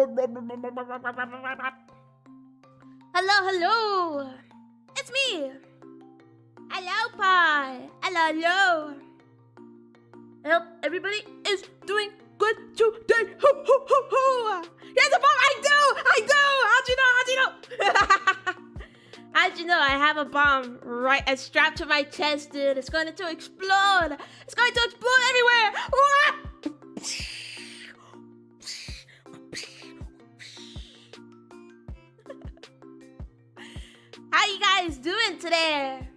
Hello, hello. It's me. Hello, Pie. Hello, hello. I hope everybody is doing good today. Ho, ho, ho, ho. Here's a bomb. I do. How'd you know? How'd you know I have a bomb right strapped to my chest, dude? It's going to explode. It's going to explode everywhere. How you guys doing today?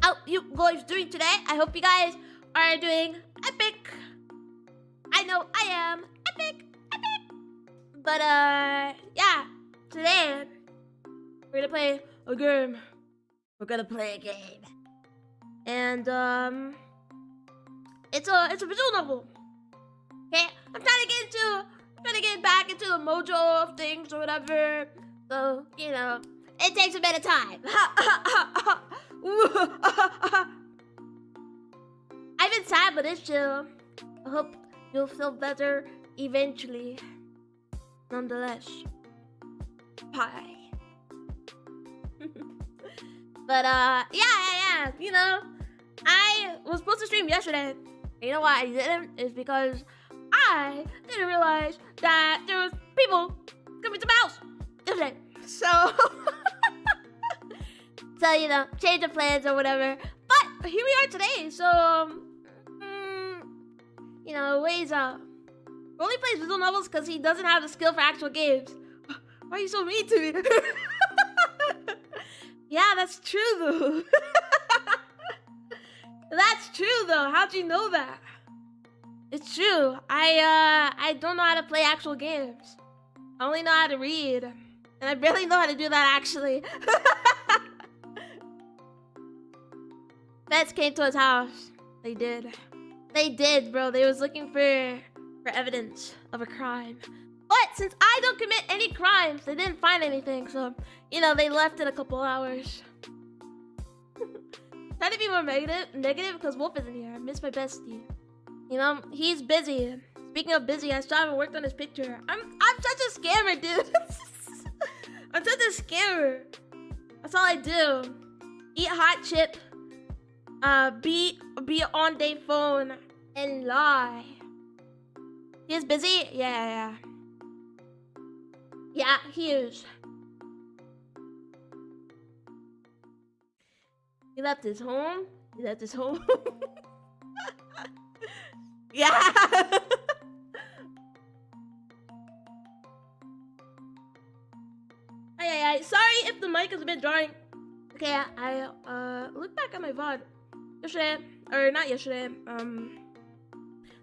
How you guys doing today? I hope you guys are doing epic. I know I am epic. But yeah, today we're gonna play a game. And it's a visual novel. Okay, I'm trying to get back into the mojo of things or whatever. So, you know, it takes a bit of time. I've been sad, but it's chill. I hope you'll feel better eventually. Nonetheless. Bye. But, yeah. You know, I was supposed to stream yesterday. You know why I didn't? Is because I didn't realize that there was people coming to my house yesterday. So, you know, change of plans or whatever. But here we are today. So, you know, Waze only plays visual novels because he doesn't have the skill for actual games. Why are you so mean to me? Yeah, that's true though. That's true though. How'd you know that? It's true. I don't know how to play actual games. I only know how to read. And I barely know how to do that actually. Feds came to his house. They did, bro. They was looking for evidence of a crime. But since I don't commit any crimes, they didn't find anything. So, you know, they left in a couple hours. Trying to be more negative because Wolf isn't here. I miss my bestie. You know, he's busy. Speaking of busy, I still haven't worked on his picture. I'm such a scammer, dude. I'm such a scammer. That's all I do. Eat hot chip. Be on day phone and lie. He's busy? Yeah. Yeah, he is. He left his home. Yeah. Ay. Sorry if the mic is a bit jarring. Okay, I look back at my VOD not yesterday.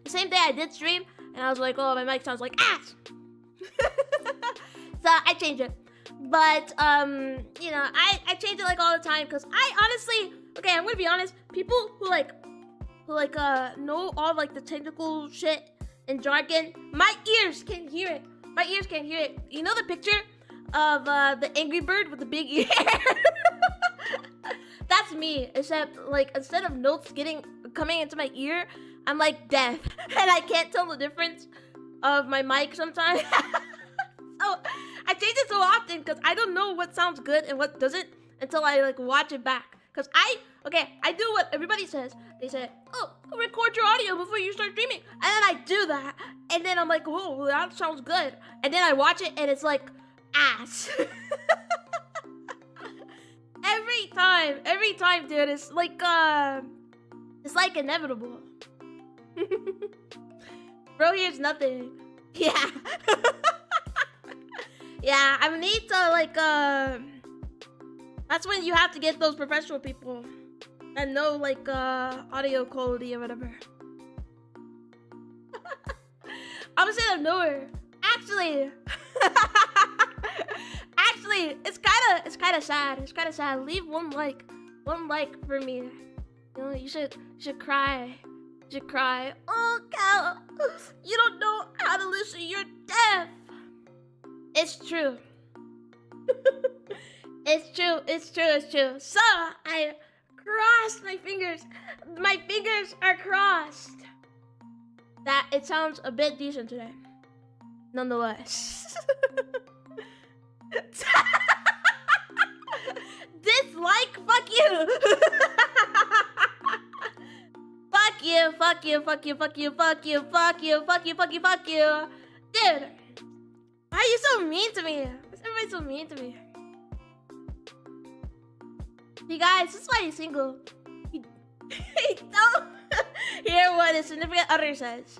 The same day I did stream, and I was like, oh, my mic sounds like ass. So I changed it. But you know, I change it like all the time because I honestly, okay, I'm gonna be honest. People who know all like the technical shit and jargon, my ears can hear it. You know the picture of the angry bird with the big ear? That's me. Except like instead of notes coming into my ear, I'm like deaf and I can't tell the difference of my mic sometimes. So I change it so often because I don't know what sounds good and what doesn't until I like watch it back. Because I do what everybody says. They say, oh, record your audio before you start streaming. And then I do that. And then I'm like, oh, that sounds good. And then I watch it and it's like ass. Every time, dude. It's like inevitable. Bro, here's nothing. Yeah. Yeah, I need to like that's when you have to get those professional people that know like audio quality or whatever. Opposite of nowhere. Actually, it's kind of sad. Leave one like for me. You know, you should cry. Oh, Cal, you don't know how to listen. You're deaf. It's true. It's true. So I crossed my fingers. My fingers are crossed. that it sounds a bit decent today. Nonetheless. Dislike? Fuck you! Fuck you, fuck you, fuck you, fuck you, fuck you, fuck you, fuck you, fuck you, fuck you. Dude, why are you so mean to me? Why is everybody so mean to me? You guys, this is why he's single. You don't hear what his significant other says.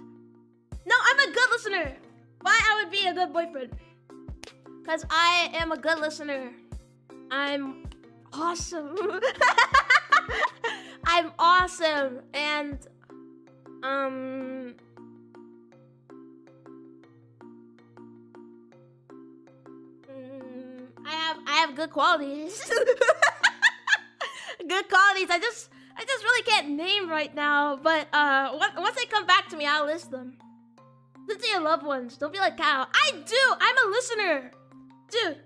No, I'm a good listener. Why I would be a good boyfriend? Because I am a good listener. I'm awesome. I'm awesome. And I have good qualities. Good qualities. I just really can't name right now. But once they come back to me, I'll list them. Listen to your loved ones. Don't be like Kyle. I do. I'm a listener, dude.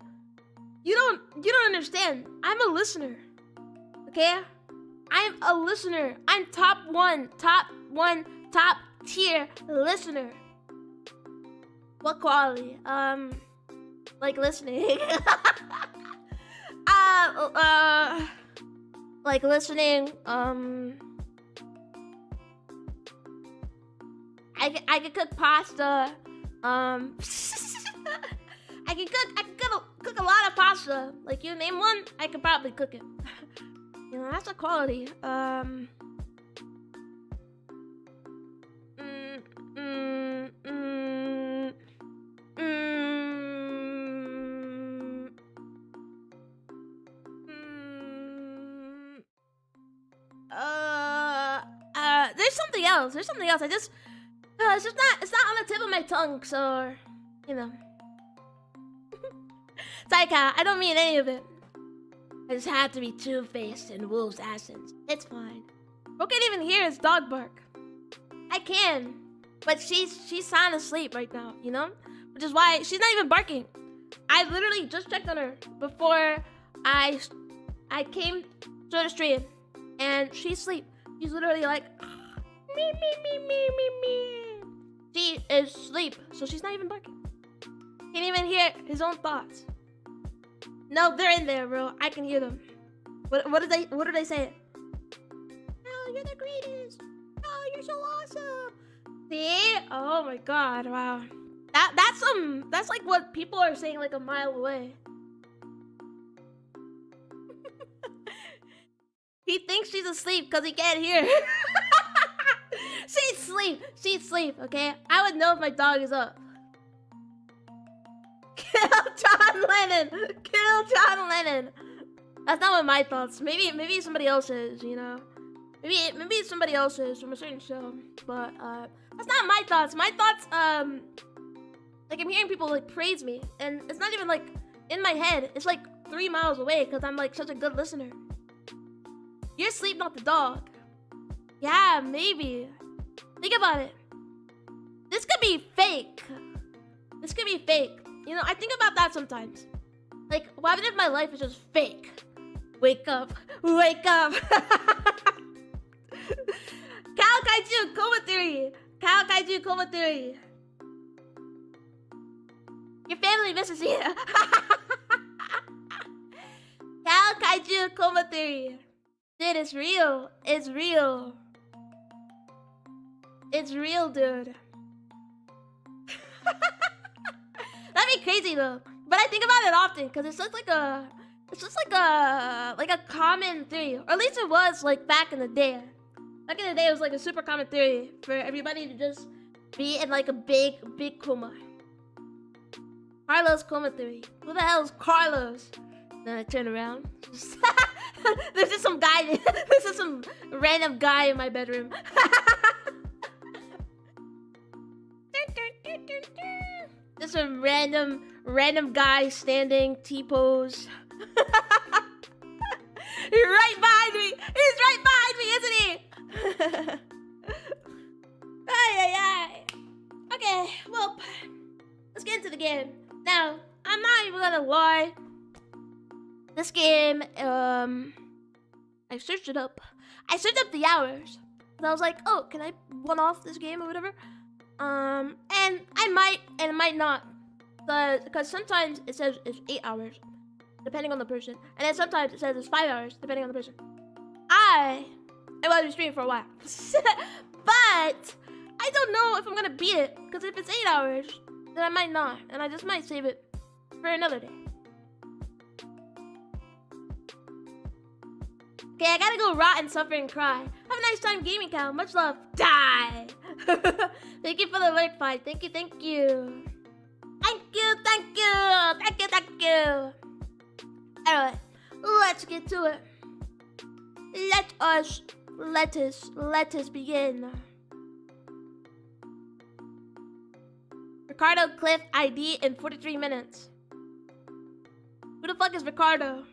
You don't understand. I'm a listener. Okay? I'm a listener. I'm top tier listener. What quality? Like listening. Like listening. I can cook pasta. I can cook a lot of pasta. Like you name one, I could probably cook it. You know, that's a quality. There's something else. There's something else. it's not on the tip of my tongue, so, you know. Taika, I don't mean any of it. I just have to be two-faced in Wolf's absence. It's fine. Bro can't even hear his dog bark. I can, but she's sound asleep right now, you know? Which is why she's not even barking. I literally just checked on her before I came to the stream, and she's asleep. She's literally like, me, me, me, me, me, me. She is asleep, so she's not even barking. Can't even hear his own thoughts. No, they're in there, bro. I can hear them. What are they saying? Oh, you're the greatest. Oh, you're so awesome. See? Oh my god, wow. That's like what people are saying like a mile away. He thinks she's asleep because he can't hear. She's asleep. She's asleep, okay? I would know if my dog is up. Kill John Lennon. Kill John Lennon. That's not what my thoughts. Maybe somebody else's, you know. Maybe it's somebody else's from a certain show. But that's not my thoughts. My thoughts, like I'm hearing people like praise me, and it's not even like in my head. It's like 3 miles away because I'm like such a good listener. You're asleep, not the dog. Yeah, maybe. Think about it. This could be fake. This could be fake. You know, I think about that sometimes. Like, what if my life is just fake? Wake up. Wake up. Cow Kaiju, Coma Theory. Cow Kaiju, Coma Theory. Your family misses you. Cow Kaiju, Coma Theory. Dude, it's real. It's real. It's real, dude. That'd be crazy though. But I think about it often because it's just like a common theory, or at least it was like back in the day. Back in the day, it was like a super common theory for everybody to just be in like a big coma. Carlos coma theory. Who the hell is Carlos? Then I turn around. There's just some guy. There's just some random guy in my bedroom. Just some random guy standing T-pose. He's right behind me. He's right behind me, isn't he? Ay. Okay, well, let's get into the game. Now, I'm not even gonna lie. This game, I searched it up. I searched up the hours. And I was like, oh, can I one-off this game or whatever? And I might and might not. Because sometimes it says it's 8 hours, depending on the person. And then sometimes it says it's 5 hours, depending on the person. I will be streaming for a while. But I don't know if I'm gonna beat it. Because if it's 8 hours, then I might not. And I just might save it for another day. Okay, I gotta go rot and suffer and cry. Have a nice time gaming, Cal. Much love. Die! Thank you for the alert fight. Thank you, thank you. Thank you, thank you. Thank you, thank you. Alright, let's get to it. Let us begin. Ricardo Cliff ID in 43 minutes. Who the fuck is Ricardo?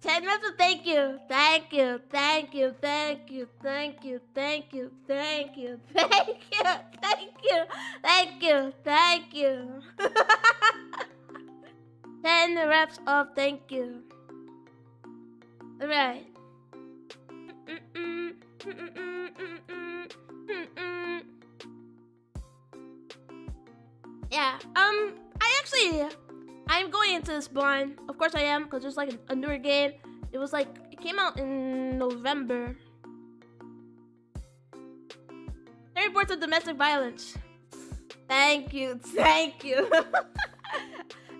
10 reps of thank you. Thank you. Thank you. Thank you. Thank you. Thank you. Thank you. Thank you. Thank you. Thank you. Thank you. 10 reps of thank you. Alright. Yeah. I'm going into this blind. Of course I am, because it's like a newer game. It came out in November. 10 reports of domestic violence. Thank you. Thank you. No,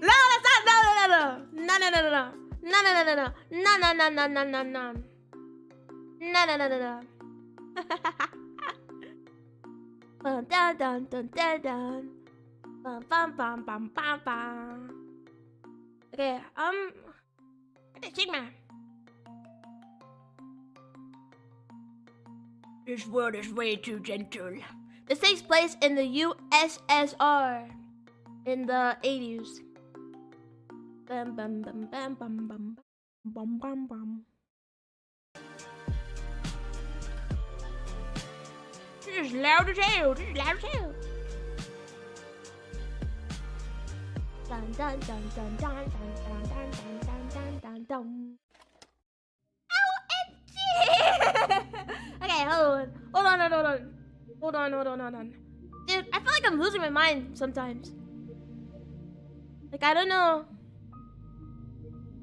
that's not. No. Okay, Sigma. This world is way too gentle. This takes place in the USSR in the 80s. Bam bam bam bam bam bam bam bam bam. This is loud as hell. Dun dun dun dun dun dun dun dun dun dun dun. OMG! Okay, hold on. Dude, I feel like I'm losing my mind sometimes. Like, I don't know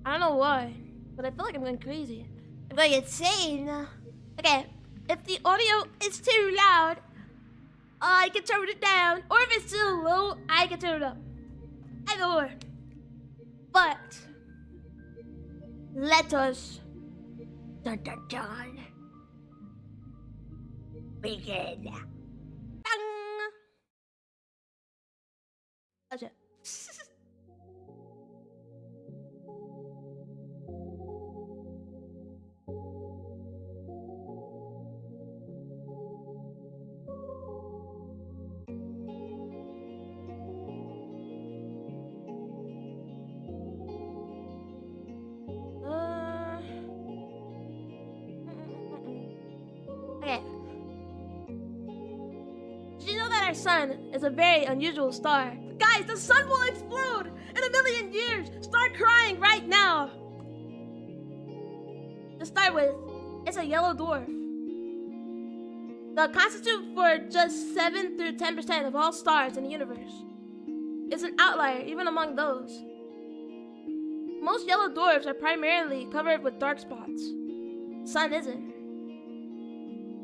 why, but I feel like I'm going crazy. I'm going insane. Okay, if the audio is too loud, I can turn it down. Or if it's too low, I can turn it up. Either or. But let us begin. Dang. That's it. Okay. Did you know that our sun is a very unusual star? Guys, the sun will explode in 1,000,000 years! Start crying right now! To start with, it's a yellow dwarf. They constitute for just 7 through 10% of all stars in the universe. It's an outlier even among those. Most yellow dwarfs are primarily covered with dark spots. The sun isn't.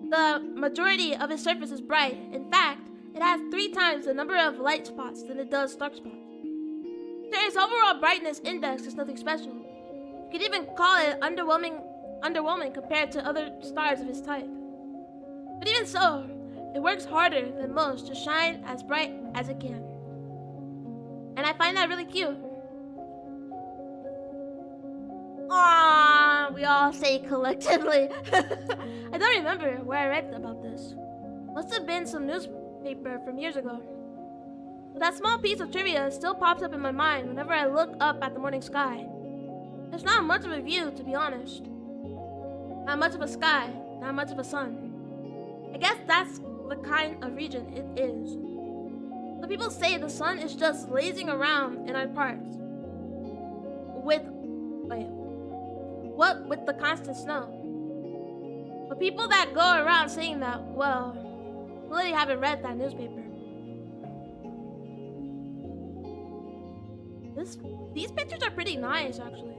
The majority of its surface is bright. In fact, it has 3 times the number of light spots than it does dark spots. So its overall brightness index is nothing special. You could even call it underwhelming compared to other stars of its type. But even so, it works harder than most to shine as bright as it can. And I find that really cute. Aww, we all say collectively. I don't remember where I read about this. Must have been some newspaper from years ago. But that small piece of trivia still pops up in my mind whenever I look up at the morning sky. There's not much of a view, to be honest. Not much of a sky, not much of a sun. I guess that's the kind of region it is. So people say the sun is just lazing around in our parts. What with the constant snow. But people that go around saying that, well, really haven't read that newspaper. These pictures are pretty nice, actually.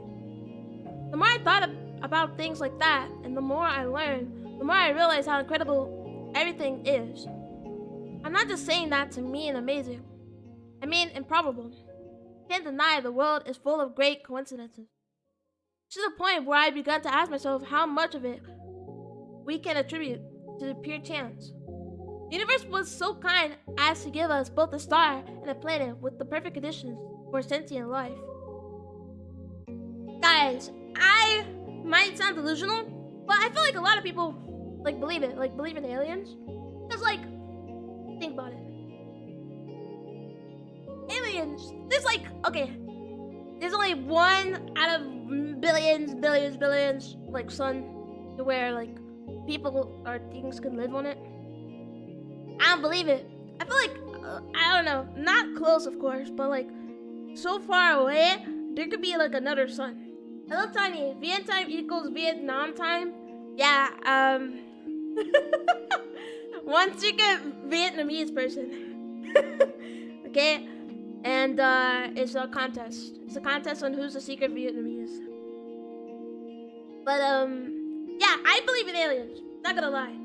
The more I thought about things like that, and the more I learned, the more I realized how incredible everything is. I'm not just saying that to mean amazing. I mean improbable. Can't deny the world is full of great coincidences. To the point where I began to ask myself how much of it we can attribute to pure chance. The universe was so kind as to give us both a star and a planet with the perfect conditions for sentient life. Guys, I might sound delusional, but I feel like a lot of people believe it, believe in aliens. Because think about it. Aliens, there's there's only one out of billions, sun to where people or things can live on it. I don't believe it. I feel I don't know, not close of course, but so far away, there could be another sun. Hello Tiny, Viet time equals Vietnam time? Yeah, one secret Vietnamese person. Okay? And it's a contest. It's a contest on who's the secret Vietnamese. But yeah, I believe in aliens. Not gonna lie.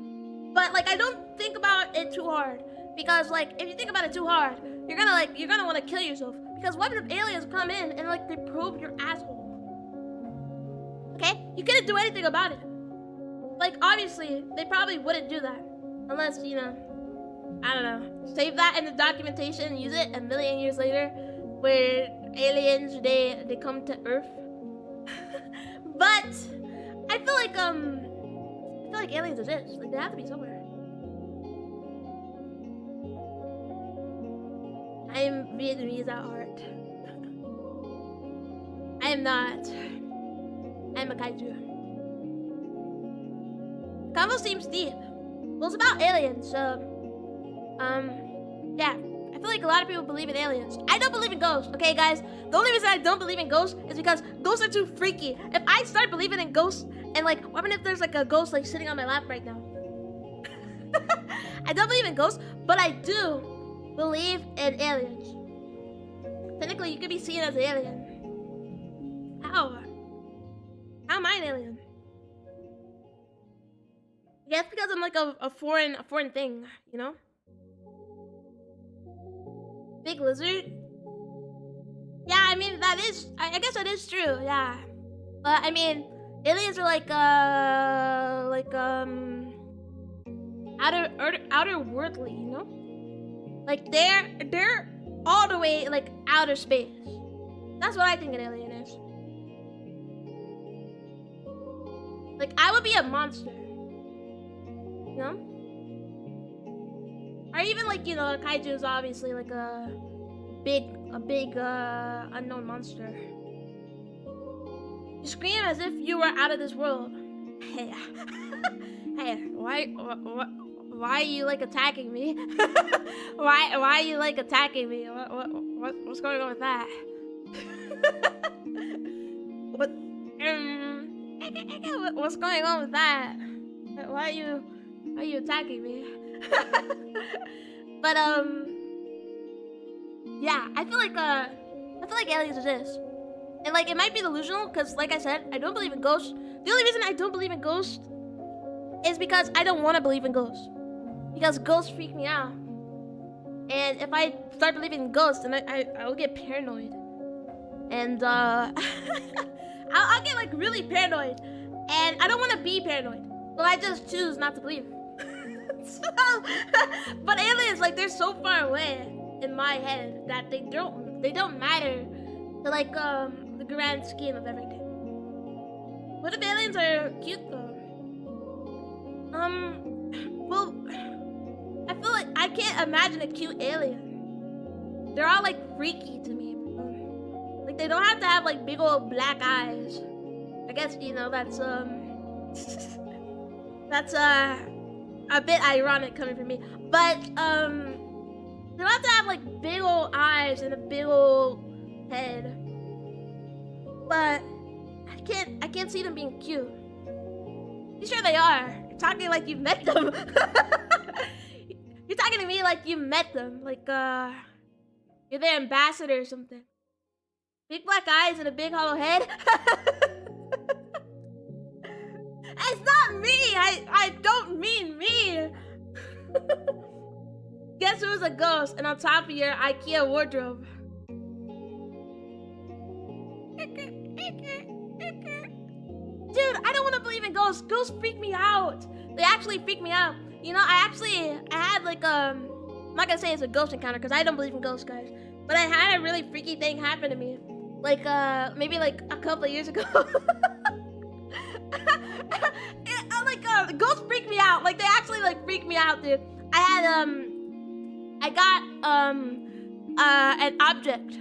But I don't think about it too hard. Because if you think about it too hard, you're gonna wanna kill yourself. Because what if aliens come in and they probe your asshole? Okay? You couldn't do anything about it. Obviously, they probably wouldn't do that. Unless, I don't know, save that in the documentation and use it a million years later, where aliens they come to Earth. But I feel like aliens exist. They have to be somewhere. I'm Vietnamese at heart. I am not. I'm a kaiju. The convo seems deep. Well, it's about aliens, yeah, I feel like a lot of people believe in aliens. I don't believe in ghosts, okay, guys? The only reason I don't believe in ghosts is because ghosts are too freaky. If I start believing in ghosts, and what if there's a ghost sitting on my lap right now? I don't believe in ghosts, but I do believe in aliens. Technically, you could be seen as an alien. How? How am I an alien? I guess because I'm a foreign thing, you know? Big lizard? Yeah, I mean I guess that is true, yeah. But I mean, aliens are outer worldly, you know? They're all the way outer space. That's what I think an alien is. I would be a monster. You know? Or even a kaiju is obviously a big unknown monster. You scream as if you were out of this world. Hey, hey, why are you attacking me? why are you attacking me? What's going on with that? What's going on with that? Why are you attacking me? But yeah, I feel like aliens exist, and it might be delusional because, like I said, I don't believe in ghosts. The only reason I don't believe in ghosts is because I don't want to believe in ghosts, because ghosts freak me out, and if I start believing in ghosts, then I'll get paranoid, and I'll get really paranoid, and I don't want to be paranoid, so I just choose not to believe. But aliens, they're so far away in my head that they don't matter to the grand scheme of everything. What if aliens are cute though? Well, I feel I can't imagine a cute alien. They're all freaky to me. They don't have to have big old black eyes. I guess that's a bit ironic coming from me, but they don't have to have big old eyes and a big old head. But I can't see them being cute. I'm sure they are. You're talking like you've met them. You're talking to me like you met them. Like, you're their ambassador or something. Big black eyes and a big hollow head. It's not me! I don't mean me! Guess who's a ghost and on top of your IKEA wardrobe? Dude, I don't want to believe in ghosts. Ghosts freak me out. They actually freak me out. You know, I had like I'm not gonna say it's a ghost encounter because I don't believe in ghosts, guys. But I had a really freaky thing happen to me. Like maybe like a couple of years ago. Ghosts freak me out. Like they actually like freak me out, dude. I got an object.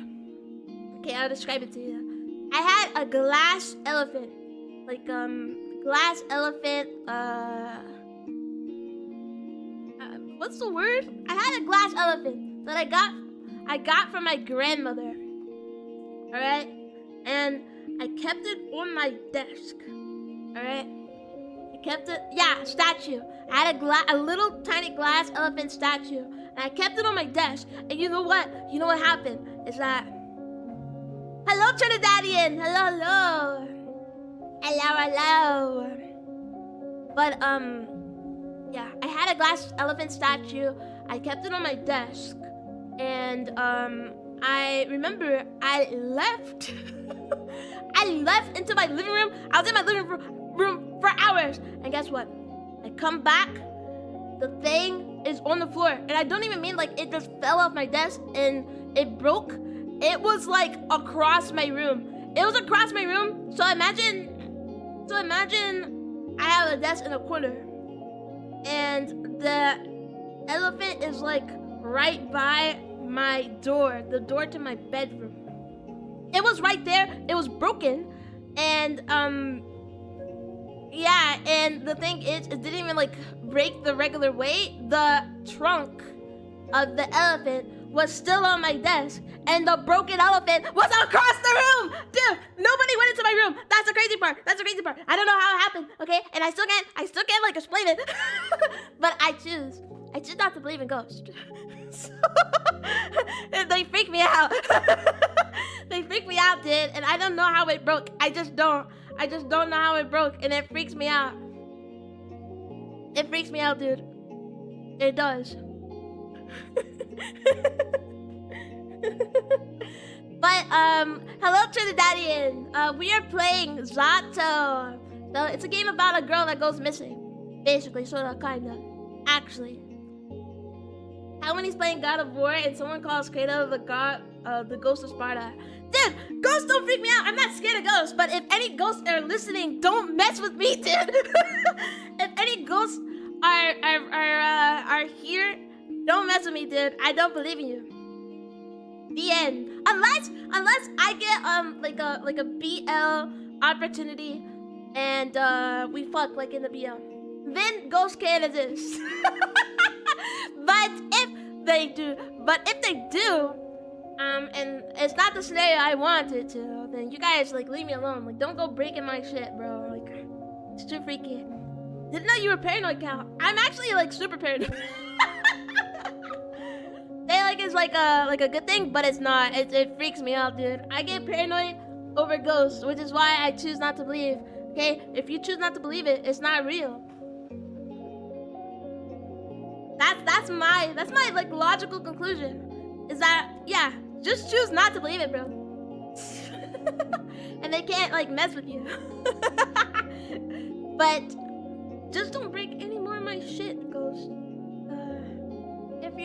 Okay, I'll describe it to you. I had a glass elephant. Like glass elephant what's the word? I had a glass elephant that I got from my grandmother. Alright? And I kept it on my desk. Alright? I kept it, yeah, statue. I had a little tiny glass elephant statue. And I kept it on my desk. And you know what? You know what happened? Is that... Hello, Trinidadian! Hello, hello! Hello, hello! But, yeah, I had a glass elephant statue. I kept it on my desk. And, I remember I left. I left into my living room. I was in my living room for hours. And guess what? I come back. The thing is on the floor. And I don't even mean like it just fell off my desk and it broke. It was like across my room. It was across my room. So imagine I have a desk in a corner. And the elephant is like right by my door, the door to my bedroom. It was right there. It was broken. And yeah, and the thing is, it didn't even like break the regular way. The trunk of the elephant was still on my desk, and the broken elephant was across the room. Dude, nobody went into my room. That's the crazy part. That's the crazy part. I don't know how it happened, okay? And I still can't like explain it. But I choose not to believe in ghosts. So, they freak me out. They freak me out, dude, and I don't know how it broke. I just don't know how it broke, and it freaks me out. It freaks me out, dude. It does. But hello Trinidadian. We are playing Zato. So it's a game about a girl that goes missing. Basically, sorta, kinda. Actually. He's playing God of War and someone calls Kaiju the ghost of Sparta. Dude, ghosts don't freak me out. I'm not scared of ghosts, but if any ghosts are listening, don't mess with me, dude. If any ghosts are here, don't mess with me, dude. I don't believe in you. The end. Unless I get like a BL opportunity and we fuck like in the BL. Then ghosts can exist. But if they do, and it's not the scenario I wanted to, then you guys like leave me alone. Like don't go breaking my shit, bro. Like it's too freaky. Didn't know you were paranoid, Cal. I'm actually like super paranoid. They like it's like a good thing, but it's not. It freaks me out, dude. I get paranoid over ghosts, which is why I choose not to believe. Okay, if you choose not to believe it, it's not real. That's my like logical conclusion. Is that yeah, just choose not to believe it, bro. And they can't like mess with you. But just don't break any more of my shit, ghost. If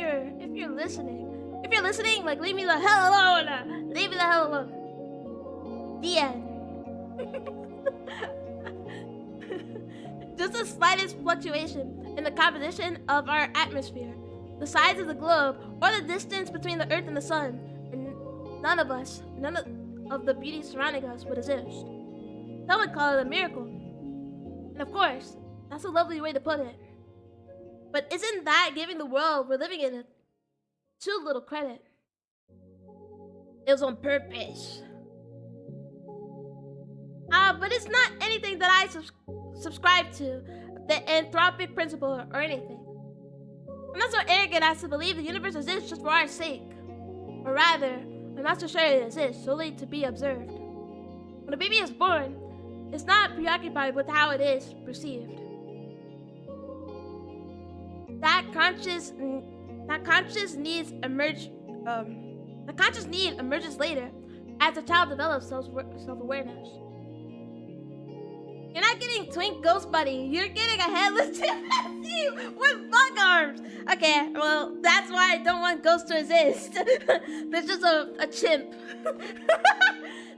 you're listening, like leave me the hell alone. Leave me the hell alone. The end. Just the slightest fluctuation in the composition of our atmosphere, the size of the globe, or the distance between the Earth and the Sun, and none of the beauty surrounding us would exist. Some would call it a miracle. And of course, that's a lovely way to put it. But isn't that giving the world we're living in too little credit? It was on purpose. But it's not anything that I subscribe to. the anthropic principle or anything. I'm not so arrogant as to believe the universe exists just for our sake. Or rather, I'm not so sure it exists solely to be observed. When a baby is born, it's not preoccupied with how it is perceived. That conscious need emerges later as the child develops self-awareness. You're not getting twink ghost buddy. You're getting a headless chimpanzee with bug arms. Okay, well, that's why I don't want ghosts to exist. There's just a chimp.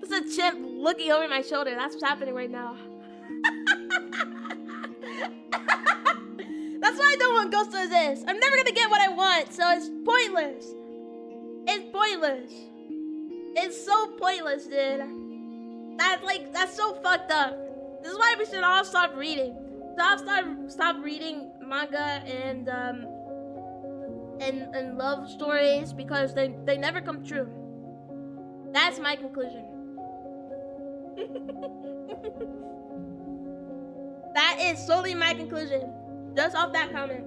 There's a chimp looking over my shoulder. That's what's happening right now. That's why I don't want ghosts to exist. I'm never gonna get what I want, so it's pointless. It's pointless. It's so pointless, dude. That's so fucked up. This is why we should all stop reading. Stop reading manga and love stories because they never come true. That's my conclusion. That is solely my conclusion. Just off that comment.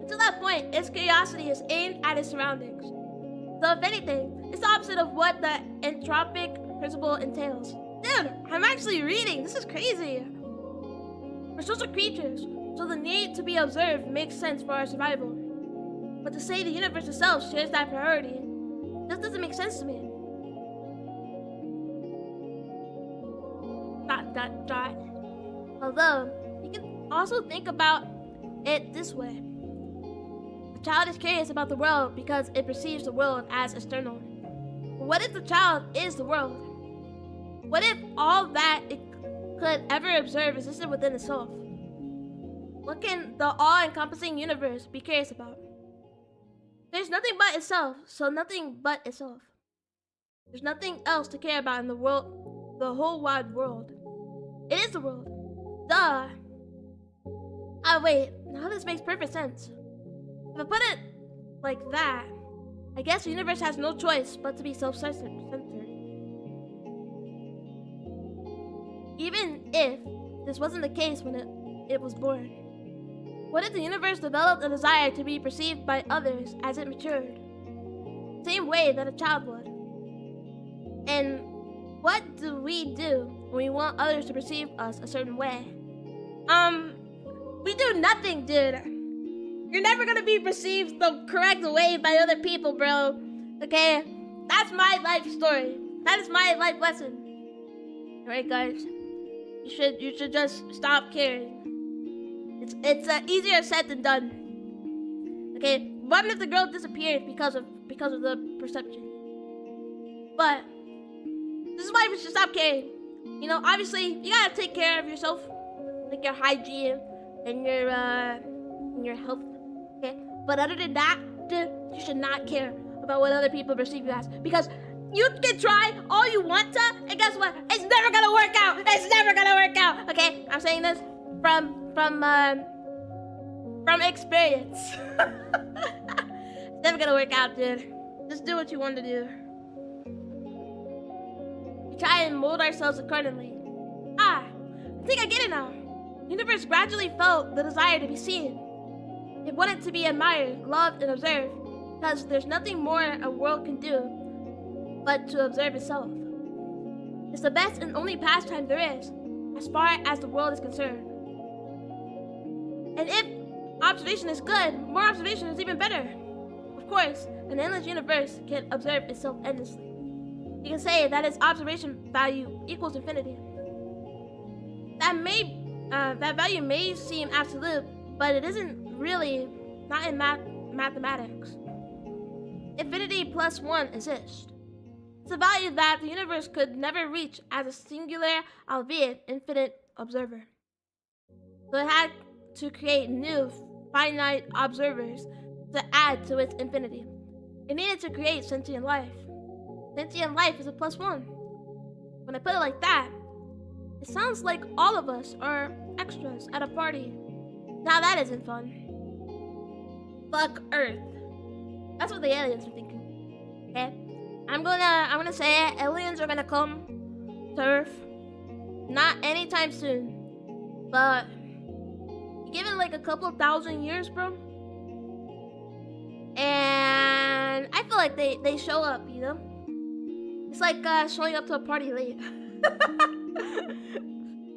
Until that point, its curiosity is aimed at its surroundings. So if anything, it's the opposite of what the anthropic principle entails. Dude, I'm actually reading. This is crazy. We're social creatures, so the need to be observed makes sense for our survival. But to say the universe itself shares that priority, this doesn't make sense to me. ... Although, you can also think about it this way. The child is curious about the world because it perceives the world as external. But what if the child is the world? What if all that it could ever observe existed within itself? What can the all-encompassing universe be curious about? There's nothing but itself, so nothing but itself. There's nothing else to care about in the world, the whole wide world. It is the world. Duh. Ah, wait, now this makes perfect sense. If I put it like that, I guess the universe has no choice but to be self-centered. Even if this wasn't the case when it was born. What if the universe developed a desire to be perceived by others as it matured? Same way that a child would. And what do we do when we want others to perceive us a certain way? We do nothing, dude. You're never gonna be perceived the correct way by other people, bro. Okay? That's my life story. That is my life lesson. Alright, guys. You should just stop caring. It's easier said than done. Okay? What if the girl disappeared because of the perception? But this is why we should stop caring. You know, obviously, you gotta take care of yourself, like your hygiene and your health. Okay, but other than that, dude, you should not care about what other people perceive you as, because you can try all you want to, and guess what? It's never gonna work out. It's never gonna work out. Okay, I'm saying this from experience. It's never gonna work out, dude. Just do what you want to do. We try and mold ourselves accordingly. I think I get it now. The universe gradually felt the desire to be seen. It wanted to be admired, loved, and observed, because there's nothing more a world can do but to observe itself. It's the best and only pastime there is, as far as the world is concerned. And if observation is good, more observation is even better. Of course, an endless universe can observe itself endlessly. You can say that its observation value equals infinity. That value may seem absolute, but it isn't really, not in mathematics. Infinity plus 1 exists. It's a value that the universe could never reach as a singular, albeit infinite, observer. So it had to create new, finite observers to add to its infinity. It needed to create sentient life. Sentient life is a plus 1. When I put it like that, it sounds like all of us are extras at a party. Now that isn't fun. Fuck Earth. That's what the aliens are thinking. Okay? I'm gonna say it. Aliens are gonna come turf. Not anytime soon. But give it like a couple of thousand years, bro. And I feel like they show up, you know? It's like showing up to a party late.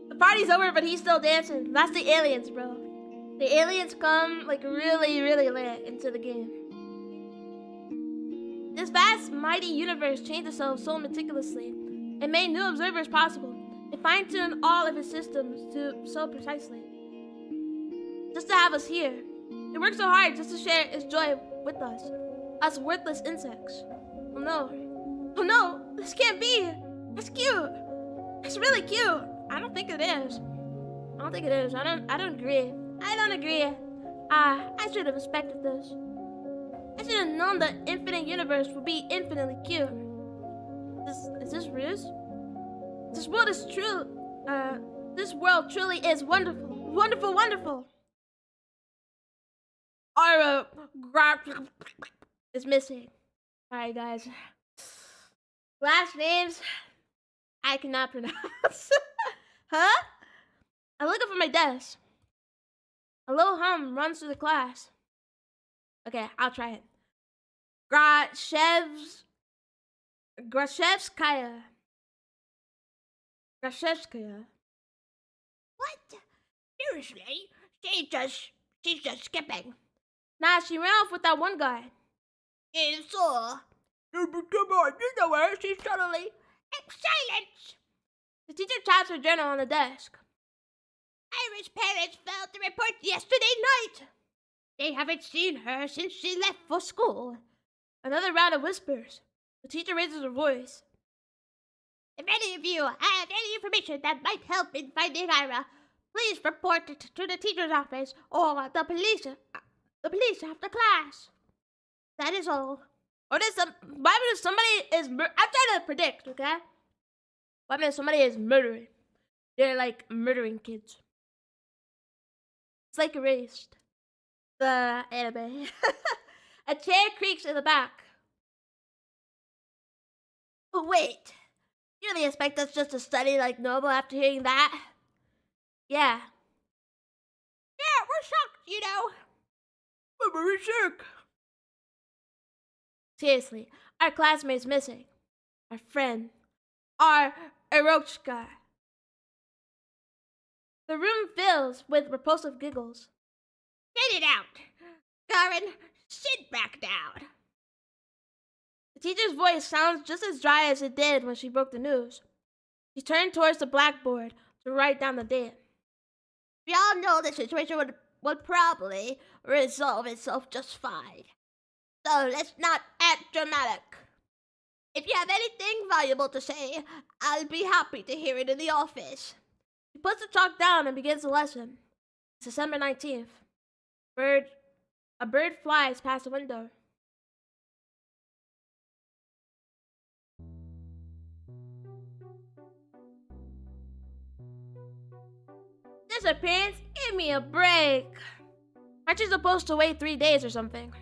The party's over, but he's still dancing. That's the aliens, bro. The aliens come like really, really late into the game. This vast, mighty universe changed itself so meticulously. It made new observers possible. It fine-tuned all of its systems so precisely. Just to have us here. It worked so hard just to share its joy with us. Us worthless insects. Oh no. Oh no! This can't be! That's cute! It's really cute! I don't think it is. I don't think it is. I don't agree. I don't agree. I should have expected this. I should have known the infinite universe would be infinitely cute. Is this ruse? This world is true. This world truly is wonderful. Wonderful, wonderful. Our is missing. Alright, guys. Last names I cannot pronounce. Huh? I look up at my desk. A low hum runs through the class. Okay, I'll try it. Grashevskaya. What? Seriously? She's just skipping. Nah, she ran off with that one guy. It's all. Come on, you know her. She's totally. Silence! The teacher taps her journal on the desk. Irish parents filed the report yesterday night. They haven't seen her since she left for school. Another round of whispers. The teacher raises her voice. If any of you have any information that might help in finding Ira, please report it to the teacher's office or the police after class. That is all. Or why if somebody is I'm trying to predict, okay? What if somebody is murdering? They're like murdering kids. It's like Erased. The anime. A chair creaks in the back. Oh, wait. You really expect us just to study like normal after hearing that? Yeah. Yeah, we're shocked, you know. We're very shook. Seriously, our classmate's missing. Our friend. Our Erochka. The room fills with repulsive giggles. Get it out. Karen, sit back down. The teacher's voice sounds just as dry as it did when she broke the news. She turned towards the blackboard to write down the date. We all know the situation would probably resolve itself just fine. So let's not act dramatic. If you have anything valuable to say, I'll be happy to hear it in the office. He puts the chalk down and begins the lesson. It's December 19th. A bird flies past the window. Disappearance? Give me a break. Aren't you supposed to wait 3 days or something?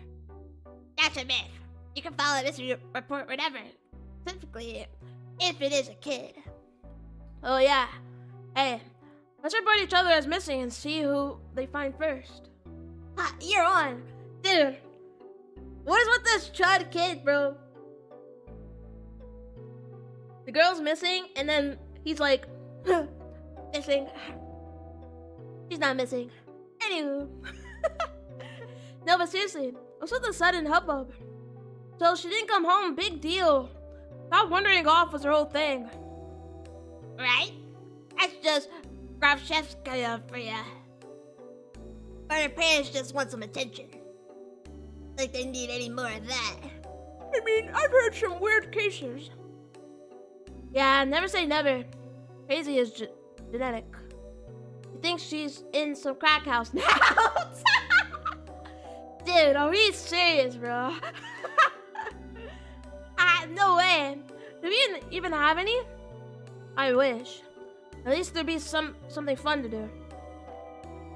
That's a myth. You can file a mystery report whenever. Specifically, if it is a kid. Oh yeah. Hey, let's report each other as missing and see who they find first. Ha, you're on. Dude, what is with this chud kid, bro? The girl's missing, and then he's like, missing. She's not missing. Anywho. No, but seriously, what's with the sudden hubbub? So she didn't come home, big deal. Not wandering off was her whole thing. Right? That's just Grafshevskaya for ya. But her parents just want some attention. Like they need any more of that. I mean, I've heard some weird cases. Yeah, never say never. Crazy is genetic. He thinks she's in some crack house now. Dude, are we serious, bro? No way. Do we even have any? I wish. At least there'd be something fun to do.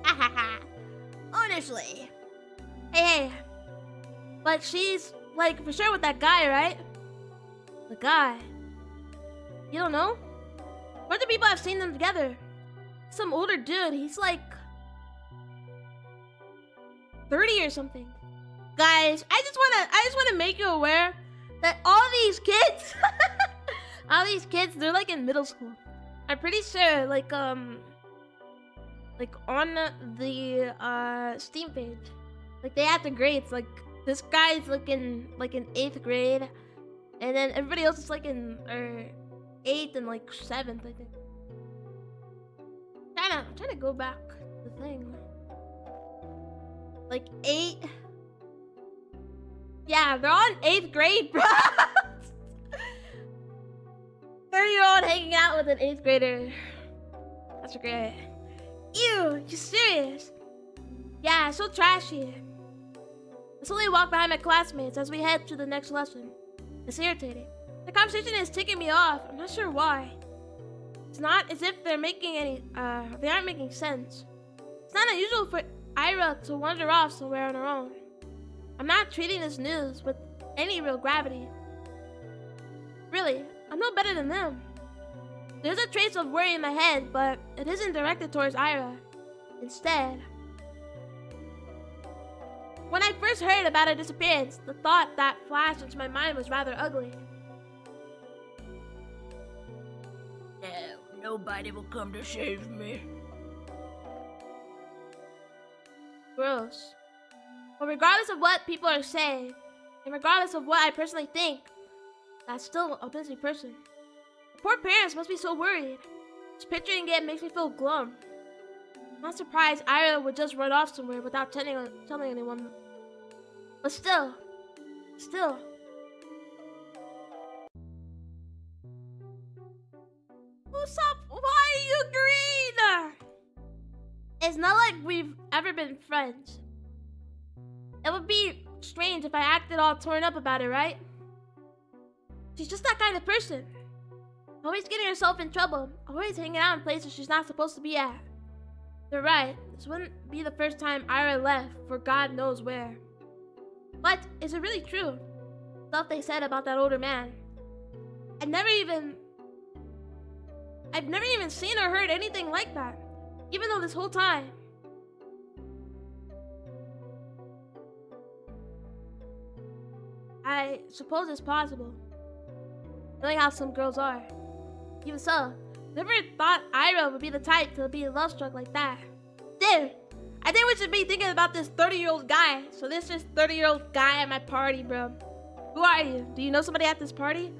Ahaha. Honestly. Hey. But she's, like, for sure with that guy, right? The guy. You don't know? bunch of people have seen them together. Some older dude, he's like 30 or something. Guys, I just wanna make you aware that all these kids, they're like in middle school. I'm pretty sure, like on the Steam page, like they have the grades. Like this guy's like in 8th grade, and then everybody else is like in 8th and like 7th, I think. I'm trying to go back the thing. Like 8. Yeah, they're all in 8th grade, bro. 30-year-old hanging out with an 8th grader. That's great. Ew, you serious? Yeah, so trashy. I slowly walk behind my classmates as we head to the next lesson. It's irritating. The conversation is ticking me off. I'm not sure why. It's not as if they're making they aren't making sense. It's not unusual for Ira to wander off somewhere on her own. I'm not treating this news with any real gravity. Really, I'm no better than them. There's a trace of worry in my head, but it isn't directed towards Ira. Instead, when I first heard about her disappearance, the thought that flashed into my mind was rather ugly. No, nobody will come to save me. Gross. But regardless of what people are saying, and regardless of what I personally think, that's still a busy person. The poor parents must be so worried. Just picturing it makes me feel glum. I'm not surprised Ira would just run off somewhere without telling anyone. But still. What's up? Why are you green? It's not like we've ever been friends. It would be strange if I acted all torn up about it, right? She's just that kind of person. Always getting herself in trouble. Always hanging out in places she's not supposed to be at. They're right. This wouldn't be the first time Ira left for God knows where. But is it really true? Stuff they said about that older man. I've never even seen or heard anything like that. Even though this whole time. I suppose it's possible. Knowing how some girls are. Even so, never thought Ira would be the type to be love-struck like that. Dude, I think we should be thinking about this 30-year-old guy. So this is 30-year-old guy at my party, bro. Who are you? Do you know somebody at this party?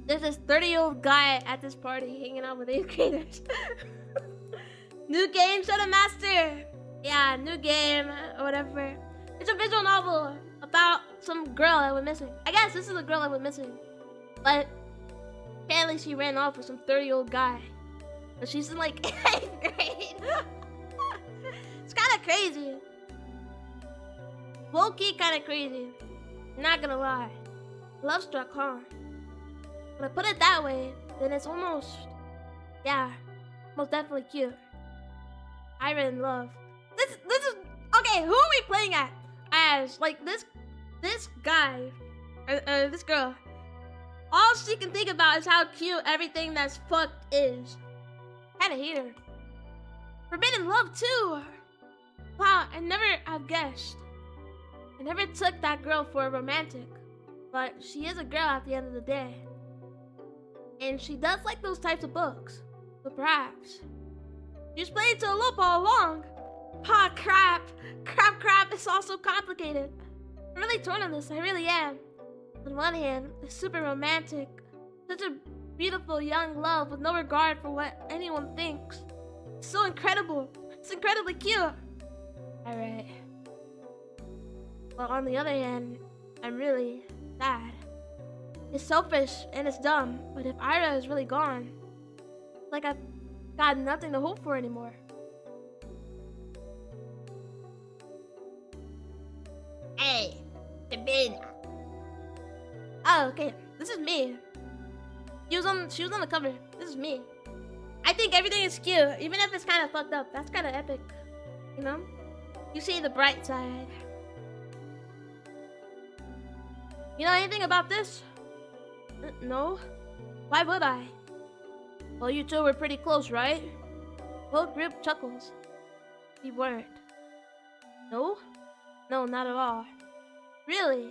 There's this 30-year-old guy at this party hanging out with 8th graders. New game, Shadow Master. Yeah, new game or whatever. It's a visual novel about some girl that went missing. I guess this is the girl that went missing. But apparently she ran off with some 30-year-old guy. But she's in like 8th grade. It's kind of crazy. Low-key kind of crazy. Not gonna lie. Love struck, huh? When I put it that way, then it's almost, yeah, most definitely cute. Ira in love. This is okay. Who are we playing as? Like this guy, or this girl. All she can think about is how cute everything that's fucked is. Kinda hate her. Forbidden love too. Wow, I never have guessed. I never took that girl for a romantic, but she is a girl at the end of the day. And she does like those types of books. So perhaps she's playing to a loop all along. Ah, crap. It's all so complicated. I'm really torn on this. I really am. On one hand, it's super romantic. Such a beautiful young love with no regard for what anyone thinks. It's so incredible. It's incredibly cute. Alright. But on the other hand, I'm really sad. It's selfish and it's dumb, but if Ira is really gone, it's like I've got nothing to hope for anymore. Hey, Sabina. Oh, okay. This is me. She was on the cover. This is me. I think everything is cute, even if it's kind of fucked up. That's kind of epic, you know? You see the bright side. You know anything about this? No? Why would I? Well, you two were pretty close, right? Whole group chuckles. We weren't. No? No, not at all. Really?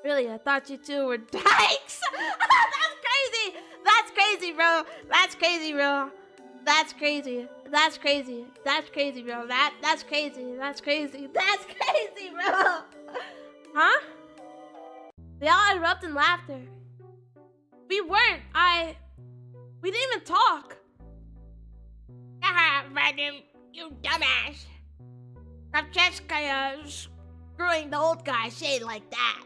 Really, I thought you two were dykes! That's crazy! That's crazy, bro! That's crazy, bro! That's crazy. That's crazy. That's crazy, bro. That's crazy. That's crazy. That's crazy, bro! Huh? They all erupt in laughter. We weren't. We didn't even talk. Haha, Madam, you dumbass. Francesca, screwing the old guy, say it like that.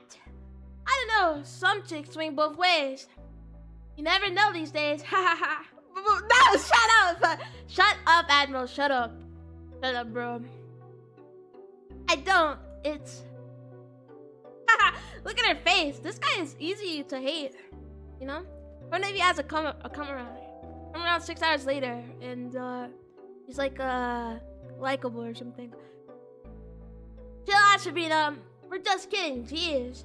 I don't know. Some chicks swing both ways. You never know these days. Ha ha ha. No, shut up. Shut up, Admiral. Shut up. Shut up, bro. I don't. It's... Look at her face. This guy is easy to hate. You know? Or maybe he has a come around. Come around 6 hours later, and he's like likable or something. Chill out, Sabrina. We're just kidding. Jeez.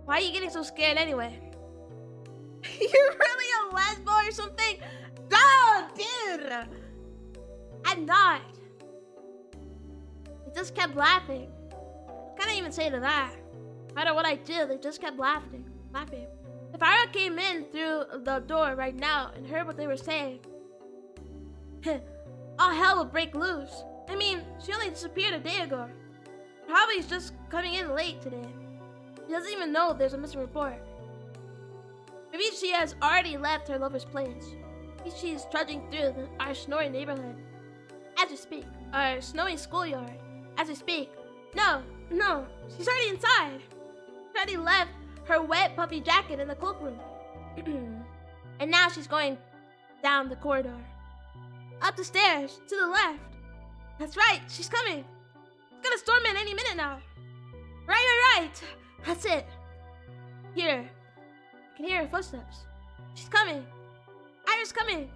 Why are you getting so scared anyway? You're really a lesbo or something? No, dude. I'm not. They just kept laughing. I can't even say to that. No matter what I did, they just kept laughing. If Ira came in through the door right now and heard what they were saying, all hell would break loose. I mean, she only disappeared a day ago. Probably is just coming in late today. She doesn't even know there's a missing report. Maybe she has already left her lover's place. Maybe she's trudging through our snowy neighborhood as we speak. Our snowy schoolyard as we speak. No, she's already inside. She already left her wet puffy jacket in the cloakroom. And now she's going down the corridor. Up the stairs, to the left. That's right, she's coming. It's gonna storm in any minute now. Right. That's it. Here. I can hear her footsteps. She's coming. Ira's coming.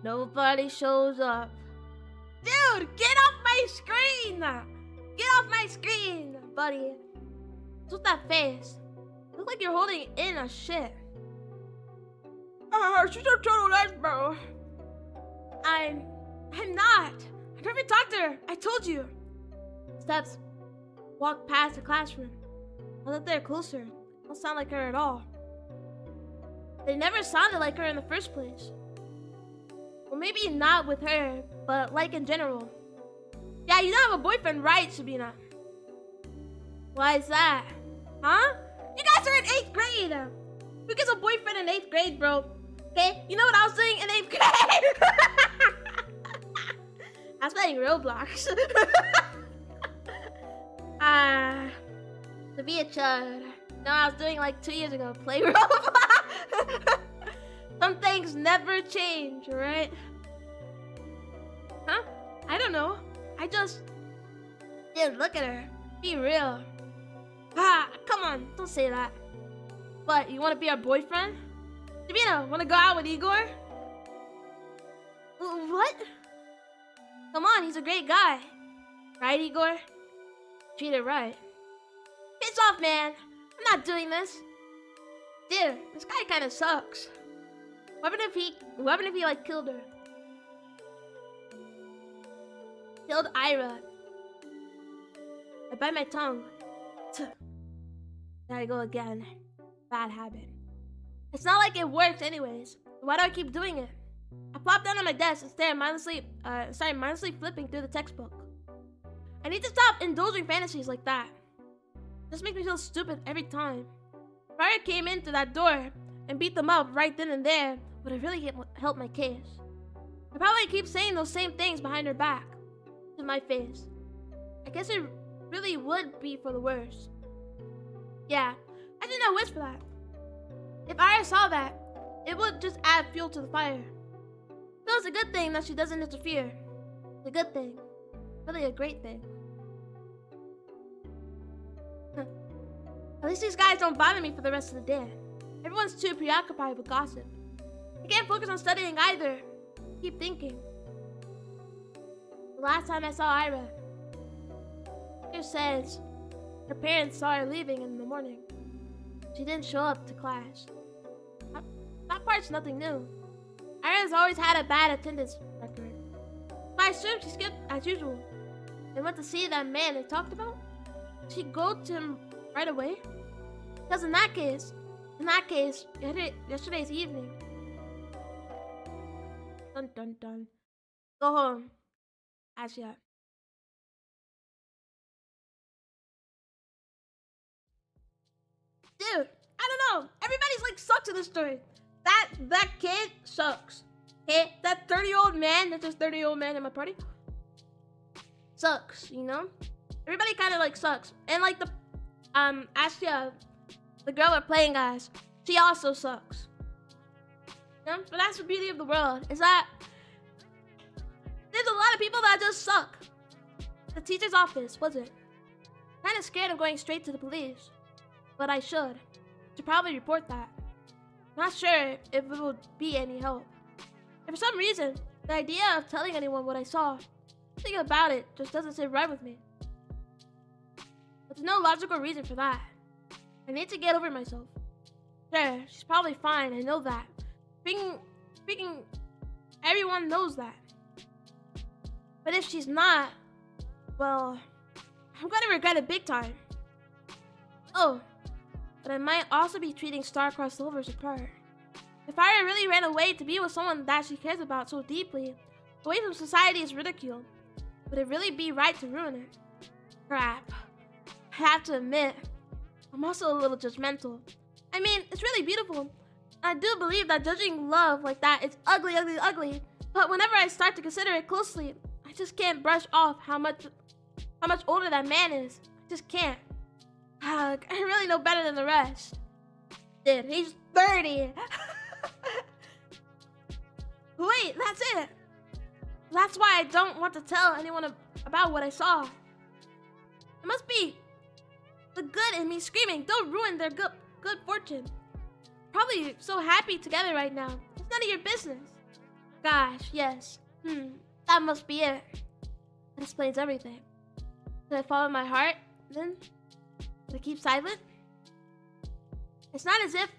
Nobody shows up. Dude, get off my screen! Get off my screen, buddy. What's with that face? You look like you're holding in a shit. She's a total lesbo. I'm not. I never talked to her. I told you. Steps walk past the classroom. Now that they're closer, they don't sound like her at all. They never sounded like her in the first place. Well, maybe not with her, but like in general. Yeah, you don't have a boyfriend, right, Sabina? Why is that? Huh? You guys are in 8th grade. Who gets a boyfriend in 8th grade, bro? Okay, you know what I was doing in 8th grade? I was playing Roblox. To be a chud. No, I was doing like 2 years ago. Play Roblox. Some things never change, right? Huh? I don't know. I just... Dude, look at her. Be real. Come on. Don't say that. What, you want to be our boyfriend? Sabina, want to go out with Igor? What? Come on, he's a great guy. Right, Igor? Treat it right. Piss off, man. I'm not doing this. Dude, this guy kind of sucks. What if he like killed her? Killed Ira. I bite my tongue. There I go again. Bad habit. It's not like it works anyways. Why do I keep doing it? I plop down on my desk and stare mindlessly flipping through the textbook. I need to stop indulging fantasies like that. This makes me feel stupid every time. If Ira came in through that door and beat them up right then and there, would have really helped my case. I probably keep saying those same things behind her back. To my face. I guess it really would be for the worst. Yeah, I did not wish for that. If Ira saw that, it would just add fuel to the fire. So it's a good thing that she doesn't interfere. It's a good thing. Really a great thing. At least these guys don't bother me for the rest of the day. Everyone's too preoccupied with gossip. I can't focus on studying either. Keep thinking. The last time I saw Ira, she says her parents saw her leaving in the morning. She didn't show up to class. That part's nothing new. Ira's always had a bad attendance record. But I assume she skipped as usual. They went to see that man they talked about? Did she go to him right away? Because in that case, yesterday's evening. Dun dun dun. Go home. Asya. Dude, I don't know. Everybody's like sucks in this story. That kid sucks. Okay? That 30-year-old man, that's just 30-year-old man in my party, sucks, you know? Everybody kind of like sucks. And like the Asya, the girl we're playing as, she also sucks. You know? But that's the beauty of the world, is that there's a lot of people that just suck. The teacher's office, was it? Kind of scared of going straight to the police. But I should probably report that. Not sure if it would be any help. And for some reason, the idea of telling anyone what I saw, something about it just doesn't sit right with me. But there's no logical reason for that. I need to get over myself. Sure, she's probably fine, I know that. Freaking everyone knows that. But if she's not, well, I'm gonna regret it big time. Oh, but I might also be treating star-crossed lovers apart. If Ira really ran away to be with someone that she cares about so deeply, away from society's ridicule, would it really be right to ruin it? Crap. I have to admit, I'm also a little judgmental. I mean, it's really beautiful. I do believe that judging love like that is ugly, ugly, ugly. But whenever I start to consider it closely, I just can't brush off how much older that man is. I just can't. I really know better than the rest. Dude, he's 30. Wait, that's it. That's why I don't want to tell anyone about what I saw. It must be the good in me screaming, don't ruin their good fortune. Probably so happy together right now. It's none of your business. Gosh, yes. That must be it. That explains everything. Did I follow my heart, then? Did I keep silent? It's not as if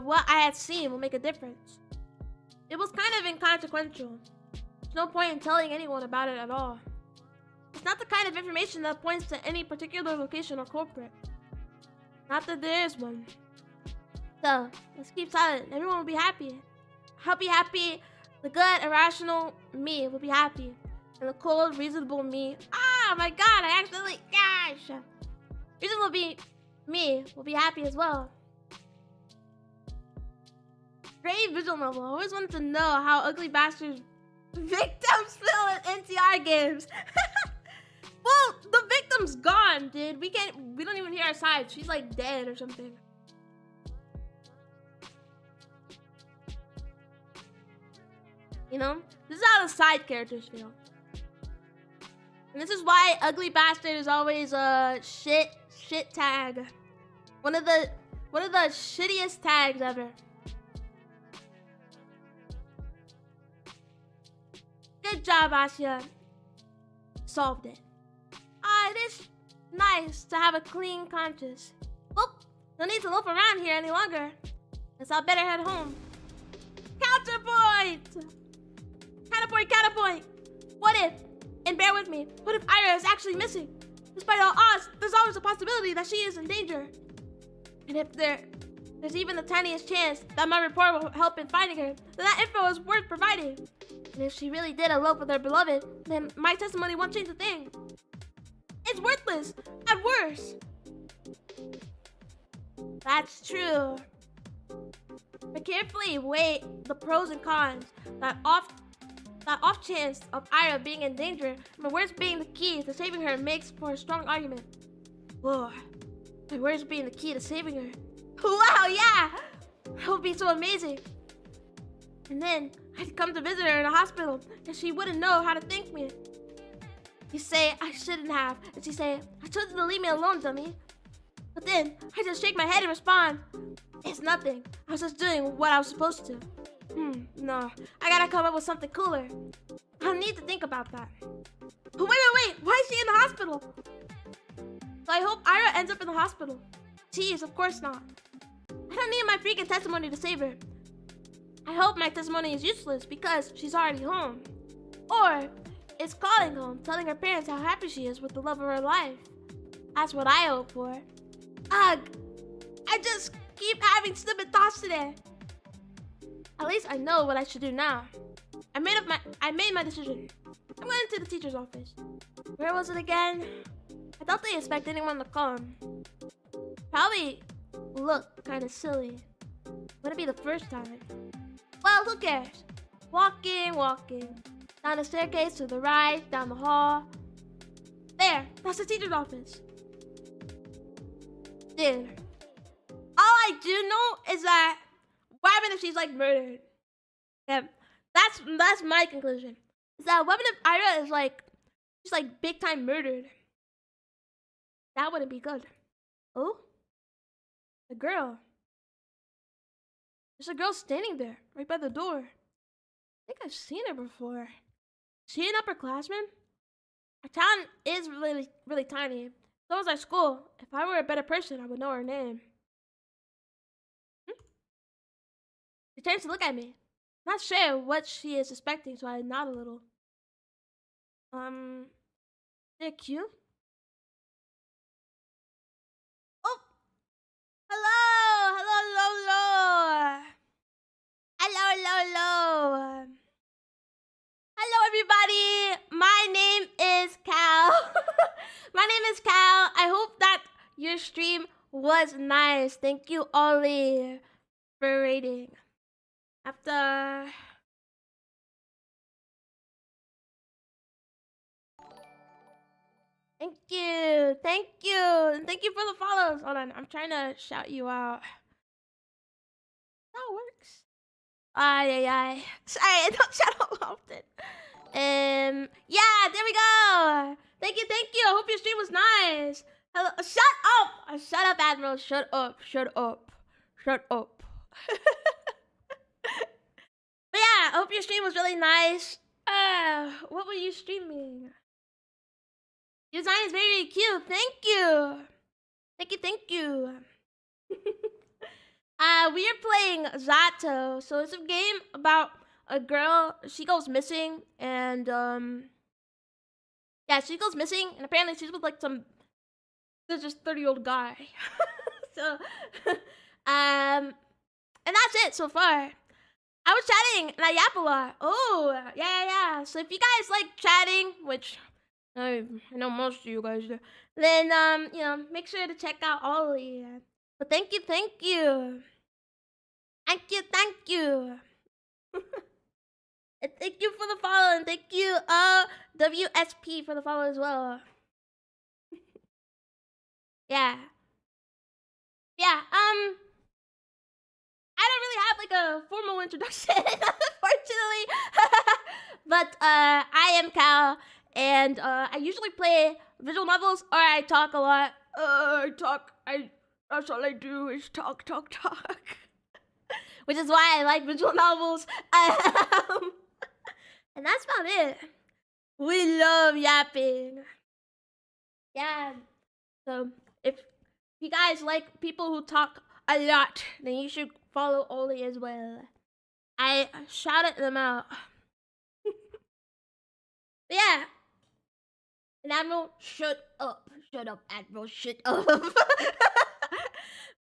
what I had seen will make a difference. It was kind of inconsequential. There's no point in telling anyone about it at all. It's not the kind of information that points to any particular location or culprit. Not that there is one. So, let's keep silent. Everyone will be happy. I'll be happy. The good, irrational me will be happy. And the cold, reasonable me. Ah, my God, I accidentally, gosh. Reasonable me will be happy as well. Great visual novel. I always wanted to know how ugly bastards victims feel in NTR games. Well, the victim's gone, dude. We don't even hear her side. She's like dead or something. You know? This is how the side characters feel. And this is why ugly bastard is always a shit tag. One of the shittiest tags ever. Good job, Asya. Solved it. It is nice to have a clean conscience. Well, no need to loaf around here any longer. Guess I'll better head home. Counterpoint! Counterpoint! What if, and bear with me, what if Ira is actually missing? Despite all odds, there's always a possibility that she is in danger. And if there's even the tiniest chance that my report will help in finding her, then that info is worth providing. And if she really did elope with her beloved, then my testimony won't change a thing. It's worthless, at worst. That's true. But carefully weigh the pros and cons. That off chance of Ira being in danger, and my words being the key to saving her makes for a strong argument. Whoa, my words being the key to saving her. Wow, yeah! That would be so amazing. And then I'd come to visit her in a hospital, and she wouldn't know how to thank me. You say I shouldn't have, and she say, I told you to leave me alone, dummy. But then I just shake my head and respond, it's nothing. I was just doing what I was supposed to. No, I gotta come up with something cooler. I'll need to think about that. But wait, why is she in the hospital? So I hope Ira ends up in the hospital. Jeez, of course not. I don't need my freaking testimony to save her. I hope my testimony is useless because she's already home. Or it's calling home, telling her parents how happy she is with the love of her life. That's what I hope for. Ugh, I just keep having stupid thoughts today. At least I know what I should do now. I made my decision. I'm going to the teacher's office. Where was it again? I doubt they expect anyone to come. Probably look kind of silly. Wouldn't be the first time. Well, who cares? Walking. Down the staircase, to the right, down the hall. There, that's the teacher's office. Dude, all I do know is that what happened if she's like murdered? Yeah, that's my conclusion. Is that what if Ira is like, she's like big time murdered? That wouldn't be good. Oh, a girl. There's a girl standing there, right by the door. I think I've seen her before. Is she an upperclassman? Our town is really tiny. So is our school. If I were a better person, I would know her name. She turns to look at me. Not sure what she is suspecting, so I nod a little. They're cute. Oh! Hello! Hello, everybody! My name is Cal. My name is Cal. I hope that your stream was nice. Thank you, Ollie, for rating. After... Thank you. And thank you for the follows. Hold on, I'm trying to shout you out. That works. Ay. Sorry, I don't shout out often. Yeah, there we go. Thank you. I hope your stream was nice. Hello, shut up, Admiral. Shut up. But yeah, I hope your stream was really nice. What were you streaming? Your design is very cute. Thank you. We are playing Zato. So it's a game about a girl. She goes missing, and yeah, she goes missing, and apparently she's with like there's this 30-year-old guy. So, and that's it so far. I was chatting and I yap a lot. Oh, yeah. So if you guys like chatting, which I know most of you guys do, then make sure to check out Ollie. But thank you. Thank you. And thank you for the follow, and thank you WSP for the follow as well. Yeah. I don't really have like a formal introduction, unfortunately. But I am Cal, and I usually play visual novels, or I talk a lot. That's all I do is talk. Which is why I like visual novels. And that's about it. We love yapping. Yeah. So if you guys like people who talk a lot, then you should follow Oli as well. I shouted them out. But yeah. And Admiral, shut up. Shut up, Admiral, shut up. But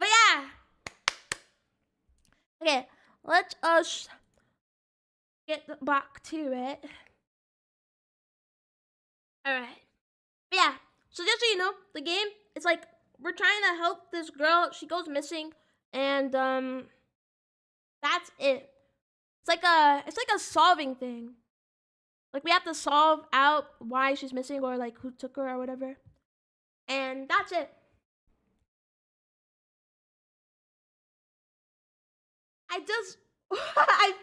yeah. Okay, let us get back to it. Alright. But yeah, so just so you know, the game, it's like, we're trying to help this girl. She goes missing, and that's it. It's like a solving thing. Like, we have to solve out why she's missing, or like who took her or whatever. And that's it. I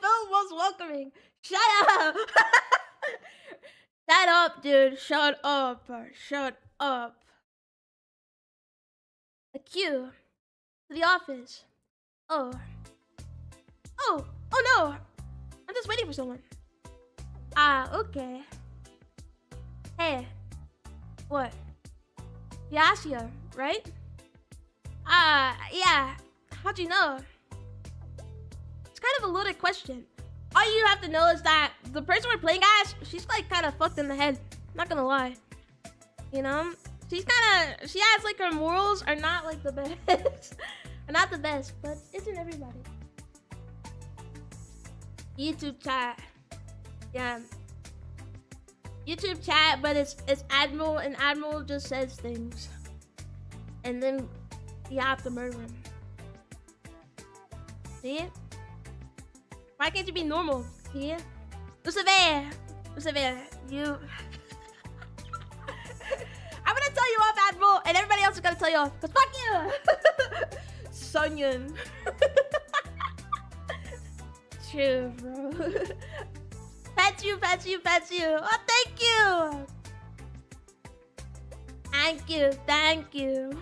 felt most welcoming. Shut up. Shut up, dude. Shut up. A queue to the office. Oh no. I'm just waiting for someone. Okay. Hey. What? Yasia, right? Yeah. How'd you know? It's kind of a loaded question. All you have to know is that the person we're playing as, she's like kind of fucked in the head. Not gonna lie. You know? She has like her morals are not like the best. Are not the best, but isn't everybody? YouTube chat. Yeah. YouTube chat, but it's Admiral, and Admiral just says things. And then you have to murder him. See? Why can't you be normal? See? Lucifer, you... I'm gonna tell you off, Admiral, and everybody else is gonna tell you off. Cause fuck you! Sunyan. True, bro. Pet you. Oh, thank you. Thank you.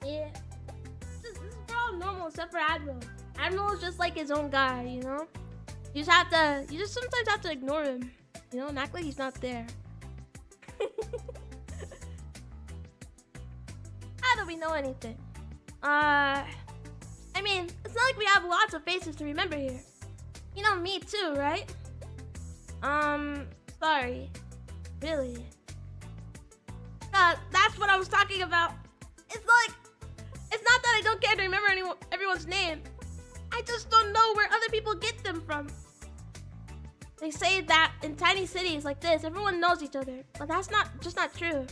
Yeah. This is all normal except for Admiral. Admiral is just like his own guy, you know? You just sometimes have to ignore him. You know, and act like he's not there. How do we know anything? I mean, it's not like we have lots of faces to remember here. You know me too, right? Sorry. Really? That's what I was talking about. It's not that I don't care to remember everyone's name. I just don't know where other people get them from. They say that in tiny cities like this, everyone knows each other, but that's just not true.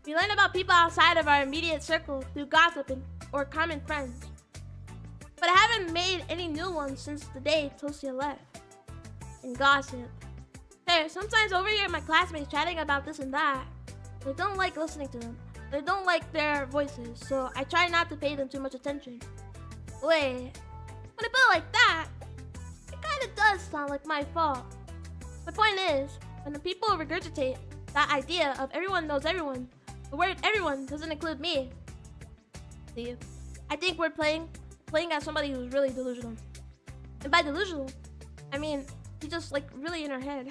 We learn about people outside of our immediate circle through gossip or common friends. But I haven't made any new ones since the day Tosia left. And gossip. Hey, sometimes over here my classmates chatting about this and that. I don't like listening to them. I don't like their voices, so I try not to pay them too much attention. Wait, when I put it like that, it kind of does sound like my fault. My point is, when the people regurgitate that idea of everyone knows everyone, the word everyone doesn't include me. See, I think we're playing as somebody who's really delusional. And by delusional, I mean, he's just like really in her head.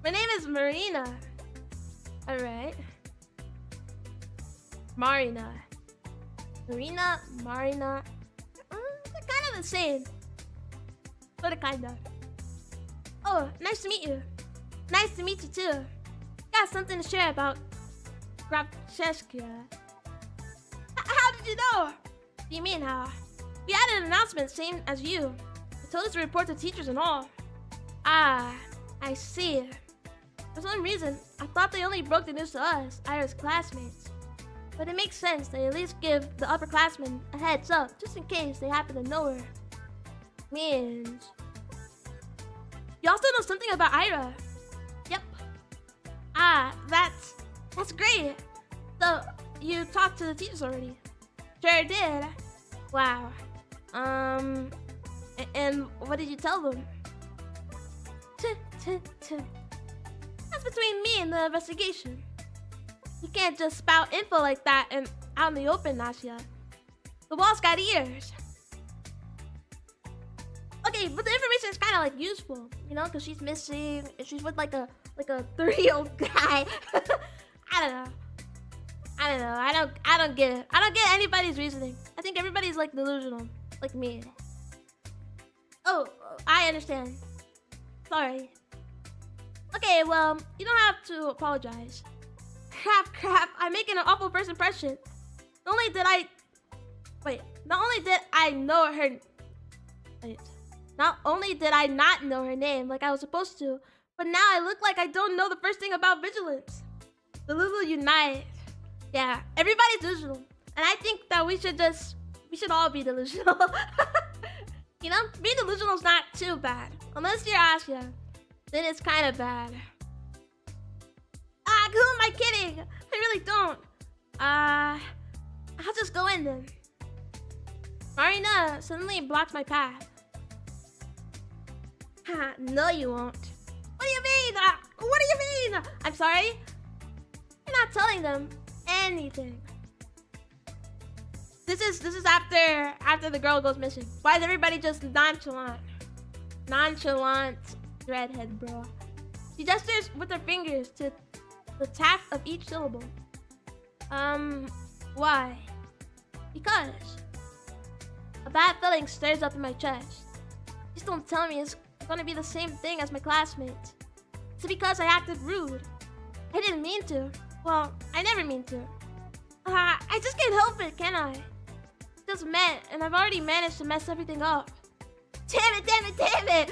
My name is Marina. Alright. Marina. Marina. They're kind of the same. But kind of. Oh, nice to meet you. Nice to meet you too. Got something to share about Grabcheskia. How did you know? What do you mean how? We had an announcement same as you. They told us to report to teachers and all. Ah, I see. For some reason, I thought they only broke the news to us, Ira's classmates. But it makes sense they at least give the upperclassmen a heads up, just in case they happen to know her. Means... You also know something about Ira. Yep. Ah, that's great. So, you talked to the teachers already? Sure did. Wow. And what did you tell them? That's between me and the investigation. You can't just spout info like that and out in the open, Nasya. The wall's got ears. Okay, but the information is kind of like useful, you know, because she's missing and she's with like a 30-year-old guy. I don't know. I don't get it. I don't get anybody's reasoning. I think everybody's like delusional, like me. Oh, I understand. Sorry. Okay, well, you don't have to apologize. Crap, I'm making an awful first impression. Not only did I not know her name like I was supposed to, but now I look like I don't know the first thing about vigilance. The Lulu Unite. Yeah, everybody's delusional. And I think that we should all be delusional. You know, being delusional is not too bad. Unless you're Asya, then it's kind of bad. Who am I kidding? I really don't. I'll just go in then. Marina suddenly blocks my path. No, you won't. What do you mean? What do you mean? I'm sorry? You're not telling them anything. This is after the girl goes missing. Why is everybody just nonchalant? Nonchalant redhead, bro. She gestures with her fingers to the tap of each syllable. Why? Because a bad feeling stirs up in my chest. Please don't tell me it's gonna be the same thing as my classmates. It's because I acted rude. I didn't mean to. Well, I never mean to. I just can't help it, can I? Just met, and I've already managed to mess everything up. Damn it, damn it, damn it!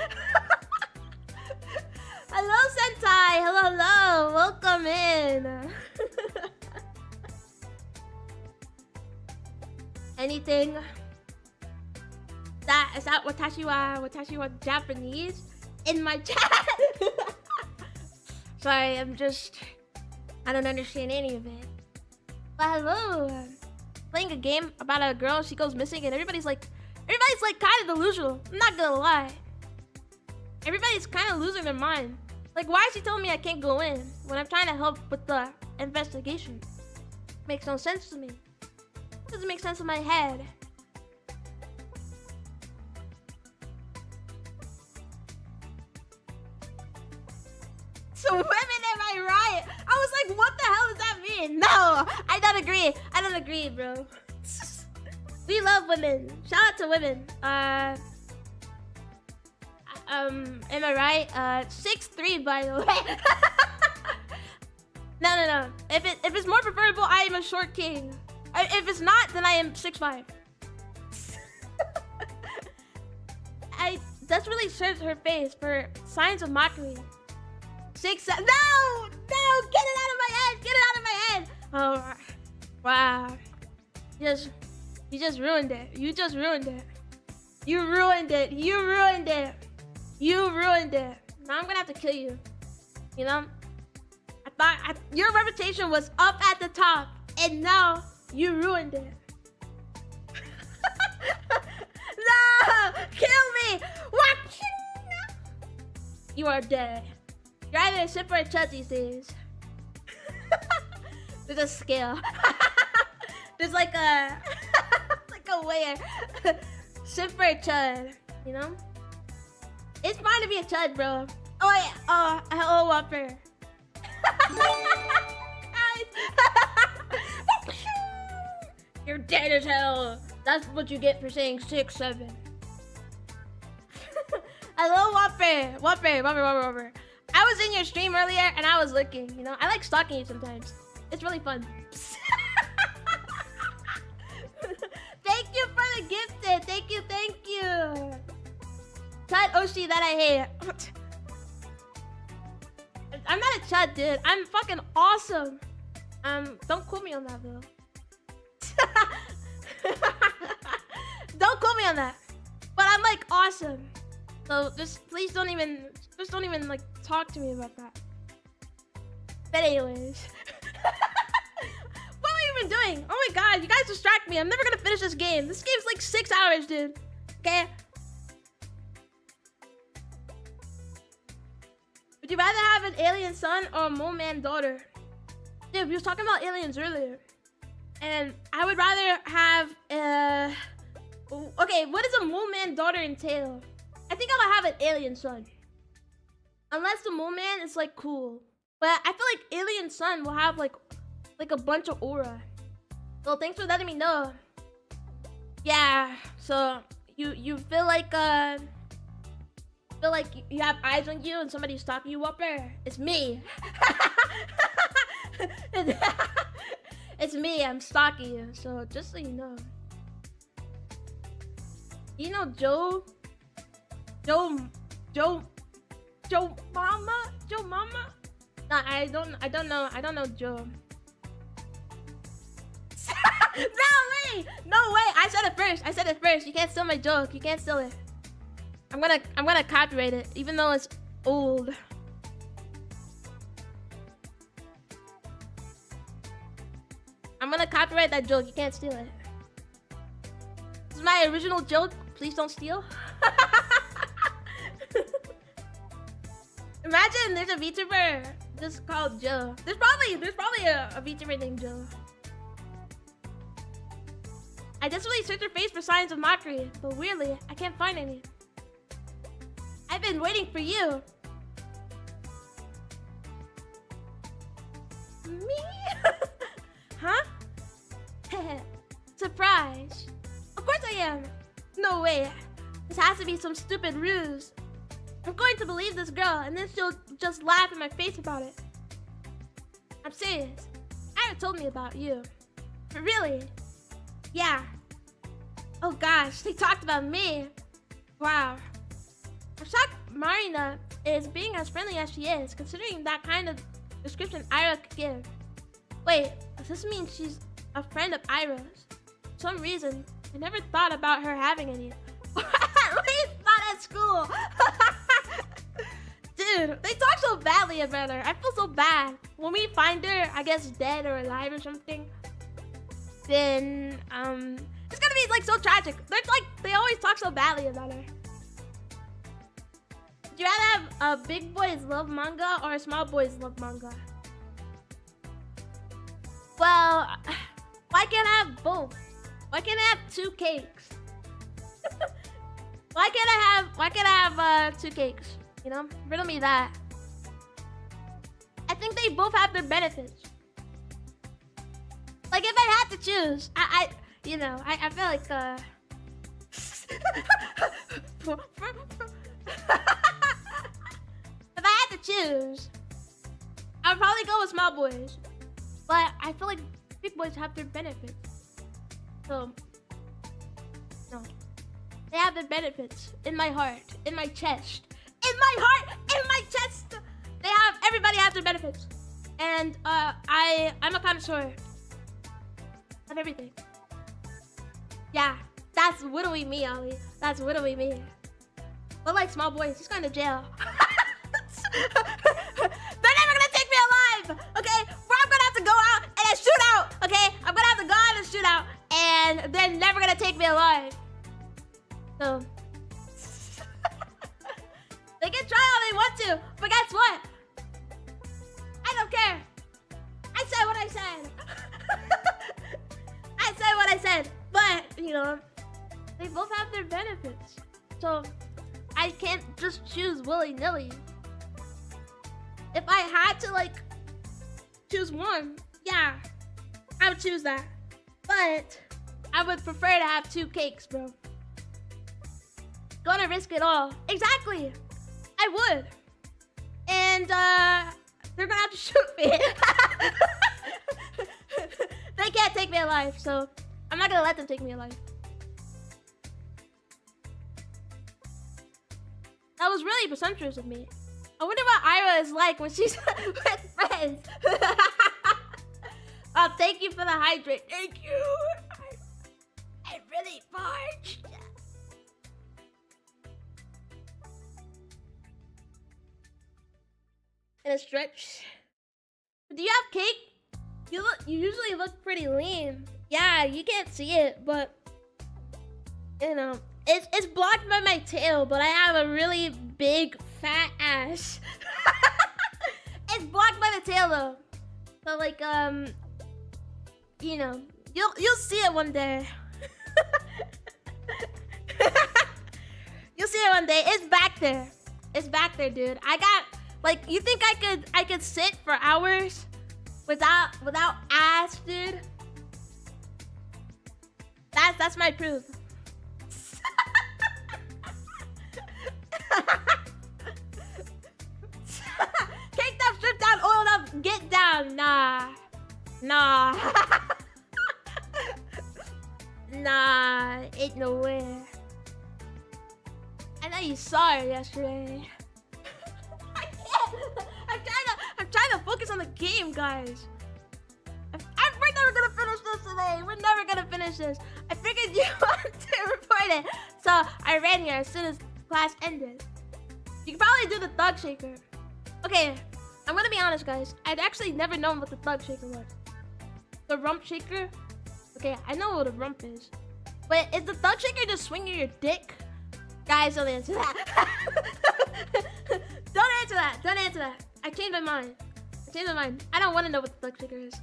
Hello, Sentai! Hello, hello! Welcome in! Anything? Is that watashi wa Japanese? In my chat? Sorry, I don't understand any of it. But hello! Playing a game about a girl, she goes missing, and everybody's like kind of delusional. I'm not gonna lie. Everybody's kind of losing their mind. Like, why is she telling me I can't go in when I'm trying to help with the investigation? Makes no sense to me. Doesn't make sense in my head. So women, am I right? I was like, what the hell does that mean? No, I don't agree. I don't agree, bro. We love women. Shout out to women. Am I right? 6'3", by the way. No. If it's more preferable, I am a short king. If it's not, then I am 6'5". I desperately searched her face for signs of mockery. 6'7". No! Get it out of my head! Get it out of my head! Oh, wow. You just ruined it. You just ruined it. You ruined it. You ruined it. You ruined it. Now I'm gonna have to kill you. You know? I thought your reputation was up at the top, and now you ruined it. No! Kill me! What? You are dead. You're either a sip or a chud these days. There's a scale. There's like a weigher. Sip or a chud, you know? It's fine to be a chud, bro. Oh yeah. Oh, Whopper. You're dead as hell. That's what you get for saying 6'7". Hello, Whopper. Whopper. I was in your stream earlier and I was looking, you know? I like stalking you sometimes. It's really fun. Thank you for the gifted. Thank you. Chud Oshi that I hate. I'm not a chud, dude. I'm fucking awesome. Don't quote me on that, though. Don't quote me on that. But I'm like awesome. So please don't even like talk to me about that. But anyways. What have you been doing? Oh my god, you guys distract me. I'm never gonna finish this game. This game's like 6 hours, dude. Okay? Would you rather have an alien son or a mole man daughter? Dude, we was talking about aliens earlier. And I would rather have okay, what does a mole man daughter entail? I think I'll have an alien son. Unless the mole man is like cool. But I feel like alien son will have like a bunch of aura. So thanks for letting me know. Yeah, so you feel like you have eyes on you and somebody's stalking you up there. It's me. It's me, I'm stalking you. So just so you know. You know Joe Mama? Nah, I don't know Joe. No way! I said it first. You can't steal my joke. You can't steal it. I'm gonna copyright it, even though it's old. I'm gonna copyright that joke. You can't steal it. This is my original joke. Please don't steal. Imagine there's a VTuber just called Joe. There's probably a VTuber named Joe. I desperately searched her face for signs of mockery, but weirdly, I can't find any. I've been waiting for you. Me? Huh? Surprise. Of course I am. No way. This has to be some stupid ruse. I'm going to believe this girl and then she'll just laugh in my face about it. I'm serious. Ira told me about you. Really? Yeah. Oh gosh, they talked about me. Wow. I'm shocked Marina is being as friendly as she is, considering that kind of description Ira could give. Wait, does this mean she's a friend of Ira's? For some reason, I never thought about her having any. At least not at school. Dude, they talk so badly about her. I feel so bad. When we find her, I guess dead or alive or something, then it's gonna be like so tragic. They always talk so badly about her. Would you rather have a big boys love manga or a small boys love manga? Well, why can't I have both? Why can't I have 2 cakes? Why can't I have 2 cakes? You know, riddle me that. I think they both have their benefits. Like if I had to choose, I feel like if I had to choose, I would probably go with small boys. But I feel like big boys have their benefits. So no. They have their benefits in my heart, in my chest. In my heart, in my chest. Everybody has their benefits. And I'm a connoisseur of everything. Yeah, that's whittling me, Ollie. That's whittling me. But like small boys, he's going to jail. They're never gonna take me alive, okay? Or I'm gonna have to go out and a shootout, okay? I'm gonna have to go out and shoot out, and they're never gonna take me alive. So they can try all they want to, but guess what? I don't care. I said what I said. I said what I said. But, you know, they both have their benefits. So I can't just choose willy-nilly. If I had to, like, choose one, yeah, I would choose that. But I would prefer to have 2 cakes, bro. Gonna risk it all. Exactly. I would. And they're gonna have to shoot me. They can't take me alive, so I'm not gonna let them take me alive. That was really presumptuous of me. I wonder what Ira is like when she's with friends. Oh, thank you for the hydrate. Thank you. I'm really parched. And a stretch. Do you have cake? You usually look pretty lean. Yeah, you can't see it, but you know, it's blocked by my tail, but I have a really big fat ass. It's blocked by the tail though. So like you know, you'll see it one day. You'll see it one day. It's back there. It's back there, dude. I got like, you think I could sit for hours without ass, dude? That's my proof. Caked up, stripped down, oiled up, get down. Nah. Nah, ain't no way. I know you saw her yesterday. I'm trying to focus on the game, guys. We're never gonna finish this today. We're never gonna finish this. I figured you wanted to report it, so I ran here as soon as class ended. You can probably do the thug shaker. Okay, I'm gonna be honest, guys. I'd actually never known what the thug shaker was. The rump shaker? Okay, I know what a rump is. But is the thug shaker just swinging your dick? Guys, don't answer that. Don't answer that. Don't answer that. I changed my mind. I don't want to know what the thug shaker is.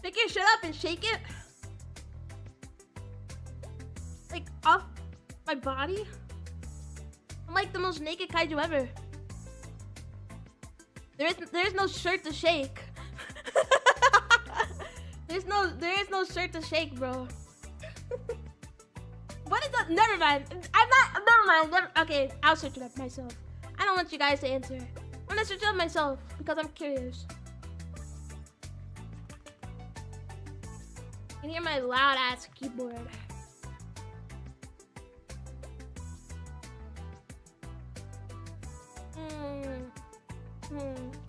Pick your shit up and shake it. Like off my body. I'm like the most naked kaiju ever. There is no shirt to shake. there is no shirt to shake, bro. What is that? Never mind. Never mind. Okay, I'll search it up myself. I don't want you guys to answer. I'm gonna search it up myself because I'm curious. You can hear my loud ass keyboard.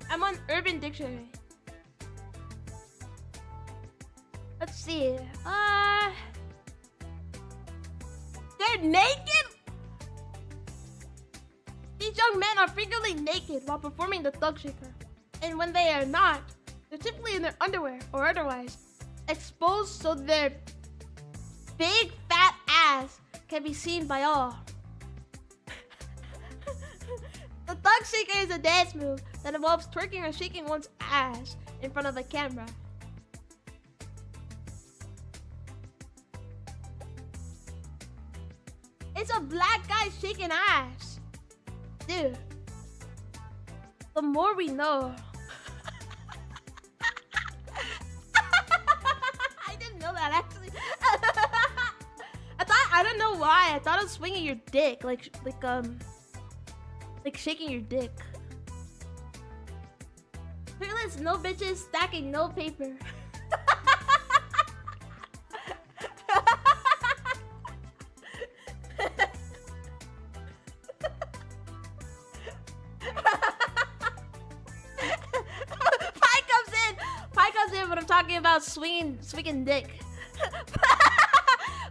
I'm on Urban Dictionary. Let's see. They're naked? These young men are frequently naked while performing the thug shaker. And when they are not, they're typically in their underwear or otherwise exposed so their big fat ass can be seen by all. The thug shaker is a dance move that involves twerking or shaking one's ass in front of a camera. It's a black guy shaking ass. Dude. The more we know. I didn't know that actually. I don't know why. I thought it was swinging your dick. Like shaking your dick. Toilets, no bitches, stacking, no paper. Pie comes in when I'm talking about swinging dick.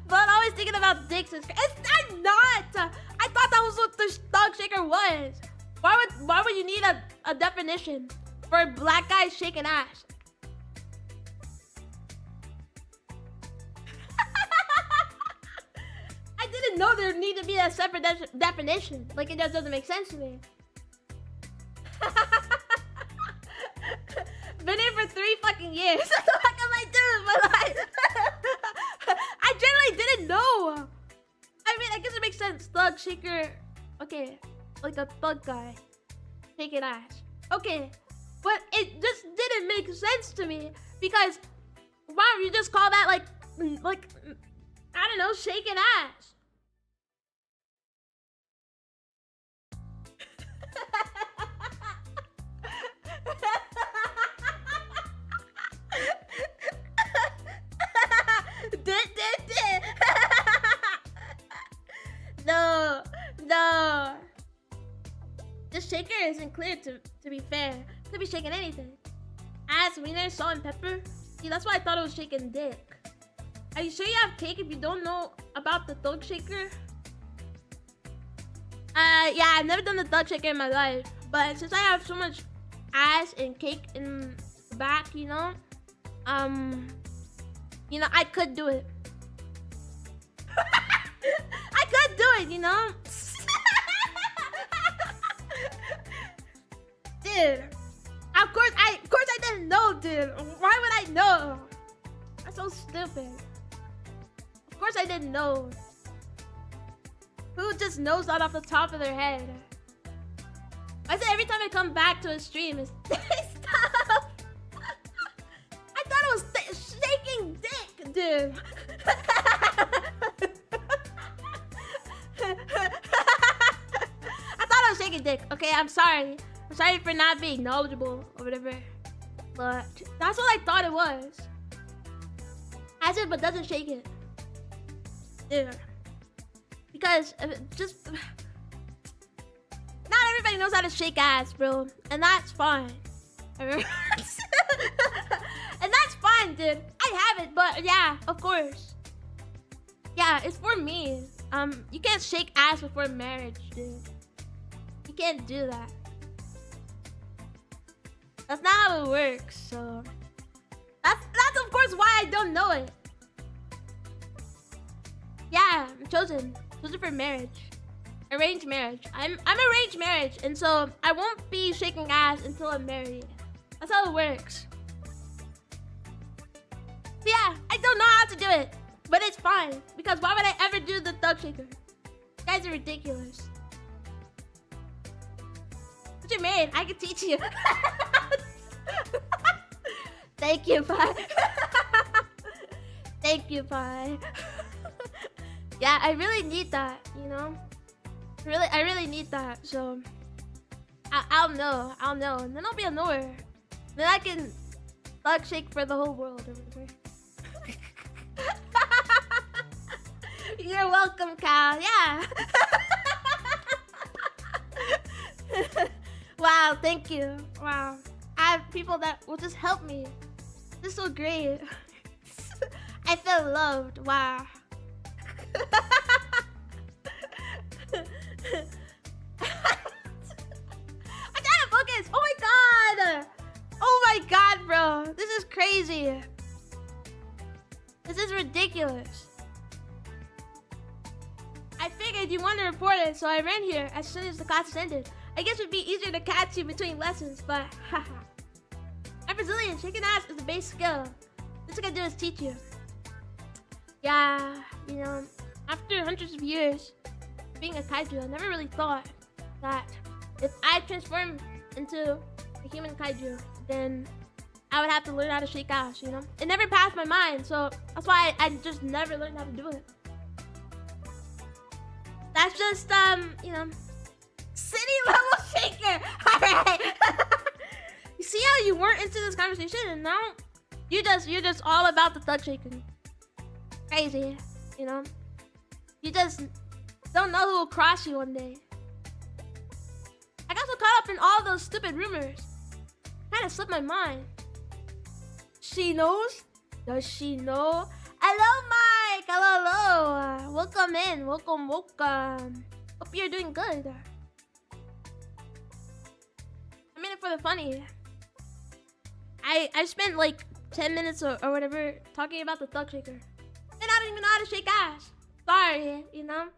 But always thinking about dicks. I'm not. I thought that was what the thug shaker was. Why would you need a definition for a black guy shaking ass? I didn't know there needed to be a separate definition. Like, it just doesn't make sense to me. Been here for 3 fucking years. What the fuck am I doing with my life? I generally didn't know. I mean, I guess it makes sense. Thug shaker. Okay. Like a thug guy. Shaking ass. Okay. But it just didn't make sense to me. Because why don't you just call that like I don't know, shaking ass? No. This shaker isn't clear to be fair. Could be shaking anything. Ass, wiener, salt, and pepper. See, that's why I thought it was shaking dick. Are you sure you have cake if you don't know about the thug shaker? Yeah, I've never done the thug shaker in my life. But since I have so much ass and cake in the back, you know, I could do it. I could do it, you know? Dude. Of course I didn't know, dude. Why would I know? That's so stupid. Of course I didn't know. Who just knows that off the top of their head? I said every time I come back to a stream, it's stop. I thought it was shaking dick, dude. I thought I was shaking dick. Okay, I'm sorry. I'm sorry for not being knowledgeable or whatever. But that's what I thought it was. Has it, but doesn't shake it. Dude. Because just... Not everybody knows how to shake ass, bro. And that's fine. And that's fine, dude. I have it, but yeah, of course. Yeah, it's for me. You can't shake ass before marriage, dude. You can't do that. That's not how it works, so... That's of course why I don't know it. Yeah, I'm chosen. Chosen for marriage. Arranged marriage. I'm arranged marriage, and so I won't be shaking ass until I'm married. That's how it works. So yeah, I don't know how to do it, but it's fine. Because why would I ever do the thug shaker? You guys are ridiculous. teacher made. I can teach you. Thank you, Pi. Thank you, Pi. Yeah, I really need that, you know? I really need that, so... I'll know, and then I'll be a knower. Then I can thug shake for the whole world or whatever. You're welcome, Cal, yeah! Wow, thank you. Wow. I have people that will just help me. This is so great. I feel loved. Wow. I'm trying to focus. Oh my god. Oh my god, bro. This is crazy. This is ridiculous. I figured you wanted to report it, so I ran here as soon as the class ended. I guess it'd be easier to catch you between lessons, but haha. I'm Brazilian. Shaking ass is the base skill. This I can do is teach you. Yeah, you know, after hundreds of years being a kaiju, I never really thought that if I transform into a human kaiju, then I would have to learn how to shake ass, you know? It never passed my mind, so that's why I just never learned how to do it. That's just, you know, city level shaker. All right. You see how you weren't into this conversation, and now you're just all about the thug shaking. Crazy, you know. You just don't know who will cross you one day. I got so caught up in all those stupid rumors, kind of slipped my mind. She knows? Does she know? Hello, Mike. Hello. Welcome in. Welcome. Hope you're doing good. I'm in it for the funny. I spent like 10 minutes or whatever talking about the thug shaker. And I don't even know how to shake ass. Sorry, you know.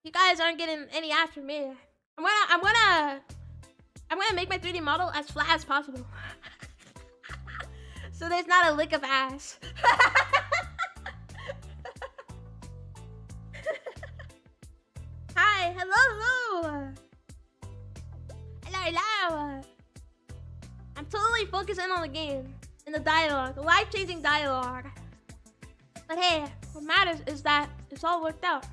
You guys aren't getting any ass from me. I'm gonna make my 3D model as flat as possible. So there's not a lick of ass. Hi, hello. Hello. I'm totally focusing on the game and the dialogue, the life-changing dialogue. But hey, what matters is that it's all worked out.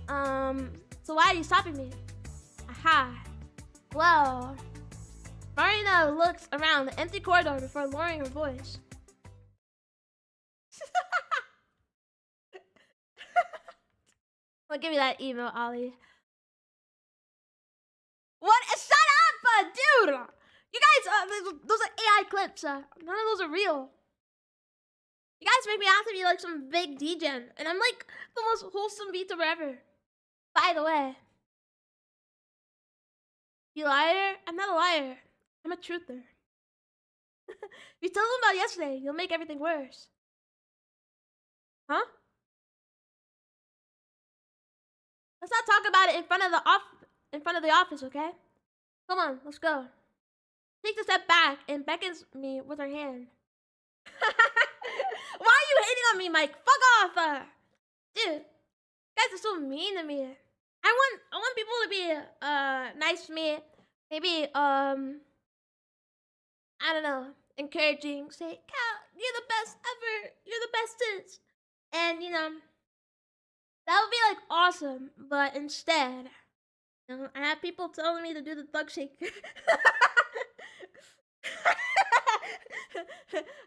So why are you stopping me? Aha. Well, Marina looks around the empty corridor before lowering her voice. Well, give me that email, Ollie. What? Shut up, dude! You guys, those are AI clips. None of those are real. You guys make me out to be like some big degen, and I'm like the most wholesome Vita ever. By the way, you liar? I'm not a liar. I'm a truther. If you tell them about yesterday, you'll make everything worse. Huh? Let's not talk about it in front of the office, okay? Come on, let's go. Takes a step back and beckons me with her hand. Why are you hating on me, Mike? Fuck off! Dude, you guys are so mean to me. I want people to be nice to me. Maybe I don't know, encouraging. Say, Cal, you're the best ever. You're the bestest. And you know, that would be like awesome. But instead, you know, I have people telling me to do the thug shake.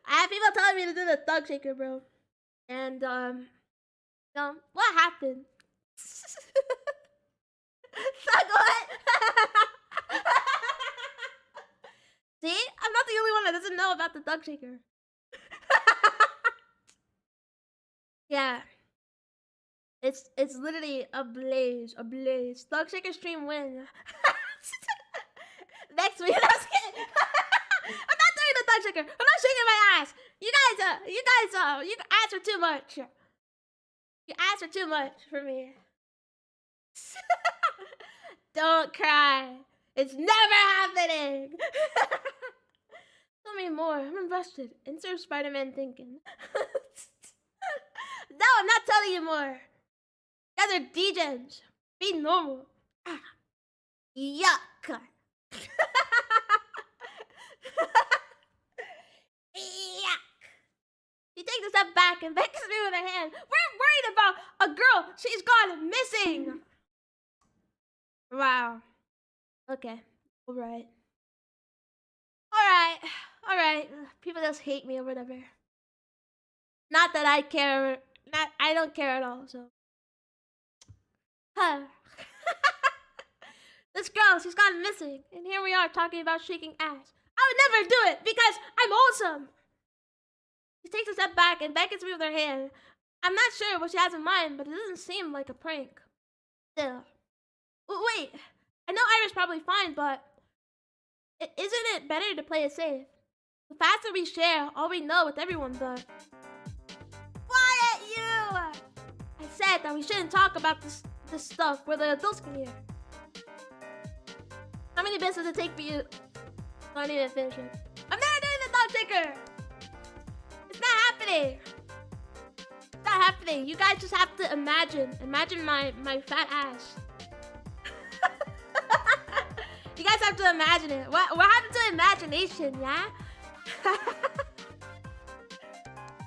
I have people telling me to do the thug shaker, bro. And you know, what happened? Thug what? See? I'm not the only one that doesn't know about the thug shaker. Yeah. It's literally a blaze. Thug shaker stream win. Next week. I'm just kidding. I'm not doing the thug shaker. I'm not shaking my ass. You ass are too much. You ass are too much for me. Don't cry. It's never happening. Tell me more. I'm invested. Insert Spider-Man thinking. No, I'm not telling you more. You guys are degens. Be normal. Yuck. step back and beckons me with her hand. We're worried about a girl. She's gone missing. Wow. Okay. All right. People just hate me or whatever. Not that I care. I don't care at all. So. Huh. This girl, she's gone missing, and here we are talking about shaking ass. I would never do it because I'm awesome. She takes a step back and beckons me with her hand. I'm not sure what she has in mind, but it doesn't seem like a prank. Still. Wait, I know Ira's probably fine, but isn't it better to play it safe? The faster we share all we know with everyone, the... Quiet, you! I said that we shouldn't talk about this stuff where the adults can hear. How many bits does it take for you? I don't even finish it. I'm never doing the dog ticker! It's not happening! It's not happening. You guys just have to imagine. Imagine my fat ass. You guys have to imagine it. What happened to imagination, yeah?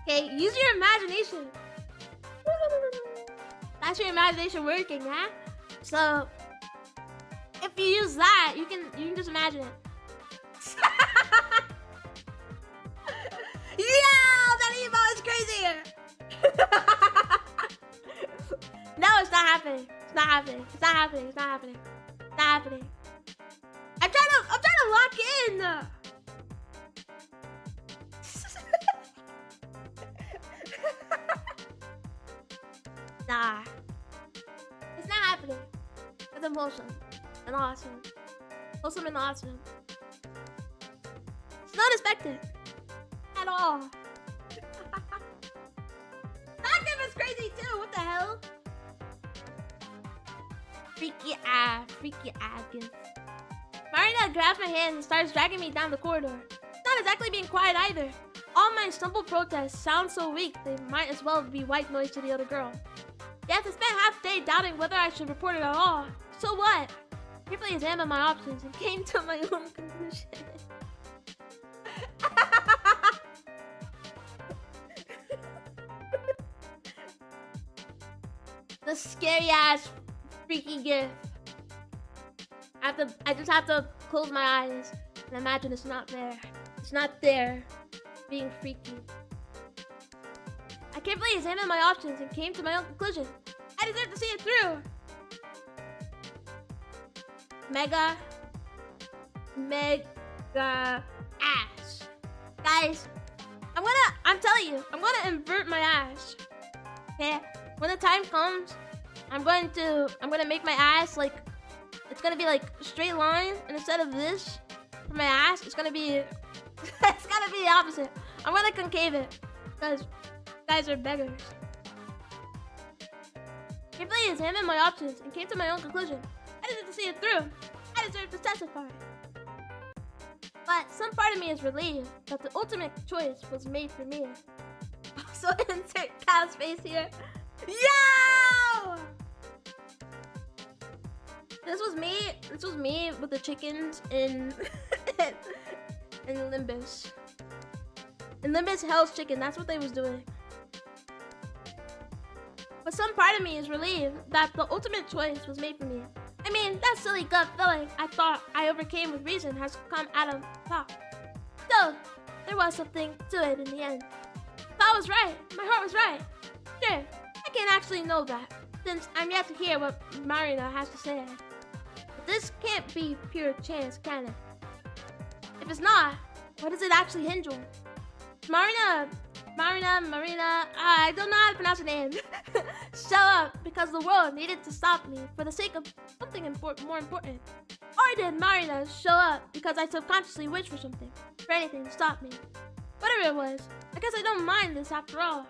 Okay, use your imagination. That's your imagination working, yeah? So if you use that, you can just imagine it. Yo, that emo is crazy. No, it's not happening. It's not happening. It's not happening. It's not happening. It's not happening. I'm trying to lock in. Nah. It's not happening. It's emotion and awesome. Awesome and awesome. It's not expected. At all. That game is crazy too. What the hell? Freaky ass gift. Marina grabs my hand and starts dragging me down the corridor. It's not exactly being quiet either. All my stumbled protests sound so weak they might as well be white noise to the other girl. Yes, I spent half the day doubting whether I should report it at all. So what? I carefully examined my options and came to my own conclusion. The scary ass freaky gift. I just have to close my eyes and imagine it's not there. It's not there. Being freaky. I carefully examined my options and came to my own conclusion. I deserve to see it through. Mega ass. Guys, I'm telling you, I'm gonna invert my ass. Okay? When the time comes, I'm gonna make my ass like, it's gonna be like a straight line, and instead of this for my ass, it's gonna be it's gonna be the opposite. I'm gonna concave it because guys are beggars. Carefully examined my options and came to my own conclusion. I deserve to see it through. I deserve to testify. But some part of me is relieved that the ultimate choice was made for me. So insert cow space here. Yo! This was me with the chickens in Limbus. In Limbus Hell's Chicken, that's what they was doing. But some part of me is relieved that the ultimate choice was made for me. I mean, that silly gut feeling I thought I overcame with reason has come out of thought. Still, there was something to it in the end. Thought was right. My heart was right. Sure, I can't actually know that, since I'm yet to hear what Marina has to say. But this can't be pure chance, can it? If it's not, what does it actually hinge on? Marina, I don't know how to pronounce her name. Show up because the world needed to stop me for the sake of something more important. Or did Marina show up because I subconsciously wished for something, for anything to stop me? Whatever it was, I guess I don't mind this after all.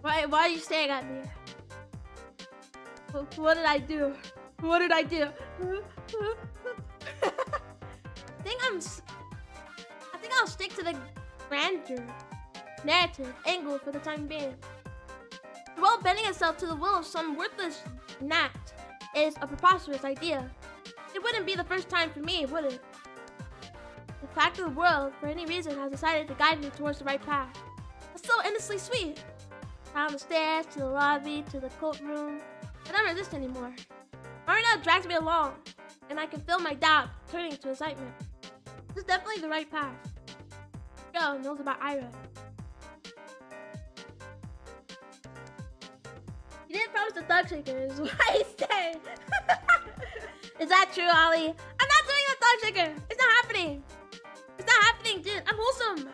Why are you staring at me? What did I do? What did I do? I think I'll stick to the grander narrative angle for the time being. The world bending itself to the will of some worthless gnat is a preposterous idea. It wouldn't be the first time for me, would it? The fact of the world, for any reason, has decided to guide me towards the right path. It's so endlessly sweet. Down the stairs, to the lobby, to the courtroom. I don't resist anymore. Marina drags me along, and I can feel my doubt turning to excitement. This is definitely the right path. Girl knows about Ira. You didn't promise the thug shaker, is what he said. Is that true, Ollie? I'm not doing the thug shaker. It's not happening. It's not happening, dude. I'm wholesome.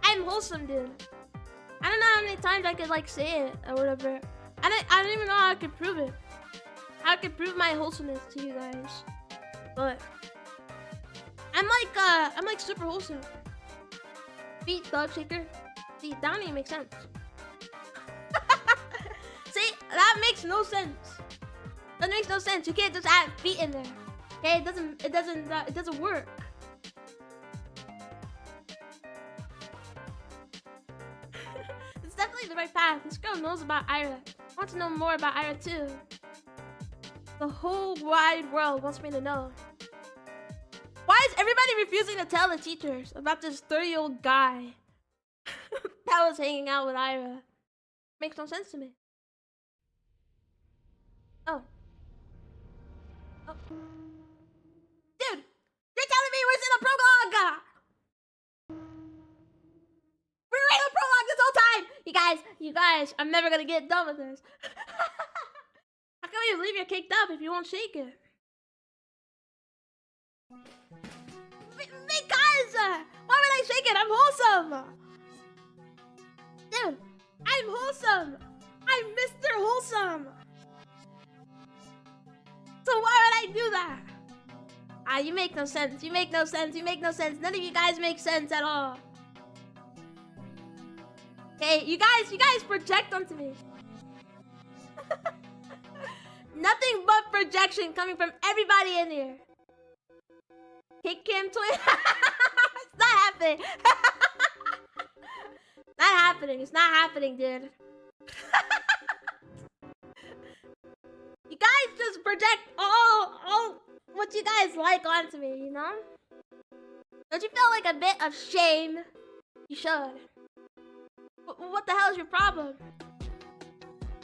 I'm wholesome, dude. I don't know how many times I could like say it or whatever. I don't even know how I could prove it. How I could prove my wholesomeness to you guys. But I'm like super wholesome. Beat thug shaker. See, that don't even make sense. See, that makes no sense. That makes no sense. You can't just add feet in there. Okay, it doesn't work. It's definitely the right path. This girl knows about Ira. I want to know more about Ira too. The whole wide world wants me to know. Why is everybody refusing to tell the teachers about this 30-year-old guy that was hanging out with Ira? Makes no sense to me. Oh. Dude, you're telling me we're in a prologue! We were in a prologue this whole time! You guys, I'm never gonna get done with this. How can you leave your caked up if you won't shake it? Because, why would I shake it? I'm wholesome! Dude, I'm wholesome! I'm Mr. Wholesome! So why would I do that? You make no sense. You make no sense. You make no sense. None of you guys make sense at all. Okay, you guys project onto me. Nothing but projection coming from everybody in here. Kick Cam twin. It's not happening. Not happening. It's not happening, dude. You guys just project all what you guys like onto me, you know? Don't you feel like a bit of shame? You should. What the hell is your problem?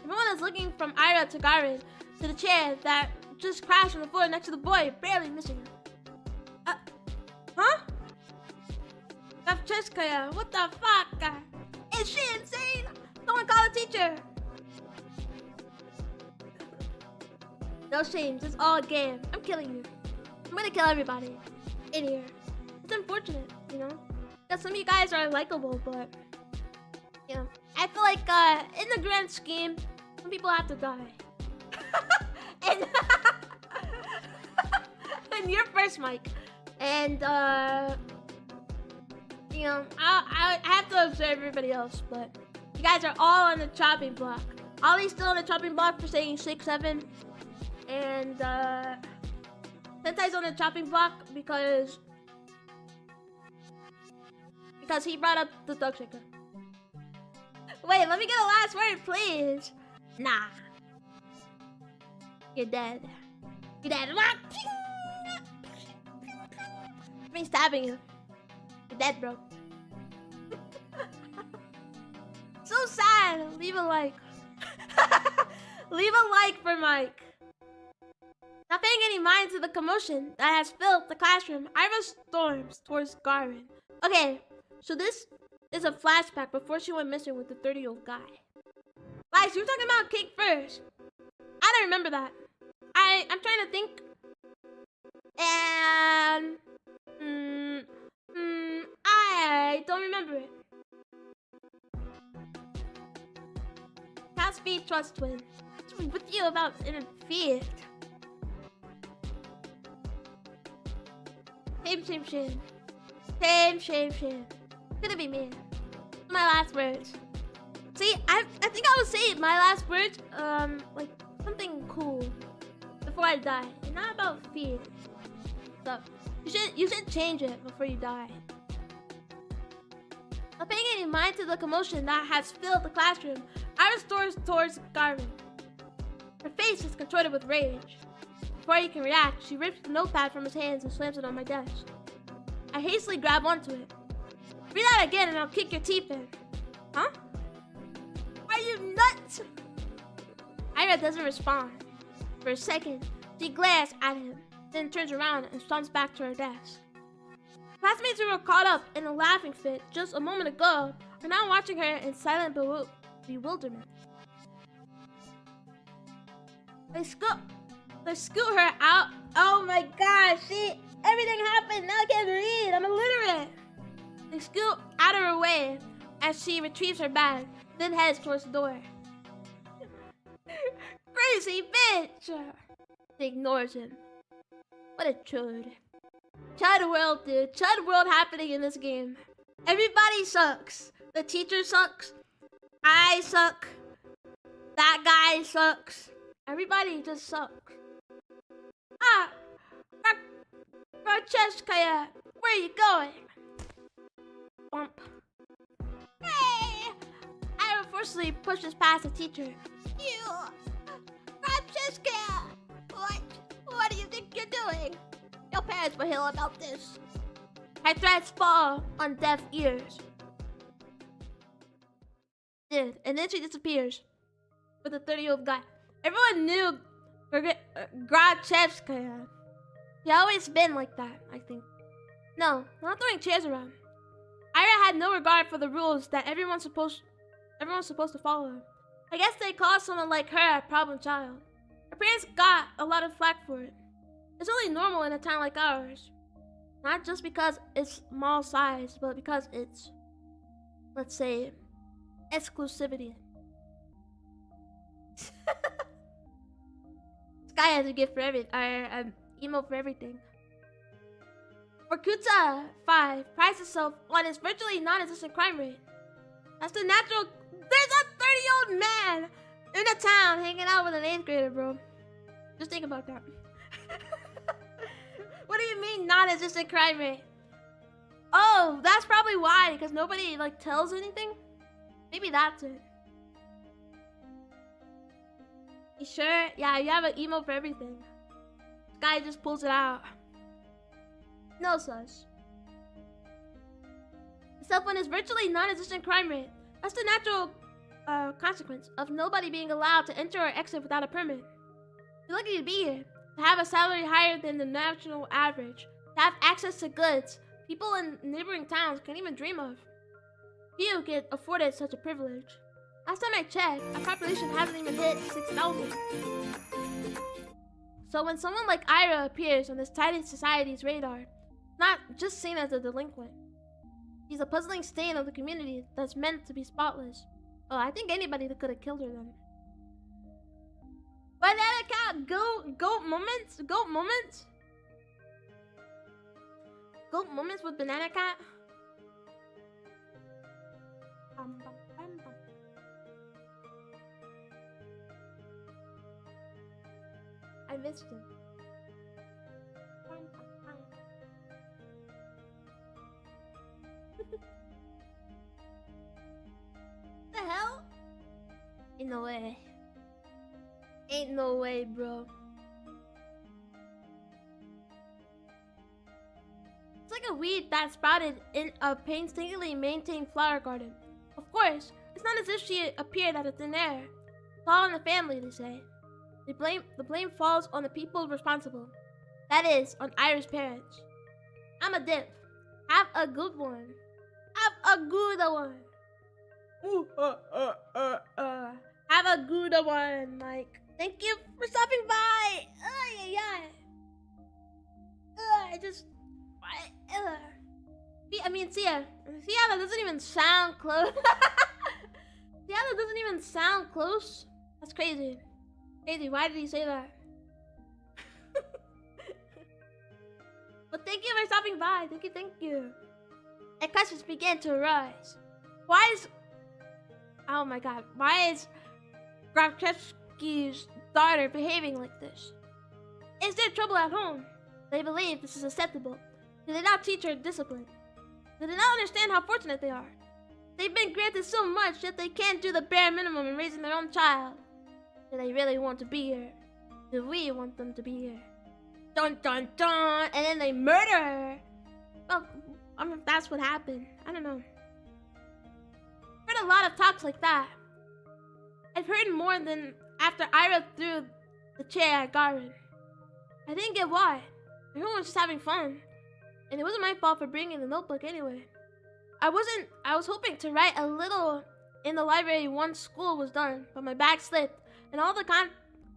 Everyone is looking from Ira to Garin to the chair that just crashed on the floor next to the boy, barely missing him. Huh? Francesca, what the fuck? Is she insane? Someone call a teacher. No shame, it's all a game. I'm killing you. I'm gonna kill everybody in here. It's unfortunate, you know? Because some of you guys are likable, but you know, I feel like in the grand scheme, some people have to die. and and you're first, Mike. And you know, I have to observe everybody else, but you guys are all on the chopping block. Ollie's still on the chopping block for saying 6'7". And Sentai's on the chopping block because he brought up the thug shaker. Wait, let me get a last word, please. Nah. You're dead. You're dead. Me stabbing you. You're dead, bro. So sad. Leave a like. Leave a like for Mike. Not paying any mind to the commotion that has filled the classroom, Ira storms towards Garin. Okay, so this is a flashback before she went missing with the 30-year-old guy. Guys, you were talking about cake first. I don't remember that. I'm trying to think. And I don't remember it. Can't speed trust twin. What's with you about interfered? Shame. Gonna be me. My last words. See, I think I would say my last words, like something cool before I die, and not about fear. So you should change it before you die. Not paying any mind to the commotion that has filled the classroom, Iris storms towards Garvin. Her face is contorted with rage. Before he can react, she rips the notepad from his hands and slams it on my desk. I hastily grab onto it. Breathe out again and I'll kick your teeth in. Huh? Are you nuts? Ira doesn't respond. For a second, she glares at him, then turns around and stomps back to her desk. Classmates who were caught up in a laughing fit just a moment ago are now watching her in silent bewilderment. They scoot her out. Oh my gosh, see? Everything happened. Now I can't read. I'm illiterate. They scoot out of her way as she retrieves her bag, then heads towards the door. Crazy bitch! She ignores him. What a chud. Chud world, dude. Chud world happening in this game. Everybody sucks. The teacher sucks. I suck. That guy sucks. Everybody just sucks. Ah! Francesca, where are you going? Bump. Hey! Ira forcefully pushes past the teacher. You! Francesca! What do you think you're doing? Your parents will hear about this. Her threats fall on deaf ears. And then she disappears with a 30-year-old guy. Everyone knew Grachevskaya. She always been like that, I think. No, not throwing chairs around. Ira had no regard for the rules that everyone's supposed to follow. I guess they call someone like her a problem child. Her parents got a lot of flack for it. It's only normal in a town like ours. Not just because it's small size, but because it's, let's say, exclusivity. Sky has a gift for everything, emo for everything. Forkuta 5 prides itself on its virtually non-existent crime rate. That's the natural. There's a 30-year-old man in a town hanging out with an 8th grader, bro. Just think about that. What do you mean non-existent crime rate? Oh, that's probably why, because nobody like tells anything. Maybe that's it. You sure? Yeah, you have an emo for everything. This guy just pulls it out. No sus. The cell phone is virtually non-existent crime rate. That's the natural consequence of nobody being allowed to enter or exit without a permit. You're lucky to be here, to have a salary higher than the national average, to have access to goods people in neighboring towns can't even dream of. Few get afforded such a privilege. Last time I checked, our population hasn't even hit 6,000. So when someone like Ira appears on this tiny society's radar, not just seen as a delinquent. She's a puzzling stain of the community that's meant to be spotless. Oh, I think anybody that could have killed her then. Banana cat, goat moments? Goat moments? Goat moments with banana cat? I missed him. The hell? Ain't no way. Ain't no way, bro. It's like a weed that sprouted in a painstakingly maintained flower garden. Of course, it's not as if she appeared out of thin air. It's all in the family, they say. The blame falls on the people responsible. That is, on Ira's parents. I'm a dip. Have a good one. Have a good one. Ooh, Have a good one, Mike. Thank you for stopping by. I just. I mean, see how that doesn't even sound close. See how that doesn't even sound close? That's crazy. Crazy, why did he say that? But thank you for stopping by. Thank you. And questions began to arise. Oh my god, why is Grachevsky's daughter behaving like this? Is there trouble at home? They believe this is acceptable. Do they not teach her discipline? Do they not understand how fortunate they are? They've been granted so much that they can't do the bare minimum in raising their own child. Do they really want to be here? Do we want them to be here? Dun dun dun! And then they murder her! Well, I mean, if that's what happened. I don't know. I've heard a lot of talks like that. I've heard more than after Ira threw the chair at Garvin. I didn't get why. Everyone was just having fun. And it wasn't my fault for bringing the notebook anyway. I was hoping to write a little in the library once school was done, but my bag slipped and all the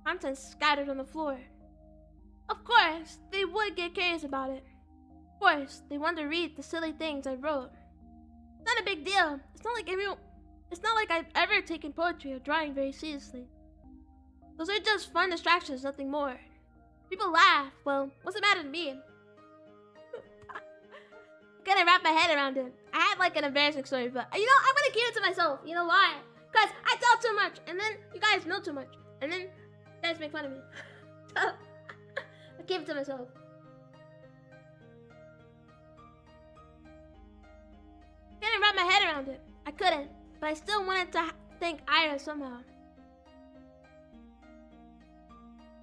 contents scattered on the floor. Of course, they would get curious about it. Of course, they wanted to read the silly things I wrote. It's not a big deal. It's not like I've ever taken poetry or drawing very seriously. Those are just fun distractions, nothing more. People laugh. Well, what's the matter to me? I'm gonna wrap my head around it. I had like an embarrassing story, but I'm gonna keep it to myself. You know why? Because I tell too much, and then you guys know too much, and then you guys make fun of me. So, I keep it to myself. I couldn't wrap my head around it. I couldn't, but I still wanted to thank Ira somehow.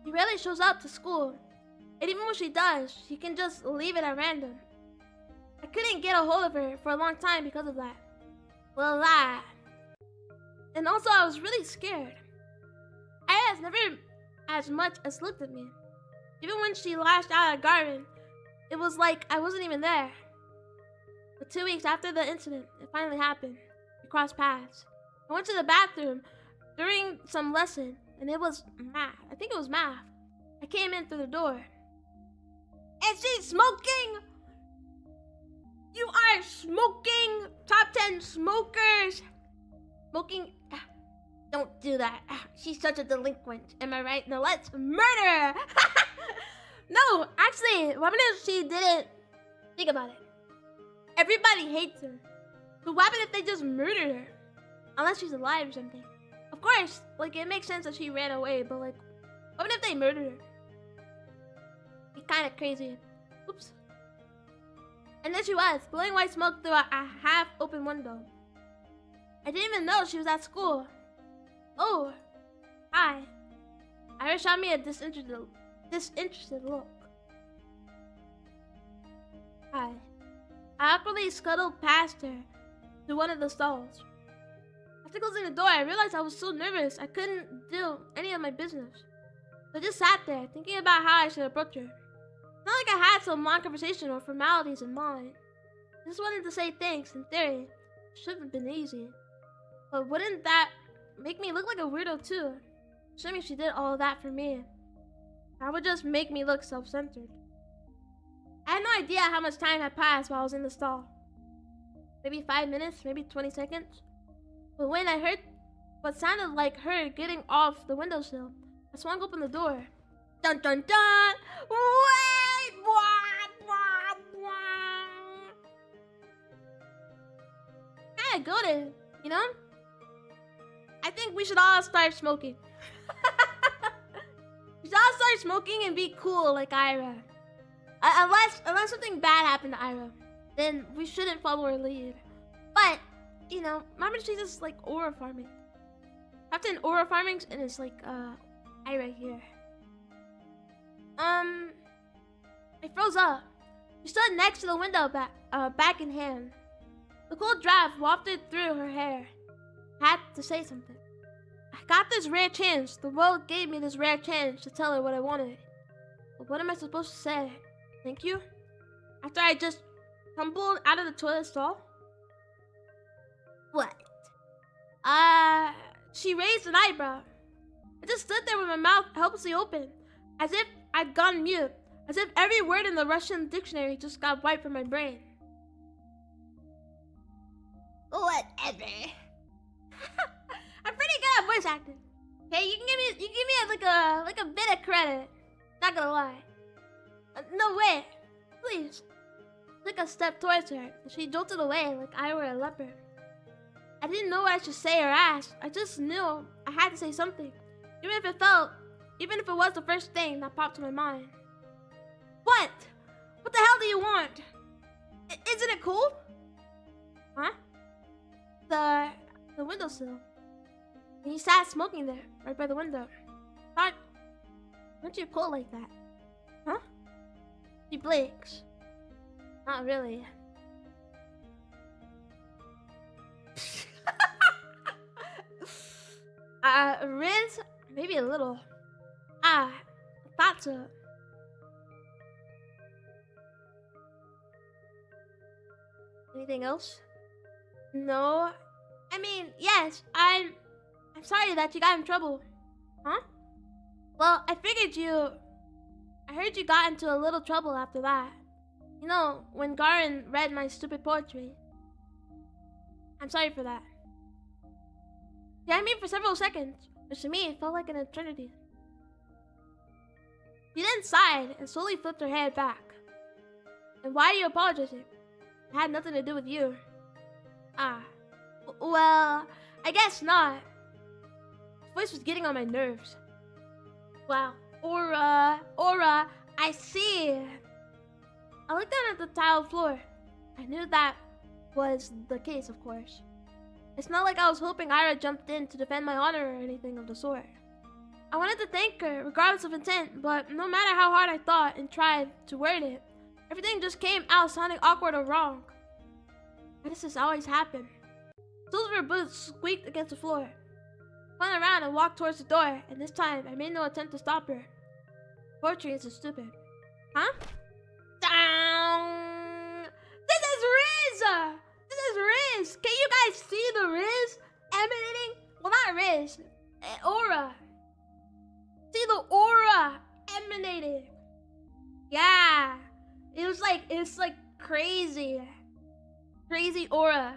She rarely shows up to school, and even when she does, she can just leave it at random. I couldn't get a hold of her for a long time because of that. Well, that. And also, I was really scared. Ira has never as much as looked at me. Even when she lashed out at Garvin, it was like I wasn't even there. But 2 weeks after the incident, it finally happened. We crossed paths. I went to the bathroom during some lesson, and it was math. I think it was math. I came in through the door. And she's smoking! You are smoking! Top 10 smokers! Smoking... Don't do that. She's such a delinquent. Am I right? Now let's murder her! No, actually, what happened if she didn't... Think about it. Everybody hates her. So what happened if they just murdered her? Unless she's alive or something. Of course, like, it makes sense that she ran away, but, like, what if they murdered her? It's kind of crazy. Oops. And there she was, blowing white smoke through a half-open window. I didn't even know she was at school. Oh, hi. Ira shot me a disinterested look. Hi. I awkwardly scuttled past her to one of the stalls. After closing the door, I realized I was so nervous I couldn't do any of my business. So I just sat there, thinking about how I should approach her. It's not like I had some long conversation or formalities in mind. I just wanted to say thanks in theory. It should have been easy. But wouldn't that make me look like a weirdo too? Assuming she did all of that for me. That would just make me look self-centered. I had no idea how much time had passed while I was in the stall. Maybe 5 minutes, maybe 20 seconds. But when I heard what sounded like her getting off the windowsill, I swung open the door. Dun dun dun! Wait! Wah, wah, wah. Kinda goated, you know? I think we should all start smoking. We should all start smoking and be cool like Ira. Unless something bad happened to Ira, then we shouldn't follow her lead. But, remember she's just like aura farming. After an aura farming, and it's like Ira here. I froze up. She stood next to the window, back in hand. The cold draft wafted through her hair. I had to say something. I got this rare chance. The world gave me this rare chance to tell her what I wanted. But what am I supposed to say? Thank you? After I just tumbled out of the toilet stall? What? She raised an eyebrow. I just stood there with my mouth helplessly open, as if I'd gone mute, as if every word in the Russian dictionary just got wiped from my brain. Whatever. I'm pretty good at voice acting. Hey, you can give me like a bit of credit. Not gonna lie. No way. Please. I took a step towards her, and she jolted away like I were a leopard. I didn't know what I should say or ask. I just knew I had to say something, even if it was the first thing that popped to my mind. What? What the hell do you want? Isn't it cold? Huh? The windowsill. And he sat smoking there, right by the window. Thought, aren't you cold like that? Huh? She blinks. Not really. Riz? Maybe a little. Zato. Anything else? No. I mean, yes, I'm sorry that you got in trouble. Huh? Well, I heard you got into a little trouble after that. You know, when Garin read my stupid poetry. I'm sorry for that. Yeah, I mean for several seconds, which to me it felt like an eternity. She then sighed and slowly flipped her head back. And why are you apologizing? It had nothing to do with you. Well, I guess not. His voice was getting on my nerves. Wow. Aura, I see. I looked down at the tiled floor. I knew that was the case, of course. It's not like I was hoping Ira jumped in to defend my honor or anything of the sort. I wanted to thank her, regardless of intent, but no matter how hard I thought and tried to word it, everything just came out sounding awkward or wrong. Why does this always happen? Soles of her boots squeaked against the floor. I spun around and walked towards the door, and this time I made no attempt to stop her. Poetry isn't stupid. Huh? Down! This is Riz! This is Riz! Can you guys see the Riz emanating? Well, not Riz. Aura. See the aura emanating. Yeah. It's like crazy. Crazy aura.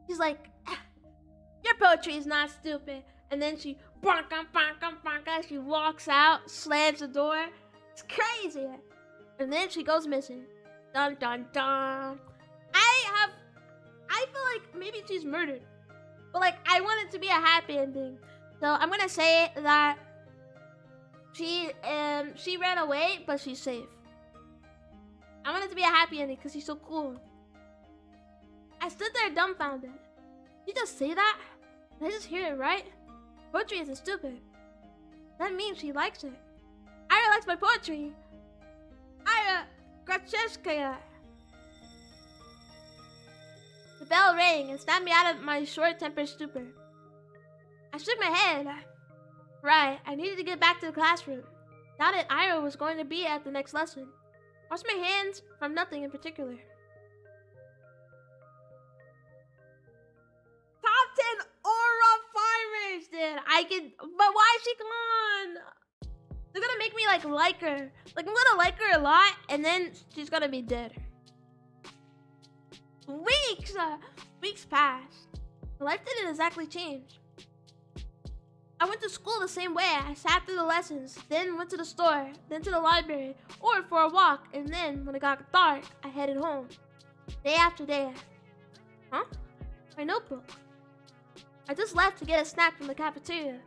She's like, your poetry is not stupid. And then she she walks out, slams the door. It's crazy. And then she goes missing. Dun dun dun. I feel like maybe she's murdered. But like I want it to be a happy ending. So I'm gonna say that she ran away, but she's safe. I want it to be a happy ending because she's so cool. I stood there dumbfounded. Did you just say that? Did I just hear it right? Poetry isn't stupid. That means she likes it. Ira likes my poetry. Ira Gracheskaya. The bell rang and snapped me out of my short-tempered stupor. I shook my head. Right, I needed to get back to the classroom. Doubted Ira was going to be at the next lesson. Washed my hands from nothing in particular. Top 10 aura farmers, dude. But why is she gone? They're gonna make me like her. Like I'm gonna like her a lot, and then she's gonna be dead. Weeks passed. My life didn't exactly change. I went to school the same way. I sat through the lessons, then went to the store, then to the library, or for a walk, and then when it got dark, I headed home. Day after day. Huh? My notebook. I just left to get a snack from the cafeteria.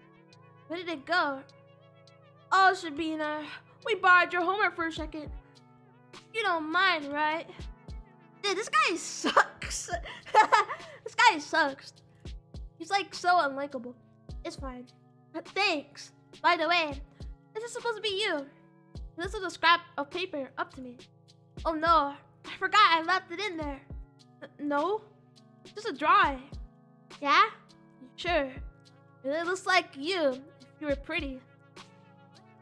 Where did it go? Oh, Sabina, we borrowed your homework for a second. You don't mind, right? Dude, this guy sucks. This guy sucks. He's like so unlikable. It's fine. But thanks. By the way, this is supposed to be you. This is a scrap of paper up to me. Oh no, I forgot I left it in there. No? Just a drawing. Yeah? Sure. It looks like you if you were pretty.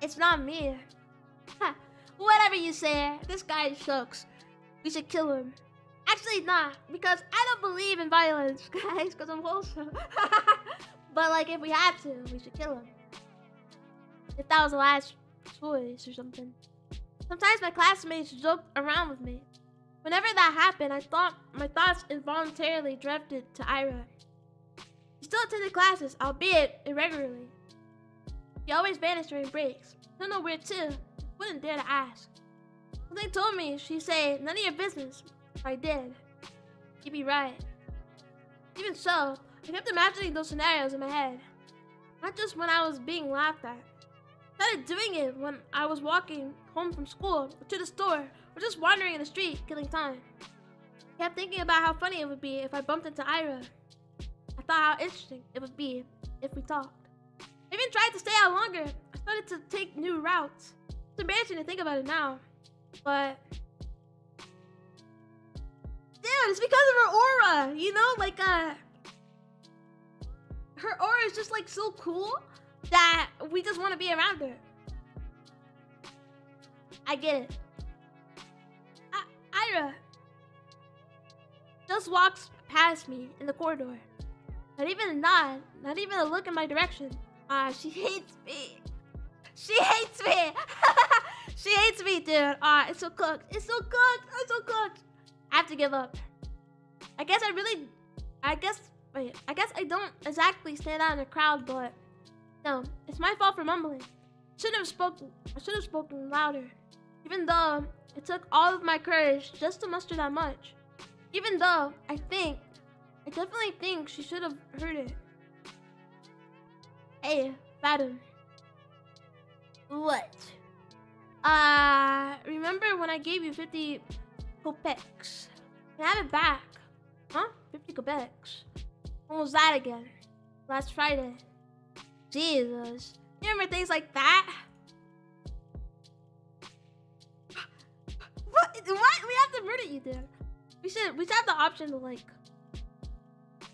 It's not me. Ha, whatever you say, this guy sucks. We should kill him. Actually, not, because I don't believe in violence, guys, because I'm wholesome. But, like, if we had to, we should kill him. If that was the last choice or something. Sometimes my classmates joked around with me. Whenever that happened, my thoughts involuntarily drifted to Ira. She still attended classes, albeit irregularly. She always vanished during breaks. Don't know where to. Wouldn't dare to ask. Something told me she'd say, none of your business. I did. You'd be right. Even so, I kept imagining those scenarios in my head. Not just when I was being laughed at. I started doing it when I was walking home from school, or to the store, or just wandering in the street, killing time. I kept thinking about how funny it would be if I bumped into Ira. I thought how interesting it would be if we talked. I even tried to stay out longer. I started to take new routes. It's embarrassing to think about it now. But it's because of her aura, you know? Like, her aura is just, like, so cool that we just want to be around her. I get it. Ira just walks past me in the corridor. Not even a nod, not even a look in my direction. She hates me. She hates me. She hates me, dude. It's so cooked. It's so cooked. I'm so cooked. I have to give up. I guess I I don't exactly stand out in the crowd, but no, it's my fault for mumbling. I should have spoken louder. Even though it took all of my courage just to muster that much. Even though I definitely think she should have heard it. Hey, Fathom. What? Remember when I gave you 50 kopecks? Can I have it back? Huh? 50 kopecks. When was that again? Last Friday. Jesus. You remember things like that? What? We have to murder you, dude. We should have the option to, like...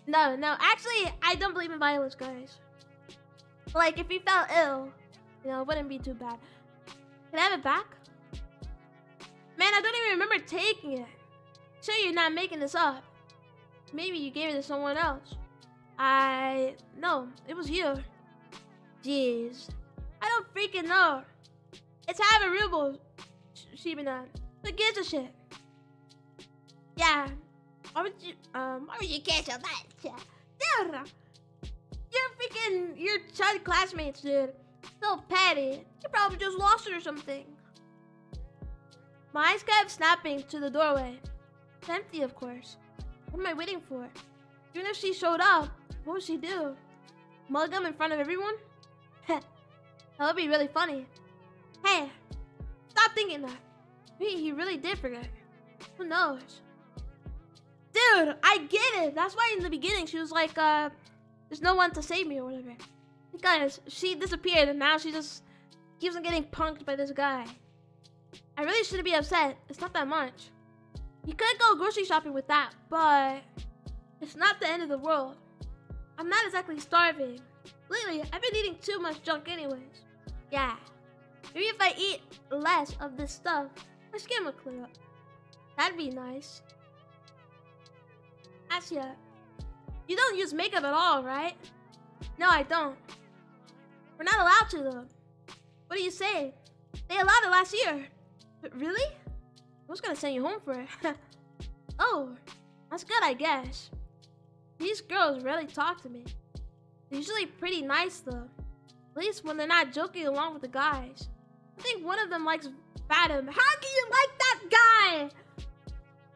No. Actually, I don't believe in violence, guys. Like, if you felt ill, you know, it wouldn't be too bad. Can I have it back? Man, I don't even remember taking it. Sure you're not making this up. Maybe you gave it to someone else. No, it was you. Jeez. I don't freaking know. It's half a ruble, Shibina. Who gives a shit? Yeah. Why would you cancel that? Dude! Your chud classmates, dude. So petty. You probably just lost it or something. My eyes kept snapping to the doorway. It's empty, of course. What am I waiting for? Even if she showed up, what would she do? Mug him in front of everyone? That would be really funny. Hey, stop thinking that. Maybe he really did forget. Who knows? Dude, I get it. That's why in the beginning she was like, there's no one to save me or whatever. Because she disappeared and now she just keeps on getting punked by this guy. I really shouldn't be upset. It's not that much. You could go grocery shopping with that, but it's not the end of the world. I'm not exactly starving. Lately, I've been eating too much junk anyways. Yeah. Maybe if I eat less of this stuff, my skin will clear up. That'd be nice. Asya, you don't use makeup at all, right? No, I don't. We're not allowed to, though. What do you say? They allowed it last year. But really? I was gonna send you home for it. Oh, that's good, I guess. These girls rarely talk to me. They're usually pretty nice, though. At least when they're not joking along with the guys. I think one of them likes Fathom. How can you like that guy?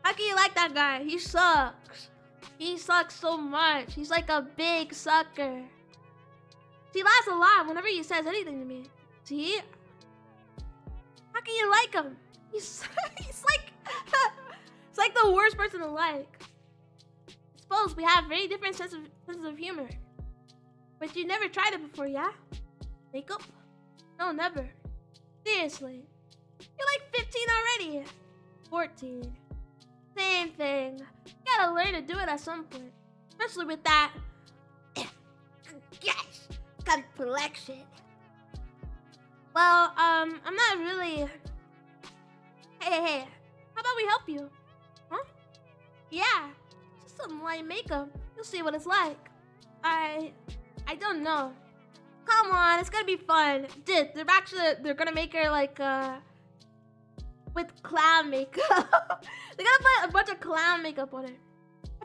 How can you like that guy? He sucks. He sucks so much. Like a big sucker. He laughs a lot whenever he says anything to me. See? How can you like him? He's like... It's like the worst person to like. I suppose we have very different senses of humor. But you never tried it before, yeah? Makeup? No, never. Seriously. You're like 15 already. 14. Same thing. You gotta learn to do it at some point. Especially with that... Yes! Complexion. Well, I'm not really... Hey. How about we help you? Huh? Yeah. Just some light makeup. You'll see what it's like. I don't know. Come on, it's gonna be fun. Dude, they're gonna make her like, with clown makeup. They're gonna put a bunch of clown makeup on her.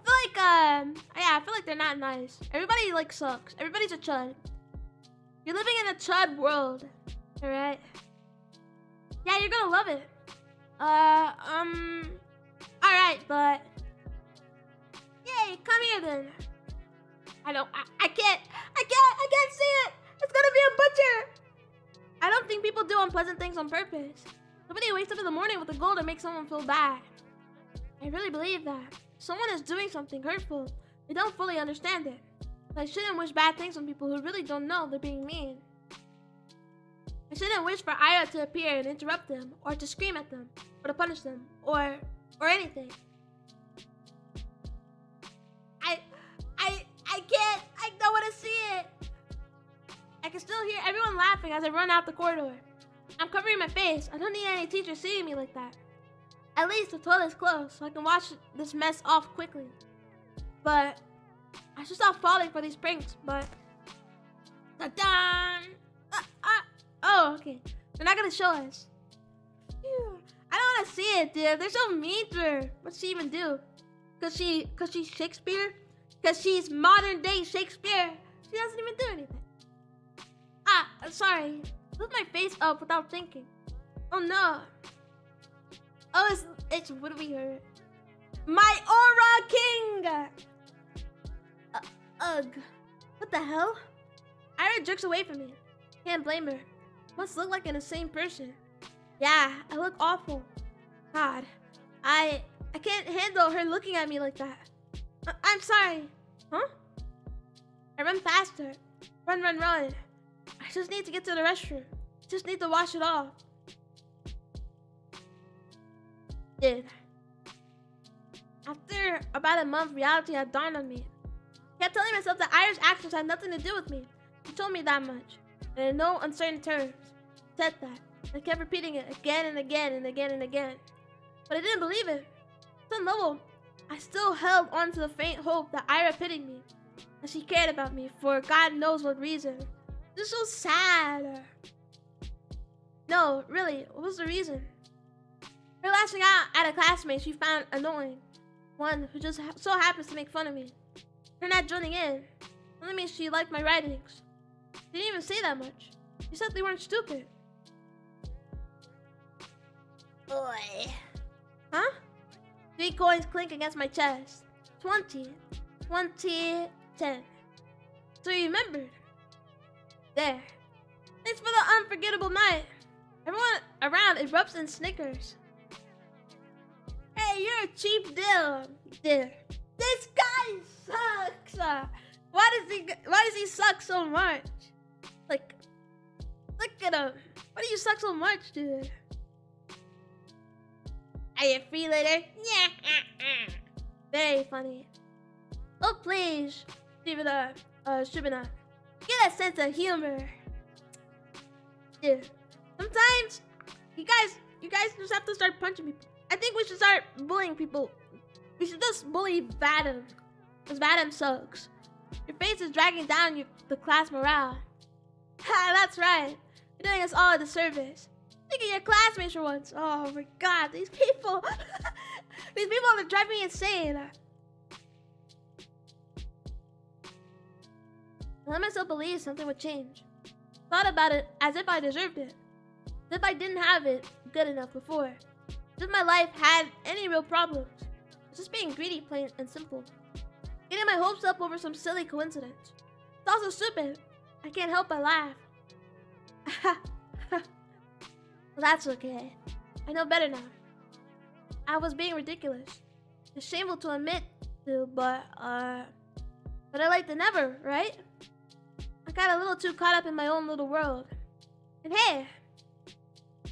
I feel like they're not nice. Everybody, like, sucks. Everybody's a chud. You're living in a chud world. Alright? Yeah, you're gonna love it. Alright, but... Yay, come here then. I can't see it. It's gonna be a butcher. I don't think people do unpleasant things on purpose. Nobody wakes up in the morning with a goal to make someone feel bad. I really believe that. If someone is doing something hurtful, they don't fully understand it. But I shouldn't wish bad things on people who really don't know they're being mean. I shouldn't wish for Ira to appear and interrupt them, or to scream at them, or to punish them, or anything. I can still hear everyone laughing as I run out the corridor. I'm covering my face. I don't need any teacher seeing me like that. At least the toilet's closed, so I can wash this mess off quickly. But I should stop falling for these pranks, but... Ta-da! Oh, okay. They're not gonna show us. Phew. I don't wanna see it, dude. They're so mean to her. What's she even do? Cause she's Shakespeare? Cause she's modern day Shakespeare. She doesn't even do anything. Sorry. Lift my face up without thinking. Oh no. Oh, it's what do we heard? My Aura King! Ugh. What the hell? Ira jerks away from me. Can't blame her. Must look like an insane person. Yeah, I look awful. God, I can't handle her looking at me like that. I'm sorry. Huh? I run faster. Run. I just need to get to the restroom. Just need to wash it off. Did. After about a month, reality had dawned on me. I kept telling myself that Ira's actions had nothing to do with me. She told me that much, and in no uncertain terms. Said that. I kept repeating it again and again and again and again. But I didn't believe it. At some level, I still held on to the faint hope that Ira pitied me, that she cared about me for God knows what reason. This is so sad. No, really, what was the reason? Her lashing out at a classmate she found annoying. One who just so happens to make fun of me. Her not joining in. Telling me she liked my writings. She didn't even say that much. She said they weren't stupid. Boy. Huh? 3 coins clink against my chest. 20, 10. So you remembered. There. Thanks for the unforgettable night. Everyone around erupts in snickers. Hey, you're a cheap deal. This guy sucks. Why does he suck so much? Like, look at him. Why do you suck so much, dude? Are you free later? Yeah. Very funny. Oh please, Shibana. Get a sense of humor. Dude, sometimes you guys just have to start punching people. I think we should start bullying people. We should just bully Vadim. Because Vadim sucks. Your face is dragging down the class morale. Ha, that's right. You're doing us all a disservice. Think of your classmates for once. Oh my god, these people. These people are driving me insane. I let myself believe something would change. Thought about it as if I deserved it. As if I didn't have it good enough before. As if my life had any real problems. Just being greedy, plain and simple. Getting my hopes up over some silly coincidence. It's also stupid. I can't help but laugh. Well, that's okay. I know better now. I was being ridiculous. It's shameful to admit to, but better late than never, right? I got a little too caught up in my own little world. And hey,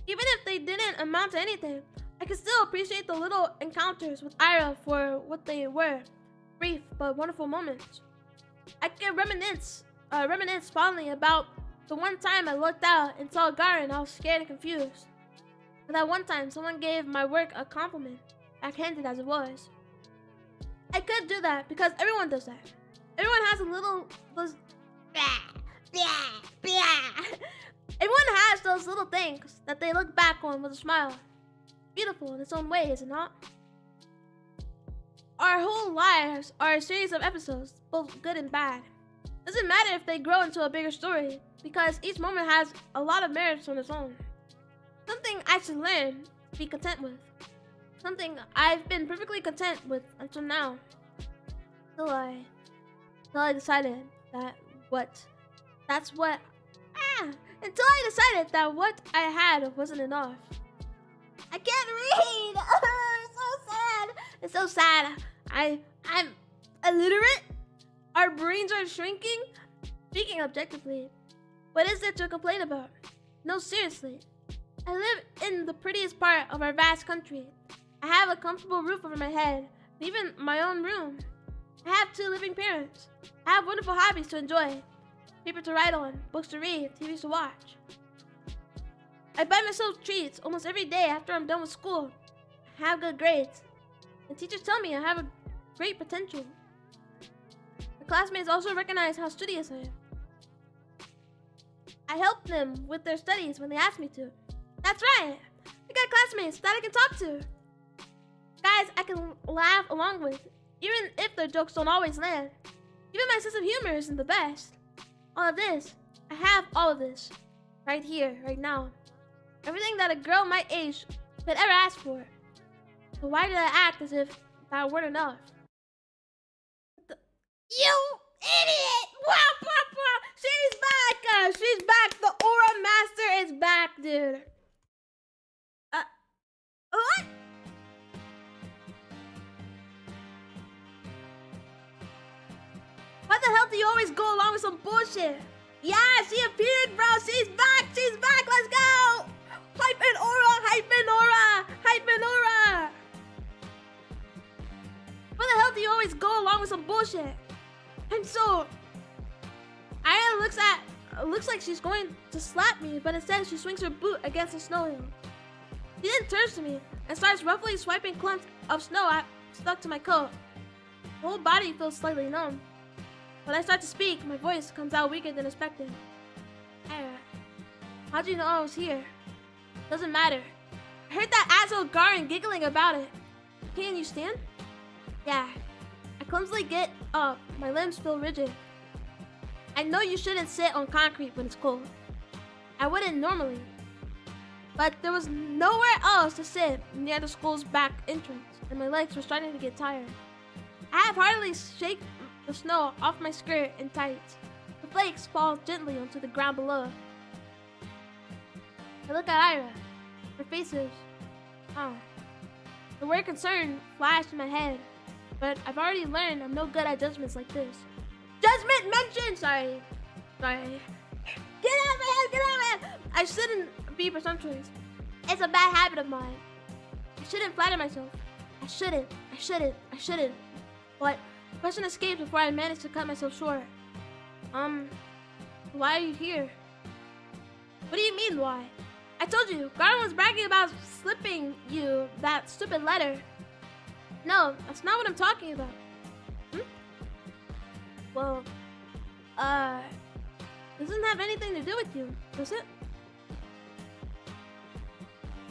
even if they didn't amount to anything, I can still appreciate the little encounters with Ira for what they were. Brief but wonderful moments. I can reminisce fondly about the one time I looked out and saw a garden all scared and confused. And that one time someone gave my work a compliment, backhanded as it was. I could do that because everyone does that. Everyone has a little Everyone has those little things that they look back on with a smile. Beautiful in its own way, is it not? Our whole lives are a series of episodes, both good and bad. Doesn't matter if they grow into a bigger story, because each moment has a lot of merits on its own. Something I should learn to be content with. Something I've been perfectly content with until now. Until I decided until I decided that what I had wasn't enough. I can't read! It's so sad. I'm illiterate? Our brains are shrinking? Speaking objectively, what is there to complain about? No, seriously. I live in the prettiest part of our vast country. I have a comfortable roof over my head, and even my own room. I have 2 living parents. I have wonderful hobbies to enjoy. paper to write on, books to read, TVs to watch. I buy myself treats almost every day after I'm done with school. I have good grades. And teachers tell me I have a great potential. My classmates also recognize how studious I am. I help them with their studies when they ask me to. That's right! I got classmates that I can talk to. Guys I can laugh along with, even if their jokes don't always land. Even my sense of humor isn't the best. All of this, I have all of this. Right here, right now. Everything that a girl my age could ever ask for. So why did I act as if that weren't enough? You idiot! Wow, She's back! She's back! The Aura Master is back, dude. What? Why the hell do you always go along with some bullshit? Yeah, she appeared, bro. She's back! She's back! Let's go! Hype and Aura! Hype and Aura! Hype and Aura! Why the hell do you always go along with some bullshit? I'm so... Aya looks like she's going to slap me, but instead she swings her boot against the snow hill. She then turns to me and starts roughly swiping clumps of snow stuck to my coat. My whole body feels slightly numb. When I start to speak, my voice comes out weaker than expected. Aya, how'd you know I was here? Doesn't matter. I heard that asshole Garen giggling about it. Can you stand? Yeah. I clumsily get up. My limbs feel rigid. I know you shouldn't sit on concrete when it's cold. I wouldn't normally. But there was nowhere else to sit near the school's back entrance, and my legs were starting to get tired. I half-heartedly shake the snow off my skirt and tights. The flakes fall gently onto the ground below. I look at Ira. Her face is... The word concern flashed in my head, but I've already learned I'm no good at judgments like this. Judgment mentioned! Sorry. Get out of my head! Get out of my head! I shouldn't be presumptuous. It's a bad habit of mine. I shouldn't flatter myself. I shouldn't. But the question escaped before I managed to cut myself short. Why are you here? What do you mean, why? I told you, Garden was bragging about slipping you that stupid letter. No, that's not what I'm talking about. Well, doesn't have anything to do with you, does it?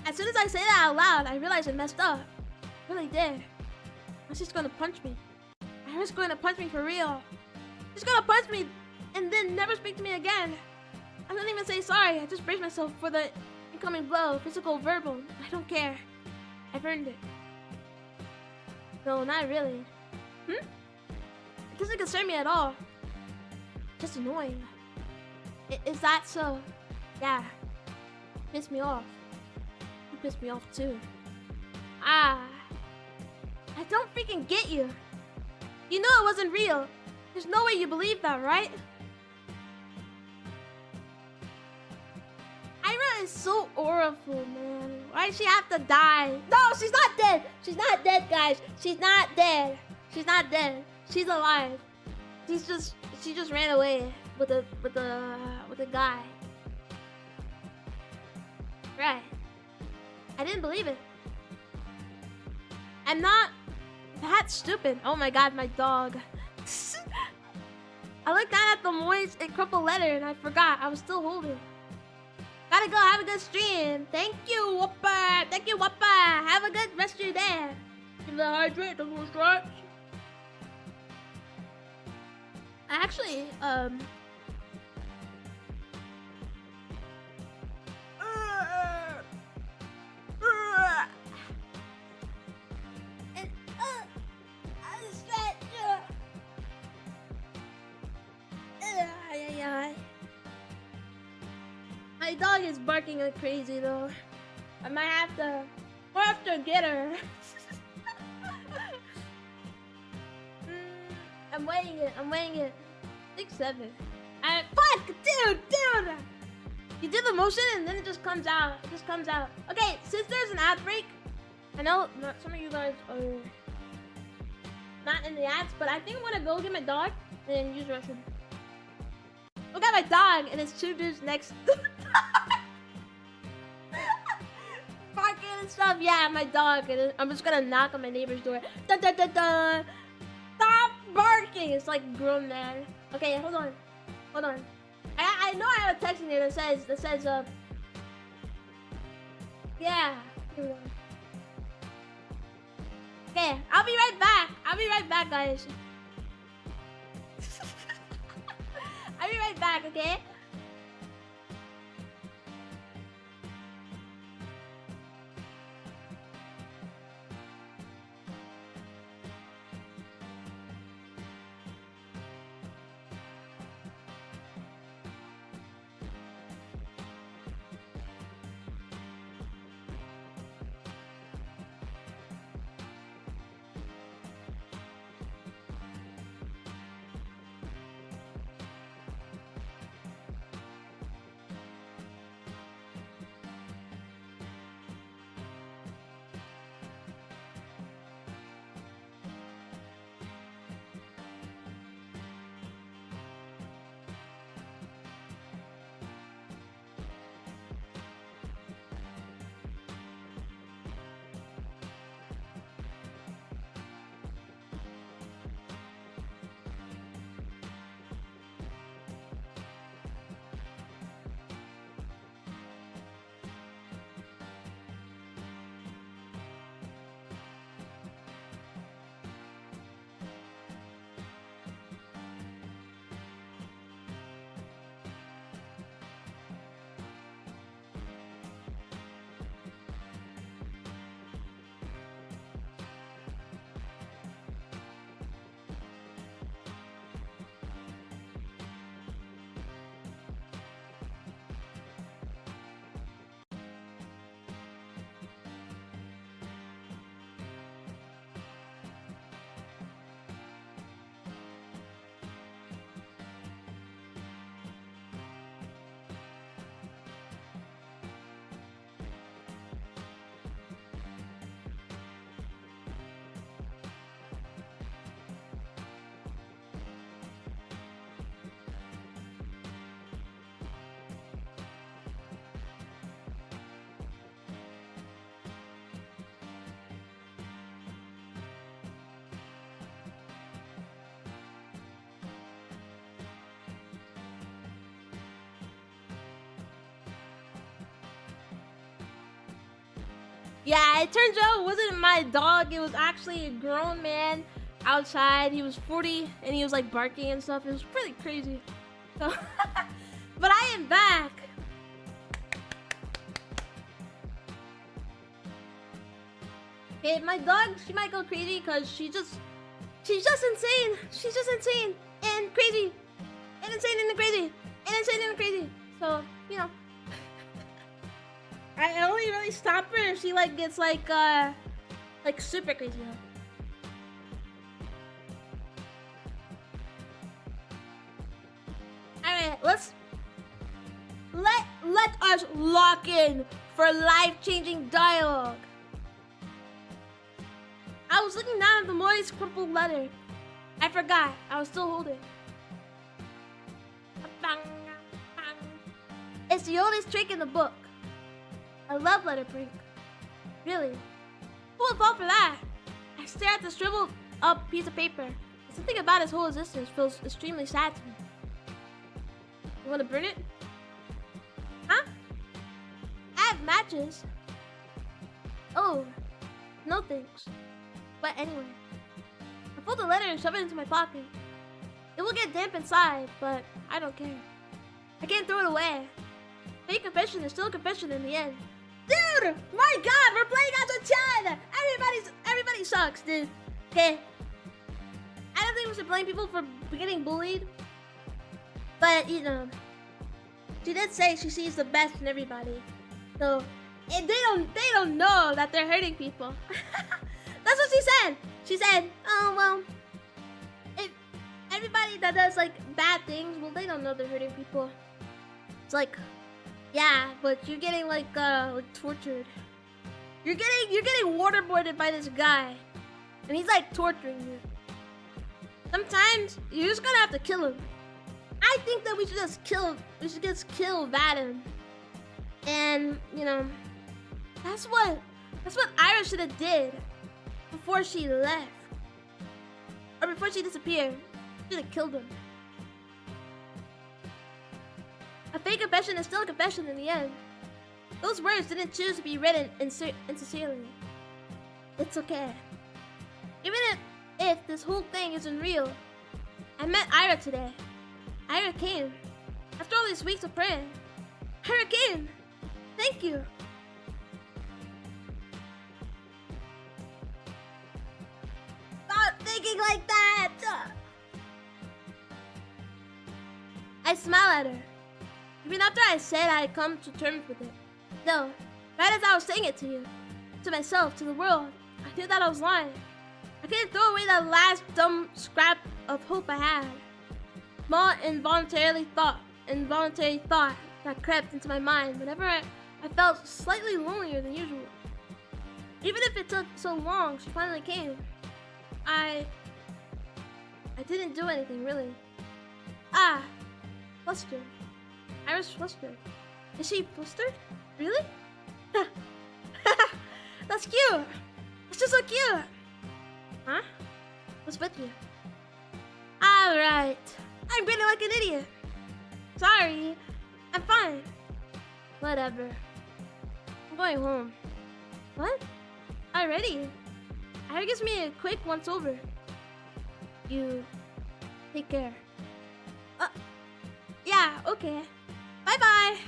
As soon as I say that out loud, I realize I messed up. I really did. She's gonna punch me. Ira's going to punch me for real. She's gonna punch me and then never speak to me again. I don't even say sorry. I just brace myself for the incoming blow, physical, verbal. I don't care. I've earned it. No, not really. It doesn't concern me at all. Just annoying. Is that so? Yeah. Piss me off. You pissed me off too. I don't freaking get you. You know it wasn't real. There's no way you believe that, right? Ira is so auraful, man. Why does she have to die? No, she's not dead. She's not dead, guys. She's not dead. She's not dead. She's alive. She just ran away with a guy. Right. I didn't believe it. I'm not that stupid. Oh my god, my dog. I looked down at the moist and crumpled letter and I forgot I was still holding. Gotta go, have a good stream. Thank you, Whopper. Thank you, Whopper. Have a good rest of your day. Keep the hydrate, don't lose stretch. Actually, my dog is barking like crazy though. I might have to get her. I'm weighing it. 6'7". Fuck, dude. You do the motion and then it just comes out. Okay, since there's an ad break, I know some of you guys are not in the ads, but I think I'm gonna go get my dog and use the restroom. Look at my dog, and it's two dudes next. Barking and stuff. Yeah, my dog. And I'm just gonna knock on my neighbor's door. Dun dun dun dun. Stop barking. It's like grown man. Okay, hold on. I know I have a text in here that says yeah. Here we go. Okay, I'll be right back, guys. I'll be right back, okay? Yeah, it turns out it wasn't my dog. It was actually a grown man outside. He was 40 and he was like barking and stuff. It was pretty crazy. So, but I am back. Okay, my dog, she might go crazy because she's just insane. She's just insane and crazy and insane and crazy and insane and crazy. So, you know. I only really stop her if she like gets like super crazy. Alright, let us lock in for life-changing dialogue. I was looking down at the moist crumpled letter. I forgot. I was still holding. It's the oldest trick in the book. A love letter prank. Really? Who would fall for that? I stare at the shriveled up piece of paper. Something about his whole existence feels extremely sad to me. You want to burn it? Huh? I have matches. Oh, no thanks. But anyway, I fold the letter and shove it into my pocket. It will get damp inside, but I don't care. I can't throw it away. Fake confession is still a confession in the end. Dude, my God, we're playing as a Chad. Everybody sucks, dude. Okay. I don't think we should blame people for getting bullied, but you know, she did say she sees the best in everybody. So, and they don't know that they're hurting people. That's what she said. She said, "Oh well, if everybody that does like bad things, well, they don't know they're hurting people." It's like. Yeah, but you're getting like tortured. You're getting waterboarded by this guy, and he's like torturing you. Sometimes you're just gonna have to kill him. I think that we should just kill Vadim. And, you know, that's what Ira should have did before she left. Or before she disappeared. Should have killed him. A fake confession is still a confession in the end. Those words didn't choose to be written insincerely. It's okay. Even if this whole thing isn't real, I met Ira today. Ira came. After all these weeks of praying, Ira came. Thank you. Stop thinking like that! I smile at her. Even after I said I had come to terms with it. No, right as I was saying it to you, to myself, to the world, I knew that I was lying. I couldn't throw away that last dumb scrap of hope I had. Small involuntary thought that crept into my mind whenever I felt slightly lonelier than usual. Even if it took so long, she finally came. I didn't do anything, really. Flustered. I was flustered. Is she flustered? Really? That's cute! It's just so cute! Huh? What's with you? Alright. I'm grinning like an idiot. Sorry. I'm fine. Whatever. I'm going home. What? Already? Ira gives me a quick once over. You take care. Yeah, okay. Bye-bye.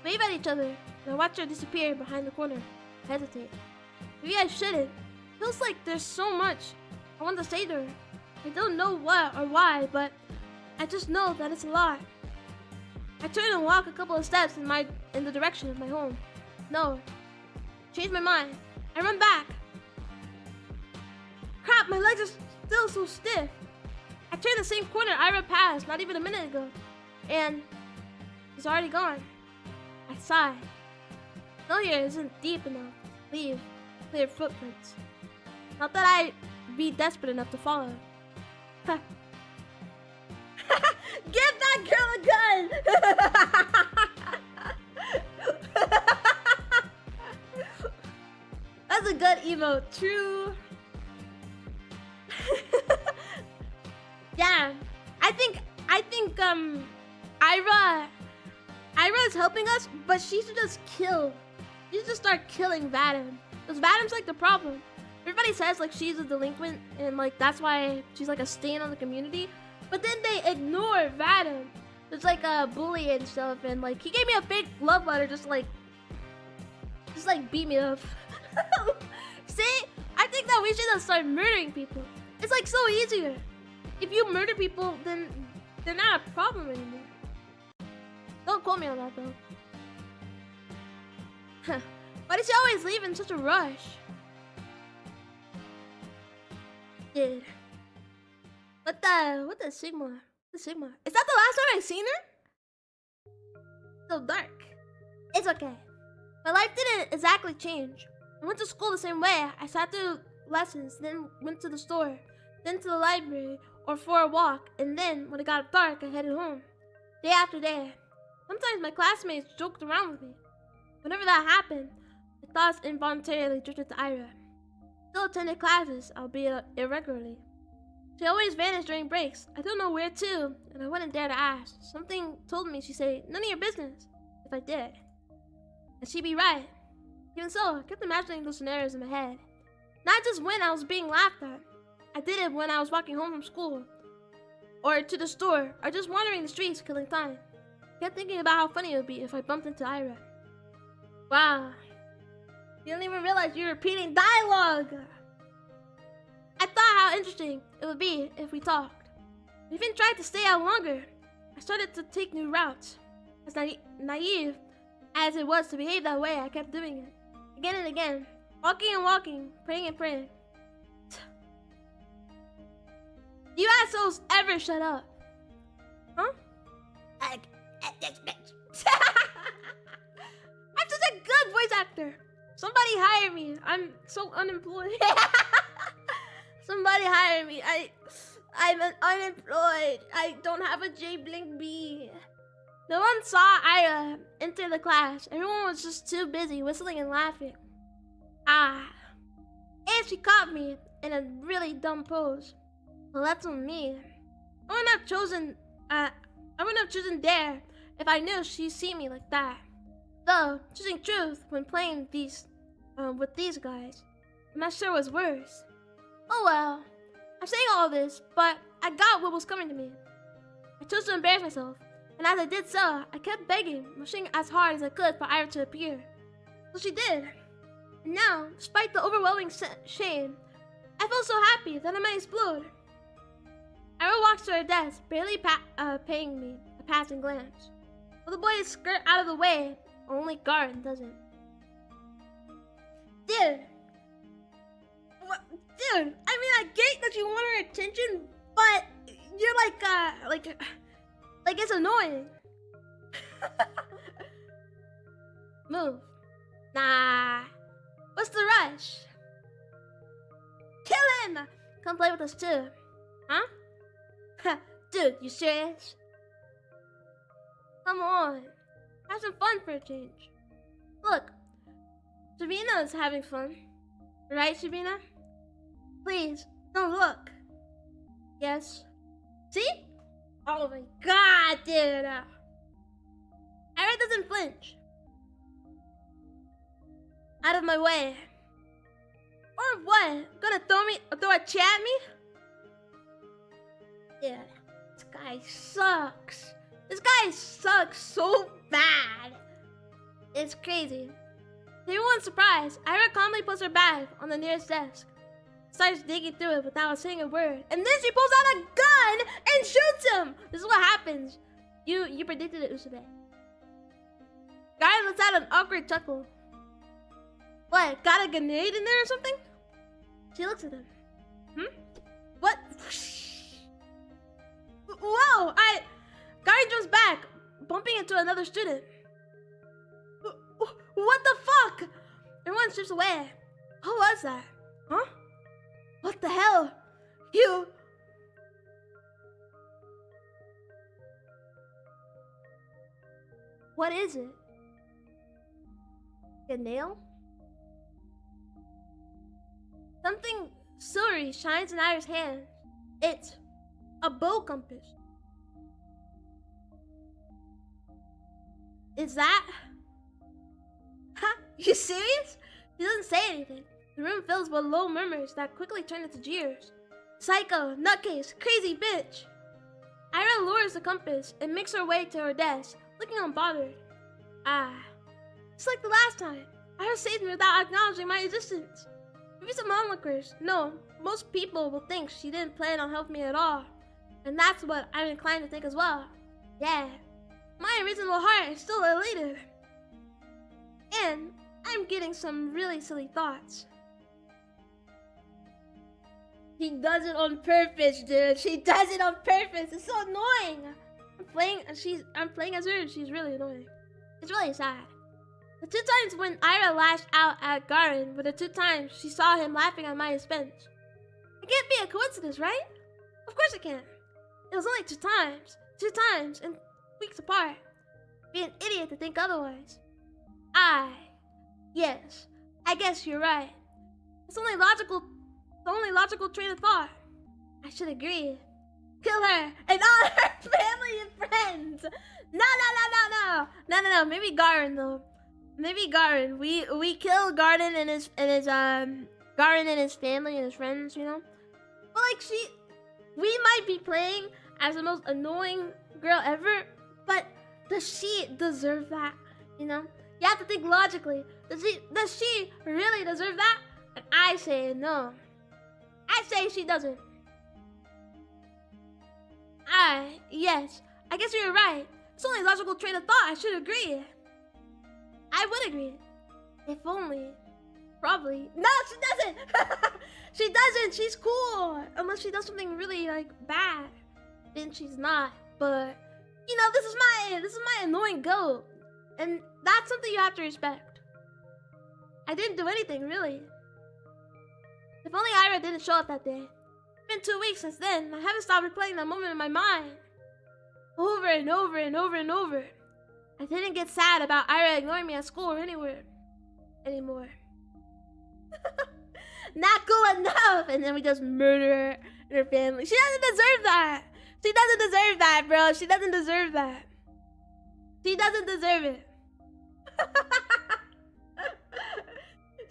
Wave at each other, and I watch her disappear behind the corner. I hesitate. Maybe I shouldn't. Feels like there's so much I want to say to her. I don't know what or why, but I just know that it's a lot. I turn and walk a couple of steps in the direction of my home. No. Change my mind. I run back. Crap, my legs are still so stiff. I turn the same corner Ira passed not even a minute ago, and he's already gone. I sigh. Snow here isn't deep enough to leave clear footprints. Not that I'd be desperate enough to follow. Give that girl a gun! That's a good emote. True. Yeah, I think Ira is helping us, but she should just kill. She should just start killing Vadim. Because Vadim's like the problem. Everybody says like she's a delinquent and like that's why she's like a stain on the community. But then they ignore Vadim. It's like a bully and stuff, and like he gave me a fake love letter just like beat me up. See? I think that we should just start murdering people. It's like so easier. If you murder people, then they're not a problem anymore. Don't quote me on that though. Why does she always leave in such a rush? Dude. What the Sigma? The Sigma. Is that the last time I seen her? So dark. It's okay. My life didn't exactly change. I went to school the same way. I sat through lessons, then went to the store, then to the library or for a walk, and then when it got dark, I headed home. Day after day. Sometimes my classmates joked around with me. Whenever that happened, my thoughts involuntarily drifted to Ira. Still attended classes, albeit irregularly. She always vanished during breaks. I don't know where to, and I wouldn't dare to ask. Something told me she'd say, "None of your business," if I did. And she'd be right. Even so, I kept imagining those scenarios in my head. Not just when I was being laughed at. I did it when I was walking home from school, or to the store, or just wandering the streets killing time. I kept thinking about how funny it would be if I bumped into Ira. Wow. You don't even realize you're repeating dialogue! I thought how interesting it would be if we talked. I even tried to stay out longer. I started to take new routes. As naive as it was to behave that way, I kept doing it. Again and again. Walking and walking, praying and praying. Do you assholes ever shut up? Huh? I'm such a good voice actor. Somebody hire me. I'm so unemployed. Somebody hire me. I'm unemployed. I don't have a J Blink B. No one saw Ira enter the class. Everyone was just too busy whistling and laughing. And she caught me in a really dumb pose. Well, that's on me. I wouldn't have chosen Dare if I knew she'd see me like that. Though, choosing Truth when playing with these guys, I'm not sure was worse. Oh well. I'm saying all this, but I got what was coming to me. I chose to embarrass myself, and as I did so, I kept begging, pushing as hard as I could for Ira to appear. So she did. And now, despite the overwhelming shame, I felt so happy that I might explode. Ira walks to her desk, barely paying me a passing glance. Well, the boys skirt out of the way, only Garden doesn't. Dude! What? Dude, I mean, I get that you want her attention, but you're like it's annoying. Move. Nah. What's the rush? Kill him! Come play with us too. Huh? Dude, you serious? Come on. Have some fun for a change. Look, Shabina is having fun. Right, Shabina? Please, don't look. Yes. See? Oh my god, dude. Ira doesn't flinch. Out of my way. Or what? Gonna throw a chair at me? Dude, this guy sucks. This guy sucks so bad. It's crazy. To everyone's surprise, Ira calmly puts her bag on the nearest desk. Starts digging through it without saying a word. And then she pulls out a gun and shoots him! This is what happens. You predicted it, Usabe. Guy lets out an awkward chuckle. What, got a grenade in there or something? She looks at him. What? Whoa! Guy jumps back, bumping into another student. What the fuck? Everyone strips away. Who was that? Huh? What the hell? You... What is it? A nail? Something silvery shines in Ira's hand. It's a bow compass. Is that... Ha! You serious? He doesn't say anything. The room fills with low murmurs that quickly turn into jeers. Psycho, nutcase, crazy bitch. Ira lowers the compass and makes her way to her desk, looking unbothered. It's like the last time. Ira saved me without acknowledging my existence. Maybe some onlookers. No, most people will think she didn't plan on helping me at all. And that's what I'm inclined to think as well. Yeah, my reasonable heart is still elated. And I'm getting some really silly thoughts. She does it on purpose, dude. She does it on purpose. It's so annoying. I'm playing as her and she's really annoying. It's really sad. The 2 times when Ira lashed out at Garen were the 2 times she saw him laughing at my expense. It can't be a coincidence, right? Of course it can't. It was only 2 times. 2 times and weeks apart. Be an idiot to think otherwise. Yes, I guess you're right. It's the only logical train of thought. I should agree. Kill her and all her family and friends. No. Maybe Garen though. Maybe Garen. We kill Garden and his Garen and his family and his friends, you know. But like we might be playing as the most annoying girl ever, but does she deserve that? You know. You have to think logically. Does she really deserve that? And I say no. I say she doesn't. Yes. I guess you're right. It's only a logical train of thought. I should agree. I would agree. If only. Probably. No, she doesn't. She doesn't. She's cool. Unless she does something really like bad. Then she's not. But you know, this is my annoying goat. And that's something you have to respect. I didn't do anything, really. If only Ira didn't show up that day. been 2 weeks since then. I haven't stopped replaying that moment in my mind. Over and over and over and over. I didn't get sad about Ira ignoring me at school or anywhere anymore. Not cool enough! And then we just murder her and her family. She doesn't deserve that! She doesn't deserve that, bro. She doesn't deserve that. She doesn't deserve it.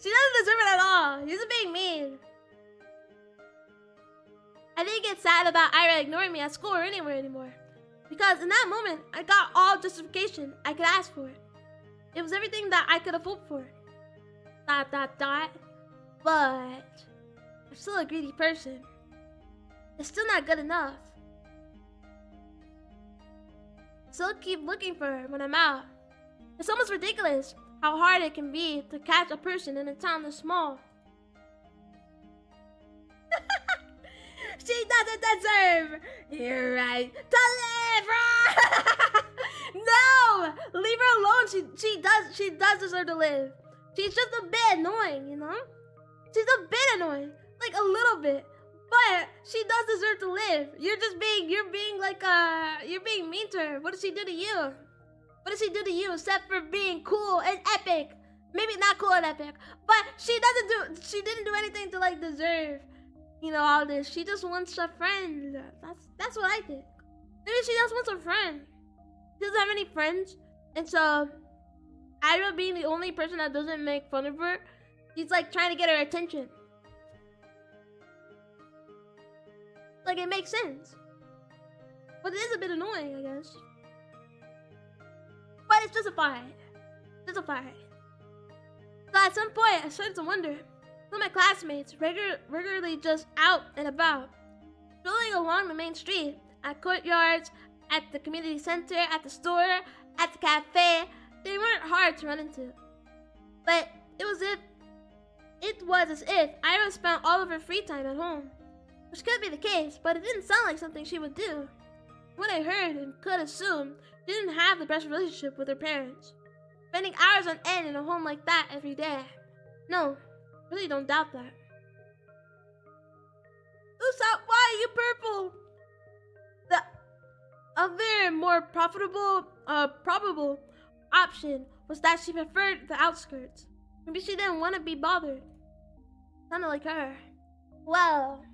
She doesn't deserve it at all. He's being mean. I didn't get sad about Ira ignoring me at school or anywhere anymore. Because in that moment, I got all justification I could ask for. It was everything that I could have hoped for. ... But I'm still a greedy person. It's still not good enough. Still keep looking for her when I'm out. It's almost ridiculous how hard it can be to catch a person in a town this small. She doesn't deserve, you're right, to live. No, leave her alone. She does deserve to live. She's just a bit annoying, you know? She's a bit annoying, like a little bit. But she does deserve to live. You're being mean to her. What did she do to you? What did she do to you except for being cool and epic? Maybe not cool and epic, but she didn't do anything to like deserve, you know, all this. She just wants a friend. That's what I think. Maybe she just wants a friend. She doesn't have any friends, and so Ira being the only person that doesn't make fun of her, she's like trying to get her attention. Like, it makes sense. But it is a bit annoying, I guess. But it's justified. Justified. So at some point, I started to wonder, some of my classmates regularly just out and about, strolling along the main street, at courtyards, at the community center, at the store, at the cafe. They weren't hard to run into. But it was as if Ira spent all of her free time at home. Which could be the case, but it didn't sound like something she would do. What I heard and could assume, she didn't have the best relationship with her parents. Spending hours on end in a home like that every day. No, really don't doubt that. Usopp, why are you purple? The other more probable option was that she preferred the outskirts. Maybe she didn't want to be bothered. Sounded like her. Well,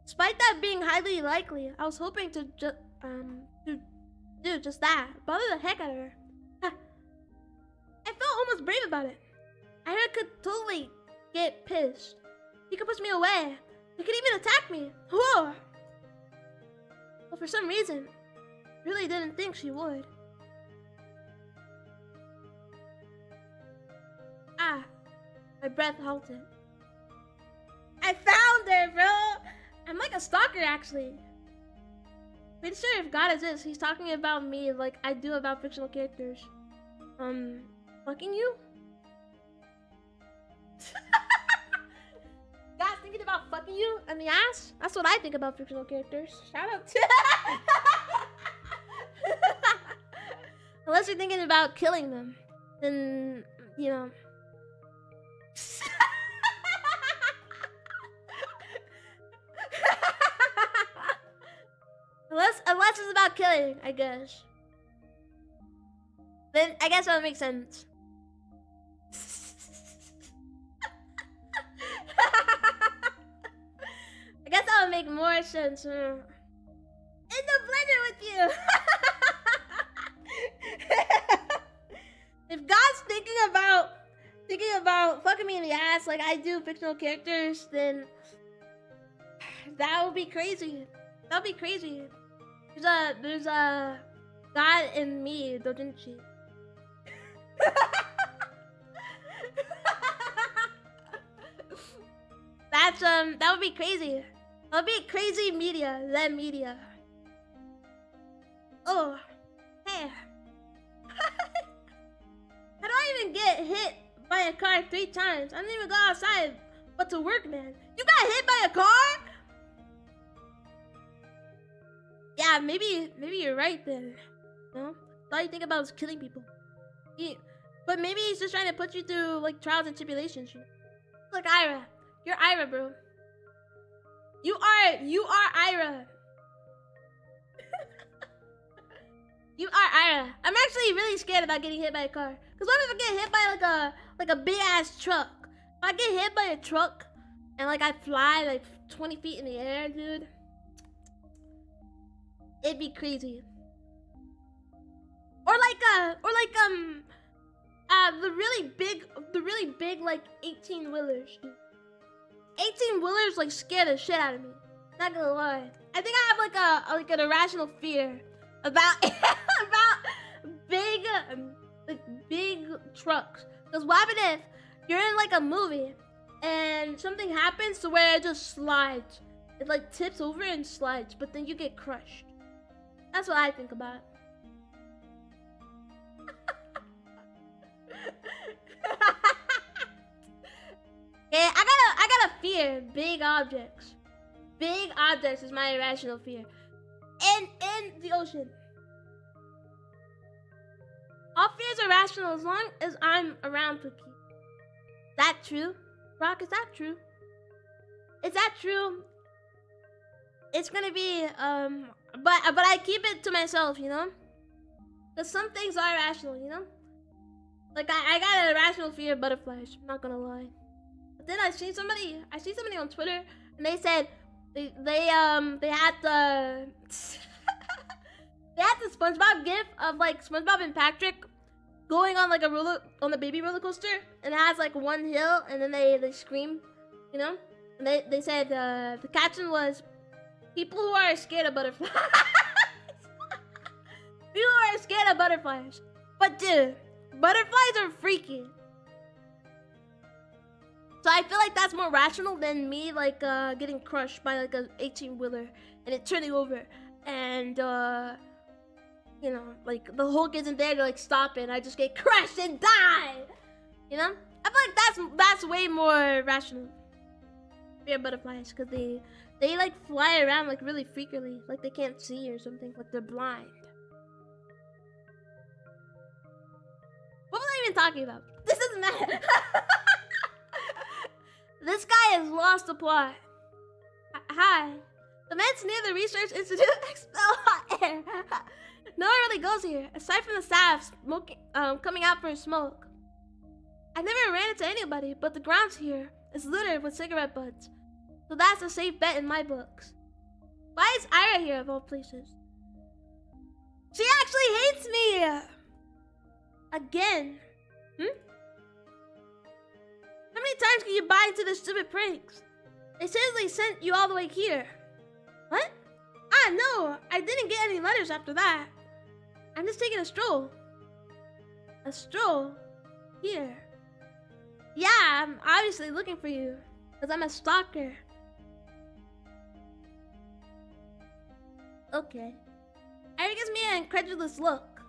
despite that being highly likely, I was hoping to do just that. Bother the heck out of her. I felt almost brave about it. Ira could totally get pissed. He could push me away. He could even attack me. Whoa! But for some reason, I really didn't think she would. My breath halted. I found her, bro! I'm like a stalker, actually. Pretty sure if God exists, he's talking about me like I do about fictional characters. Fucking you? God's thinking about fucking you in the ass? That's what I think about fictional characters. Shout out to... Unless you're thinking about killing them, then, you know... Unless it's about killing, I guess. Then I guess that would make sense. I guess that would make more sense. In the blender with you. If God's thinking about fucking me in the ass like I do fictional characters, then that would be crazy. That would be crazy. There's a God in me, doujinshi. That would be crazy. That would be crazy media. That media. Oh, hey. How do I even get hit by a car 3 times? I didn't even go outside, but to work, man. You got hit by a car? Yeah, maybe you're right then. No? All you think about is killing people. But maybe he's just trying to put you through like trials and tribulations. Like Ira. You're Ira, bro. You are Ira. You are Ira. I'm actually really scared about getting hit by a car. Cause what if I get hit by like a big ass truck? If I get hit by a truck and like I fly like 20 feet in the air, dude, it'd be crazy. Or the really big like 18-wheelers, dude. 18-wheelers like scare the shit out of me. Not gonna lie. I think I have like an irrational fear about big trucks. Because what happens if you're in like a movie and something happens to where it just slides? It like tips over and slides, but then you get crushed. That's what I think about. Yeah, I gotta fear big objects. Big objects is my irrational fear. In the ocean. All fears are rational as long as I'm around to keep. That true? Rock, is that true? Is that true? It's gonna be but I keep it to myself, you know? Cause some things are rational, you know? Like I got an irrational fear of butterflies, I'm not gonna lie. But then I see somebody on Twitter and they said they had the they had the SpongeBob gif of like SpongeBob and Patrick going on like the baby roller coaster, and it has like one hill and then they scream, you know? And they said the caption was people who are scared of butterflies. People who are scared of butterflies. But dude, butterflies are freaky. So I feel like that's more rational than me like getting crushed by like a 18-wheeler and it turning over and you know, like the Hulk isn't there to like stop it and I just get crushed and die. You know? I feel like that's way more rational. Fear butterflies, because they like fly around like really freakily, like they can't see or something, like they're blind. What was I even talking about? This doesn't matter. This guy has lost the plot. Hi. The vents near the Research Institute expel hot air. No one really goes here, aside from the staff smoking, coming out for a smoke. I never ran into anybody, but the grounds here is littered with cigarette butts. So that's a safe bet in my books. Why is Ira here of all places? She actually hates me! Again. How many times can you buy into their stupid pranks? They seriously sent you all the way here. What? Ah, no, I didn't get any letters after that. I'm just taking a stroll. A stroll? Here. Yeah, I'm obviously looking for you. Because I'm a stalker. Okay. Ira gives me an incredulous look.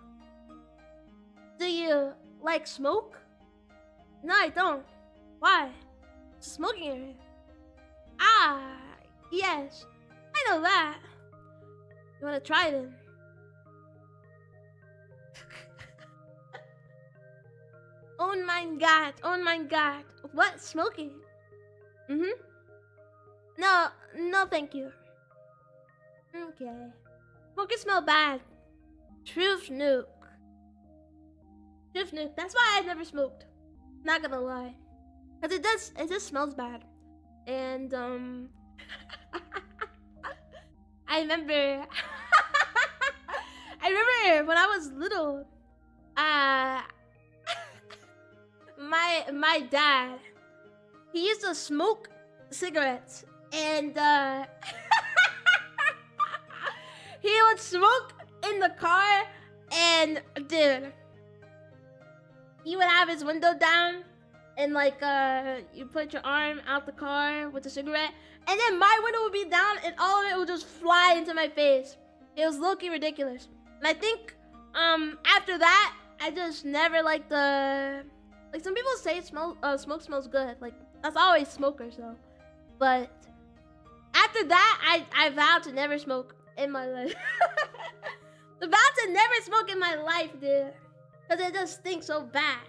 Do you like smoke? No, I don't. Why? It's a smoking area. Ah, yes. I know that. You wanna try then? Oh my god. What? Smoking? No, thank you. Okay. Smoking smell bad. Truth nuke. That's why I never smoked. Not gonna lie. Cause it just smells bad. And I remember when I was little, my dad, he used to smoke cigarettes and he would smoke in the car and dude, he would have his window down and like you put your arm out the car with the cigarette and then my window would be down and all of it would just fly into my face. It was low-key ridiculous. And I think after that I just never liked the like some people say smoke smells good. Like that's always smokers though. But after that I vowed to never smoke in my life. I vowed to never smoke in my life, dude. Cause it just stinks so bad.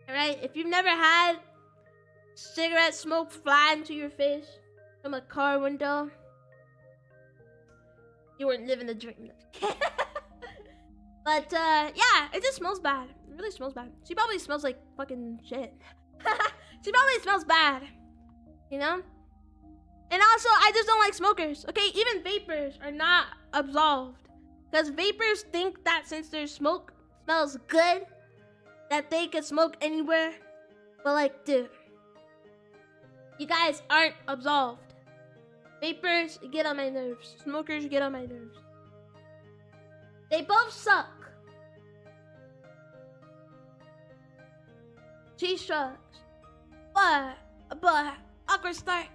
Alright, if you've never had cigarette smoke fly into your face, from a car window. You weren't living the dream. But yeah, it just smells bad. It really smells bad. She probably smells like fucking shit. She probably smells bad. You know? And also, I just don't like smokers. Okay, even vapors are not absolved. Because vapors think that since their smoke smells good, that they can smoke anywhere. But like, dude, you guys aren't absolved. Vapors get on my nerves. Smokers get on my nerves. They both suck. She shrugs. But, awkward start.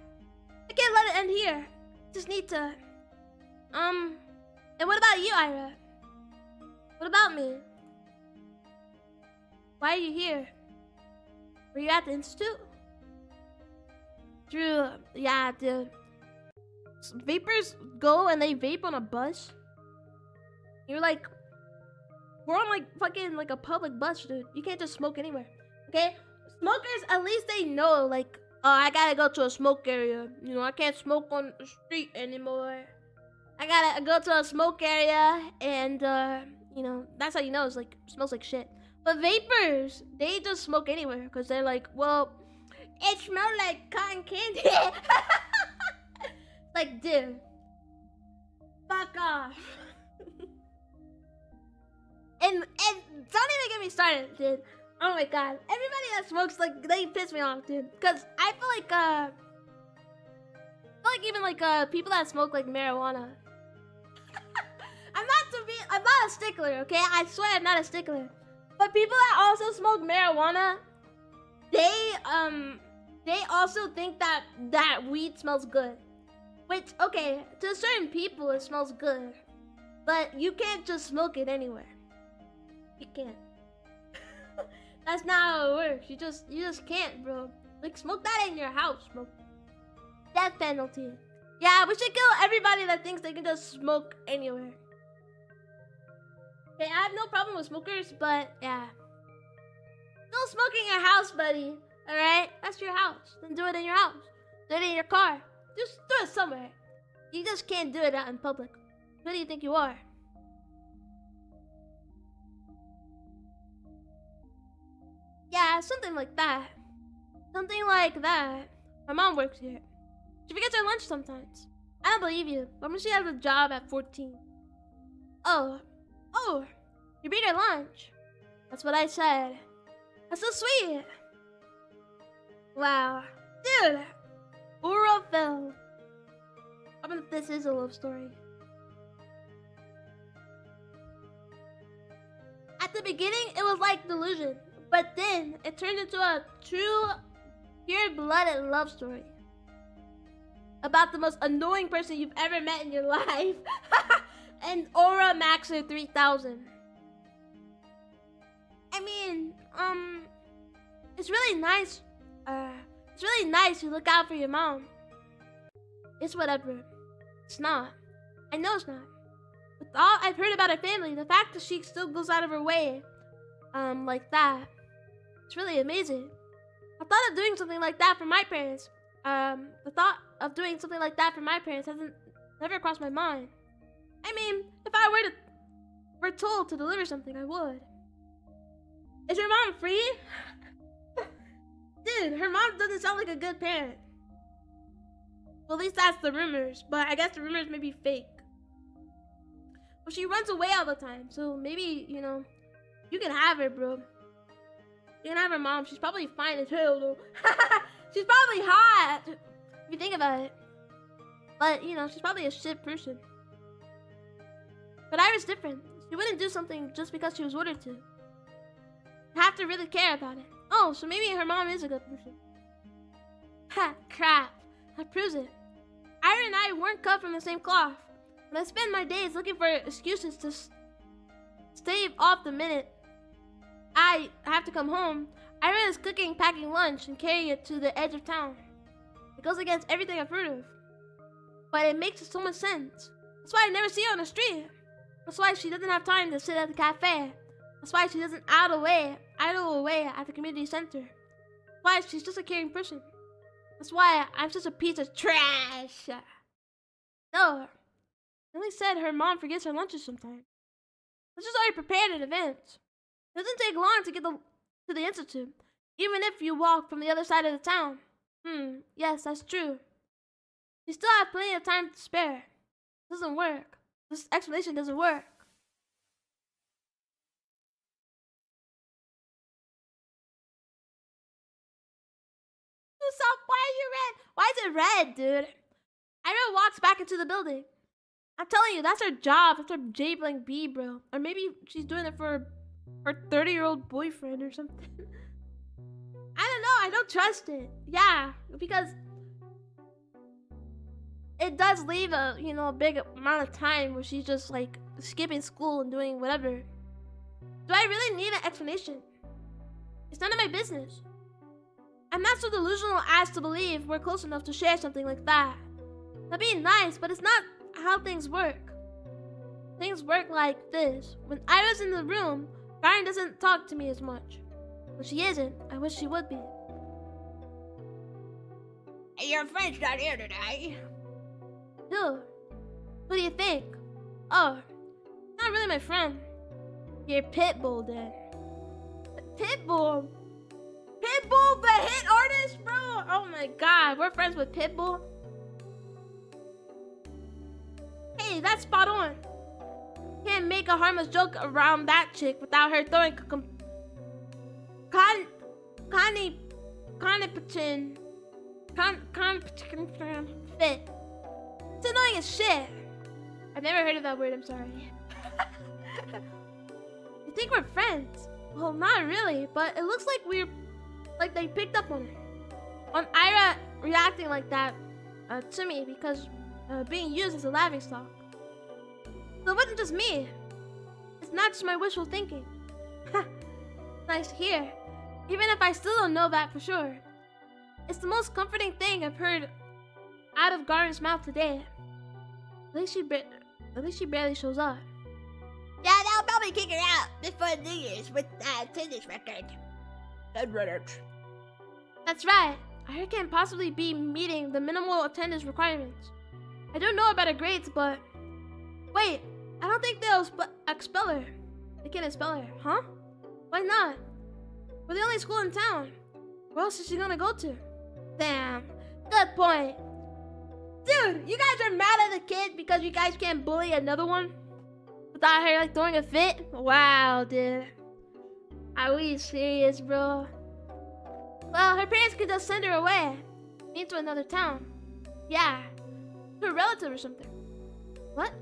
I can't let it end here. Just need to, and what about you, Ira? What about me? Why are you here? Were you at the institute? Drew, yeah, dude. Vapors go and they vape on a bus. You're like, we're on like fucking like a public bus, dude. You can't just smoke anywhere, okay? Smokers, at least they know, like, oh, I gotta go to a smoke area. You know, I can't smoke on the street anymore. I gotta go to a smoke area, and you know, that's how you know it's like smells like shit. But vapors, they just smoke anywhere because they're like, well, it smells like cotton candy. Like, dude, fuck off. and don't even get me started, dude. Oh my god, everybody that smokes, like, they piss me off, dude. Cause I feel like even like people that smoke like marijuana. I'm not a stickler, okay? I swear I'm not a stickler. But people that also smoke marijuana, they also think that weed smells good. Which, okay, to certain people it smells good, but you can't just smoke it anywhere. You can't. That's not how it works. You just can't, bro. Like, smoke that in your house, bro. Death penalty. Yeah, we should kill everybody that thinks they can just smoke anywhere. Okay, I have no problem with smokers, but yeah. Don't smoke in your house, buddy. Alright? That's your house. Then do it in your house. Do it in your car. Just do it somewhere. You just can't do it out in public. Who do you think you are? Yeah, something like that. Something like that. My mom works here. She forgets her lunch sometimes. I don't believe you. But when she has a job at 14. Oh, you bring her lunch. That's what I said. That's so sweet. Wow. Dude. Urofil. I mean, this is a love story. At the beginning, it was like delusion. But then, it turned into a true, pure-blooded love story. About the most annoying person you've ever met in your life. And Aura Maxer 3000. I mean, it's really nice. It's really nice you look out for your mom. It's whatever. It's not. I know it's not. With all I've heard about her family, the fact that she still goes out of her way, like that, it's really amazing. I thought of doing something like that for my parents. The thought of doing something like that for my parents hasn't never crossed my mind. I mean, if I were told to deliver something, I would. Is your mom free? Dude, her mom doesn't sound like a good parent. Well, at least that's the rumors, but I guess the rumors may be fake. But she runs away all the time, so maybe, you know, you can have her, bro. You can have her mom. She's probably fine as hell, though. She's probably hot, if you think about it. But, you know, she's probably a shit person. But Ira's different. She wouldn't do something just because she was ordered to. You have to really care about it. Oh, so maybe her mom is a good person. Ha, crap. That proves it. Ira and I weren't cut from the same cloth. But I spend my days looking for excuses to stave off the minute I have to come home. Ira is cooking, packing lunch, and carrying it to the edge of town. It goes against everything I've heard of. But it makes so much sense. That's why I never see her on the street. That's why she doesn't have time to sit at the cafe. That's why she doesn't idle away at the community center. That's why she's just a caring person. That's why I'm such a piece of trash. No, I only said her mom forgets her lunches sometimes. This is already prepared in advance. It doesn't take long to get to the institute, even if you walk from the other side of the town. Yes, that's true. You still have plenty of time to spare. It doesn't work. This explanation doesn't work. Usopp, why are you red? Why is it red, dude? Ira walks back into the building. I'm telling you, that's her job. That's her J-Blank B, bro. Or maybe she's doing it for her 30-year-old boyfriend or something. I don't know. I don't trust it. Yeah, because it does leave a big amount of time where she's just like skipping school and doing whatever. Do I really need an explanation? It's none of my business. I'm not so delusional as to believe we're close enough to share something like that. That'd be nice, but it's not how things work. Things work like this. When Ira's in the room, Karen doesn't talk to me as much. When she isn't, I wish she would be. Hey, your friend's not here today. Who do you think? Oh, not really my friend. You're Pitbull then. Pitbull? Pitbull, the hit artist, bro? Oh my god, we're friends with Pitbull? Hey, that's spot on. Can't make a harmless joke around that chick without her throwing fit. It's annoying as shit. I've never heard of that word, I'm sorry. You think we're friends? Well, not really, but it looks like they picked up on it. On Ira reacting like that to me because being used as a laughingstock. So it wasn't just me. It's not just my wishful thinking. Nice to hear. Even if I still don't know that for sure. It's the most comforting thing I've heard out of Garen's mouth today. At least she barely shows up. Yeah, they'll probably kick her out before New Year's with attendance record. Good riddance. That's right. I can't possibly be meeting the minimal attendance requirements. I don't know about her grades, but... Wait, I don't think they'll expel her. They can't expel her, huh? Why not? We're the only school in town. Where else is she gonna go to? Damn, good point. Dude, you guys are mad at the kid because you guys can't bully another one? Without her like throwing a fit? Wow, dude. Are we serious, bro? Well, her parents could just send her away. Into another town. Yeah. To a relative or something. What?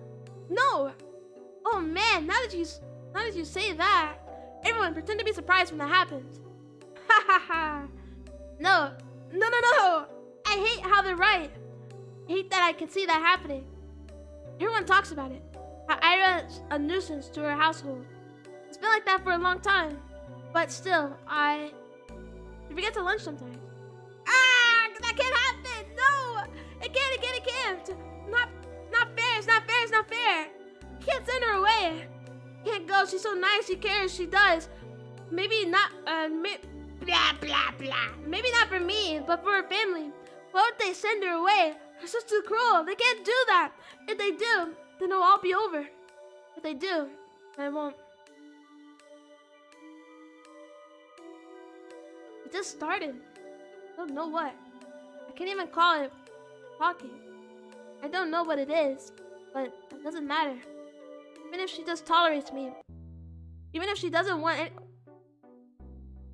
No! Oh man, now that you say that, everyone pretend to be surprised when that happens. Ha ha ha. No. I hate how they're right. I hate that I can see that happening. Everyone talks about it. How Ira's a nuisance to her household. It's been like that for a long time. But still, we forget to lunch sometimes. Ah, that can't happen. No, it can't. Not fair. You can't send her away. You can't go. She's so nice. She cares. She does. Maybe not. Blah blah blah. Maybe not for me, but for her family. Why would they send her away? It's just too cruel. They can't do that. If they do, then it'll all be over. If they do, I won't. It just started. I don't know what. I can't even call it talking. I don't know what it is, but it doesn't matter. Even if she just tolerates me. Even if she doesn't want any...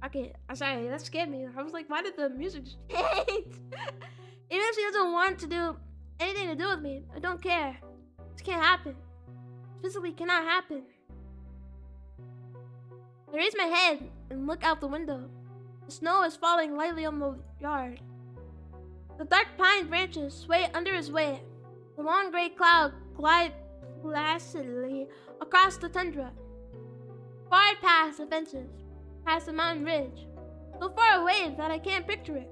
Okay, I'm sorry, that scared me. I was like, why did the music change? Even if she doesn't want to do anything to do with me, I don't care. This can't happen. It physically cannot happen. I raise my head and look out the window. The snow is falling lightly on the yard. The dark pine branches sway under his weight. The long gray cloud glides placidly across the tundra. Far past the fences, past the mountain ridge. So far away that I can't picture it.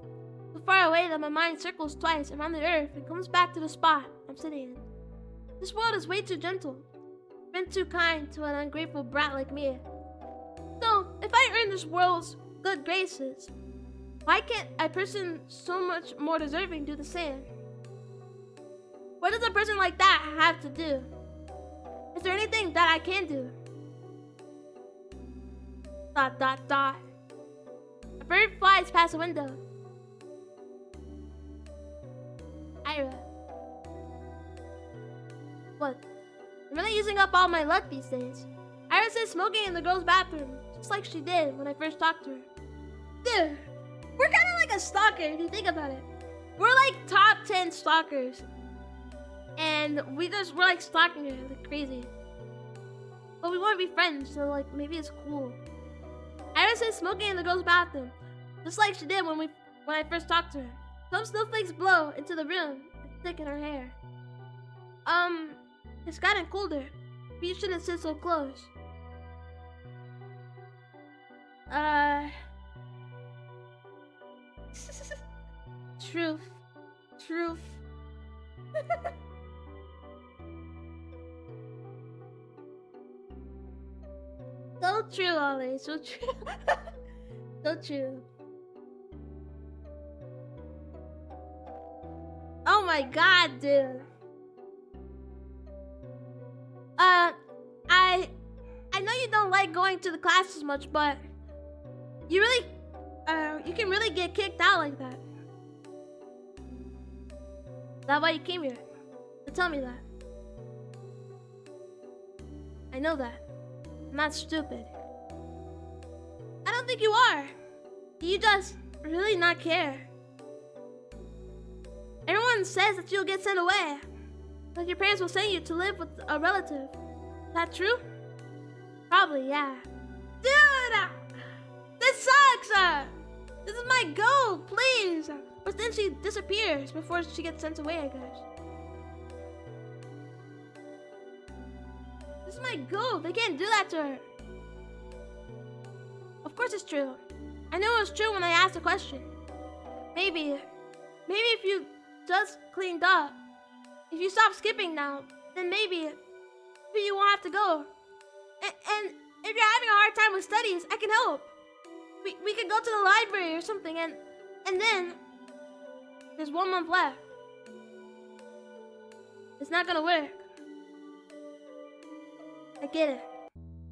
So far away that my mind circles twice around the earth and comes back to the spot I'm sitting in. This world is way too gentle. Been too kind to an ungrateful brat like me. So, if I earn this world's good graces, Why can't a person so much more deserving do the same? What does a person like that have to do? Is there anything that I can do? ... A bird flies past a window. Ira. What? I'm really using up all my luck these days. Ira says smoking in the girl's bathroom, just like she did when I first talked to her. Dude, we're kind of like a stalker if you think about it. We're like top 10 stalkers. And we're like stalking her like crazy. But we want to be friends, so like maybe it's cool. Ira says smoking in the girl's bathroom, just like she did when I first talked to her. Some snowflakes blow into the room and stick in her hair. It's gotten colder. But you shouldn't sit so close. Truth. So true, Ollie. So true. So true. Oh my god, dude. I know you don't like going to the classes much, but you really, you can really get kicked out like that. Is that why you came here? So tell me that. I know that. I'm not stupid. I don't think you are. You just really not care. Everyone says that you'll get sent away. Like your parents will send you to live with a relative. Is that true? Probably, yeah. Dude! This sucks! This is my goal, please! But then she disappears before she gets sent away, I guess. This is my goal. They can't do that to her. Of course it's true. I knew it was true when I asked the question. Maybe if you just cleaned up, if you stop skipping now, then maybe you won't have to go. And if you're having a hard time with studies, I can help. We could go to the library or something, and then there's 1 month left. It's not gonna work. I get it.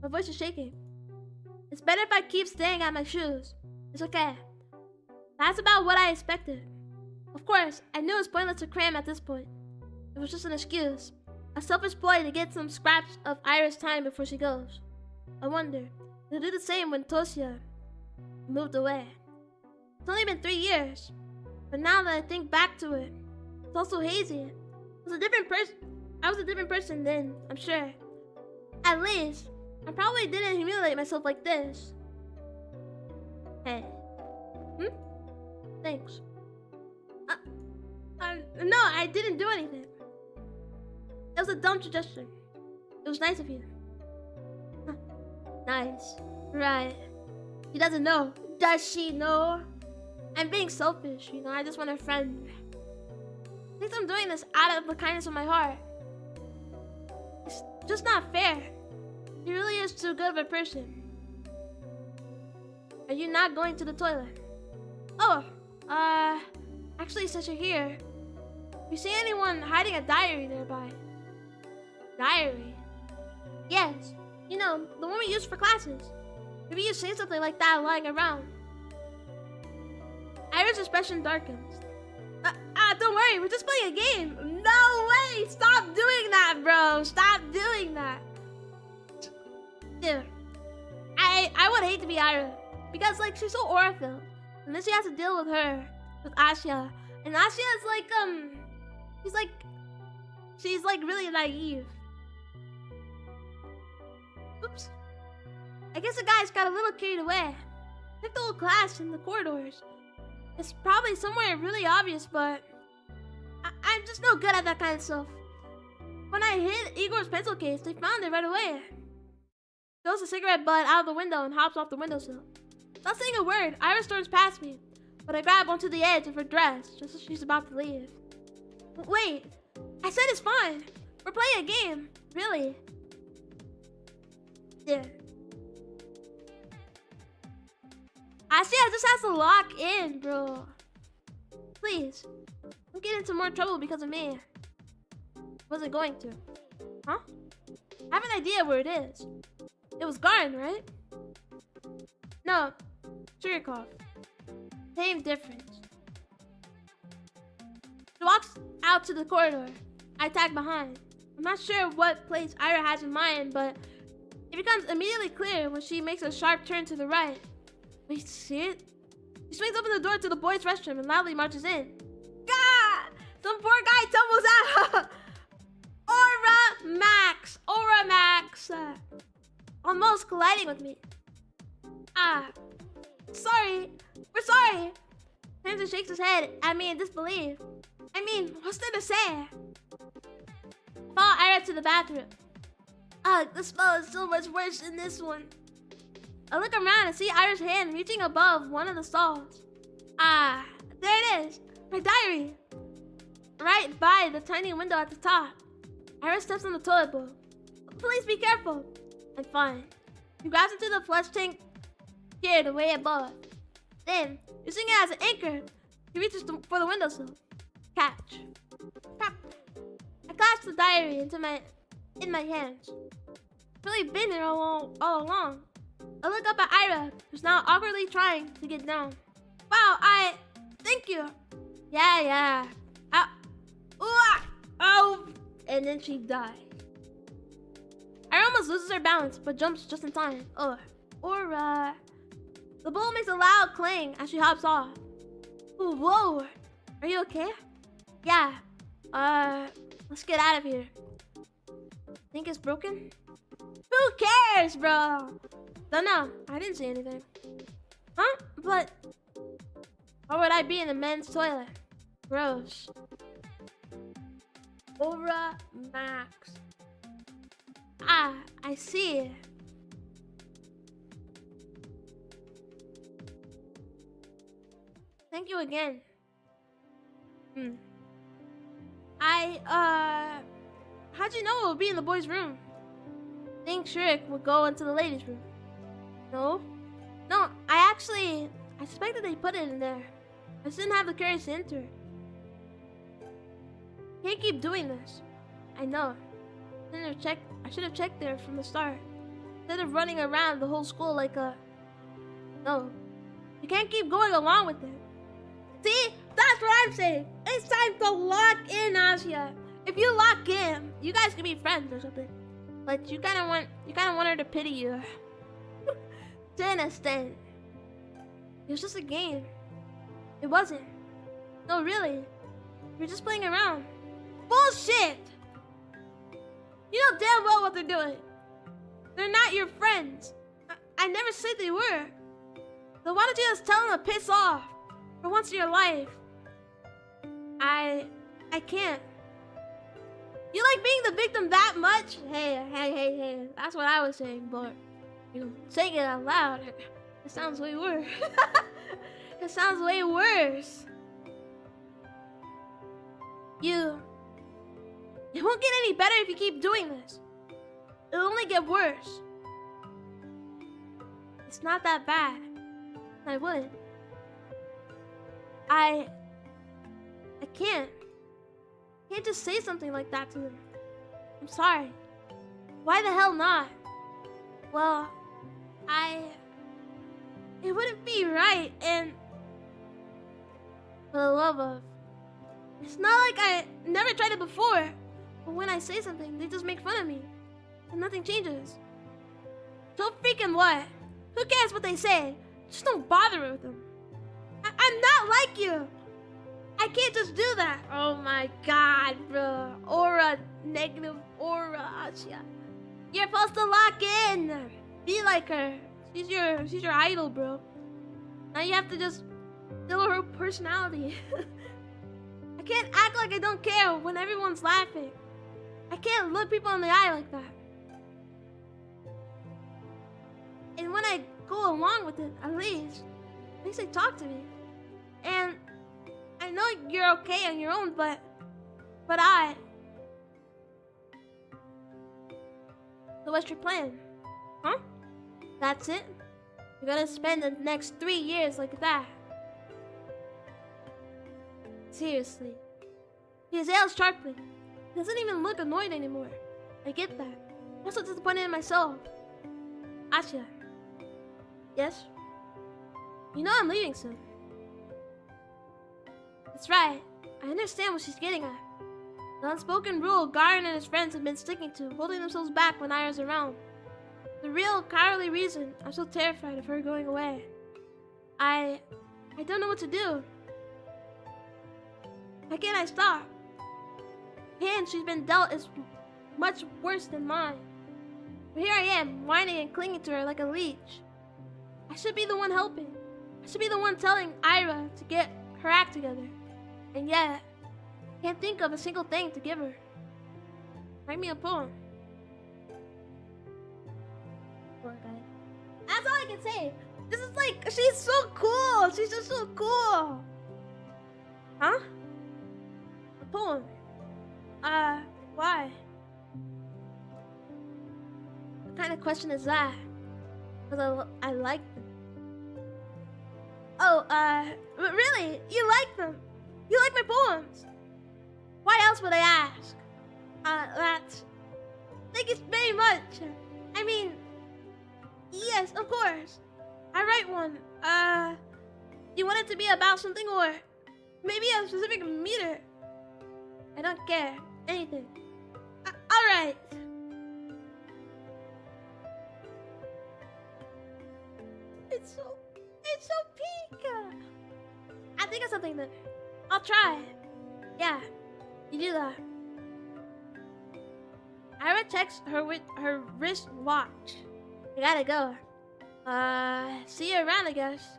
My voice is shaking. It's better if I keep staying at my shoes. It's okay. That's about what I expected. Of course, I knew it was pointless to cram at this point. It was just an excuse. A selfish ploy to get some scraps of Ira's time before she goes. I wonder, they'll do the same when Tosia moved away. It's only been 3 years. But now that I think back to it, it's also hazy. I was a different person then, I'm sure. At least, I probably didn't humiliate myself like this. Hey. Thanks. No, I didn't do anything. It was a dumb suggestion. It was nice of you. Nice. Right. She doesn't know. Does she know? I'm being selfish, you know, I just want a friend. I think I'm doing this out of the kindness of my heart. It's just not fair. He really is too good of a person. Are you not going to the toilet? Oh, actually, since you're here, if you see anyone hiding a diary nearby. Diary? Yes, you know, the one we use for classes. Maybe you see something like that lying around. Ira's expression darkens. Don't worry, we're just playing a game. No way! Stop doing that, bro! Stop doing that! Dude, I would hate to be Ira. Because, like, she's so aura-filled. And then she has to deal with her, with Asya. And Asya is like, she's like really naive. Oops. I guess the guys got a little carried away. Took the whole class in the corridors. It's probably somewhere really obvious, but I'm just no good at that kind of stuff. When I hid Igor's pencil case, they found it right away. Throws a cigarette butt out of the window and hops off the windowsill. Not saying a word, Ira storms past me, but I grab onto the edge of her dress just as she's about to leave. Wait, I said it's fine. We're playing a game, really. Yeah. Actually, I just have to lock in, bro. Please. Don't get into more trouble because of me. Wasn't going to. Huh? I have an idea where it is. It was Garden, right? No. Chirikov. Same difference. She walks out to the corridor. I tag behind. I'm not sure what place Ira has in mind, but it becomes immediately clear when she makes a sharp turn to the right. Wait, see it? She swings open the door to the boys' restroom and loudly marches in. God! Some poor guy tumbles out! Aura Max! Aura Max! Almost colliding with me. Sorry. We're sorry. Samson shakes his head at me in disbelief. I mean, what's there to say? Follow Ira to the bathroom. Ugh, the smell is so much worse than this one. I look around and see Ira's hand reaching above one of the stalls. There it is. My diary. Right by the tiny window at the top. Ira steps on the toilet bowl. Please be careful. I'm fine. He grabs into the flush tank geared way above. Then, using it as an anchor, he reaches for the windowsill. Catch. Pop. I clasp the diary in my hands. It's really been there all along. I look up at Ira, who's now awkwardly trying to get down. Wow, thank you. Yeah. Oh, and then she died. Ira almost loses her balance, but jumps just in time. Aura. The bowl makes a loud clang as she hops off. Ooh, whoa. Are you okay? Yeah. Let's get out of here. Think it's broken? Who cares, bro? Don't know. I didn't see anything. Huh? But why would I be in the men's toilet? Gross. Aura Max. I see. Thank you again. How'd you know it would be in the boys' room? Think Shrek would go into the ladies' room. No, I suspected they put it in there. I just didn't have the courage to enter. Can't keep doing this. I know. I should have checked there from the start. Instead of running around the whole school like a... No. You can't keep going along with it. See? That's what I'm saying. It's time to lock in, Asya. If you lock in, you guys can be friends or something. But you kind of want her to pity you. To an extent. It was just a game. It wasn't. No, really. You're just playing around. Bullshit! You know damn well what they're doing. They're not your friends. I never said they were. So why don't you just tell them to piss off? For once in your life. I can't. You like being the victim that much? Hey. That's what I was saying, but saying it out loud, it sounds way worse. It sounds way worse. It won't get any better if you keep doing this. It'll only get worse. It's not that bad. I wouldn't. I can't. I can't just say something like that to them. I'm sorry. Why the hell not? Well, it wouldn't be right, and for the love of... It's not like I never tried it before, but when I say something, they just make fun of me, and nothing changes. So freaking what? Who cares what they say? Just don't bother with them. I'm not like you. I can't just do that. Oh my god, bro. Aura, negative aura, Asya. You're supposed to lock in. Be like her. She's your idol, bro. Now you have to just steal her personality. I can't act like I don't care when everyone's laughing. I can't look people in the eye like that. And when I go along with it, at least they talk to me. And I know you're okay on your own, but So what's your plan? Huh? That's it? You're gonna spend the next 3 years like that. Seriously. He exhales sharply. He doesn't even look annoyed anymore. I get that. I'm also disappointed in myself. Asya. Yes? You know I'm leaving soon. That's right. I understand what she's getting at. The unspoken rule Garen and his friends have been sticking to, holding themselves back when Ira's around. The real, cowardly reason I'm so terrified of her going away. I don't know what to do. Why can't I stop? The hand she's been dealt is much worse than mine. But here I am, whining and clinging to her like a leech. I should be the one helping. I should be the one telling Ira to get her act together. And yet, I can't think of a single thing to give her. Write me a poem. Poor guy. That's all I can say. This is like, she's so cool. She's just so cool. Huh? A poem. Why? What kind of question is that? Because I like them. Oh, but really? You like them? You like my poems? Why else would I ask? Thank you very much. I mean, yes, of course. I write one. You want it to be about something or maybe a specific meter? I don't care. Anything. Alright. It's so pink. I think of something then. I'll try. Yeah, you do that. Ira checks her with her wristwatch. I gotta go. See you around, I guess.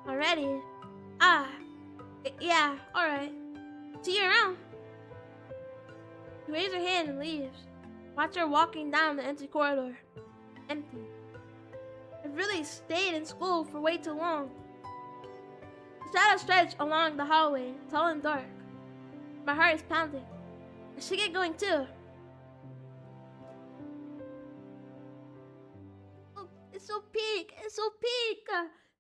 Already. Yeah, alright. See you around. She waves her hand and leaves. Watch her walking down the empty corridor. Empty. I've really stayed in school for way too long. The shadows stretch along the hallway, tall and dark. My heart is pounding. I should get going too. Oh, it's so pink. It's so pink.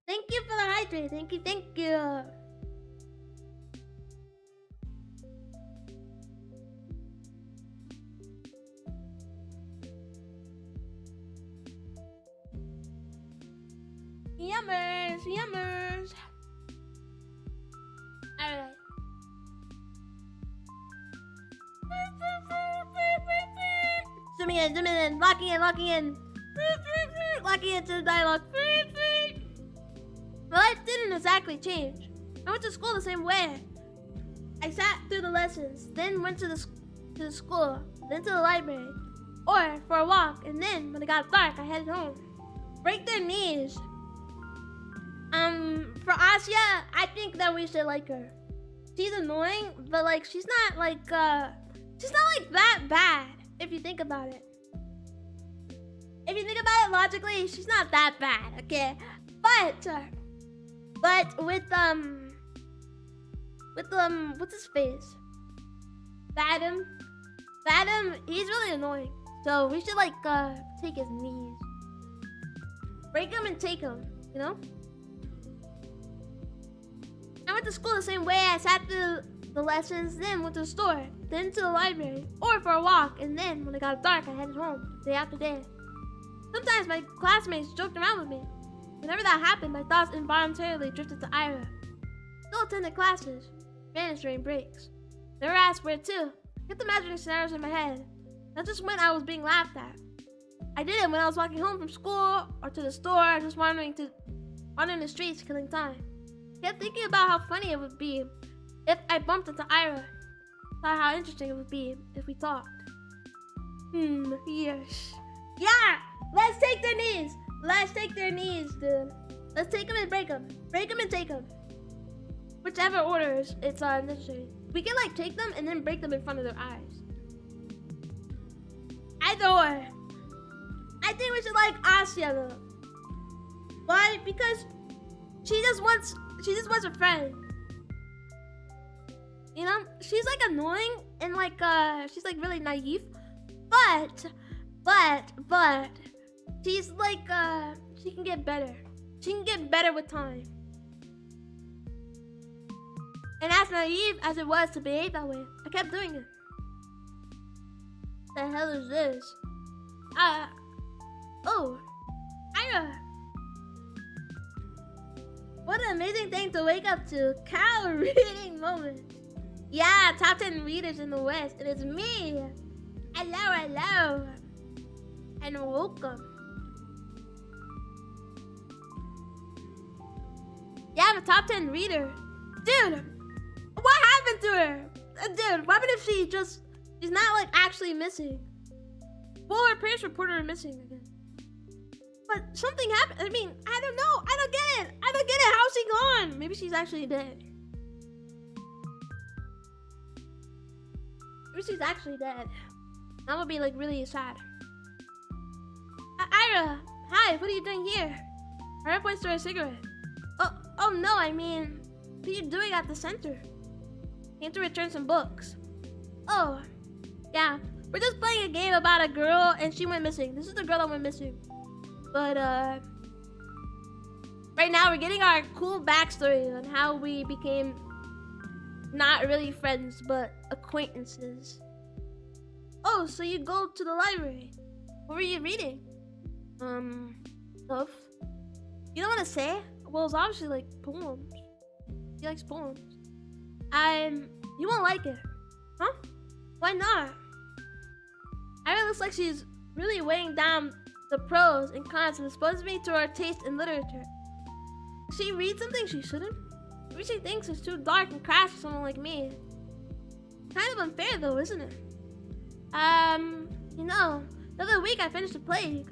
Thank you for the hydrate. Thank you. Thank you. Yummers, yummers. Alright. Zooming in, locking in. Locking into the dialogue. My life didn't exactly change. I went to school the same way. I sat through the lessons, then went to the school, then to the library, or for a walk, and then when it got dark, I headed home. Break their knees. For Asya, I think that we should like her. She's annoying, but like she's not like that bad if you think about it. If you think about it logically, she's not that bad, okay? But with what's his face? Z.A.T.O, he's really annoying. So we should like take his knees. Break him and take him, you know? I went to school the same way. I sat through the lessons, then went to the store, then to the library, or for a walk, and then when it got dark, I headed home, day after day. Sometimes my classmates joked around with me. Whenever that happened, my thoughts involuntarily drifted to Ira. Still attended classes, vanished during breaks. Never asked where to. I kept imagining scenarios in my head, not just when I was being laughed at. I did it when I was walking home from school, or to the store, or just wandering the streets, killing time. I kept thinking about how funny it would be if I bumped into Ira. Thought how interesting it would be if we talked. Yes. Yeah! Let's take their knees! Let's take their knees, dude. Let's take them and break them. Break them and take them. Whichever order it's necessary. We can like take them and then break them in front of their eyes. Either or. I think we should like Asya though. Why? Because she just wants a friend. You know, she's like annoying and like she's like really naive, but she's like she can get better. She can get better with time. And as naive as it was to behave that way, I kept doing it. The hell is this? Oh, Ira. What an amazing thing to wake up to. Cow reading moment. Yeah, top 10 readers in the West. And it's me. Hello. And welcome. Yeah, I'm a top 10 reader. Dude, what happened to her? Dude, what happened if she's not like actually missing? Well, her parents reported her missing again. But something happened. I mean, I don't know. I don't get it. How's she gone? Maybe she's actually dead. Maybe she's actually dead. That would be like really sad. Ira, hi. What are you doing here? Ira points to her cigarette. Oh no. I mean, what are you doing at the center? Came to return some books. Oh, yeah. We're just playing a game about a girl and she went missing. This is the girl that went missing. But right now we're getting our cool backstory on how we became not really friends but acquaintances. Oh, so you go to the library. What were you reading? Stuff. You don't want to say? Well, it's obviously like poems. He likes poems. You won't like it. Huh? Why not? Ira looks like she's really weighing down the pros and cons and exposes me to her taste in literature. She reads something she shouldn't. Maybe she thinks it's too dark and crass for someone like me. Kind of unfair though, isn't it? You know, the other week I finished The Plague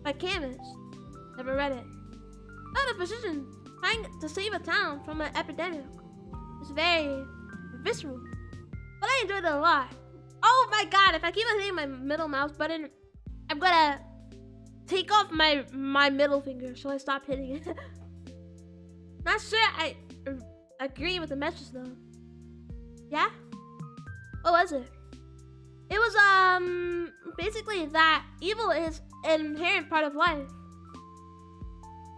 by Camus. Never read it. About a physician trying to save a town from an epidemic. It's very visceral. But I enjoyed it a lot. Oh my god, if I keep on hitting my middle mouse button, I'm gonna take off my middle finger so I stop hitting it. Not sure I agree with the message though. Yeah? What was it? It was basically that evil is an inherent part of life.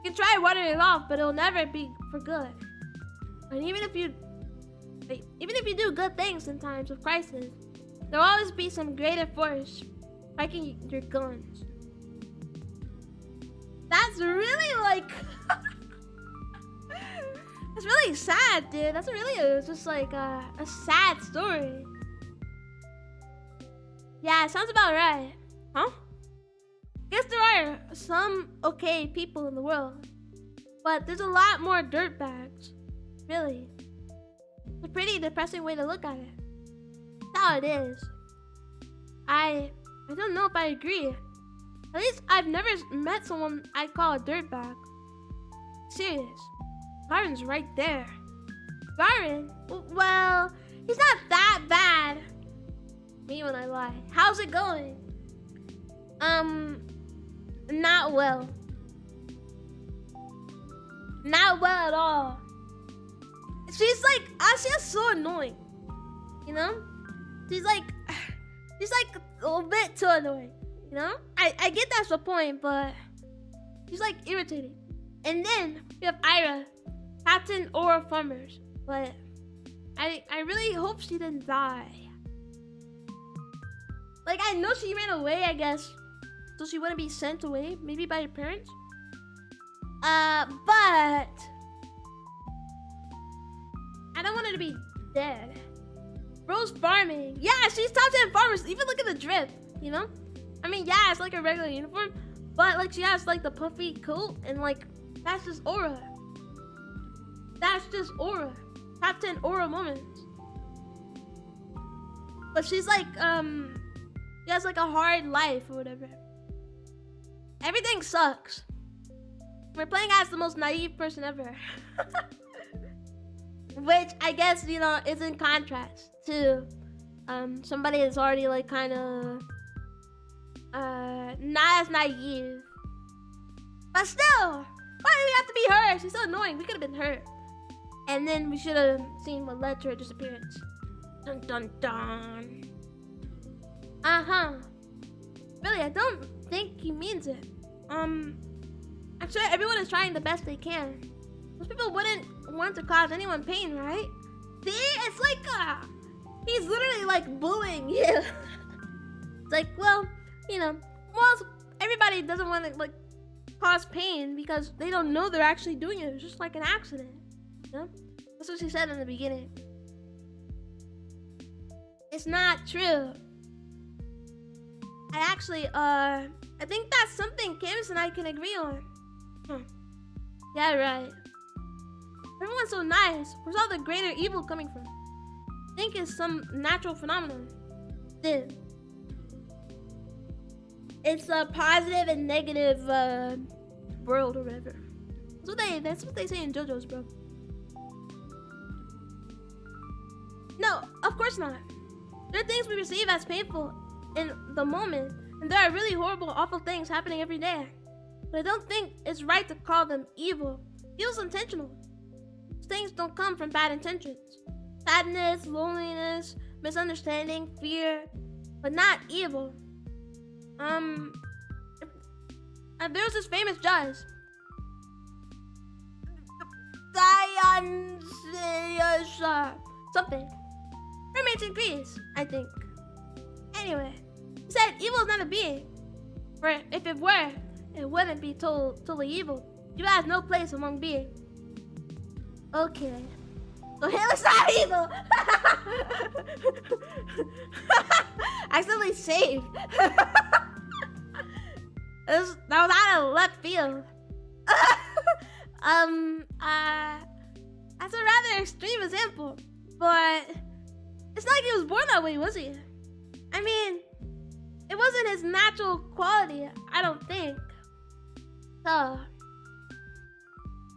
You can try warding it off, but it'll never be for good. And even if you do good things in times of crisis, there'll always be some greater force striking your guns. That's really like that's really sad, dude. That's really just like a sad story. Yeah, sounds about right. Huh? Guess there are some okay people in the world, but there's a lot more dirtbags. Really. It's a pretty depressing way to look at it. That's how it is. I don't know if I agree. At least I've never met someone I'd call a dirtbag. Serious. Garen's right there. Garen? Well, he's not that bad. Me when I lie. How's it going? Not well. Not well at all. She's like so annoying. You know? She's like a little bit too annoying. You know? I get that's the point, but she's like irritating. And then we have Ira, Captain Aura Farmers. But I really hope she didn't die. Like, I know she ran away, I guess, so she wouldn't be sent away, maybe by her parents. But I don't want her to be dead. Bro's farming. Yeah, she's top 10 farmers. Even look at the drip, you know? I mean, yeah, it's like a regular uniform, but like she has like the puffy coat and like that's just aura. That's just aura. Top 10 aura moments. But she's like, she has like a hard life or whatever. Everything sucks. We're playing as the most naive person ever. Which I guess, you know, is in contrast to somebody that's already like kind of not as naive. But still, why do we have to be her? She's so annoying. We could have been her. And then we should have seen what led to her disappearance. Dun dun dun. Really, I don't think he means it. I I'm sure everyone is trying the best they can. Those people wouldn't want to cause anyone pain, right? See, it's like he's literally like bullying you. It's like, well, you know, everybody doesn't want to like cause pain because they don't know they're actually doing it. It's just like an accident. You know? That's what she said in the beginning. It's not true. I think that's something Candace and I can agree on. Huh. Yeah, right. Everyone's so nice. Where's all the greater evil coming from? I think it's some natural phenomenon. Dude. It's a positive and negative world or whatever. That's what they say in JoJo's, bro. No, of course not. There are things we perceive as painful in the moment, and there are really horrible, awful things happening every day. But I don't think it's right to call them evil. Evil's intentional. These things don't come from bad intentions. Sadness, loneliness, misunderstanding, fear, but not evil. And there's this famous judge. Something. From ancient Greece, I think. Anyway, he said evil is not a being. For if it were, it wouldn't be totally evil. Evil has no place among beings. Okay. So Hitler's not evil! Accidentally saved. That was out of left field. That's a rather extreme example, but it's not like he was born that way, was he? I mean, it wasn't his natural quality, I don't think. So,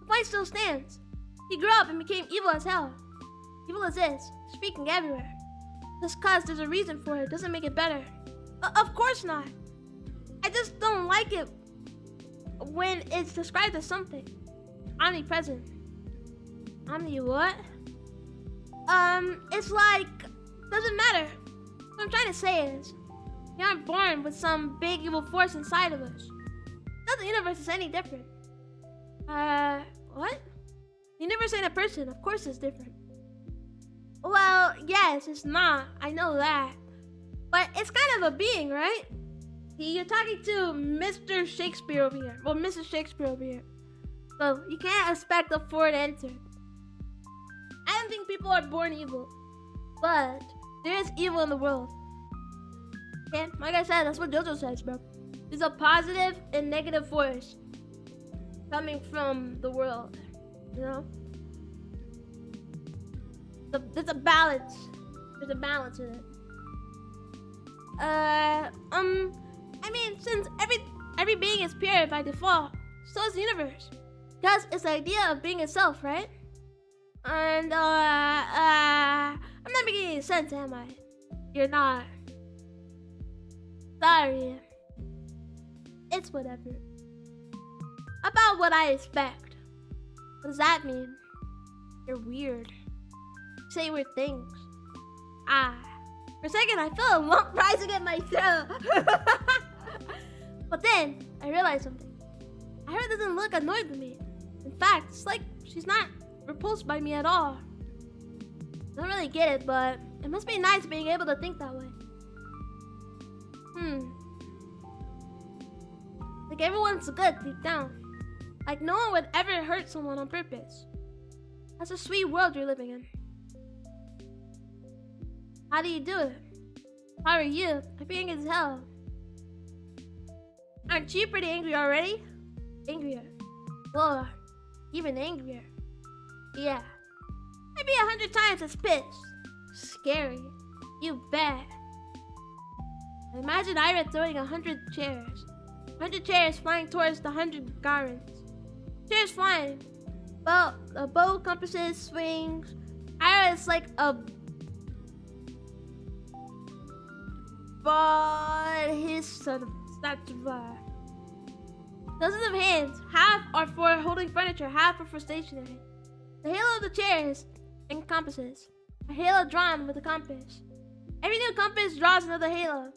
the point still stands. He grew up and became evil as hell. Evil exists, speaking everywhere. Just cause there's a reason for it doesn't make it better. Of course not. I just don't like it when it's described as something. Omnipresent. Omni what? It's like, doesn't matter. What I'm trying to say is, we aren't born with some big evil force inside of us. Not the universe is any different. What? The universe ain't a person, of course it's different. Well, yes, it's not. I know that. But it's kind of a being, right? See, you're talking to Mr. Shakespeare over here. Well, Mrs. Shakespeare over here. So, you can't expect a foreign enter. I don't think people are born evil. But, there is evil in the world. Okay? Like I said, that's what JoJo says, bro. There's a positive and negative force coming from the world. You know? There's a balance. There's a balance in it. I mean, since every being is pure by default, so is the universe. Because it's the idea of being itself, right? And I'm not making any sense, am I? You're not. Sorry. It's whatever. About what I expect. What does that mean? You're weird. You say weird things. For a second, I felt a lump rising in my throat. But then, I realized something. Aira doesn't look annoyed with me. In fact, it's like she's not repulsed by me at all. I don't really get it, but it must be nice being able to think that way. Like everyone's good deep down. Like no one would ever hurt someone on purpose. That's a sweet world you're living in. How do you do it? How are you? I'm being as hell. Aren't you pretty angry already? Angrier. Whoa, even angrier. Yeah. Maybe 100 times as pissed. Scary. You bet. Imagine Aira throwing 100 chairs. 100 chairs flying towards the 100 Garens. Chairs flying. A bow, compasses, swings. Aira is like a but his son of dozens of hands. Half are for holding furniture, half are for stationery. The halo of the chairs and compasses. A halo drawn with a compass. Every new compass draws another halo.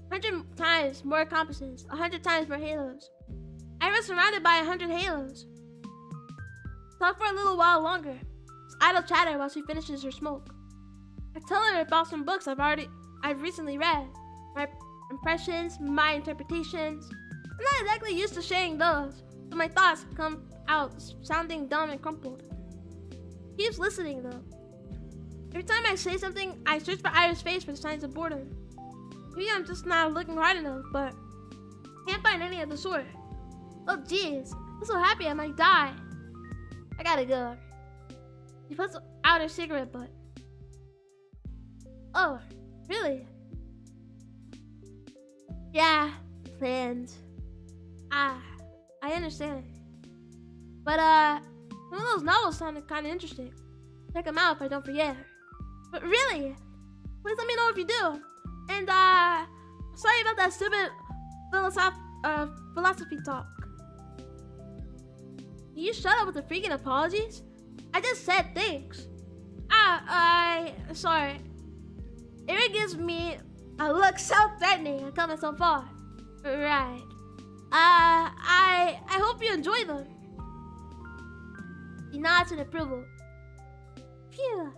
100 times more compasses, 100 times more halos. Aira we're surrounded by 100 halos. Talk for a little while longer. Just idle chatter while she finishes her smoke. I tell her about some books I've recently read. My impressions, my interpretations. I'm not exactly used to sharing those, so my thoughts come out sounding dumb and crumpled. She keeps listening though. Every time I say something, I search for Ira's face for signs of boredom. Maybe I'm just not looking hard enough, but can't find any of the sort. Oh jeez, I'm so happy I might die. I gotta go. She puts out her cigarette butt. Oh, really? Yeah, plans. I understand. But some of those novels sounded kind of interesting. Check them out if I don't forget. But really, please let me know if you do. And sorry about that stupid philosophy talk. Can you shut up with the freaking apologies? I just said thanks. Sorry. It gives me a look so threatening and coming so far. Right. I hope you enjoy them. He nods in approval. Phew.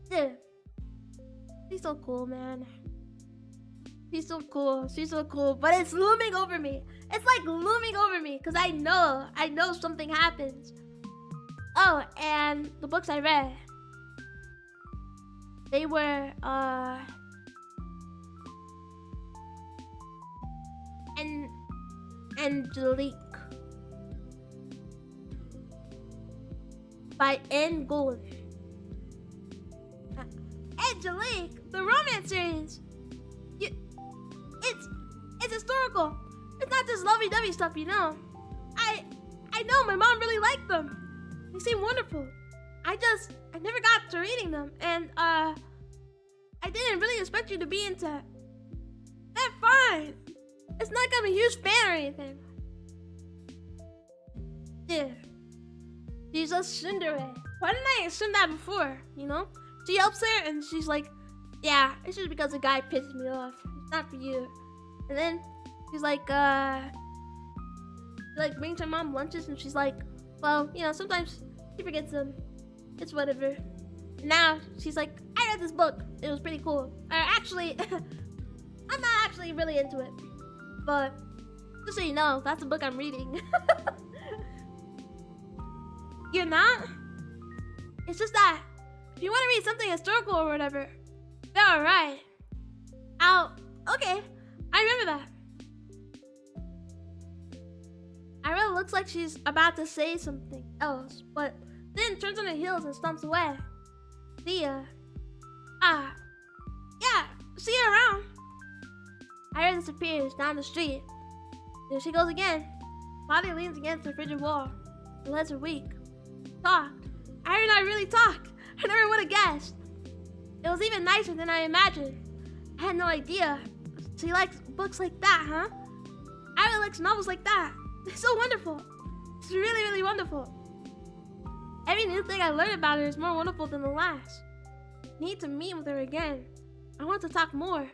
Dude. She's so cool, man. She's so cool. She's so cool. But it's looming over me. It's like looming over me because I know something happens. Oh, and the books I read, they were Angelique by Anne Gold. Angelique, the romance series. It's historical. It's not just lovey-dovey stuff, you know. I know my mom really liked them. They seem wonderful. I never got to reading them, and I didn't really expect you to be into it. That's fine. It's not like I'm a huge fan or anything. Yeah. She's a tsundere. Why didn't I assume that before, you know? She helps her, and she's like, yeah, it's just because the guy pisses me off. It's not for you. And then she's like, she brings her mom lunches, and she's like, well, you know, sometimes she forgets them. It's whatever. Now she's like, I read this book. It was pretty cool. Actually, I'm not actually really into it. But just so you know, that's the book I'm reading. You're not? It's just that if you want to read something historical or whatever, they're alright. Okay. I remember that. Ira looks like she's about to say something else, but then turns on her heels and stomps away. See ya. Yeah, see you around. Ira disappears down the street. There she goes again. Body leans against the frigid wall. Her legs are weak. Talked. Ira and I really talked. I never would have guessed. It was even nicer than I imagined. I had no idea. She likes books like that, huh? Ira likes novels like that. It's so wonderful. It's really, really wonderful. Every new thing I learned about her is more wonderful than the last. I need to meet with her again. I want to talk more.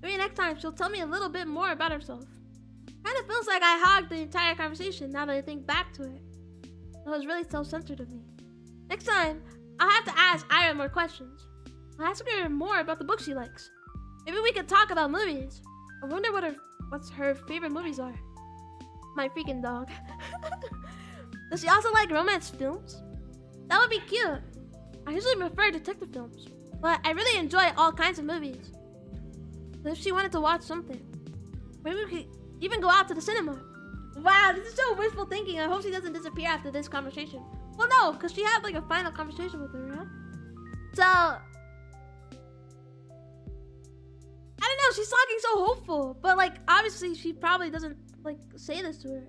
Maybe next time she'll tell me a little bit more about herself. Kind of feels like I hogged the entire conversation now that I think back to it. It was really self-centered of me. Next time, I'll have to ask Ira more questions. I'll ask her more about the books she likes. Maybe we could talk about movies. I wonder what her favorite movies are. My freaking dog. Does she also like romance films? That would be cute. I usually prefer detective films, but I really enjoy all kinds of movies. So if she wanted to watch something, maybe we could even go out to the cinema. Wow, this is so wishful thinking. I hope she doesn't disappear after this conversation. Well, no, because she had like a final conversation with her, yeah? So, I don't know, she's talking so hopeful, but like, obviously she probably doesn't like say this to her.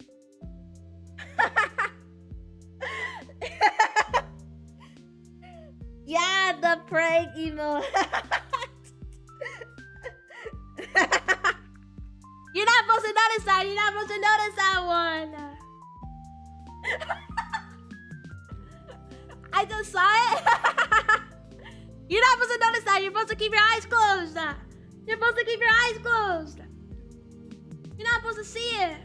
Yeah, the prank emo. You're not supposed to notice that. You're not supposed to notice that one. I just saw it. You're not supposed to notice that. You're supposed to keep your eyes closed. You're supposed to keep your eyes closed. You're not supposed to see it.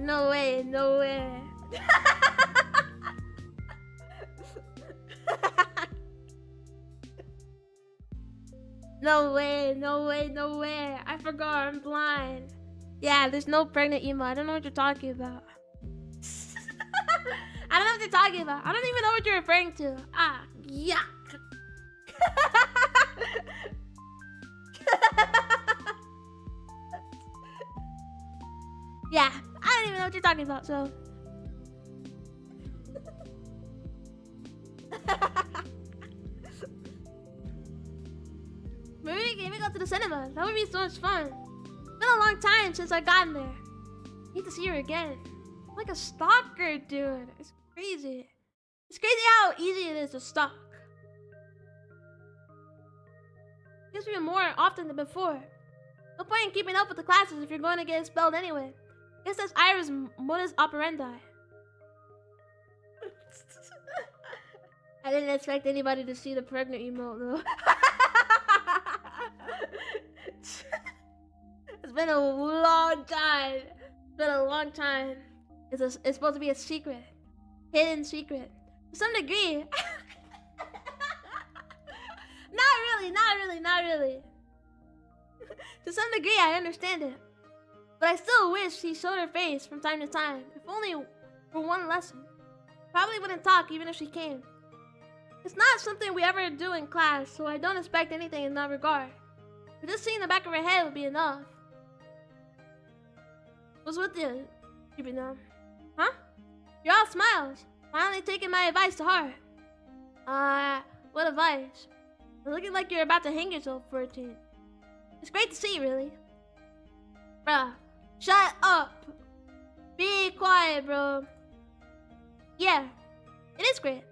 No way, no way. No way, no way, no way. I forgot I'm blind. Yeah, there's no pregnant emo. I don't know what you're talking about. I don't know what you're talking about. I don't even know what you're referring to. Ah, yuck. Yeah, I don't even know what you're talking about, so. Maybe we can even go to the cinema. That would be so much fun. It's been a long time since I gotten there. Need to see her again. I'm like a stalker, dude. It's crazy. It's crazy how easy it is to stalk. Gives me more often than before. No point in keeping up with the classes if you're going to get expelled anyway. Guess that's Ira's modus operandi. I didn't expect anybody to see the pregnant emote though. It's been a long time. It's been a long time. It's supposed to be a secret. Hidden secret. To some degree. Not really. To some degree, I understand it. But I still wish she showed her face from time to time. If only for one lesson. Probably wouldn't talk even if she came. It's not something we ever do in class, so I don't expect anything in that regard. But just seeing the back of her head would be enough. What's with you, stupid dumb? Huh? You're all smiles. Finally taking my advice to heart. What advice? You're looking like you're about to hang yourself for a change. It's great to see, really. Bruh, shut up. Be quiet, bro. Yeah, it is great.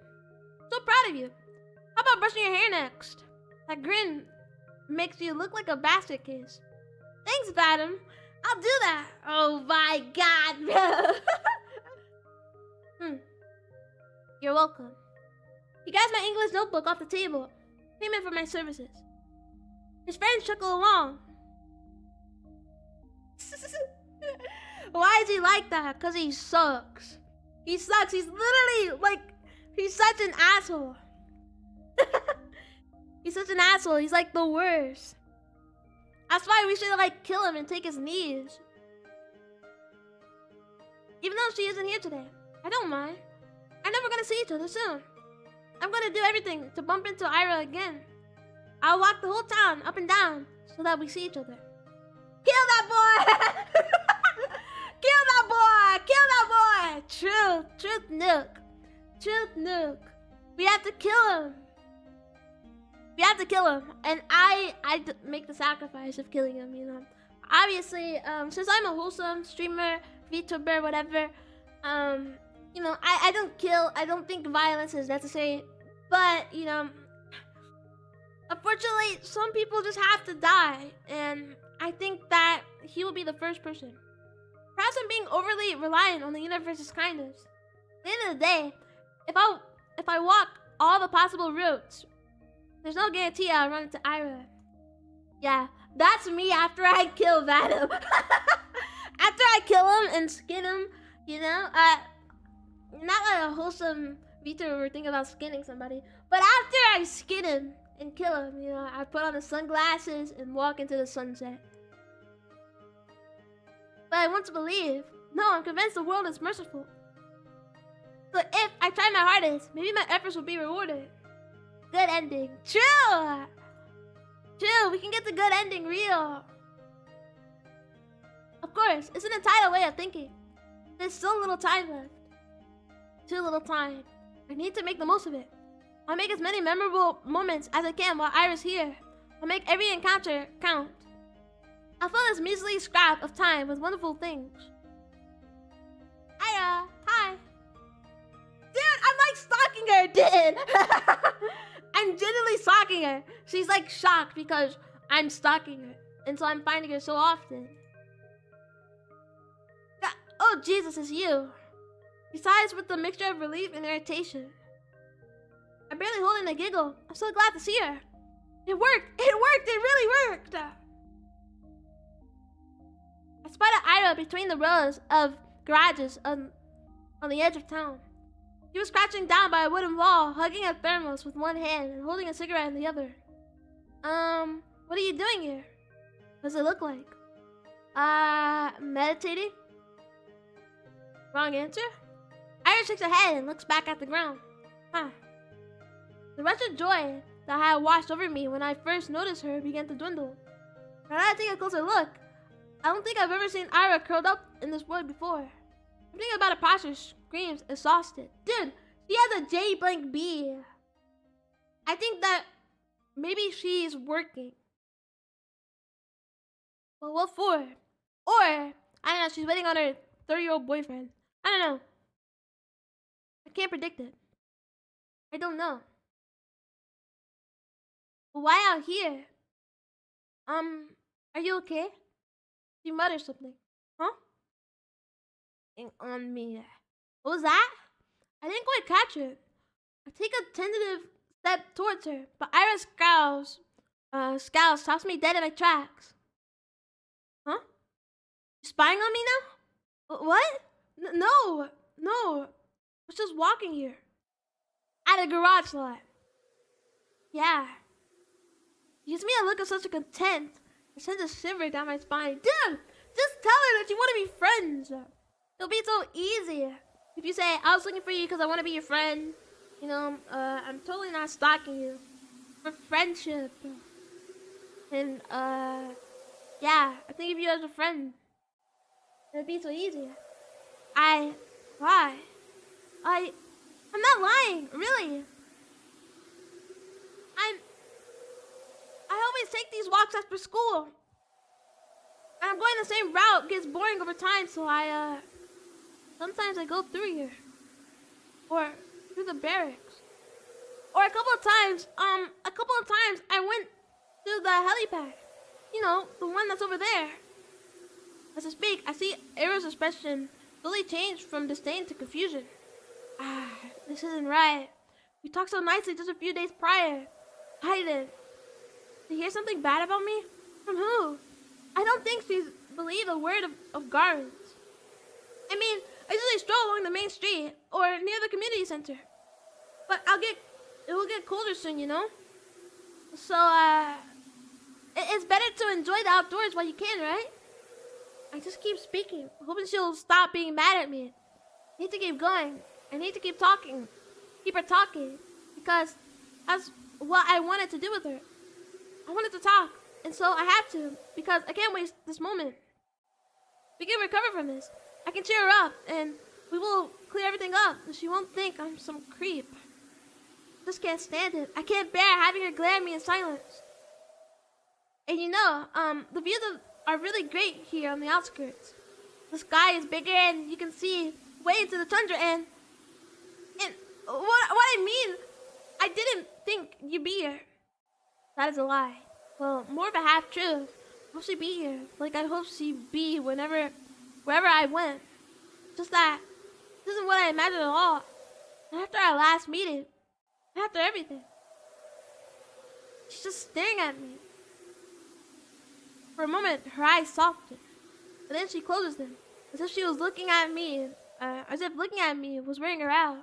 So proud of you. How about brushing your hair next? That grin makes you look like a basket case. Thanks, Adam. I'll do that. Oh my god, bro. You're welcome. You guys, my English notebook off the table. Payment for my services. His friends chuckle along. Why is he like that? Because he sucks. He sucks. He's literally like, he's such an asshole. He's such an asshole. He's like the worst. That's why we should like kill him and take his knees. Even though she isn't here today, I don't mind. I'm never gonna see each other soon. I'm gonna do everything to bump into Ira again. I'll walk the whole town up and down so that we see each other. Kill that boy! Kill that boy! Kill that boy! Truth nuke. Truth nuke. We have to kill him. We have to kill him. And I make the sacrifice of killing him, you know. Obviously, since I'm a wholesome streamer, VTuber, whatever, you know, I don't kill. I don't think violence is necessary. But, you know, unfortunately, some people just have to die. And I think that he will be the first person. Perhaps I'm being overly reliant on the universe's kindness. At the end of the day, if I walk all the possible routes, there's no guarantee I'll run into Ira. Yeah, that's me after I kill Zato. After I kill him and skin him, you know, not like a wholesome VTuber would think about skinning somebody, but after I skin him and kill him, you know, I put on the sunglasses and walk into the sunset. But I want to believe. No, I'm convinced the world is merciful. So if I try my hardest, maybe my efforts will be rewarded. Good ending. True! True, we can get the good ending real. Of course, it's an entitled way of thinking. There's so little time left. Too little time. I need to make the most of it. I'll make as many memorable moments as I can while Ira's here. I'll make every encounter count. I'll fill this measly scrap of time with wonderful things. Ira, hi. Dude, I'm like stalking her, dude. I'm genuinely stalking her. She's like shocked because I'm stalking her. And so I'm finding her so often. Oh, Jesus, it's you. Besides with the mixture of relief and irritation. I'm barely holding a giggle. I'm so glad to see her. It worked. It worked. It really worked. I spotted Ira between the rows of garages on the edge of town. He was crouching down by a wooden wall, hugging a thermos with one hand and holding a cigarette in the other. What are you doing here? What does it look like? Meditating? Wrong answer? Iris shakes her head and looks back at the ground. Huh. The rush of joy that had washed over me when I first noticed her began to dwindle. Now that I take a closer look, I don't think I've ever seen Ira curled up in this wood before. Everything about her posture screams exhausted. Dude, she has a J blank B. I think that maybe she's working. Well, what for? Or, I don't know, she's waiting on her 30-year-old boyfriend. I don't know. I can't predict it. I don't know. But why out here? Are you okay? She mutters something. Huh? On me. What was that? I didn't quite catch it. I take a tentative step towards her, but Ira scowls, stops me dead in my tracks. Huh? You spying on me now? What? No. I was just walking here. At a garage lot. Yeah. She gives me a look of such a content. It sends a shiver down my spine. Dude, just tell her that you want to be friends. It'll be so easy. If you say, I was looking for you because I want to be your friend. You know, I'm totally not stalking you. For friendship. And, yeah, I think of you as a friend. It'd be so easy. Why? I'm not lying, really. I always take these walks after school. And I'm going the same route. It gets boring over time, so sometimes I go through here. Or through the barracks. Or a couple of times I went to the helipad. You know, the one that's over there. As I speak, I see Era's expression slowly change from disdain to confusion. This isn't right. We talked so nicely just a few days prior. Did you hear something bad about me? From who? I don't think she's believed a word of Garland's. I mean, I usually stroll along the main street or near the community center. But it will get colder soon, you know? So, it's better to enjoy the outdoors while you can, right? I just keep speaking, hoping she'll stop being mad at me. I need to keep going. I need to keep talking. Keep her talking. Because that's what I wanted to do with her. I wanted to talk. And so I have to. Because I can't waste this moment. We can recover from this. I can cheer her up. And we will clear everything up. And she won't think I'm some creep. Just can't stand it. I can't bear having her glare at me in silence. And you know, the views are really great here on the outskirts. The sky is bigger and you can see way into the tundra and what I mean, I didn't think you'd be here. That is a lie. Well, more of a half truth. I hope she'd be here. Like I hope she'd be wherever I went. Just that this isn't what I imagined at all. And after our last meeting, after everything, she's just staring at me. For a moment, her eyes soften, but then she closes them, as if she was looking at me, as if looking at me was wearing her out.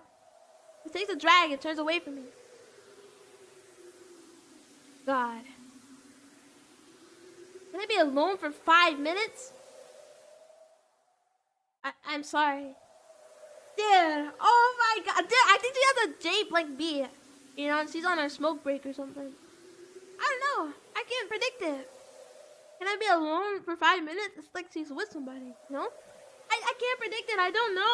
She takes a drag and turns away from me. God. Can I be alone for 5 minutes? I'm sorry. Dude, oh my god. Dude, I think she has a J blank B. You know, she's on her smoke break or something. I don't know. I can't predict it. Can I be alone for 5 minutes? It's like she's with somebody, you know? I can't predict it. I don't know.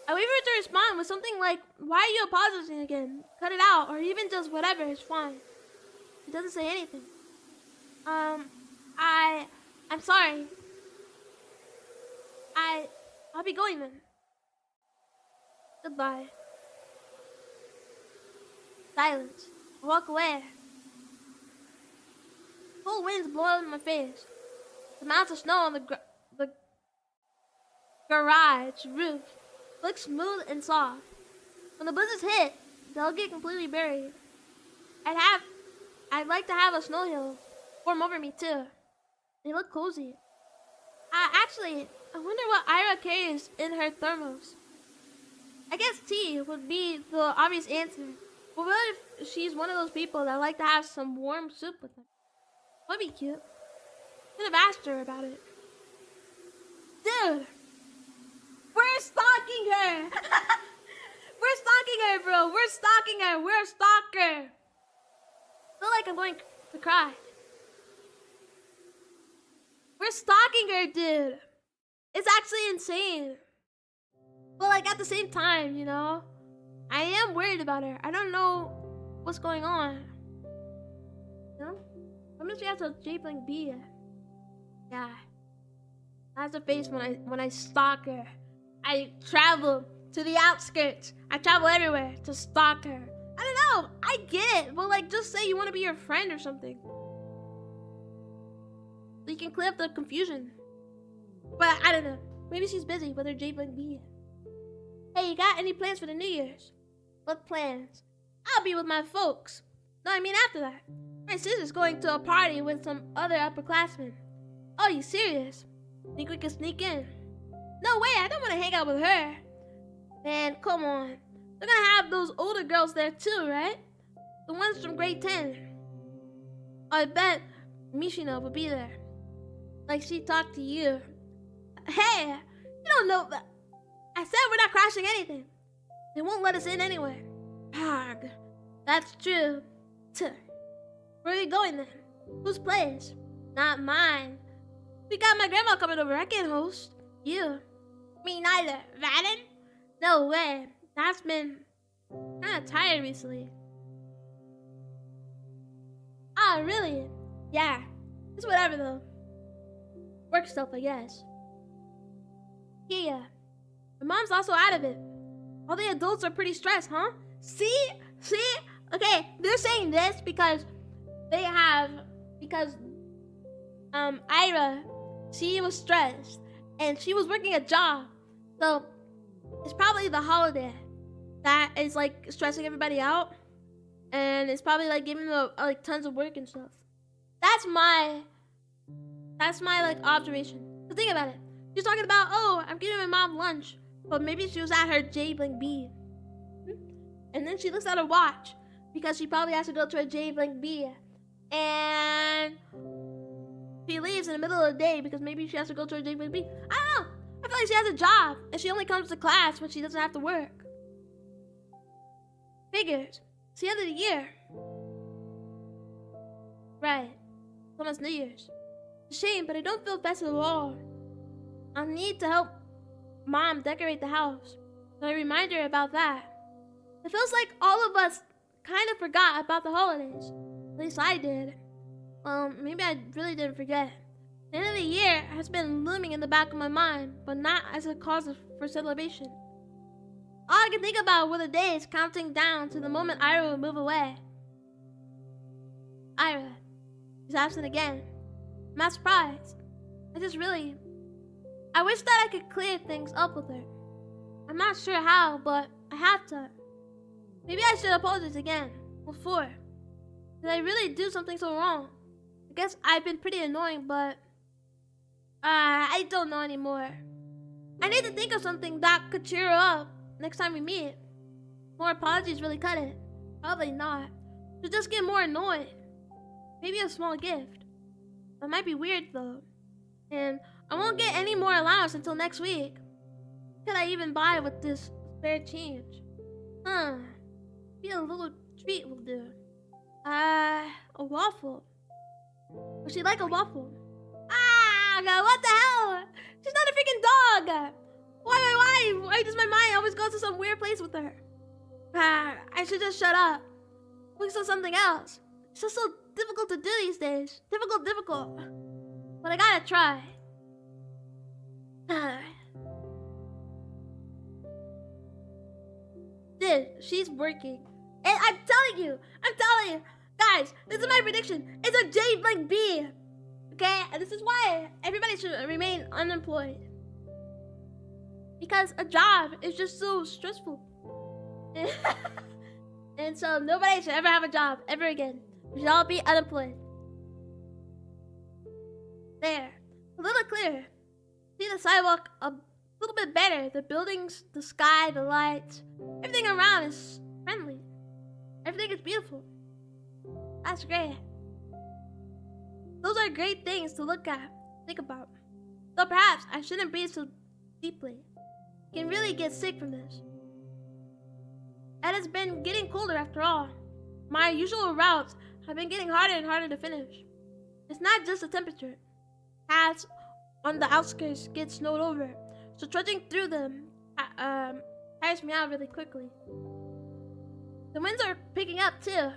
I wait for her to respond with something like, why are you apologizing again? Cut it out. Or even just whatever. It's fine. She doesn't say anything. I'm sorry. I'll be going then. Goodbye. Silence. I walk away. Cold winds blow in my face. The mounds of snow on the garage roof look smooth and soft. When the blizzards hit, they'll get completely buried. I'd like to have a snow hill warm over me too. They look cozy. Actually, I wonder what Ira carries in her thermos. I guess tea would be the obvious answer. But what if she's one of those people that like to have some warm soup with them? That'd be cute. Could have asked her about it. Dude, we're stalking her. We're stalking her, bro. We're stalking her. We're a stalker. I feel like I'm going to cry. We're stalking her, dude. It's actually insane. But like at the same time, you know, I am worried about her. I don't know what's going on. You know? I'm gonna have to J-Blank B. Yeah. That's the face when I stalk her. I travel to the outskirts. I travel everywhere to stalk her. I don't know. I get it. But like just say you want to be your friend or something. So you can clear up the confusion. But I don't know. Maybe she's busy with her J-Blank B. Hey, you got any plans for the New Year's? What plans? I'll be with my folks. No, I mean after that. My sister's going to a party with some other upperclassmen. Oh, you serious? Think we can sneak in? No way, I don't want to hang out with her. Man, come on. They're gonna have those older girls there too, right? The ones from grade 10. I bet Mishina will be there. Like she talked to you. Hey, you don't know that. I said we're not crashing anything. They won't let us in anyway. Pog. That's true. Where are we going then? Whose place? Not mine. We got my grandma coming over. I can't host. You. Me neither. Vaden? No way. That's been kind of tired recently. Ah, really? Yeah. It's whatever though. Work stuff, I guess. Yeah. My mom's also out of it. All the adults are pretty stressed, huh? See? Okay, they're saying this because Ira, she was stressed and she was working a job. So it's probably the holiday that is like stressing everybody out, and it's probably like giving them like tons of work and stuff. That's my like observation. So think about it. She's talking about, oh, I'm giving my mom lunch, but maybe she was at her J-Blank B. And then she looks at her watch because she probably has to go to her J-Blank B. And she leaves in the middle of the day because maybe she has to go to her J-Blank B. I don't know. I feel like she has a job and she only comes to class when she doesn't have to work. Figures. It's the end of the year. Right. It's almost New Year's. It's a shame, but I don't feel festive at all. I'll need to help Mom decorate the house. So I remind her about that. It feels like all of us kind of forgot about the holidays. At least I did. Well, maybe I really didn't forget. The end of the year has been looming in the back of my mind, but not as a cause for celebration. All I can think about were the days counting down to the moment Ira would move away. Ira. She's absent again. I'm not surprised. I wish that I could clear things up with her. I'm not sure how, but I have to. Maybe I should apologize again. What for? Did I really do something so wrong? I guess I've been pretty annoying, but I don't know anymore. I need to think of something that could cheer her up next time we meet. More apologies really cut it. Probably not. She'll just get more annoyed. Maybe a small gift. That might be weird though. And I won't get any more allowance until next week. What could I even buy with this spare change? Maybe a little treat will do. A waffle. Would she like a waffle? God, what the hell? She's not a freaking dog. Why does my mind always go to some weird place with her? I should just shut up. Focus on something else. It's just so difficult to do these days. Difficult. But I gotta try. Dude, she's working. And I'm telling you, guys, this is my prediction. It's a J-Blank B. Okay? And this is why everybody should remain unemployed. Because a job is just so stressful. And so nobody should ever have a job ever again. We should all be unemployed. There. A little clearer. See the sidewalk a little bit better. The buildings, the sky, the lights. Everything around is friendly. Everything is beautiful. That's great. Those are great things to look at, think about. Though perhaps I shouldn't breathe so deeply. I can really get sick from this. And it's been getting colder after all. My usual routes have been getting harder and harder to finish. It's not just the temperature. Paths on the outskirts get snowed over, so trudging through them tires me out really quickly. The winds are picking up too.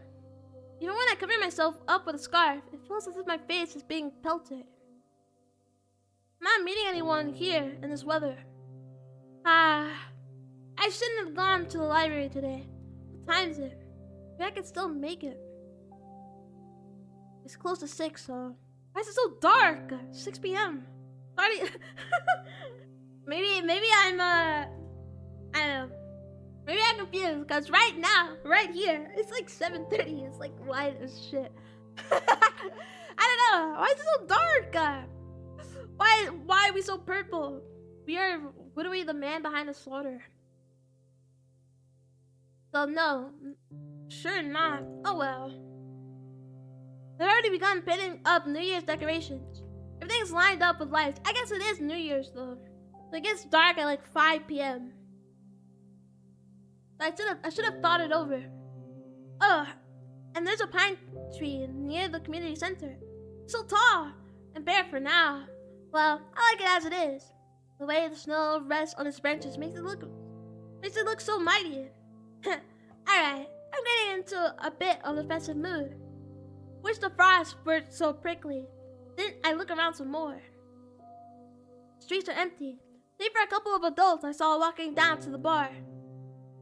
Even when I cover myself up with a scarf, it feels as if my face is being pelted. I'm not meeting anyone here in this weather. I shouldn't have gone to the library today. What time is it? Maybe I can still make it. It's close to 6, so... Why is it so dark? 6 p.m. Sorry. maybe I'm, I don't know. Maybe I'm confused, because right now, right here, it's like 7:30. It's like light as shit. I don't know. Why is it so dark? Why are we so purple? We are literally the man behind the slaughter. So no, sure not. Oh well. They've already begun putting up New Year's decorations. Everything's lined up with lights. I guess it is New Year's though. So it gets dark at like 5 p.m. I should have thought it over. Oh, and there's a pine tree near the community center. It's so tall and bare for now. Well, I like it as it is. The way the snow rests on its branches makes it look so mighty. Alright, I'm getting into a bit of a festive mood. Wish the frost weren't so prickly. Then I look around some more. Streets are empty, save for a couple of adults I saw walking down to the bar.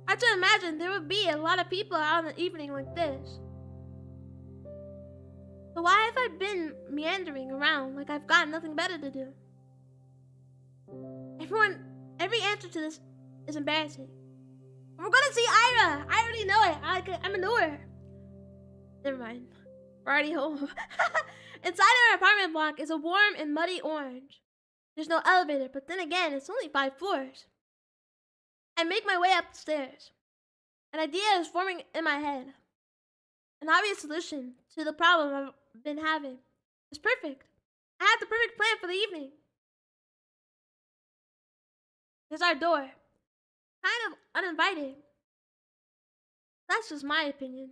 I should imagine there would be a lot of people out on an evening like this. So why have I been meandering around like I've got nothing better to do? Every answer to this is embarrassing. We're gonna see Ira! I already know it. I'm a knower. Never mind. We're already home. Inside our apartment block is a warm and muddy orange. There's no elevator, but then again, it's only 5 floors. I make my way up the stairs. An idea is forming in my head. An obvious solution to the problem I've been having. It's perfect. I have the perfect plan for the evening. There's our door. Kind of uninviting. That's just my opinion.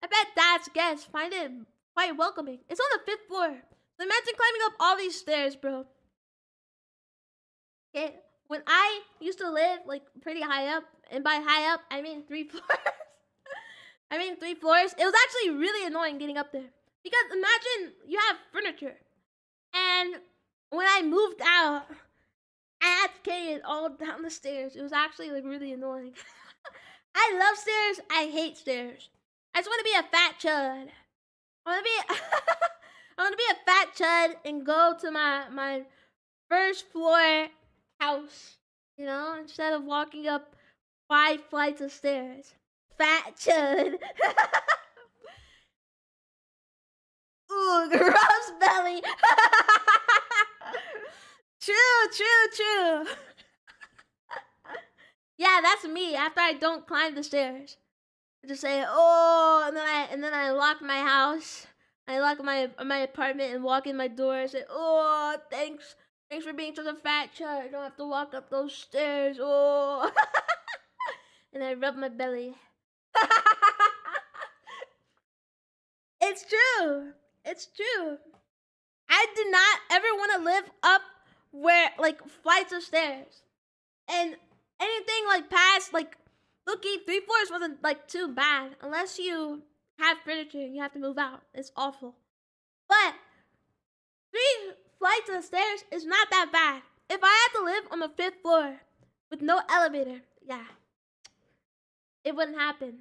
I bet Dad's guests find it quite welcoming. It's on the 5th floor. So imagine climbing up all these stairs, bro. Okay, when I used to live like pretty high up, and by high up, I mean 3 floors. It was actually really annoying getting up there. Because imagine you have furniture. And when I moved out, I had to carry it all down the stairs. It was actually like really annoying. I love stairs. I hate stairs. I just want to be a fat chud. I want to be a fat chud and go to my first floor house. You know, instead of walking up 5 flights of stairs. Fat chud. Ooh, gross belly. True. Yeah, that's me. After I don't climb the stairs, I just say, oh, and then I lock my house. I lock my apartment and walk in my door. I say, oh, thanks for being such a fat chud. I don't have to walk up those stairs. Oh, and I rub my belly. It's true. I do not ever want to live up where like flights of stairs, and anything like past like looking 3 floors wasn't like too bad unless you have furniture and you have to move out. It's awful, but 3 flights of stairs is not that bad. If I had to live on the 5th floor with no elevator, yeah, it wouldn't happen.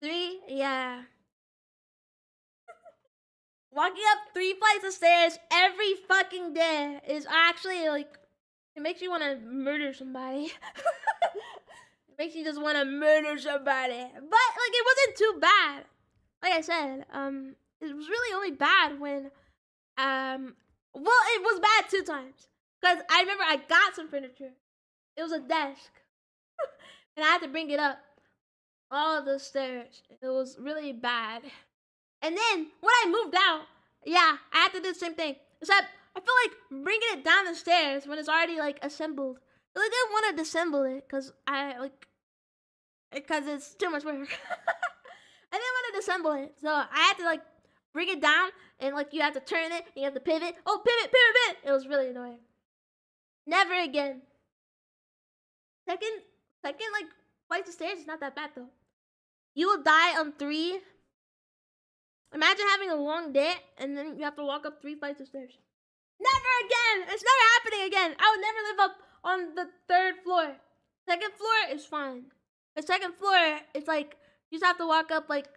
3, yeah. Walking up 3 flights of stairs every fucking day is actually like, it makes you want to murder somebody. It makes you just want to murder somebody. But like, it wasn't too bad. Like I said, It was really only bad when, well, it was bad 2 times. Because I remember I got some furniture. It was a desk. And I had to bring it up all the stairs. It was really bad. And then when I moved out, yeah, I had to do the same thing. Except I feel like bringing it down the stairs when it's already like assembled. I didn't want to disassemble it because it's too much work. I didn't want to disassemble it, so I had to like bring it down and like you have to turn it and you have to pivot. Oh, pivot, pivot, pivot! It was really annoying. Never again. Second like flight of stairs is not that bad though. You will die on 3. Imagine having a long day and then you have to walk up 3 flights of stairs. Never again! It's never happening again. I would never live up on the 3rd floor. 2nd floor is fine. The 2nd floor, it's like you just have to walk up like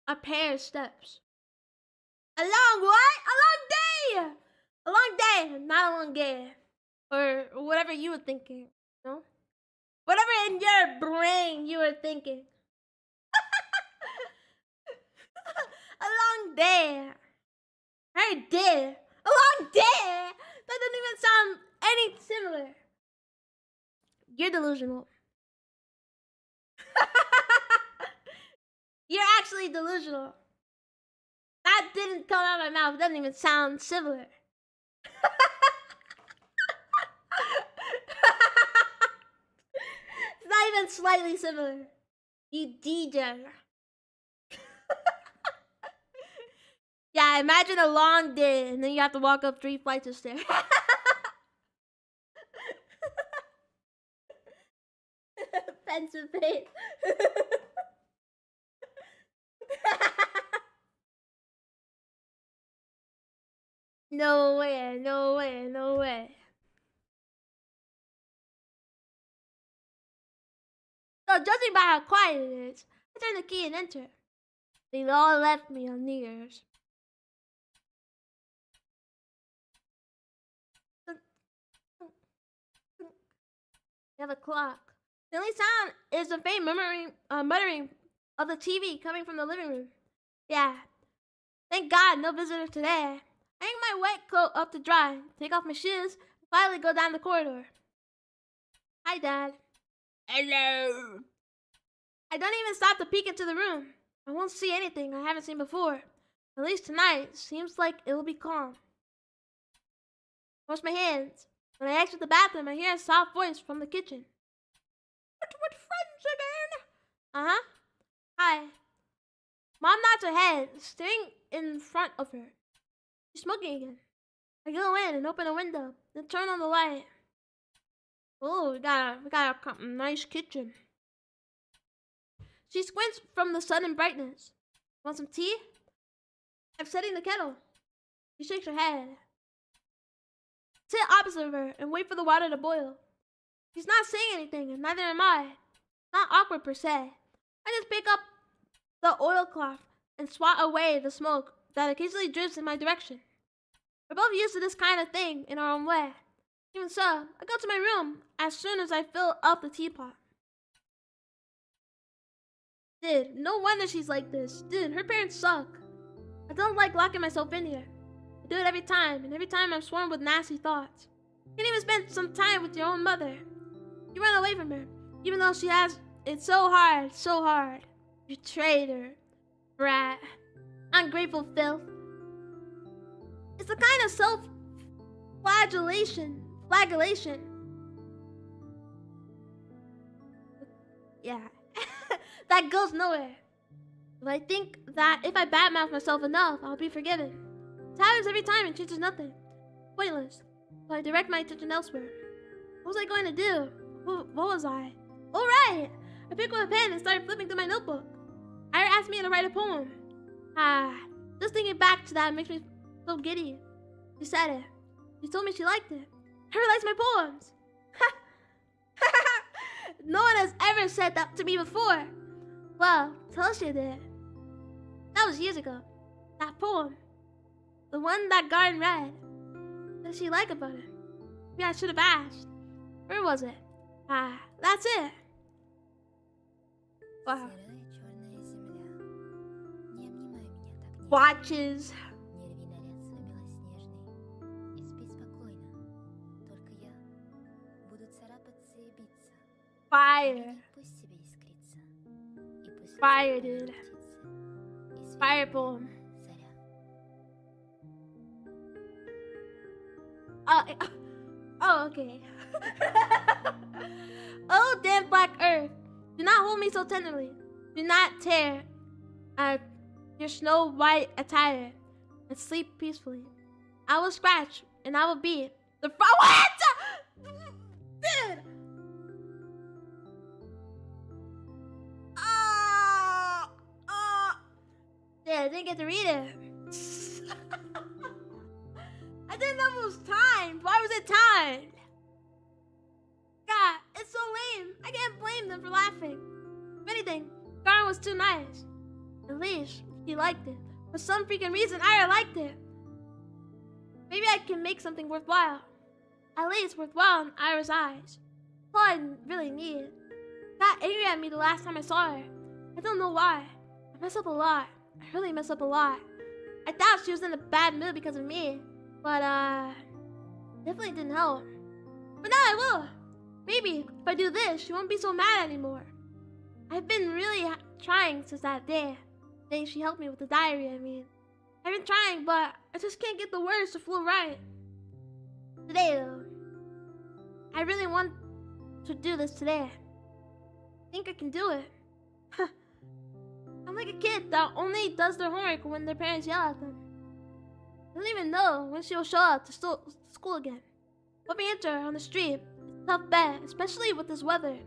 a pair of steps. A long what? A long day! A long day, not a long day. Or whatever you were thinking, no? Whatever in your brain you were thinking. A long day. I did. A long day? That doesn't even sound any similar. You're delusional. You're actually delusional. That didn't come out of my mouth. It doesn't even sound similar. It's not even slightly similar. You DJ. Yeah, imagine a long day and then you have to walk up 3 flights of stairs. Pensive face. No way, no way, no way. So judging by how quiet it is, I turn the key and enter. They all left me on New Year's. They have a clock. The only sound is the faint muttering of the TV coming from the living room. Yeah. Thank God, no visitor today. I hang my wet coat up to dry, take off my shoes, and finally go down the corridor. Hi, Dad. Hello. I don't even stop to peek into the room. I won't see anything I haven't seen before. At least tonight seems like it will be calm. Wash my hands. When I exit the bathroom, I hear a soft voice from the kitchen. What friends again? Uh-huh. Hi. Mom nods her head, staring in front of her. She's smoking again. I go in and open a window, then turn on the light. Oh, we got a nice kitchen. She squints from the sudden brightness. Want some tea? I'm setting the kettle. She shakes her head. Sit opposite of her and wait for the water to boil. She's not saying anything, and neither am I. Not awkward per se. I just pick up the oilcloth and swat away the smoke that occasionally drifts in my direction. We're both used to this kind of thing in our own way. Even so, I go to my room as soon as I fill up the teapot. Dude, no wonder she's like this. Dude, her parents suck. I don't like locking myself in here. I do it every time, and every time I'm swarmed with nasty thoughts. You can't even spend some time with your own mother. You run away from her, even though she has it so hard, so hard. You traitor, brat, ungrateful filth. It's a kind of flagellation. Yeah, that goes nowhere. But I think that if I badmouth myself enough, I'll be forgiven. It happens every time and changes nothing. Pointless. So I direct my attention elsewhere. What was I going to do? What was I? Oh, right! I picked up a pen and started flipping through my notebook. Ira asked me to write a poem. Just thinking back to that makes me so giddy. She said it. She told me she liked it. Her likes my poems. No one has ever said that to me before. Well, Talia did. That was years ago. That poem. The one that Garden read. What did she like about it? Maybe I should have asked. Where was it? That's it. Wow. watches. Fire. Fire, dude. Fire poem. Oh, okay. Oh, damn black earth. Do not hold me so tenderly. Do not tear your snow white attire and sleep peacefully. I will scratch and I will beat the what? Dude. Yeah, I didn't get to read it. I didn't know it was timed. Why was it timed? God, it's so lame. I can't blame them for laughing. If anything, Garn was too nice. At least he liked it. For some freaking reason, Ira liked it. Maybe I can make something worthwhile. At least worthwhile in Ira's eyes. That's all I really need. Got angry at me the last time I saw her. I don't know why. I mess up a lot. I really mess up a lot. I thought she was in a bad mood because of me. But, definitely didn't help. But now I will. Maybe if I do this, she won't be so mad anymore. I've been really trying since that day. The day she helped me with the diary, I mean. I've been trying, but I just can't get the words to flow right. Today, though, I really want to do this today. I think I can do it. I'm like a kid that only does their homework when their parents yell at them. I don't even know when she'll show up to school again. Bumping into her on the street, it's a tough bet, especially with this weather.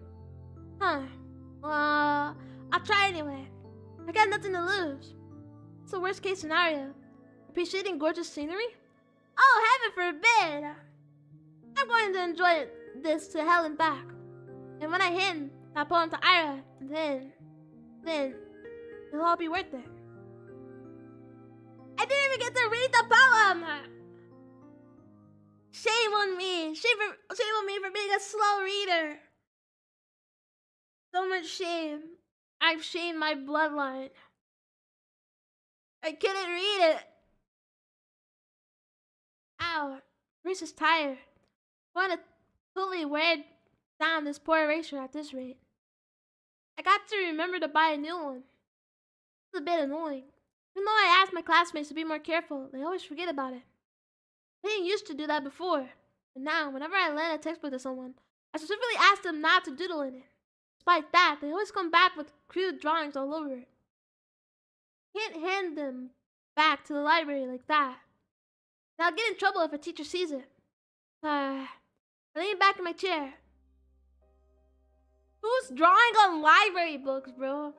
Well, I'll try anyway. I got nothing to lose. It's the worst case scenario. Appreciating gorgeous scenery? Oh, heaven forbid! I'm going to enjoy this to hell and back. And when I hand that poem to Ira, then it'll all be worth it. I didn't even get to read the poem! Shame on me! Shame on me for being a slow reader! So much shame. I've shamed my bloodline. I couldn't read it. Ow, wrist is tired. I want to totally wear down this poor eraser at this rate. I got to remember to buy a new one. It's a bit annoying. Even though I asked my classmates to be more careful, they always forget about it. I didn't used to do that before, but now, whenever I lend a textbook to someone, I specifically ask them not to doodle in it. Despite that, they always come back with crude drawings all over it. I can't hand them back to the library like that. And I'll get in trouble if a teacher sees it. I lean back in my chair. Who's drawing on library books, bro?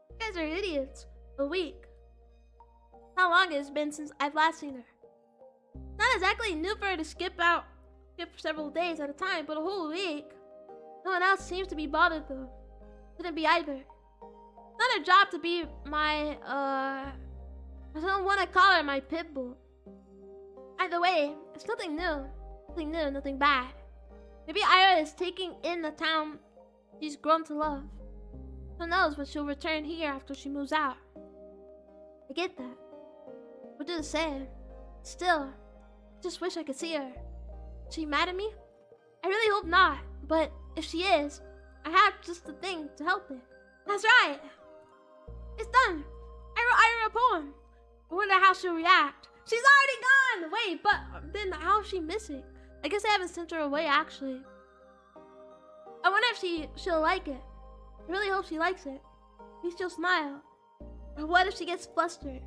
You guys are idiots. A week. How long it's been since I've last seen her. Not exactly new for her to skip several days at a time, but a whole week. No one else seems to be bothered though. Couldn't be either. It's not her job to be my, I don't want to call her my pit bull. Either way, it's nothing new. Nothing new, nothing bad. Maybe Ira is taking in the town she's grown to love. Who knows when she'll return here after she moves out. I get that. We'll do the same. Still, I just wish I could see her. Is she mad at me? I really hope not, but if she is, I have just the thing to help it. That's right! It's done! I wrote Ira a poem. I wonder how she'll react. She's already gone! Wait, but then how is she missing? I guess I haven't sent her away, actually. I wonder if she'll like it. I really hope she likes it. Maybe she'll smile. Or what if she gets flustered?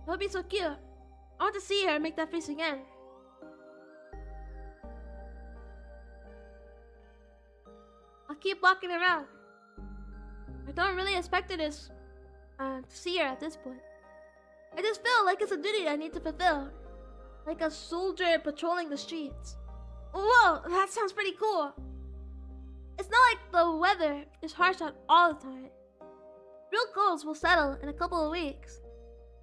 That would be so cute. I want to see her make that face again. I'll keep walking around. I don't really expect her to see her at this point. I just feel like it's a duty I need to fulfill. Like a soldier patrolling the streets. Whoa, that sounds pretty cool. It's not like the weather is harsh out all the time. Real colds will settle in a couple of weeks.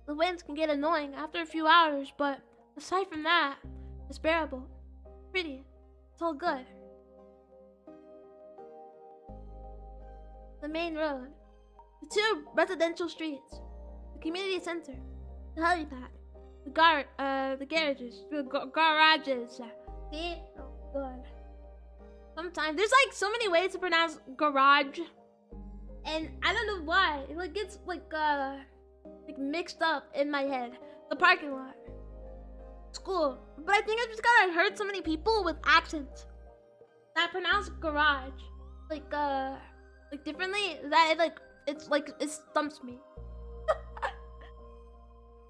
The winds can get annoying after a few hours, but aside from that, it's bearable. Pretty. It's all good. The main road. The two residential streets. The community center. the helipad, the garages, the garages. See? Oh god. Sometimes there's like so many ways to pronounce garage, and I don't know why. It like gets like mixed up in my head. The parking lot, school, but I think I just got heard so many people with accents that pronounce garage like differently that it stumps me.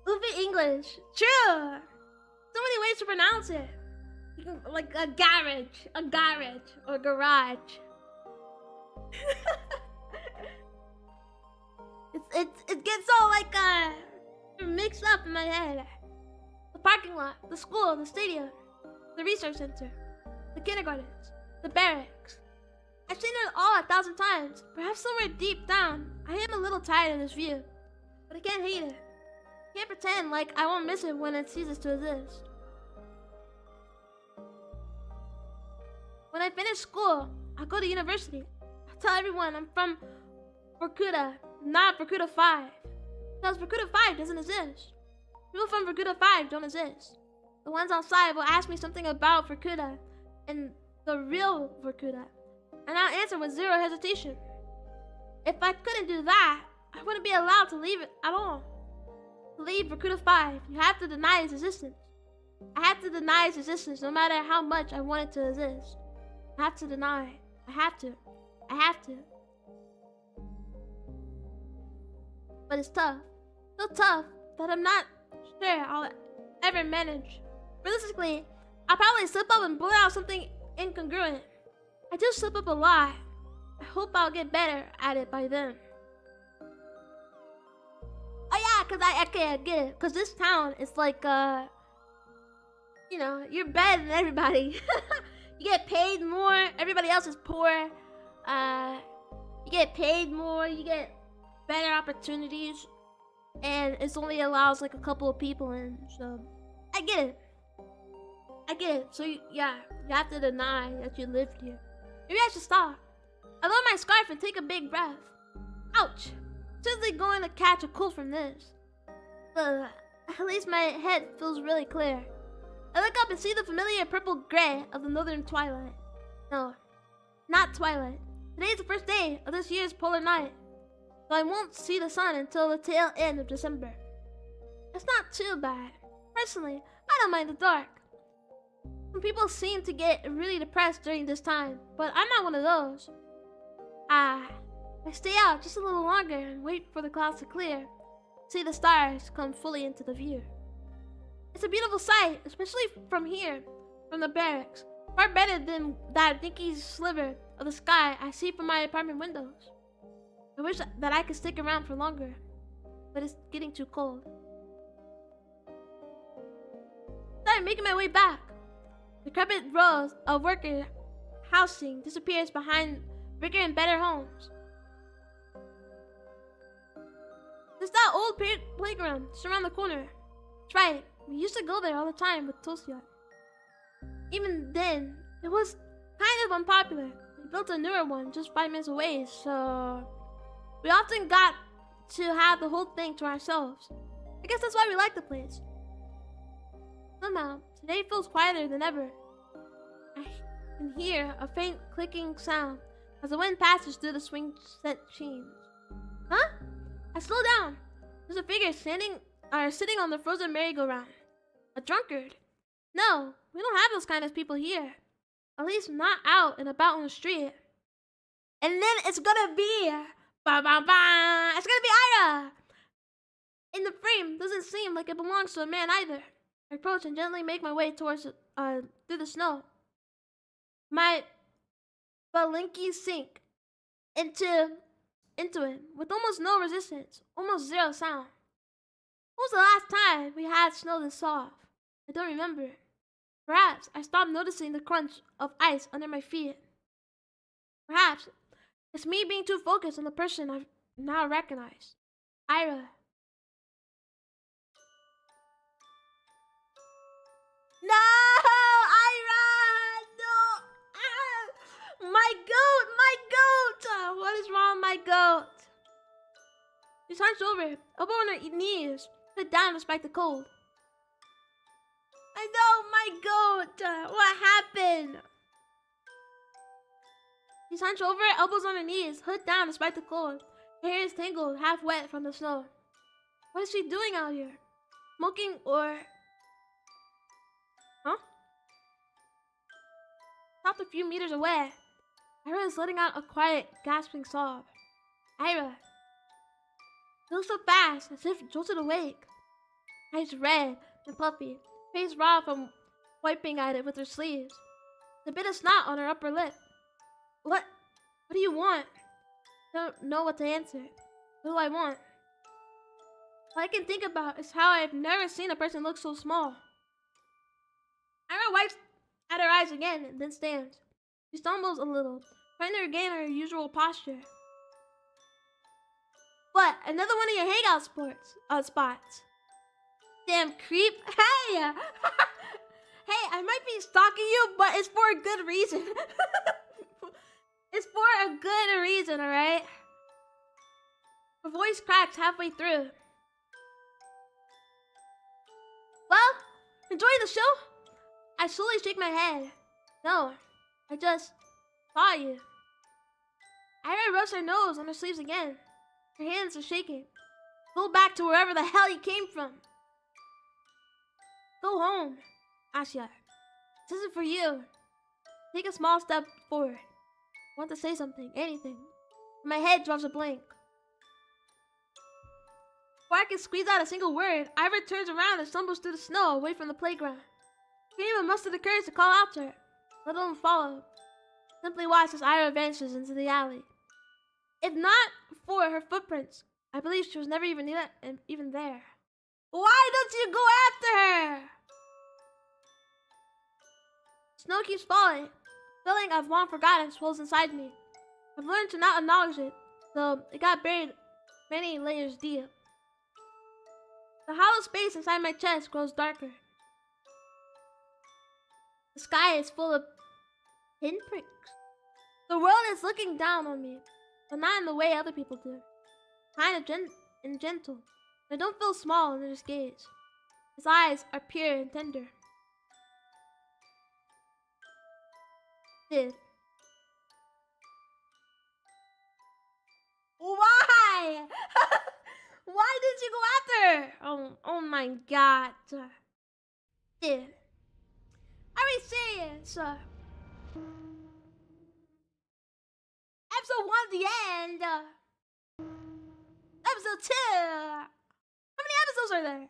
Stupid English. True. So many ways to pronounce it. Like a garage, or garage. it gets all like mixed up in my head. The parking lot, the school, the stadium, the research center, the kindergartens, the barracks. I've seen it all 1,000 times. Perhaps somewhere deep down, I am a little tired of this view, but I can't hate it. I can't pretend like I won't miss it when it ceases to exist. When I finish school, I'll go to university. I'll tell everyone I'm from Vorkuta, not Vorkuta 5. Because Vorkuta 5 doesn't exist. People from Vorkuta 5 don't exist. The ones outside will ask me something about Vorkuta and the real Vorkuta, and I'll answer with zero hesitation. If I couldn't do that, I wouldn't be allowed to leave it at all. To leave Vorkuta 5, you have to deny its existence. I have to deny its existence no matter how much I want it to exist. I have to deny it. I have to. But it's tough. So tough that I'm not sure I'll ever manage. Realistically, I'll probably slip up and blurt out something incongruent. I do slip up a lot. I hope I'll get better at it by then. Oh yeah, cause I get it. Cause this town is like you're better than everybody. You get paid more. Everybody else is poor. You get paid more. You get better opportunities, and it only allows like a couple of people in. So I get it. So you have to deny that you lived here. Maybe I should stop. I lower my scarf and take a big breath. Ouch! Seriously going to catch a cold from this. But at least my head feels really clear. I look up and see the familiar purple gray of the northern twilight. No, not twilight. Today is the first day of this year's polar night, so I won't see the sun until the tail end of December. It's not too bad. Personally, I don't mind the dark. Some people seem to get really depressed during this time, but I'm not one of those. I stay out just a little longer and wait for the clouds to clear, see the stars come fully into the view. It's a beautiful sight, especially from here, from the barracks. Far better than that dinky sliver of the sky I see from my apartment windows. I wish that I could stick around for longer, but it's getting too cold. I'm making my way back. The decrepit rows of worker housing disappears behind bigger and better homes. There's that old playground just around the corner. That's right, we used to go there all the time with Tosia. Even then, it was kind of unpopular. We built a newer one just 5 minutes away, so we often got to have the whole thing to ourselves. I guess that's why we like the place. Somehow, today feels quieter than ever. I can hear a faint clicking sound as the wind passes through the swing set chains. Huh? I slow down. There's a figure sitting on the frozen merry-go-round. A drunkard. No, we don't have those kind of people here. At least not out and about on the street. And then it's gonna be it's gonna be Ira! In the frame, doesn't seem like it belongs to a man either. I approach and gently make my way towards through the snow. My balinki sink into it with almost no resistance, almost zero sound. When was the last time we had snow this soft? I don't remember. Perhaps I stopped noticing the crunch of ice under my feet. Perhaps it's me being too focused on the person I've now recognized. Ira. No! Ira! No! My goat! My goat! What is wrong with my goat? She's hunched over, elbow on her knees, Put down despite the cold. I know, my goat. What happened? She's hunched over, elbows on her knees, hood down despite the cold. Her hair is tangled, half wet from the snow. What is she doing out here? Smoking or... Huh? Stopped a few meters away. Ira is letting out a quiet, gasping sob. Ira. She looks so fast, as if jolted awake. Eyes red and puffy, face raw from wiping at it with her sleeves. A bit of snot on her upper lip. What do you want? I don't know what to answer. What do I want? All I can think about is how I've never seen a person look so small. Ira wipes at her eyes again and then stands. She stumbles a little, trying to regain her usual posture. What? Another one of your hangout spots? Damn creep. Hey! Hey, I might be stalking you, but it's for a good reason. It's for a good reason, alright? Her voice cracks halfway through. Well, enjoying the show? I slowly shake my head. No, I just saw you. Ira rubs her nose on her sleeves again. Her hands are shaking. Go back to wherever the hell you came from. Go home, Asya. This isn't for you. Take a small step forward. I want to say something, anything. My head drops a blank. Before I can squeeze out a single word, Ira turns around and stumbles through the snow away from the playground. I can't even muster the courage to call out to her, let alone follow. Simply watch as Ira vanishes into the alley. If not for her footprints, I believe she was never even there. Why don't you go after her? Snow keeps falling. A feeling I've long forgotten swells inside me. I've learned to not acknowledge it, though it got buried many layers deep. The hollow space inside my chest grows darker. The sky is full of pinpricks. The world is looking down on me, but not in the way other people do. Kind of and gentle. I don't feel small under his gaze. His eyes are pure and tender. Did. Why? Why did you go after her? Oh my god. Did. Are we serious? Episode 1, the end. Episode 2. How many episodes are there?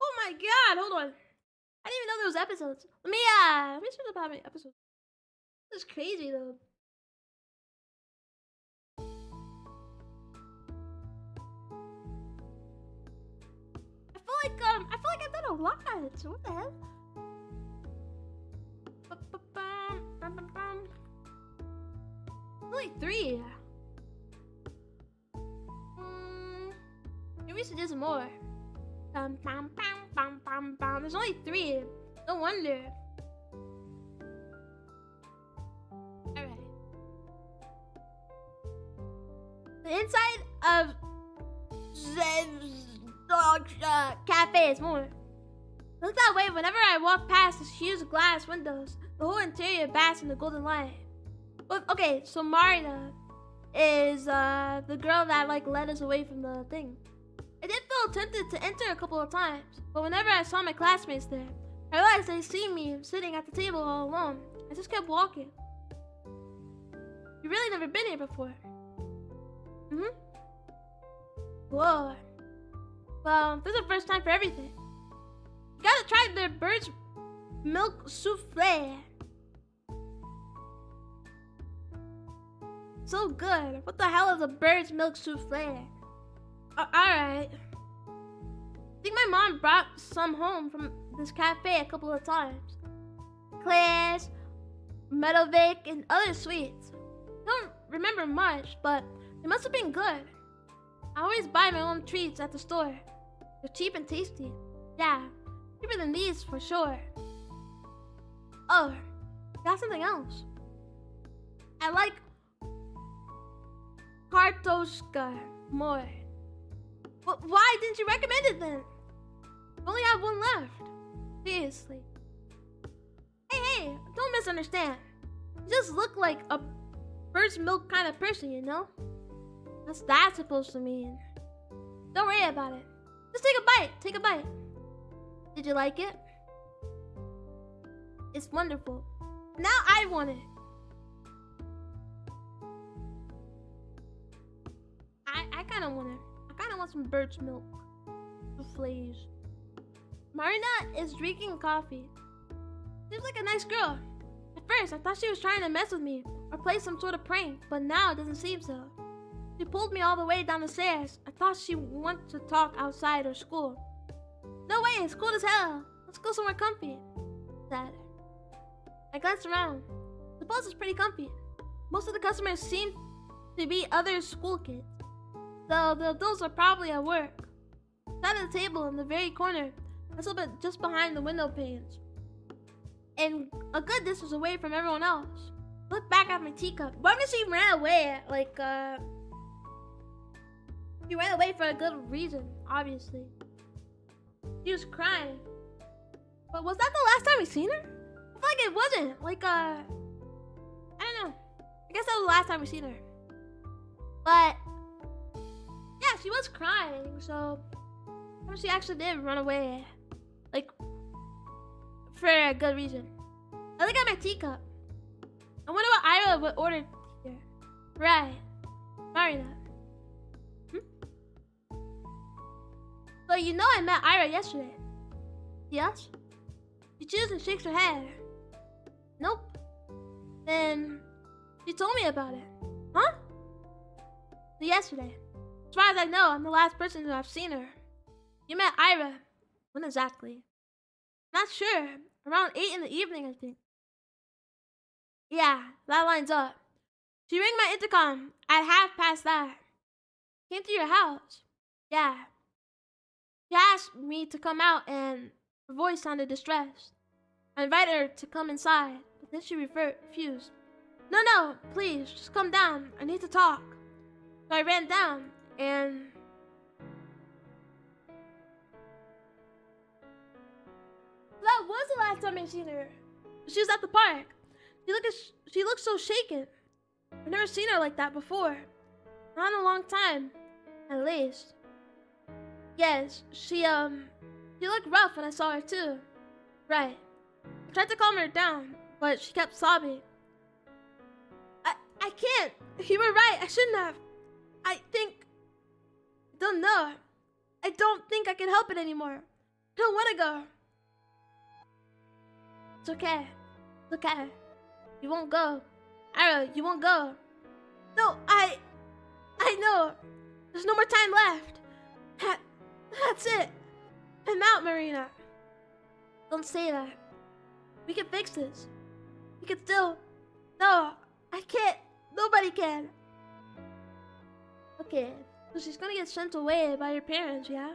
Oh my god, hold on. I didn't even know there was episodes. Let me search up how many episodes. This is crazy though. I feel like I've done a lot. So what the hell? Only 3. Maybe we should do some more. There's only 3. No wonder. Alright. The inside of Z.A.T.O cafe is more. Look that way whenever I walk past these huge glass windows. The whole interior basks in the golden light. But, okay, so Marina is the girl that led us away from the thing. I did feel tempted to enter a couple of times, but whenever I saw my classmates there, I realized they see me sitting at the table all alone. I just kept walking. You've really never been here before. Whoa. Well, this is the first time for everything. You gotta try their bird's milk souffle. So good. What the hell is a bird's milk souffle? Alright. I think my mom brought some home from this cafe a couple of times. Eclairs, Meadowvik, and other sweets. I don't remember much, but they must have been good. I always buy my own treats at the store. They're cheap and tasty. Yeah, cheaper than these for sure. Oh, got something else. I like Kartoshka more. But why didn't you recommend it then? I only have one left. Seriously. Hey, don't misunderstand. You just look like a bird's milk kind of person, you know? What's that supposed to mean? Don't worry about it. Just take a bite. Did you like it? It's wonderful. Now I want it. I kind of want it. I kind of want some bird's milk. Soufflés. Marina is drinking coffee. Seems like a nice girl. At first, I thought she was trying to mess with me or play some sort of prank, but now it doesn't seem so. She pulled me all the way down the stairs. I thought she wanted to talk outside or school. No way, it's cold as hell. Let's go somewhere comfy. Said. I glanced around. The bus is pretty comfy. Most of the customers seem to be other school kids. Though those are probably at work. Sat at the table in the very corner, a little bit just behind the window panes, and a good distance away from everyone else. Look back at my teacup. Why did she ran away? She ran away for a good reason, obviously. She was crying. But was that the last time we seen her? I feel like it wasn't. I don't know. I guess that was the last time we seen her. But yeah, she was crying, so she actually did run away. For a good reason. I look at my teacup. I wonder what Ira would order here. Right. Sorry that. So you know I met Ira yesterday. Yes? She chews and shakes her head. Nope. Then she told me about it. Huh? So yesterday. As far as I know, I'm the last person to have seen her. You met Ira. When exactly? Not sure. Around 8 in the evening, I think. Yeah, that lines up. She rang my intercom at 5:30. Came to your house. Yeah. She asked me to come out and her voice sounded distressed. I invited her to come inside, but then she refused. No, please, just come down. I need to talk. So I ran down and that was the last time I seen her. She was at the park. She looked so shaken. I've never seen her like that before. Not in a long time, at least. Yes, she looked rough when I saw her too. Right. I tried to calm her down, but she kept sobbing. I can't. You were right. I shouldn't have. I don't know. I don't think I can help it anymore. I don't want to go. It's okay. It's okay. You won't go. Ira, you won't go. No, I know. There's no more time left. That's it. I'm out, Marina. Don't say that. We can fix this. We can still... No, I can't. Nobody can. Okay, so she's gonna get sent away by her parents, yeah?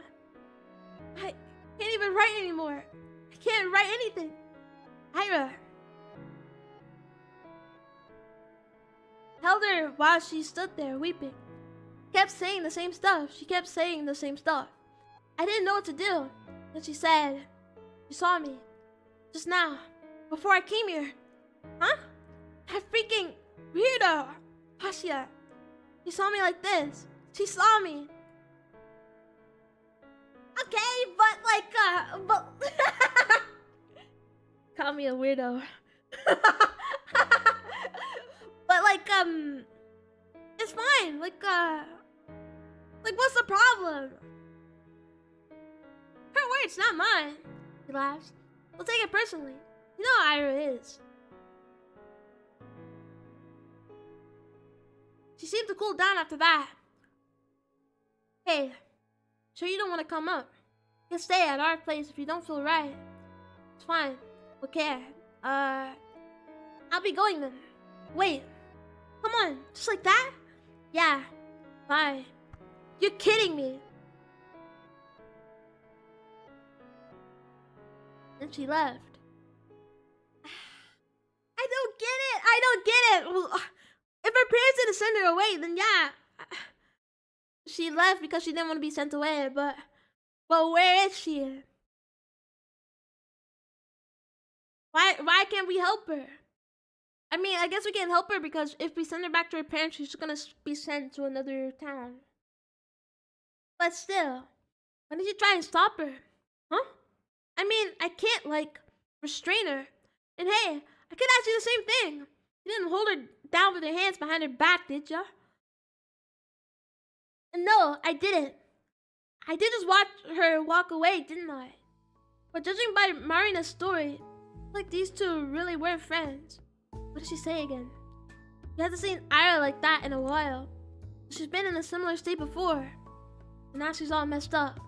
I can't even write anymore. I can't write anything. Ira. Held her while she stood there weeping. Kept saying the same stuff. She kept saying the same stuff. I didn't know what to do. Then she said, "You saw me just now, before I came here." Huh? That freaking weirdo. Hasia. She saw me like this. She saw me. Okay, but call me a weirdo. But it's fine. What's the problem? Her words, not mine. He laughs. We'll take it personally. You know how Ira is. She seemed to cool down after that. Hey, sure you don't want to come up? You can stay at our place if you don't feel right. It's fine. Okay. I'll be going then. Wait. Come on. Just like that? Yeah. Bye. You're kidding me. Then she left. I don't get it. I don't get it. Well, if her parents didn't send her away, then yeah. she left because she didn't want to be sent away, but where is she? Why can't we help her? I mean, I guess we can help her because if we send her back to her parents, she's gonna be sent to another town. But still, why don't you try and stop her? Huh? I mean, I can't, like, restrain her. And hey, I could ask you the same thing. You didn't hold her down with your hands behind her back, did ya? And no, I didn't. I did just watch her walk away, didn't I? But judging by Marina's story, like these two really were friends. What did she say again? You hasn't seen Ira like that in a while. She's been in a similar state before. And now she's all messed up.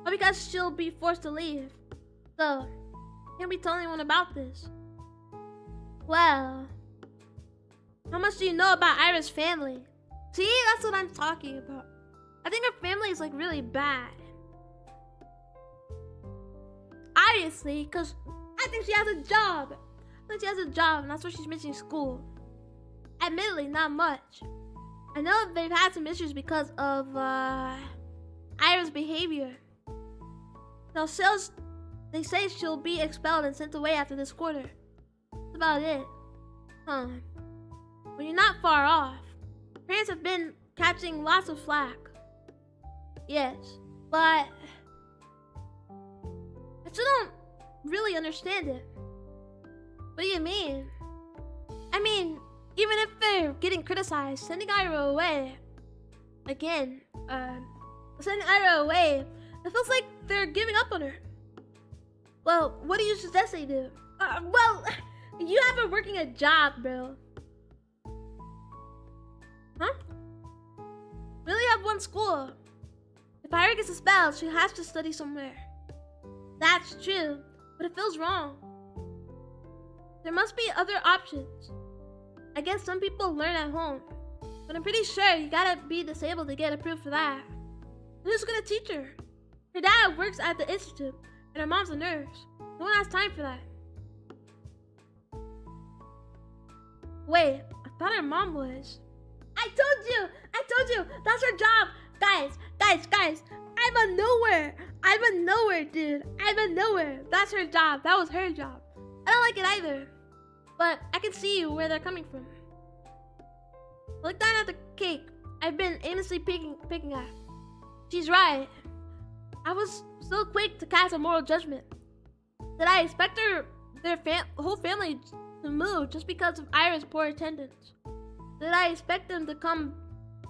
All because she'll be forced to leave. So, can't be telling anyone about this. Well, how much do you know about Ira's family? See, that's what I'm talking about. I think her family is like really bad. Obviously, because I think she has a job. She has a job, and that's why she's missing school. Admittedly, not much. I know they've had some issues because of Ira's behavior. Now, they say she'll be expelled and sent away after this quarter. That's about it. Huh. Well, you're not far off. Parents have been catching lots of flack. Yes, but I still don't really understand it. What do you mean? I mean, even if they're getting criticized, sending Ira away, again, sending Ira away, it feels like they're giving up on her. Well, what do you suggest they do? Well, you have her working a job, bro. Huh? We only have one school. If Ira gets expelled, she has to study somewhere. That's true, but it feels wrong. There must be other options. I guess some people learn at home, but I'm pretty sure you gotta be disabled to get approved for that. And who's gonna teach her? Her dad works at the institute, and her mom's a nurse. No one has time for that. Wait, I thought her mom was. I told you, that's her job. Guys, I'm a nowhere, dude. I'm a nowhere. That's her job. That was her job. I don't like it either. But I can see where they're coming from. Look down at the cake I've been aimlessly picking at. She's right. I was so quick to cast a moral judgment. Did I expect their whole family to move just because of Ira's poor attendance? Did I expect them to come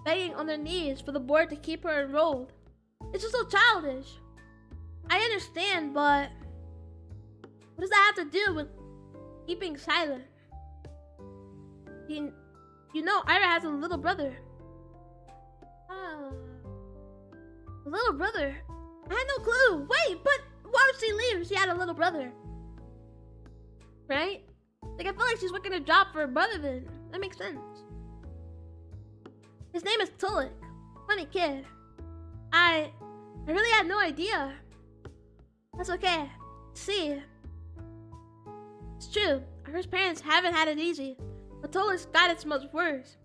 begging on their knees for the board to keep her enrolled? It's just so childish. I understand, but what does that have to do with keeping silent? You know Ira has a little brother. A little brother? I had no clue. Wait, but why would she leave if she had a little brother? Right? Like, I feel like she's working a job for her brother then. That makes sense. His name is Tullik. Funny kid. I really had no idea. That's okay. See, it's true. Ira's parents haven't had it easy, but Tullik's got it much worse.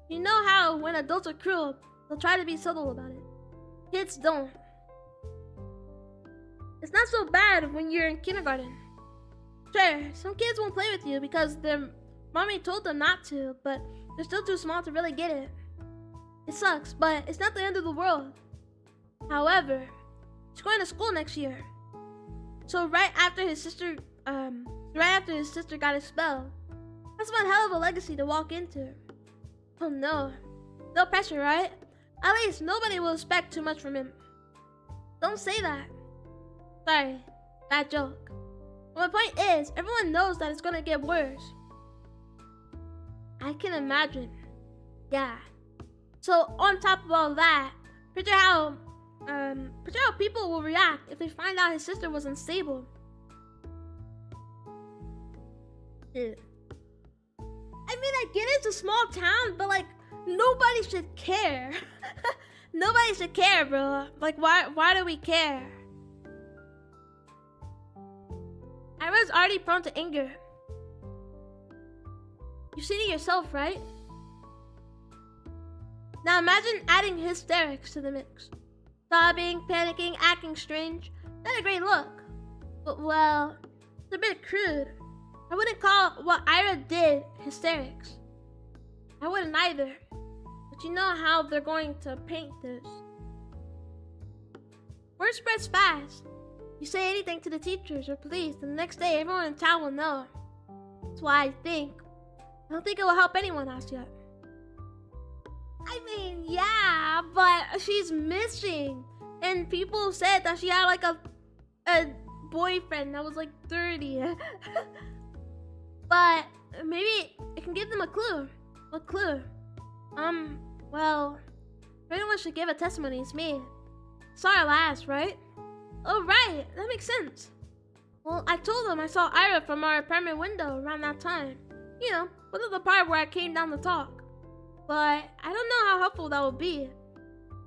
You know how when adults are cruel, they'll try to be subtle about it. Kids don't. It's not so bad when you're in kindergarten. Sure, some kids won't play with you because their mommy told them not to, but they're still too small to really get it. It sucks, but it's not the end of the world. However, he's going to school next year. So right after his sister got expelled, that's one hell of a legacy to walk into. Oh no. No pressure, right? At least nobody will expect too much from him. Don't say that. Sorry, bad joke. But my point is, everyone knows that it's gonna get worse. I can imagine. Yeah. So on top of all that, picture how people will react if they find out his sister was unstable. Dude. I mean, I get it's a small town, but like, nobody should care. Nobody should care, bro. Like, why do we care? I was already prone to anger. You've seen it yourself, right? Now imagine adding hysterics to the mix. Sobbing, panicking, acting strange. Not a great look. But well, it's a bit crude. I wouldn't call what Ira did hysterics. I wouldn't either. But you know how they're going to paint this. Word spreads fast. You say anything to the teachers or police, and the next day everyone in town will know. That's why I don't think it will help anyone else yet. I mean, yeah, but she's missing. And people said that she had like a boyfriend that was like 30. But maybe it can give them a clue. What clue? Well, if anyone should give a testimony, it's me. Saw her last, right? Oh, right, that makes sense. Well, I told them I saw Ira from our apartment window around that time. You know, within the part where I came down to talk. But I don't know how helpful that will be.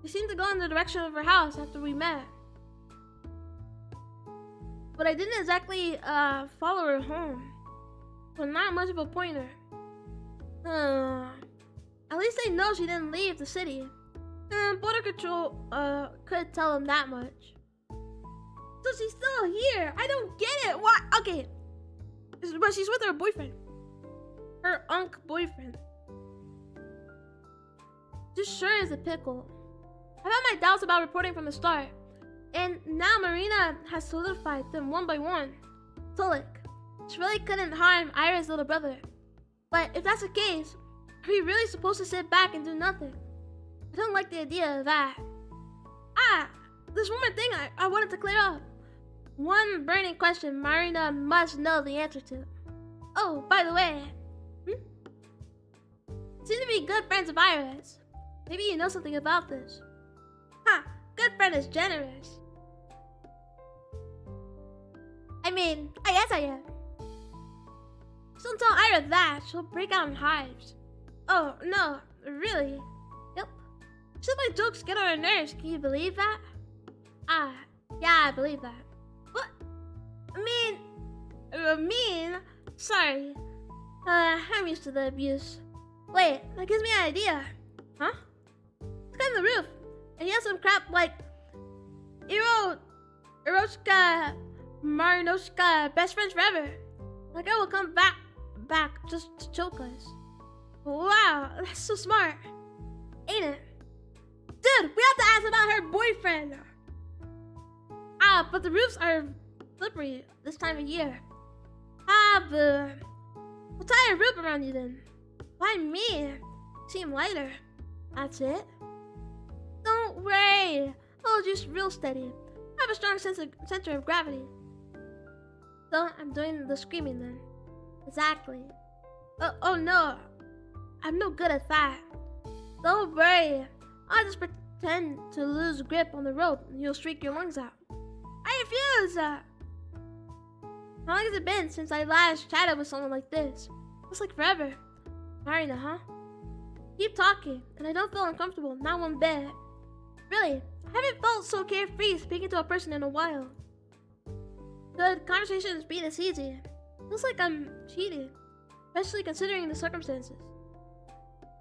She seemed to go in the direction of her house after we met. But I didn't exactly follow her home. So not much of a pointer. At least they know she didn't leave the city. Border Control could tell them that much. So she's still here. I don't get it. Why? Okay. But she's with her boyfriend. Her boyfriend. Just sure is a pickle. I've had my doubts about reporting from the start. And now Marina has solidified them one by one. Tulik. She really couldn't harm Ira's little brother. But if that's the case, are we really supposed to sit back and do nothing? I don't like the idea of that. There's one more thing I wanted to clear up. One burning question Marina must know the answer to. Oh, by the way, seem to be good friends of Ira's. Maybe you know something about this. Good friend is generous. I mean, I guess I am. Just don't tell Ira that. She'll break out in hives. Oh, no, really? Yep. Just my jokes get on her nerves. Can you believe that? Yeah, I believe that. What? Sorry. I'm used to the abuse. Wait, that gives me an idea. Huh? Let's climb the roof and yell some crap like Eroshka, Marinoshka, best friends forever. Like I will come back just to choke us. Wow, that's so smart. Ain't it? Dude, we have to ask about her boyfriend. But the roofs are slippery this time of year. Boo. We'll tie a rope around you then. Why me? You seem lighter. That's it. Don't worry. I'll just real steady. I have a strong center of gravity. So I'm doing the screaming then. Exactly. Oh no. I'm no good at that. Don't worry. I'll just pretend to lose grip on the rope and you'll shriek your lungs out. I refuse! How long has it been since I last chatted with someone like this? It's like forever. Marina, huh? Keep talking, and I don't feel uncomfortable, not one bit. Really, I haven't felt so carefree speaking to a person in a while. Good conversations be this easy. Feels like I'm cheating, especially considering the circumstances.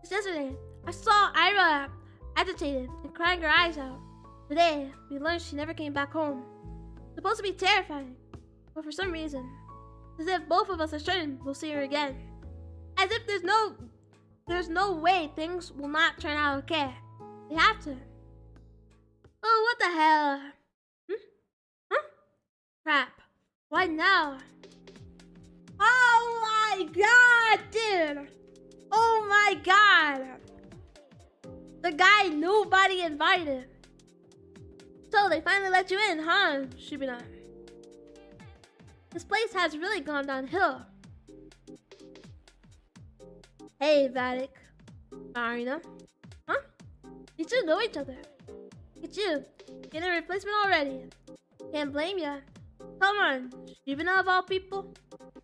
Just yesterday, I saw Ira agitated and crying her eyes out. Today, we learned she never came back home. Supposed to be terrifying, but for some reason, as if both of us are certain we'll see her again. As if there's no way things will not turn out okay. They have to. Oh, what the hell? Huh? Crap. Why now? Oh my god, dude! Oh my god! The guy nobody invited. So they finally let you in, huh, Shibina? This place has really gone downhill. Hey, Vatic. Marina. Huh? You two know each other. Look at you. Getting a replacement already. Can't blame ya. Come on, Shibina of all people.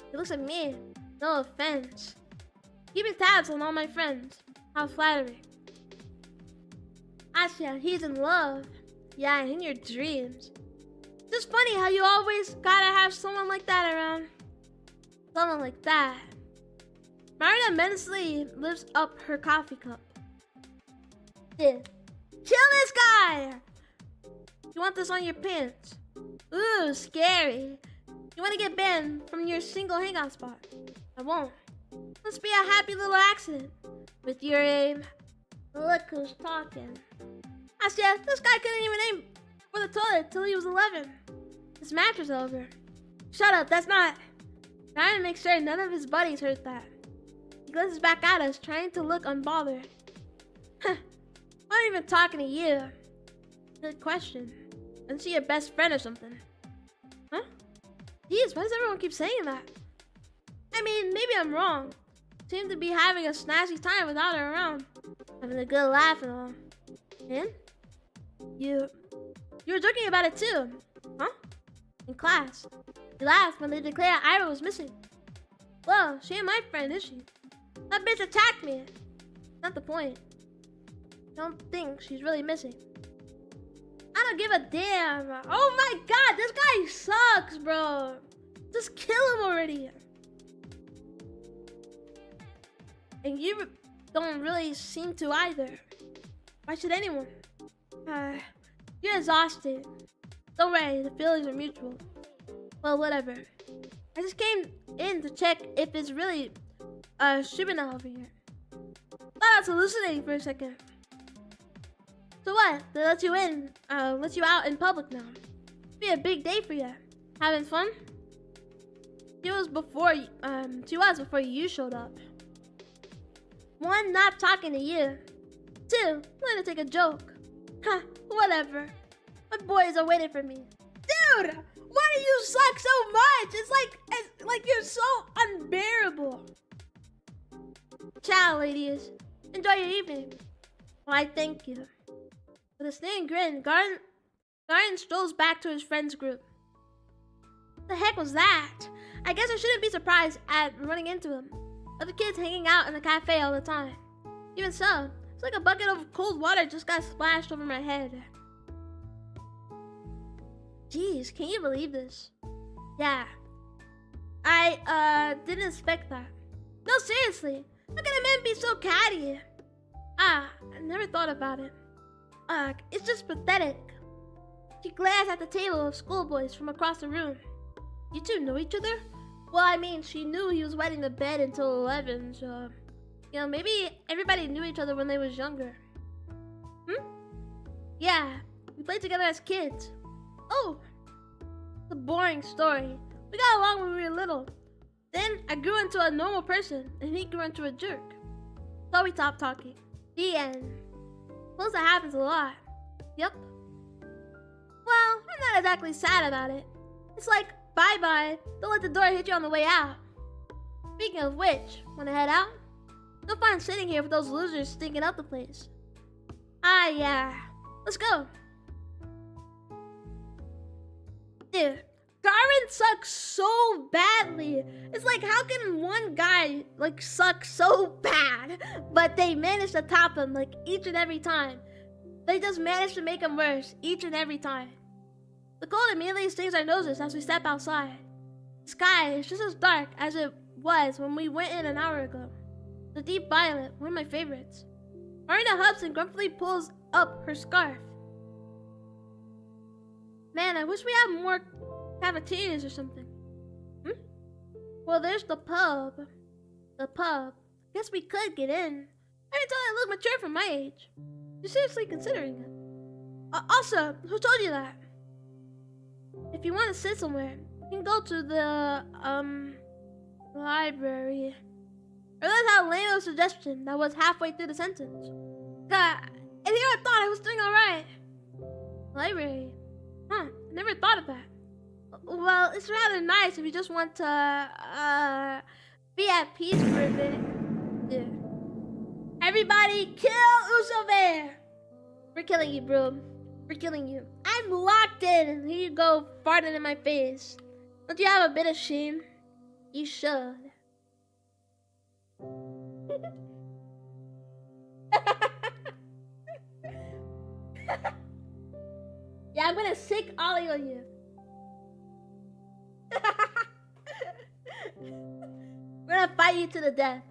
It looks like me. No offense. Keeping tabs on all my friends. How flattering. Asya, he's in love. Yeah, in your dreams. It's just funny how you always gotta have someone like that around. Someone like that. Marina menacingly lifts up her coffee cup. Dude, kill this guy! You want this on your pants? Ooh, scary. You want to get banned from your single hangout spot? I won't. Must be a happy little accident with your aim. Look who's talking. I said, this guy couldn't even aim for the toilet till he was 11. His match was over. Shut up, that's not. Trying to make sure none of his buddies heard that. He glances back at us, trying to look unbothered. I'm not even talking to you. Good question. Isn't she your best friend or something? Huh? Jeez, why does everyone keep saying that? I mean, maybe I'm wrong. Seem to be having a snazzy time without her around. Having a good laugh and all. And? You were joking about it too, huh? In class. You laughed when they declared Ira was missing. Well, she ain't my friend, is she? That bitch attacked me. Not the point. Don't think she's really missing. I don't give a damn. Oh my god, this guy sucks, bro. Just kill him already. And you don't really seem to either. Why should anyone? You're exhausted. Don't worry, the feelings are mutual. Well, whatever. I just came in to check if it's really Shibana over here. Thought I was hallucinating for a second. So what? They let you in, let you out in public now. Be a big day for you. Having fun? She was before you showed up. One, not talking to you. Two, wanting to take a joke. Huh, whatever. My boys are waiting for me. Dude, why do you suck so much? It's like you're so unbearable. Ciao, ladies. Enjoy your evening. Why, thank you. With a sneering grin, Garden strolls back to his friend's group. What the heck was that? I guess I shouldn't be surprised at running into him. Other kids hanging out in the cafe all the time. Even so, it's like a bucket of cold water just got splashed over my head. Jeez, can you believe this? Yeah. I didn't expect that. No, seriously. How can a man be so catty? I never thought about it. It's just pathetic. She glares at the table of schoolboys from across the room. You two know each other? Well, I mean, she knew he was wetting the bed until 11, so... You know, maybe everybody knew each other when they was younger. Yeah, we played together as kids. Oh, it's a boring story. We got along when we were little. Then I grew into a normal person, and he grew into a jerk. So we stopped talking. The end. Suppose that happens a lot. Yep. Well, I'm not exactly sad about it. It's like, bye-bye. Don't let the door hit you on the way out. Speaking of which, wanna head out? No fun sitting here with those losers stinking up the place. Ah, yeah. Let's go. Dude, Garvin sucks so badly. It's like, how can one guy, like, suck so bad, but they manage to top him, like, each and every time. They just manage to make him worse each and every time. The cold immediately stings our noses as we step outside. The sky is just as dark as it was when we went in an hour ago. The deep violet, one of my favorites. Marina Hudson grumpily pulls up her scarf. Man, I wish we had more cafeterias or something. Well, there's the pub. Guess we could get in. Every time I look mature for my age. You're seriously considering it. Also, who told you that? If you want to sit somewhere, you can go to the, library. I realized how lame of a suggestion that was halfway through the sentence. God, and here I thought I was doing alright. Library. Huh, I never thought of that. Well, it's rather nice if you just want to, be at peace for a bit. Yeah. Everybody kill Usover! We're killing you, bro. We're killing you. I'm locked in, and here you go, farting in my face. Don't you have a bit of shame? You should. Yeah, I'm gonna sick ollie on you. We're gonna fight you to the death.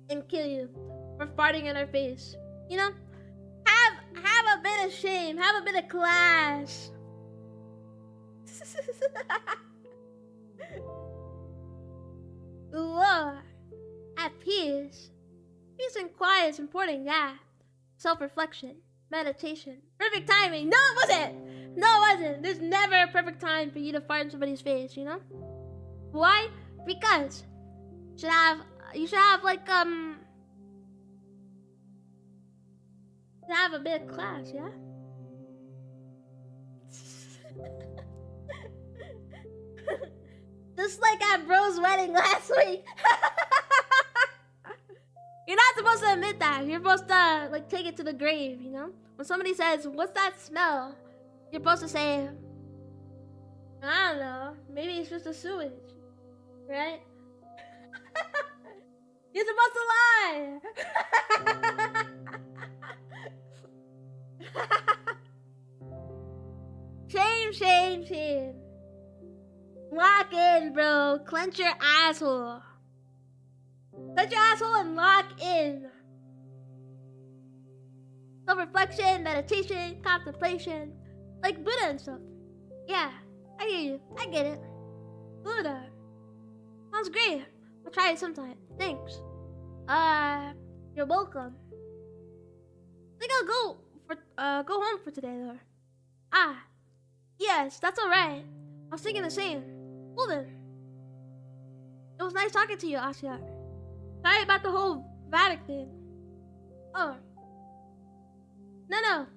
And kill you for farting in our face. You know, have a bit of shame, have a bit of class. Lord, at peace. Peace and quiet is important, yeah. Self-reflection, meditation, perfect timing. No, it wasn't. No, it wasn't. There's never a perfect time for you to fart in somebody's face, you know? Why? Because you should have like should have a bit of class, yeah? Just like at bro's wedding last week. You're not supposed to admit that. You're supposed to like take it to the grave, you know? When somebody says, "What's that smell?" You're supposed to say, "I don't know. Maybe it's just a sewage." Right? You're supposed to lie. Shame, shame, shame. Lock in, bro. Clench your asshole. Clench your asshole and lock in. Self-reflection, meditation, contemplation. Like Buddha and stuff. Yeah, I hear you. I get it. Buddha. Sounds great. I'll try it sometime. Thanks. You're welcome. I think I'll go home for today though. Ah, yes, that's alright. I was thinking the same. Well then. It was nice talking to you, Asya. Sorry about the whole Vatican thing. Oh. No.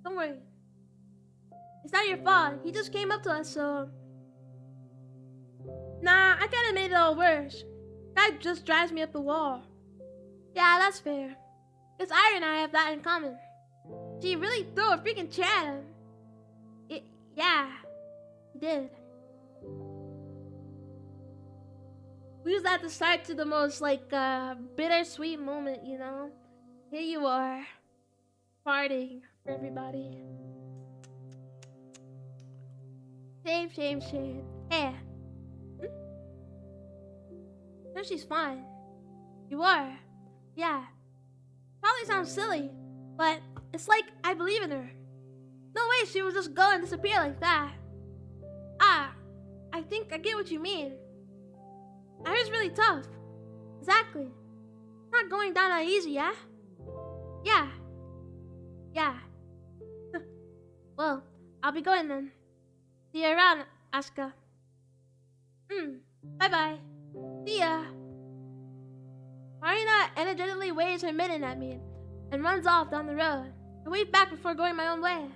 Don't worry. It's not your fault. He just came up to us, so... Nah, I kinda made it all worse. That just drives me up the wall. Yeah, that's fair. Because Ira and I have that in common. She really threw a freaking chair at him. Yeah, he did. We used that to start to the most, like, bittersweet moment, you know? Here you are, farting for everybody. Shame. Hey. No, she's fine. You are. Yeah. Probably sounds silly, but it's like I believe in her. No way she would just go and disappear like that. Ah, I think I get what you mean. Ira's really tough. Exactly. Not going down that easy, yeah? Yeah. Well, I'll be going then. See you around, Asuka. Bye-bye. See ya. Marina energetically waves her mitten at me and runs off down the road. I wave back before going my own way.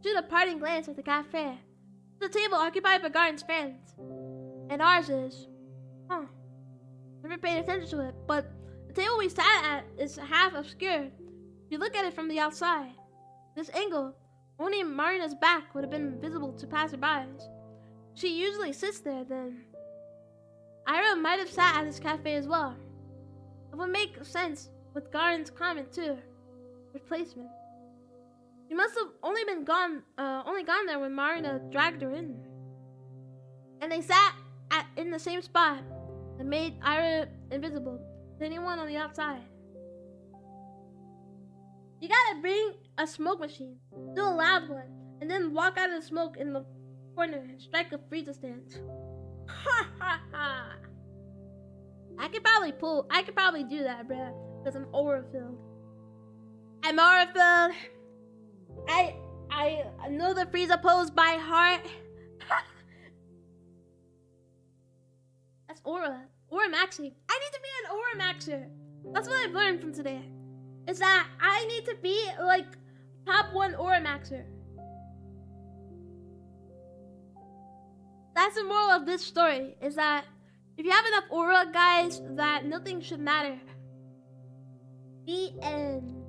Shoot a parting glance at the cafe. It's a table occupied by Garden's friends. And ours is. Never paid attention to it, but the table we sat at is half obscured. If you look at it from the outside, this angle, only Marina's back would have been visible to passerbys. She usually sits there then. Ira might have sat at this cafe as well. It would make sense with Garden's comment too. Replacement. She must have only gone there when Marina dragged her in. And they sat in the same spot that made Ira invisible to anyone on the outside. You gotta bring a smoke machine, do a loud one, and then walk out of the smoke in the corner and strike a freezer stand. Ha ha ha! I could probably do that, bruh, because I'm aura-filled. I'm aura-filled. I know the freezer pose by heart. That's aura. Aura maxing. I need to be an aura maxer. That's what I've learned from today. Is that I need to be like top 1 aura maxer. That's the moral of this story. Is that if you have enough aura, guys, that nothing should matter. The end.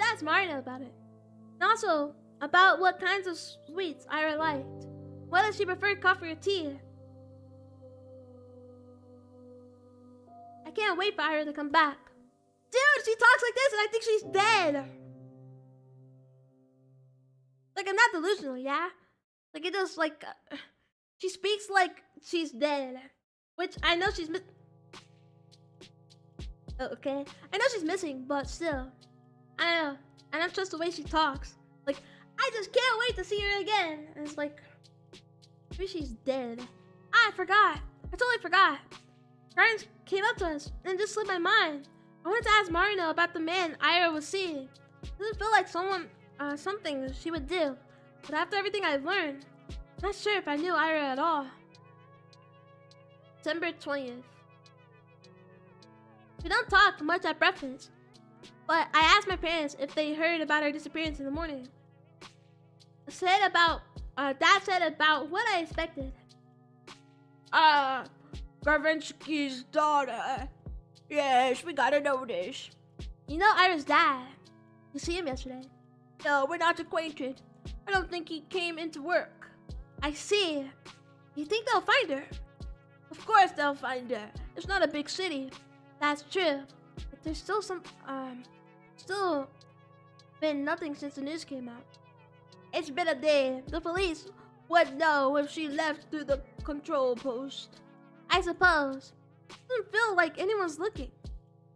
Ask Marina about it. And also, about what kinds of sweets Ira liked. Whether she preferred coffee or tea. I can't wait for Ira to come back. Dude, she talks like this and I think she's dead. Like, I'm not delusional, yeah? Like, it just, like... She speaks like she's dead, which I know she's okay. I know she's missing, but still, I don't know. I don't trust the way she talks. Like, I just can't wait to see her again. And it's like, maybe she's dead. I forgot. I totally forgot. Guardians came up to us and just slipped my mind. I wanted to ask Marino about the man Ira was seeing. It doesn't feel like something she would do. But after everything I've learned, I'm not sure if I knew Ira at all. December 20th. We don't talk much at breakfast, but I asked my parents if they heard about our disappearance in the morning. Dad said about what I expected. Garvinsky's daughter. Yes, we got a notice. You know Ira's dad. You see him yesterday? No, we're not acquainted. I don't think he came into work. I see. You think they'll find her? Of course they'll find her. It's not a big city. That's true. But there's still been nothing since the news came out. It's been a day. The police would know if she left through the control post. I suppose. Doesn't feel like anyone's looking.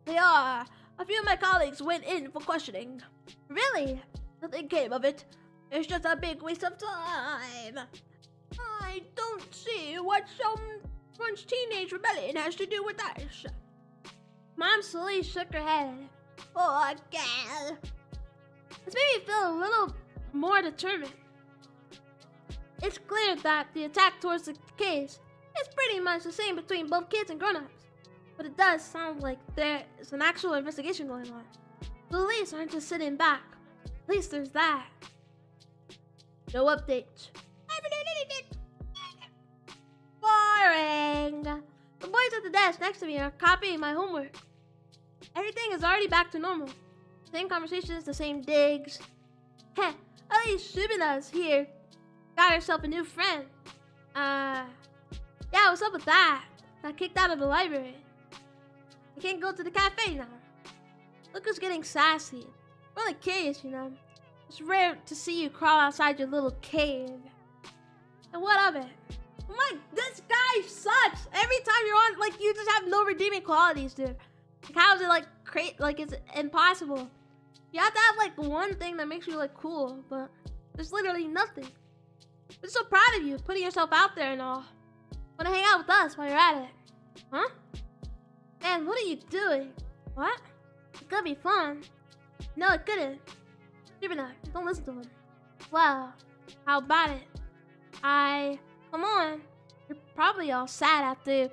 They are. A few of my colleagues went in for questioning. Really? Nothing came of it. It's just a big waste of time. I don't see what someone's teenage rebellion has to do with us. Mom slowly shook her head. Oh, God. This made me feel a little more determined. It's clear that the attack towards the case is pretty much the same between both kids and grown-ups. But it does sound like there is an actual investigation going on. The police aren't just sitting back. At least there's that. No updates. I haven't heard anything. Boring. The boys at the desk next to me are copying my homework. Everything is already back to normal. Same conversations, the same digs. Heh, at least Shubina's here. Got herself a new friend. Yeah, what's up with that? Got kicked out of the library. I can't go to the cafe now. Look who's getting sassy. Really curious, you know. It's rare to see you crawl outside your little cave. And what of it? This guy sucks. Every time you're on, like, you just have no redeeming qualities, dude. Like, how is it, like, it's impossible? You have to have, like, one thing that makes you, like, cool, but there's literally nothing. I'm so proud of you, putting yourself out there and all. Wanna hang out with us while you're at it? Huh? Man, what are you doing? What? It could be fun. No, it couldn't. Shubina, don't listen to him. Well, how about it? Come on. You're probably all sad after,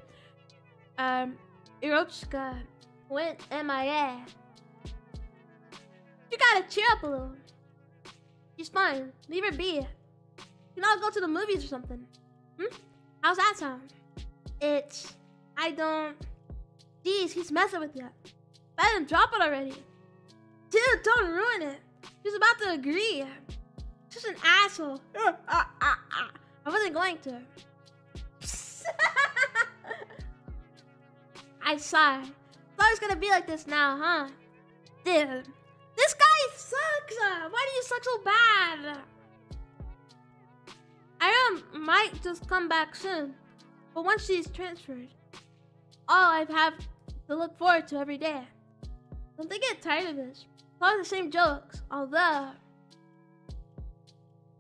Irochka went MIA. You gotta cheer up a little. She's fine. Leave her be. You can all go to the movies or something. How's that sound? Jeez, he's messing with you. Let him drop it already. Dude, don't ruin it. He's about to agree. Just an asshole. I wasn't going to. I sigh. It's always gonna be like this now, huh? Dude, this guy sucks. Why do you suck so bad? Ira might just come back soon, but once she's transferred, all I have to look forward to every day. Don't they get tired of this? All the same jokes, although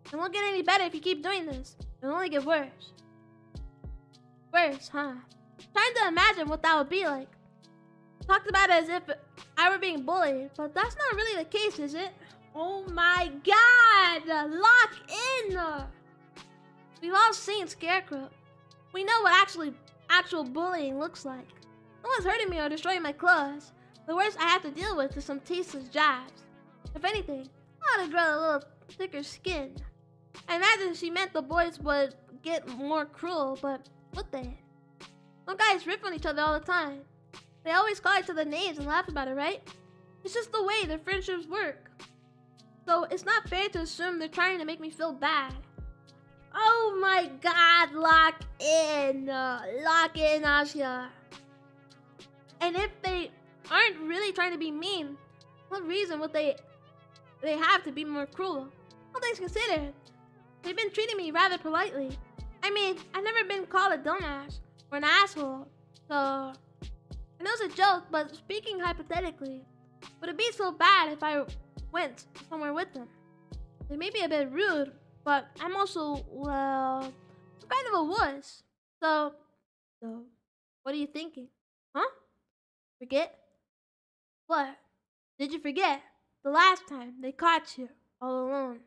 it won't get any better if you keep doing this. It'll only get worse. Worse, huh? Trying to imagine what that would be like. Talked about it as if I were being bullied, but that's not really the case, is it? Oh my God! Lock in! We've all seen Scarecrow. We know what actual bullying looks like. No one's hurting me or destroying my clothes. The worst I have to deal with is some tasteless jabs. If anything, I ought to grow a little thicker skin. I imagine she meant the boys would get more cruel, but would they? Some guys rip on each other all the time. They always call each other names and laugh about it, right? It's just the way their friendships work. So it's not fair to assume they're trying to make me feel bad. Oh my God, lock in, Asya. And if they aren't really trying to be mean, what reason would they have to be more cruel? All things considered, they've been treating me rather politely. I mean, I've never been called a dumbass or an asshole, so I know it's a joke, but speaking hypothetically, would it be so bad if I went somewhere with them? They may be a bit rude, but I'm also, well, kind of a wuss. So, what are you thinking? Huh? Forget? What? Did you forget the last time they caught you all alone?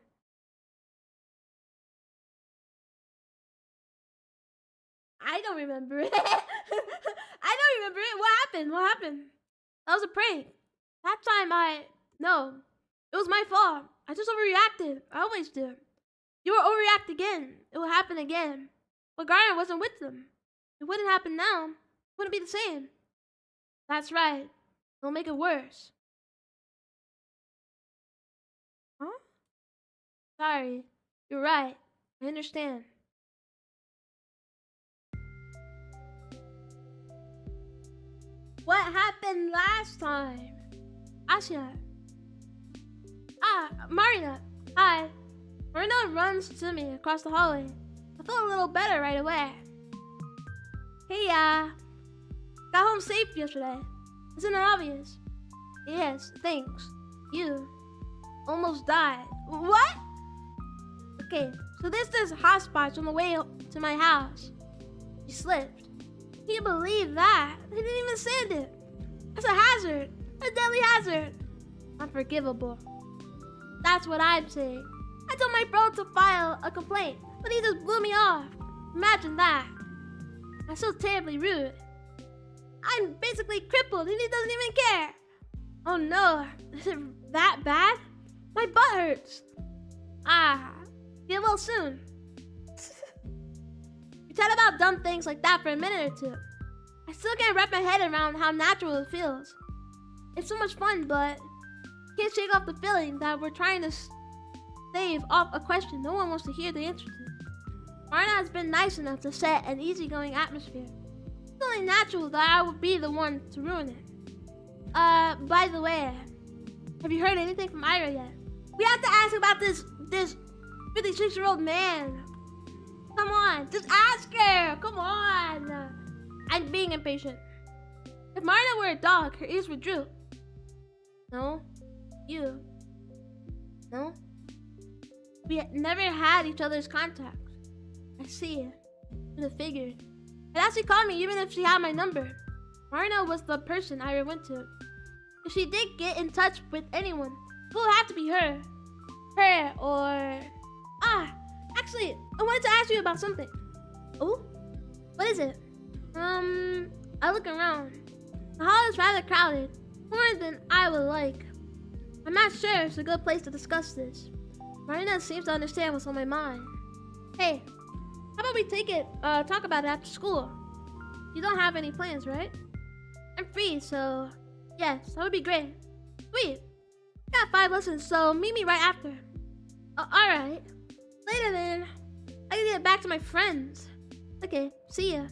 I don't remember it. I don't remember it. What happened? What happened? That was a prank. That time no, it was my fault. I just overreacted. I always do. You will overreact again. It will happen again. But Garner wasn't with them. It wouldn't happen now. It wouldn't be the same. That's right. It'll make it worse. Huh? Sorry. You're right. I understand. What happened last time? Asya. Marina. Hi. Marina runs to me across the hallway. I felt a little better right away. Hey, got home safe yesterday. Isn't it obvious? Yes, thanks. You almost died. What? Okay, so there's this hotspot on the way to my house. She slipped. Can you believe that? They didn't even sand it. That's a hazard. A deadly hazard. Unforgivable. That's what I'm saying. I told my bro to file a complaint, but he just blew me off. Imagine that. I'm so terribly rude. I'm basically crippled and he doesn't even care. Oh no, is it that bad? My butt hurts. Get well soon. We chat about dumb things like that for a minute or two. I still can't wrap my head around how natural it feels. It's so much fun, but I can't shake off the feeling that we're trying to stave off a question no one wants to hear the answer to. Marna has been nice enough to set an easygoing atmosphere. It's only natural that I would be the one to ruin it. By the way, have you heard anything from Ira yet? We have to ask about this 56-year-old man. Come on, just ask her. Come on. I'm being impatient. If Marna were a dog, her ears would droop. No? You? No? We never had each other's contacts. I see. Should have figured. I'd actually call me even if she had my number. Marna was the person I went to. If she did get in touch with anyone, it will have to be her. Her or... actually, I wanted to ask you about something. Oh? What is it? I look around. The hall is rather crowded, more than I would like. I'm not sure it's a good place to discuss this. Marina seems to understand what's on my mind. Hey, how about we talk about it after school? You don't have any plans, right? I'm free, so yes, that would be great. Sweet. Got 5 lessons, so meet me right after. Alright. Later then. I gotta get back to my friends. Okay, see ya.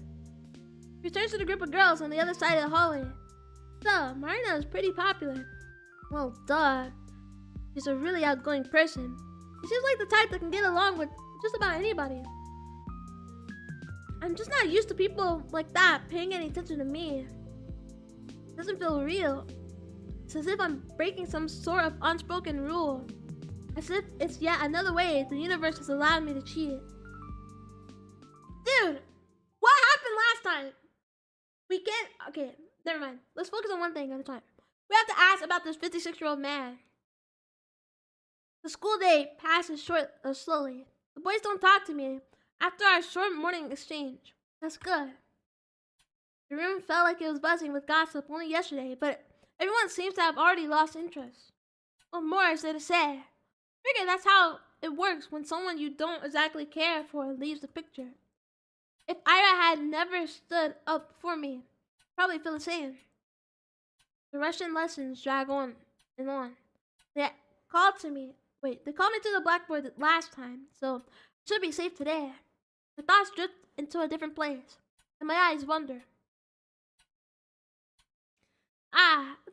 Returns to the group of girls on the other side of the hallway. So, Marina is pretty popular. Well, duh. She's a really outgoing person. She seems like the type that can get along with just about anybody. I'm just not used to people like that paying any attention to me. It doesn't feel real. It's as if I'm breaking some sort of unspoken rule. As if it's yet another way the universe has allowed me to cheat. Dude, what happened last time? We can't... Okay, never mind. Let's focus on one thing at a time. We have to ask about this 56-year-old man. The school day passes slowly. The boys don't talk to me after our short morning exchange. That's good. The room felt like it was buzzing with gossip only yesterday, but everyone seems to have already lost interest. What more is there to say? I figure that's how it works when someone you don't exactly care for leaves the picture. If Ira had never stood up for me, I'd probably feel the same. The Russian lessons drag on and on. They called me to the blackboard last time, so I should be safe today. My thoughts drift into a different place, and my eyes wander.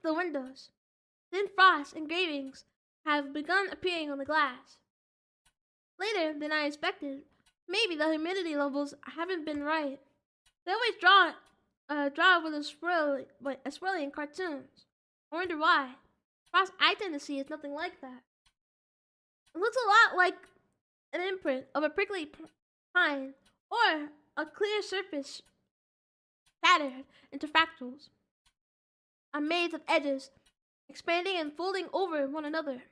The windows. Thin frost engravings have begun appearing on the glass. Later than I expected, Maybe the humidity levels haven't been right. They always draw with a swirly in cartoons. I wonder why. Frost I tend to see is nothing like that. It looks a lot like an imprint of a prickly pine or a clear surface shattered into fractals. A maze of edges expanding and folding over one another.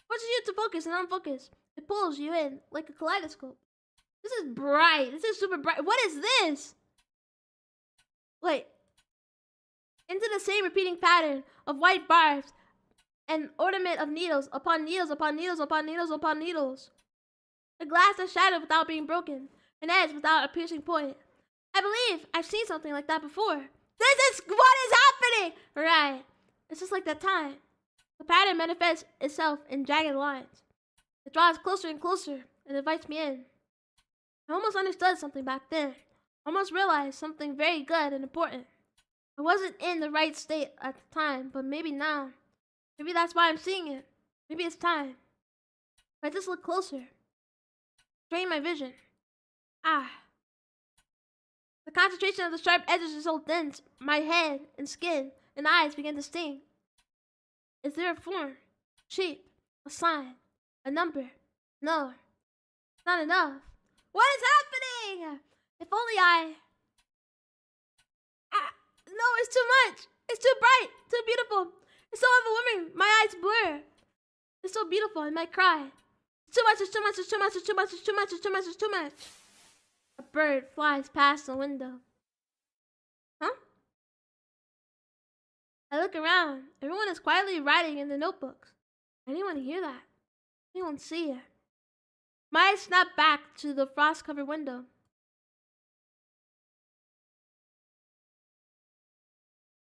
Forces you to focus and unfocus. It pulls you in like a kaleidoscope. This is bright. This is super bright. What is this? Wait. Into the same repeating pattern of white barbs, an ornament of needles upon needles upon needles upon needles upon needles. A glass is shattered without being broken, an edge without a piercing point. I believe I've seen something like that before. This is what is happening! Right. It's just like that time. The pattern manifests itself in jagged lines. It draws closer and closer and invites me in. I almost understood something back then. I almost realized something very good and important. I wasn't in the right state at the time, but maybe now. Maybe that's why I'm seeing it. Maybe it's time. If I just look closer. Strain my vision. Ah. The concentration of the sharp edges is so dense, my head and skin and eyes begin to sting. Is there a form, shape, a sign, a number? No. It's not enough. What is happening? If only no, it's too much. It's too bright, too beautiful. It's so overwhelming. My eyes blur. It's so beautiful. I might cry. It's too much. It's too much. It's too much. It's too much. It's too much. It's too much. It's too much. A bird flies past the window. Huh? I look around. Everyone is quietly writing in their notebooks. Anyone hear that? Anyone see it? My eyes snap back to the frost-covered window.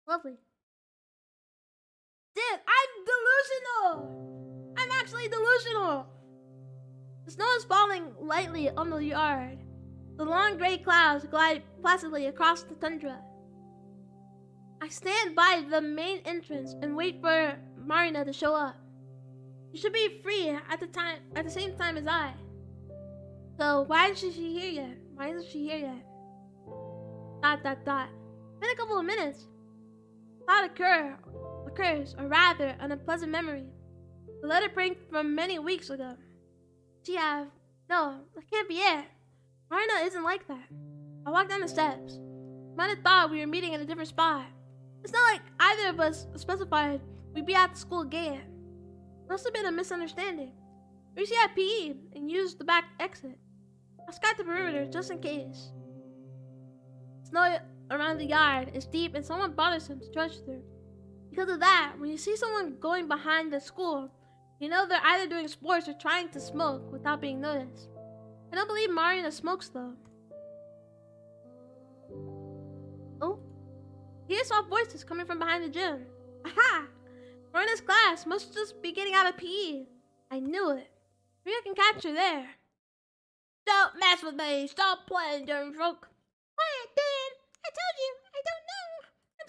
Lovely. Dude, I'm delusional! I'm actually delusional! The snow is falling lightly on the yard. The long gray clouds glide placidly across the tundra. I stand by the main entrance and wait for Marina to show up. She should be free at the same time as I. So why isn't she here yet? Why isn't she here yet? ... Been a couple of minutes. Thought occurs, or rather, an unpleasant memory. The letter prank from many weeks ago. No, that can't be it. Marina isn't like that. I walked down the steps. Might have thought we were meeting at a different spot. It's not like either of us specified we'd be at the school gate. Must have been a misunderstanding. We usually had PE and used the back exit. I scouted the perimeter just in case. Snow around the yard is deep and somewhat bothersome to trudge through. Because of that, when you see someone going behind the school, you know they're either doing sports or trying to smoke without being noticed. I don't believe Marina smokes though. Oh, hear soft voices coming from behind the gym. Aha! Marina's class must just be getting out of PE. I knew it. Maybe I can catch her there. Don't mess with me. Stop playing, dumb folk. Quiet, Dan. I told you. I don't know. I'm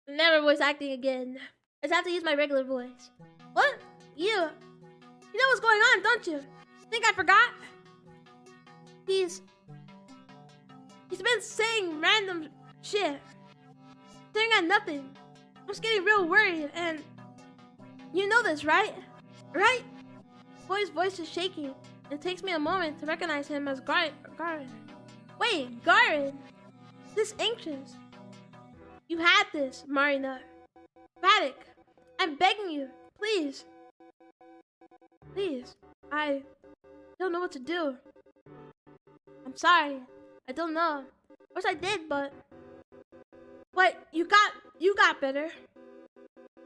sorry. Never voice acting again. I just have to use my regular voice. What? You know what's going on, don't you? Think I forgot? He's been saying random shit. Staring at nothing. I'm just getting real worried, and you know this, right? Right? Boy's voice is shaking. It takes me a moment to recognize him as Garin. Wait, Garin. This anxious. You had this, Marina. Vatic, I'm begging you, please. Please, I don't know what to do. I'm sorry. I don't know. Wish I did, but you got better.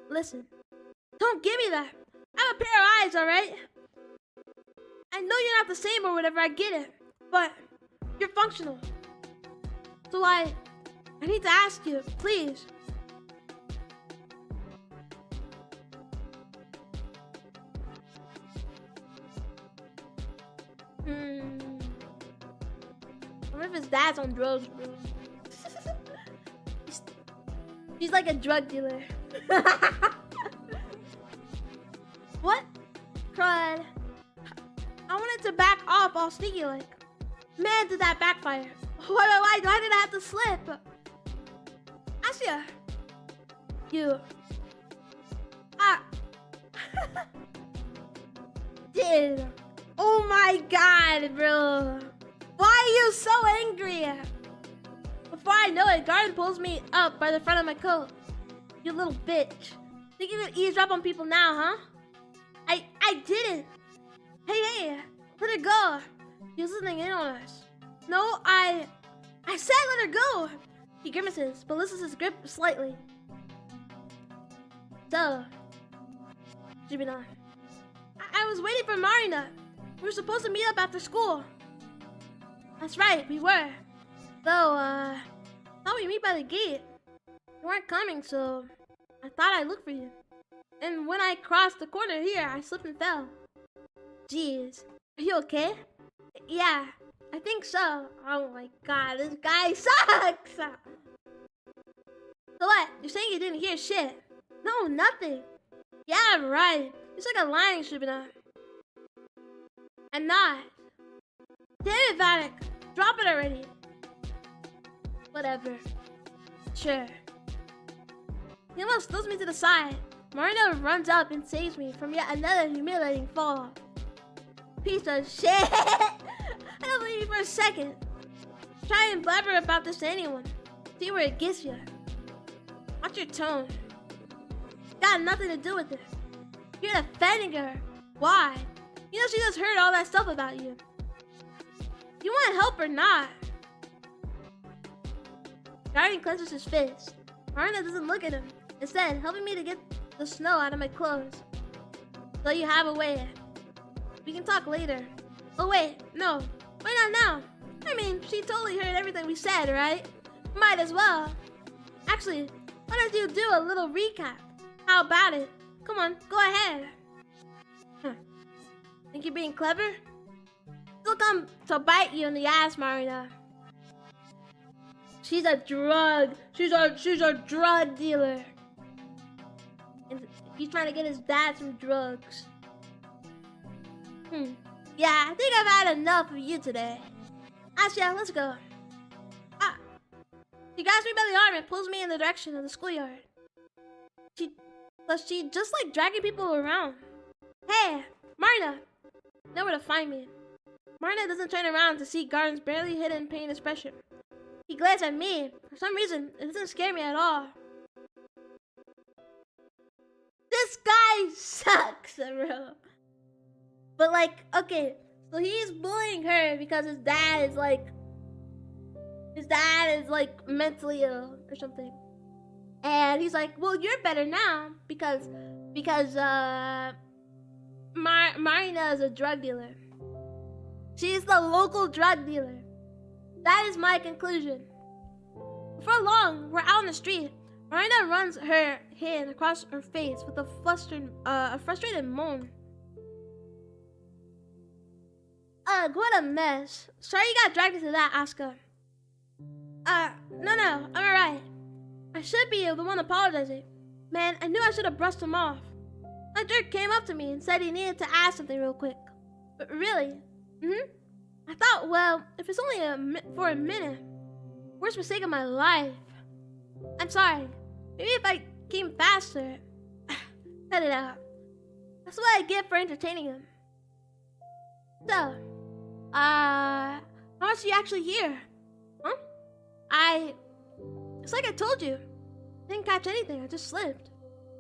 Listen, don't give me that. I have a pair of eyes, alright? I know you're not the same or whatever, I get it. But you're functional. So I need to ask you, please. I wonder if his dad's on drugs, bro. He's like a drug dealer. What? Crud. wanted to back off all sneaky like. Man, did that backfire. Why did I have to slip? Asya. You. Dude. Oh my god, bro. Why are you so angry? Before I know it, Garden pulls me up by the front of my coat. You little bitch. Think you can eavesdrop on people now, huh? I didn't. Hey, let her go. You're listening in on us. No, I said let her go. He grimaces, but lifts his grip slightly. So, Jibina, I was waiting for Marina. We were supposed to meet up after school. That's right, we were. Though, thought we'd meet by the gate. You weren't coming, so I thought I'd look for you. And when I crossed the corner here, I slipped and fell. Jeez, are you okay? Yeah, I think so. Oh my god, this guy sucks! So what? You're saying you didn't hear shit? No, nothing. Yeah, right. It's like a lying, Shibina. I'm not. Damn it, Vanek. Drop it already. Whatever. Sure. He almost throws me to the side. Marina runs up and saves me from yet another humiliating fall. Piece of shit! I don't believe you for a second. Try and blabber about this to anyone. See where it gets you. Watch your tone. Got nothing to do with it. You're defending her. Why? You know she just heard all that stuff about you. You want help or not? Guardian clenches his fist. Marina doesn't look at him. Instead, helping me to get the snow out of my clothes. So you have a way. We can talk later. Oh wait, no. Why not now? I mean, she totally heard everything we said, right? Might as well. Actually, why don't you do a little recap? How about it? Come on, go ahead. Think you're being clever? She'll come to bite you in the ass, Marina. She's a drug. She's a drug dealer. And he's trying to get his dad some drugs. Yeah, I think I've had enough of you today. Asya, let's go. She grabs me by the arm and pulls me in the direction of the schoolyard. She just like dragging people around. Hey, Marina! Know where to find me. Marina doesn't turn around to see Garden's barely hidden pain expression. He glares at me. For some reason, it doesn't scare me at all. This guy sucks, bro. But like, okay, so he's bullying her because his dad is like mentally ill or something. And he's like, well, you're better now because Marina is a drug dealer. She's the local drug dealer. That is my conclusion. Before long, we're out on the street. Marina runs her hand across her face with a frustrated moan. Ugh, what a mess. Sorry you got dragged into that, Asuka. No, I'm alright. I should be the one apologizing. Man, I knew I should have brushed him off. That jerk came up to me and said he needed to ask something real quick. But really? I thought, well, if it's only for a minute. Worst mistake of my life. I'm sorry. Maybe if I came faster. Cut it out. That's what I get for entertaining him. So, how much do you actually hear? Huh? It's like I told you. I didn't catch anything, I just slipped.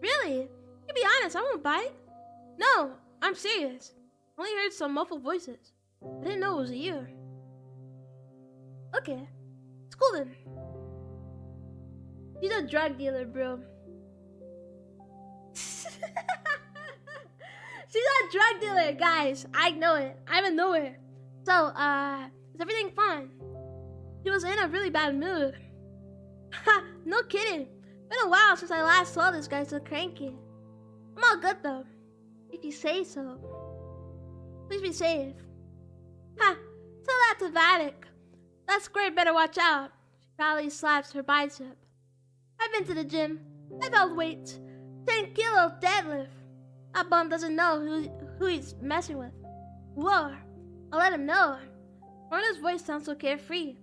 Really? You be honest, I won't bite. No, I'm serious. I only heard some muffled voices. I didn't know it was you. Okay, it's cool then. He's a drug dealer, bro. She's a drug dealer, guys. I know it. I'm in nowhere. So, is everything fine? He was in a really bad mood. Ha, no kidding. Been a while since I last saw this guy so cranky. I'm all good though. If you say so. Please be safe. Ha, tell that to Vanek. That square better watch out. She proudly slaps her bicep. I've been to the gym. I've held weights. 10 kilo deadlift. That bum doesn't know who he's messing with. Whoa. I'll let him know. Garner's voice sounds so carefree.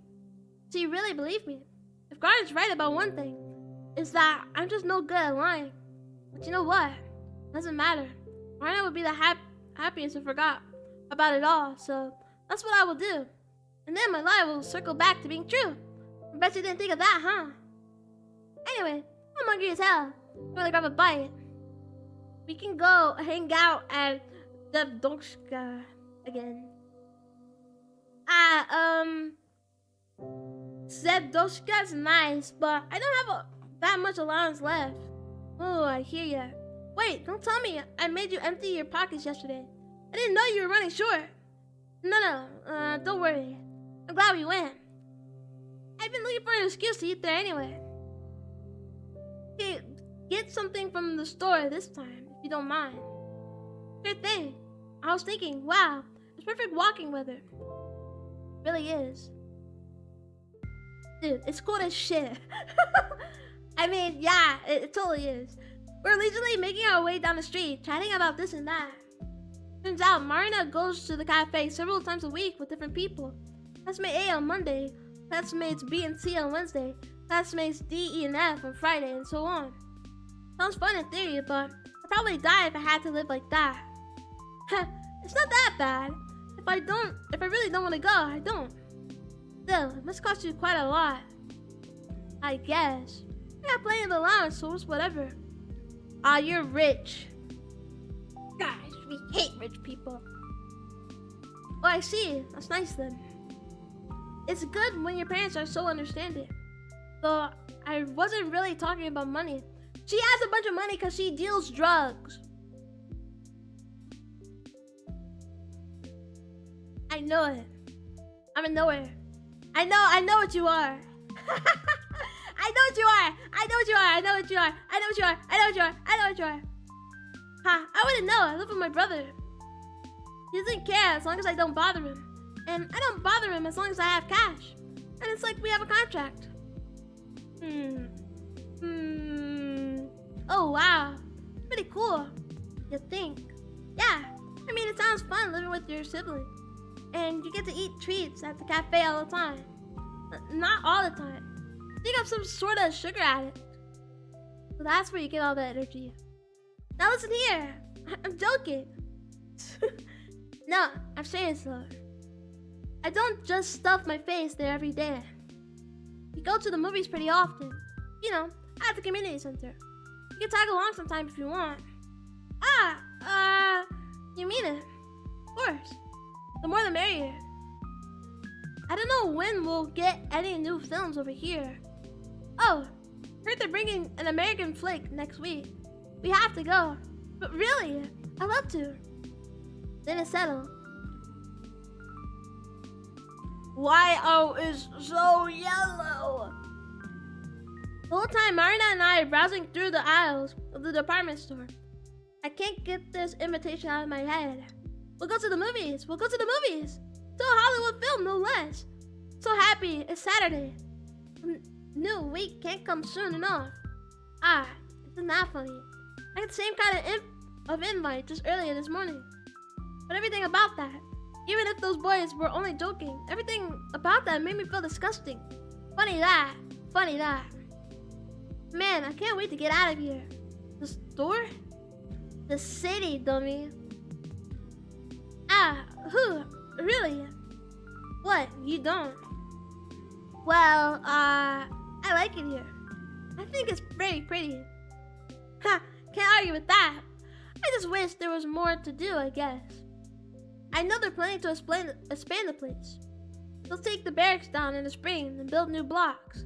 So you really believe me? If Garner's right about one thing, it's that I'm just no good at lying. But you know what? Doesn't matter. Garner would be the happiest if I forgot about it all, so that's what I will do. And then my lie will circle back to being true. I bet you didn't think of that, huh? Anyway, I'm hungry as hell. I'm gonna grab a bite. We can go hang out at the Z.A.T.O again. Z.A.T.O is nice, but I don't have that much allowance left. Oh, I hear ya. Wait, don't tell me I made you empty your pockets yesterday. I didn't know you were running short. No, don't worry. I'm glad we went. I've been looking for an excuse to eat there anyway. Okay, get something from the store this time, if you don't mind. Sure thing. I was thinking, wow, it's perfect walking weather. It really is. Dude, it's cold as shit. I mean, yeah, it totally is. We're leisurely making our way down the street, chatting about this and that. Turns out Marina goes to the cafe several times a week with different people. Classmate A on Monday, classmates B and C on Wednesday, classmates D, E, and F on Friday, and so on. Sounds fun in theory, but I'd probably die if I had to live like that. It's not that bad. If I really don't want to go, I don't. Still, it must cost you quite a lot. I guess. I got plenty of allowance, so it's whatever. Ah, you're rich. Guys, we hate rich people. Oh, I see. That's nice then. It's good when your parents are so understanding. Though I wasn't really talking about money. She has a bunch of money because she deals drugs. I know it. I'm in nowhere. I know what you are. I know what you are. I know what you are. I know what you are. I know what you are. I know what you are. I know what you are. Ha, I wouldn't know. I live with my brother. He doesn't care as long as I don't bother him. And I don't bother him as long as I have cash. And it's like we have a contract. Oh, wow. Pretty cool. You think? Yeah. I mean, it sounds fun living with your sibling. And you get to eat treats at the cafe all the time. Not all the time. I think I'm some sort of sugar addict. So that's where you get all that energy. Now listen here. I'm joking. No, I'm serious though. I don't just stuff my face there every day. We go to the movies pretty often. You know, at the community center. You can tag along sometime if you want. You mean it? Of course. The more the merrier. I don't know when we'll get any new films over here. Oh, heard they're bringing an American flick next week. We have to go. But really, I'd love to. Then it's settled. Y.O. is so yellow. The whole time Marina and I are browsing through the aisles of the department store. I can't get this invitation out of my head. We'll go to the movies. We'll go to the movies. To a Hollywood film, no less. So happy it's Saturday. New week can't come soon enough. Isn't that funny? I had the same kind of invite just earlier this morning. But everything about that, even if those boys were only joking, everything about that made me feel disgusting. Funny that. Man, I can't wait to get out of here. The store? The city, dummy. Who? Really? What? You don't? Well, I like it here. I think it's very pretty. Ha! Can't argue with that. I just wish there was more to do, I guess. I know they're planning to expand the place. They'll take the barracks down in the spring and build new blocks.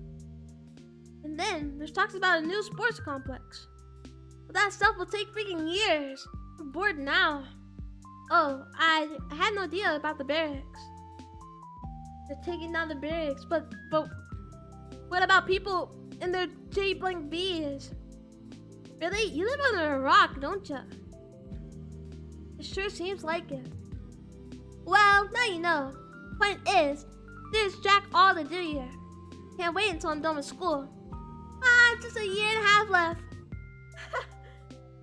And then there's talks about a new sports complex. But that stuff will take freaking years. I'm bored now. Oh, I had no idea about the barracks. They're taking down the barracks, but what about people in their J-blank Bs? Really? You live under a rock, don't ya? It sure seems like it. Well, now you know. Point is, there's jack all to do here. Can't wait until I'm done with school. Just a year and a half left.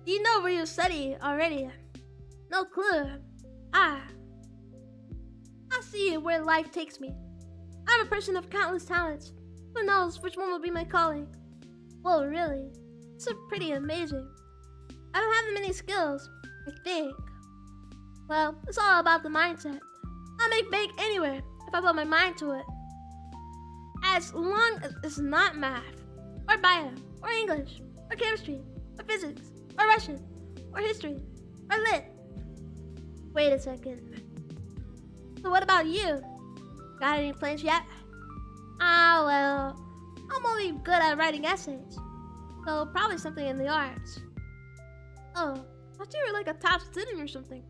You know where you study already. No clue. see where life takes me. I'm a person of countless talents. Who knows which one will be my calling? Well, really, it's pretty amazing. I don't have many skills, I think. Well, it's all about the mindset. I'll make bank anywhere if I put my mind to it. As long as it's not math, or bio, or English, or chemistry, or physics, or Russian, or history, or lit. Wait a second. So what about you? Got any plans yet? Ah, well, I'm only good at writing essays. So probably something in the arts. Oh, I thought you were like a top student or something.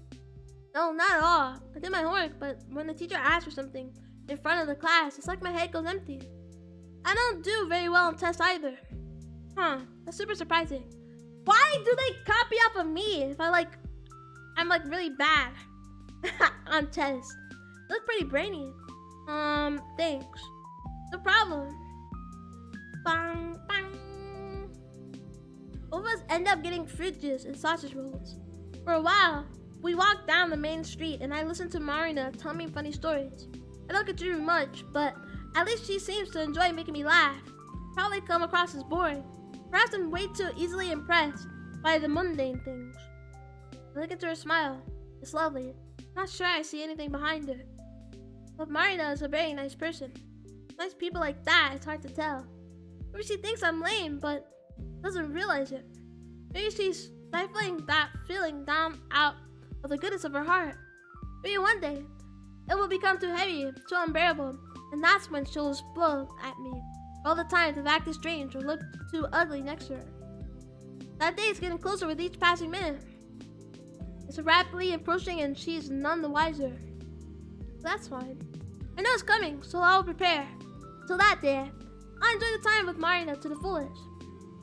No, not at all. I did my homework, but when the teacher asks for something in front of the class, it's like my head goes empty. I don't do very well on tests either. Huh, that's super surprising. Why do they copy off of me if I'm like really bad on tests? You look pretty brainy. Thanks. No problem. Bang, bang. Both of us end up getting fruit juice and sausage rolls. For a while, we walked down the main street and I listened to Marina tell me funny stories. I don't contribute much, but at least she seems to enjoy making me laugh. Probably come across as boring. Perhaps I'm way too easily impressed by the mundane things. I look into her smile. It's lovely. Not sure I see anything behind her. But Marina is a very nice person. Nice people like that, it's hard to tell. Maybe she thinks I'm lame, but doesn't realize it. Maybe she's stifling that feeling down out of the goodness of her heart. Maybe one day, it will become too heavy, too unbearable, and that's when she'll explode at me all the time to act strange or look too ugly next to her. That day is getting closer with each passing minute. It's rapidly approaching and she's none the wiser. That's fine. I know it's coming, so I'll prepare. Till that day, I'll enjoy the time with Marina to the fullest.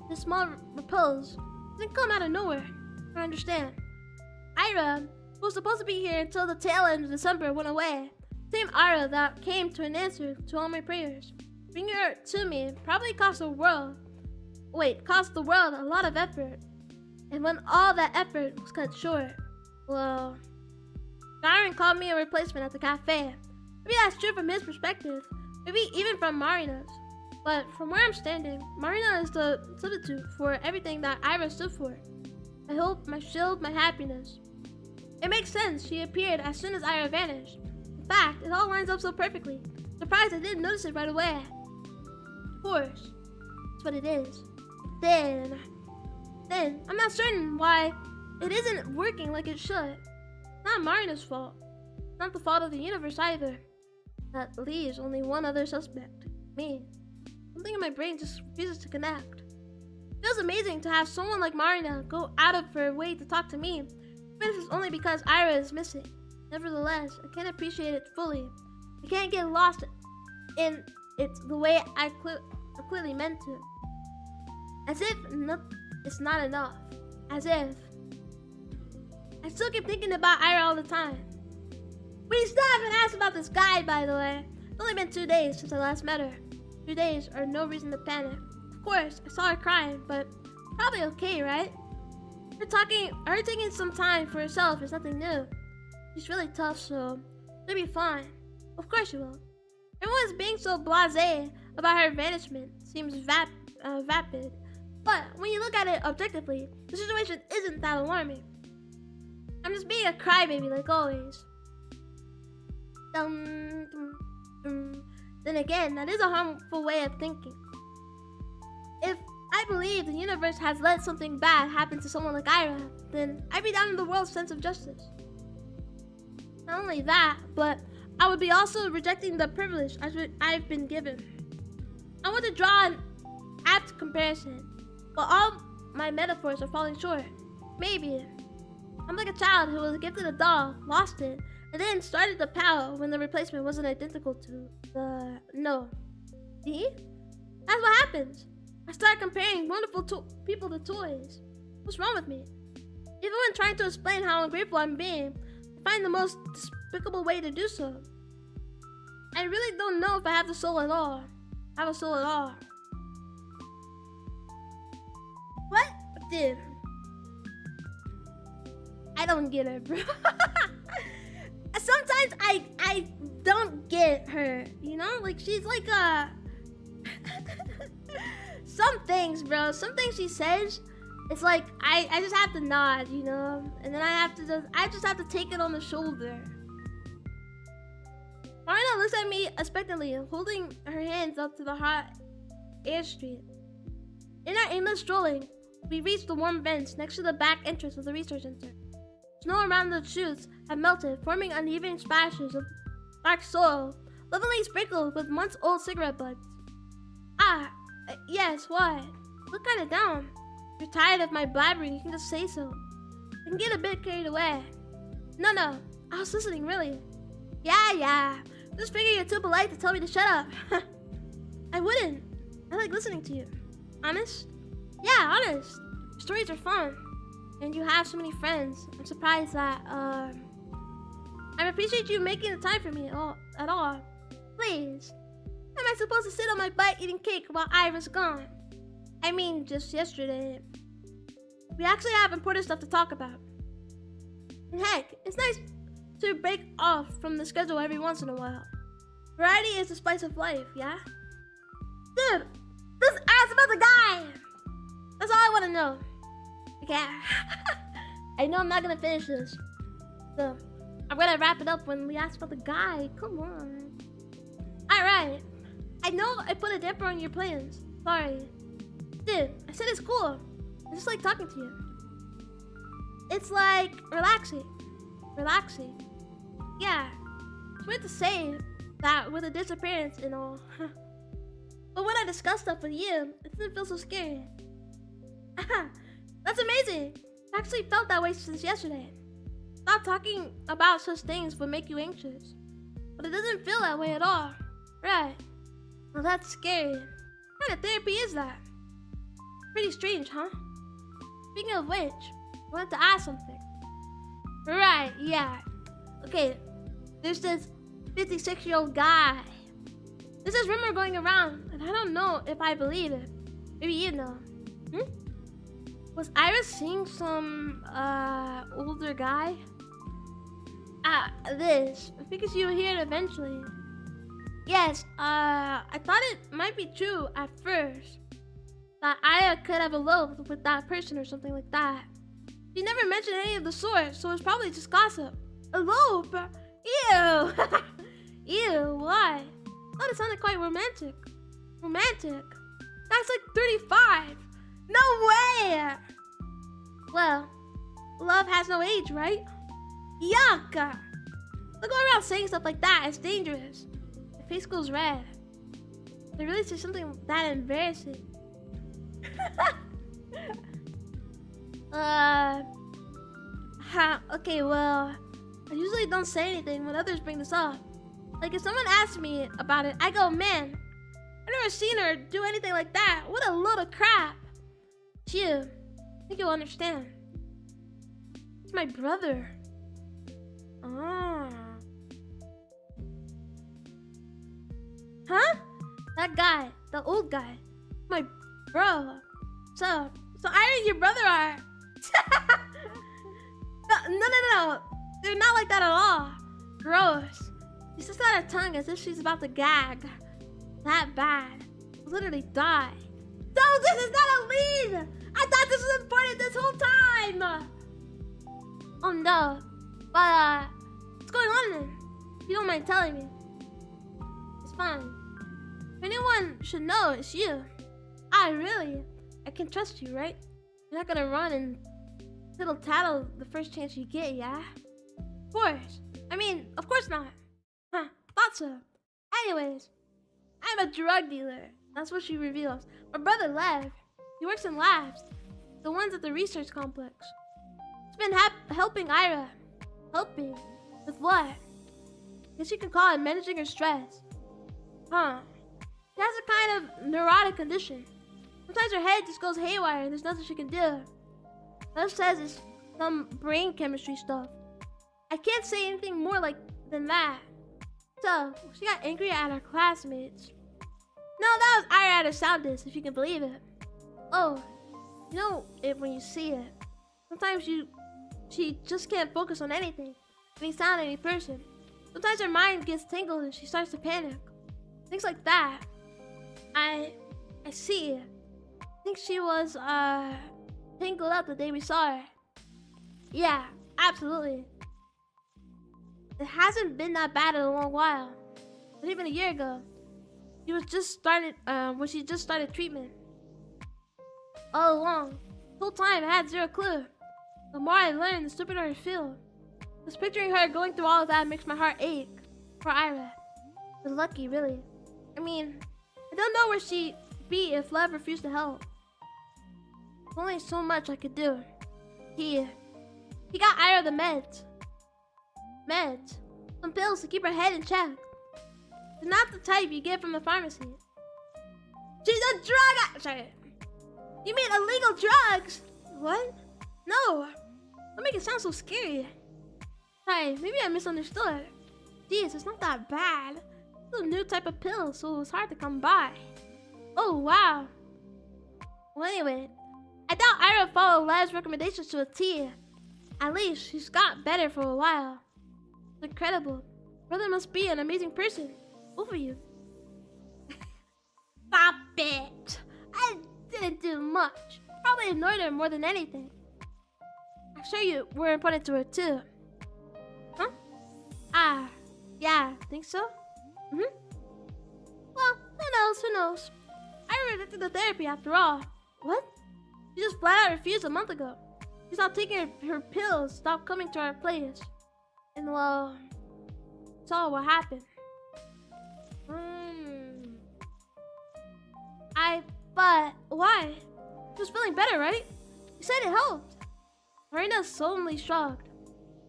This small repose didn't come out of nowhere. I understand. Ira, who was supposed to be here until the tail end of December, went away. Same Ira that came to an answer to all my prayers. Bringing her to me probably cost the world a lot of effort. And when all that effort was cut short, well, Darren called me a replacement at the cafe. Maybe that's true from his perspective, maybe even from Marina's. But from where I'm standing, Marina is the substitute for everything that Ira stood for. My hope, my shield, my happiness. It makes sense she appeared as soon as Ira vanished. In fact, it all lines up so perfectly. Surprised I didn't notice it right away. Of course, that's what it is. Then, I'm not certain why it isn't working like it should. It's not Marina's fault. It's not the fault of the universe either. That leaves only one other suspect. Me. Something in my brain just refuses to connect. It feels amazing to have someone like Marina go out of her way to talk to me, even if it's only because Ira is missing. Nevertheless, I can't appreciate it fully. I can't get lost in it the way I clearly meant to. As if it's not enough. As if. I still keep thinking about Ira all the time. We still haven't asked about this guy, by the way. It's only been 2 days since I last met her. 2 days are no reason to panic. Of course, I saw her crying, but probably okay, right? Her taking some time for herself is nothing new. She's really tough, so she'll be fine. Of course she will. Everyone's being so blasé about her vanishment seems vapid. But when you look at it objectively, the situation isn't that alarming. I'm just being a crybaby like always. Dum, dum, dum. Then again, that is a harmful way of thinking. If I believe the universe has let something bad happen to someone like Ira, then I'd be down in the world's sense of justice. Not only that, but I would be also rejecting the privilege I've been given. I want to draw an apt comparison, but all my metaphors are falling short. Maybe. I'm like a child who was gifted a doll, lost it, and then started to pout when the replacement wasn't identical to no. See? That's what happens. I start comparing wonderful people to toys. What's wrong with me? Even when trying to explain how ungrateful I'm being, I find the most despicable way to do so. I really don't know if I have the soul at all. I have a soul at all. What? Dude. I don't get it, bro. Sometimes sometimes I don't get her, you know? Like, she's like some things, bro. Some things she says, it's like I just have to nod, you know? And then I just have to take it on the shoulder. Marina looks at me expectantly, holding her hands up to the hot air street. In our aimless strolling, we reached the warm bench next to the back entrance of the research center. Snow around the chutes had melted, forming uneven splashes of dark soil, lovingly sprinkled with months-old cigarette butts. Yes, what? Look kinda down. If you're tired of my blabbering, you can just say so. I can get a bit carried away. No, I was listening, really. Yeah. Just figure you're too polite to tell me to shut up. I wouldn't. I like listening to you. Honest? Yeah, honest. Your stories are fun. And you have so many friends. I'm surprised that, I appreciate you making the time for me at all. Please. How am I supposed to sit on my butt eating cake while Ira's gone? I mean, just yesterday. We actually have important stuff to talk about. And heck, it's nice to break off from the schedule every once in a while. Variety is the spice of life, yeah? Dude, just ask about the guy! That's all I want to know. Okay. I know I'm not gonna finish this. So, I'm gonna wrap it up when we ask about the guy. Come on. Alright. I know I put a damper on your plans. Sorry. Dude, I said it's cool. I just like talking to you. It's like relaxing. Relaxing. Yeah. It's weird to say that with a disappearance and all. But when I discuss stuff with you, it doesn't feel so scary. That's amazing. I actually felt that way since yesterday. Not talking about such things would make you anxious. But it doesn't feel that way at all. Right. Well, that's scary. What kind of therapy is that? Pretty strange, huh? Speaking of which, I wanted to ask something. Right, yeah. Okay, there's this 56-year-old guy. There's this rumor going around, and I don't know if I believe it. Maybe you know. Was Ira seeing some, older guy? This. Because you will hear it eventually. Yes, I thought it might be true at first. That Aya could have eloped with that person or something like that. She never mentioned any of the sort, so it's probably just gossip. Elope? Ew! Ew, why? I thought it sounded quite romantic. Romantic? That's like 35! No way! Well, love has no age, right? Yuck! Don't go around saying stuff like that, it's dangerous. My face goes red. They really say something that embarrassing. Okay, well, I usually don't say anything when others bring this up. Like, if someone asks me about it, I go, man, I've never seen her do anything like that. What a load of crap. Phew, I think you'll understand. It's my brother. Huh? That guy, the old guy. My bro. So I and your brother are. No. They're not like that at all. Gross. She sticks out her tongue as if she's about to gag. That bad. I'll literally die. No, this is not a lead! I thought this was important this whole time! Oh no. But, what's going on then? If you don't mind telling me. It's fine. If anyone should know, it's you. Really? I can trust you, right? You're not gonna run and tittle-tattle the first chance you get, yeah? Of course. I mean, of course not. Huh, thought so. Anyways, I'm a drug dealer. That's what she reveals. My brother Lev, he works in labs. The ones at the research complex. He's been helping Ira. Helping? With what? Guess you could call it managing her stress. Huh. She has a kind of neurotic condition. Sometimes her head just goes haywire and there's nothing she can do. Lev says it's some brain chemistry stuff. I can't say anything more than that. So, she got angry at her classmates. No, that was Ira at her soundest, if you can believe it. Oh, you know it when you see it. Sometimes she just can't focus on anything, any sound, any person. Sometimes her mind gets tangled and she starts to panic. Things like that. I see. I think she was tangled up the day we saw her. Yeah, absolutely. It hasn't been that bad in a long while. Not even a year ago. She was just started when she just started treatment. All along. The whole time I had zero clue. The more I learned, the stupider I feel. Just picturing her going through all of that makes my heart ache for Ira. But lucky, really. I mean, I don't know where she'd be if Lev refused to help. There's only so much I could do. He got Ira the meds. Meds. Some pills to keep her head in check. They're not the type you get from the pharmacy. She's a drug. Sorry. You mean illegal drugs? What? No. Don't make it sound so scary. Sorry, maybe I misunderstood. Jeez, it's not that bad. It's a new type of pill, so it was hard to come by. Oh, wow. Well, anyway, I doubt Ira followed Lev's recommendations to a T. At least, she's got better for a while. It's incredible. Brother must be an amazing person. Both of you. Stop it. I didn't do much. Probably ignored her more than anything. I'm sure you were important to her too. Huh? Ah, yeah, think so? Mm-hmm. Well, who knows? I rejected the therapy after all. What? She just flat out refused a month ago. She stopped taking her pills, stopped coming to our place. And well, saw what happened. But why? She was feeling better, right? You said it helped. Marina's solemnly shocked.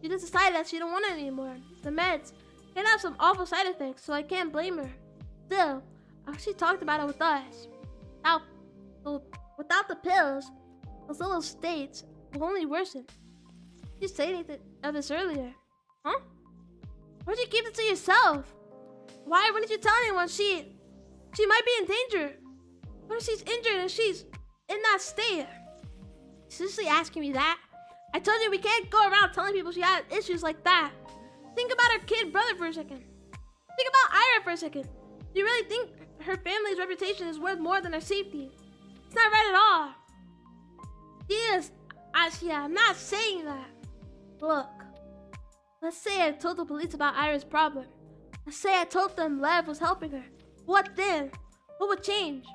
She just decided that she don't want it anymore. The meds can have some awful side effects, so I can't blame her. Still, she talked about it with us. Now, without the pills, those little states will only worsen. You say anything of this earlier, huh? Why'd you keep it to yourself? Why wouldn't you tell anyone? She might be in danger. What if she's injured and she's in that state? Seriously asking me that? I told you we can't go around telling people she had issues like that. Think about her kid brother for a second. Think about Ira for a second. Do you really think her family's reputation is worth more than her safety? It's not right at all. Yes, Asya, I'm not saying that. Look, let's say I told the police about Ira's problem. Let's say I told them Lev was helping her. What then? What would change?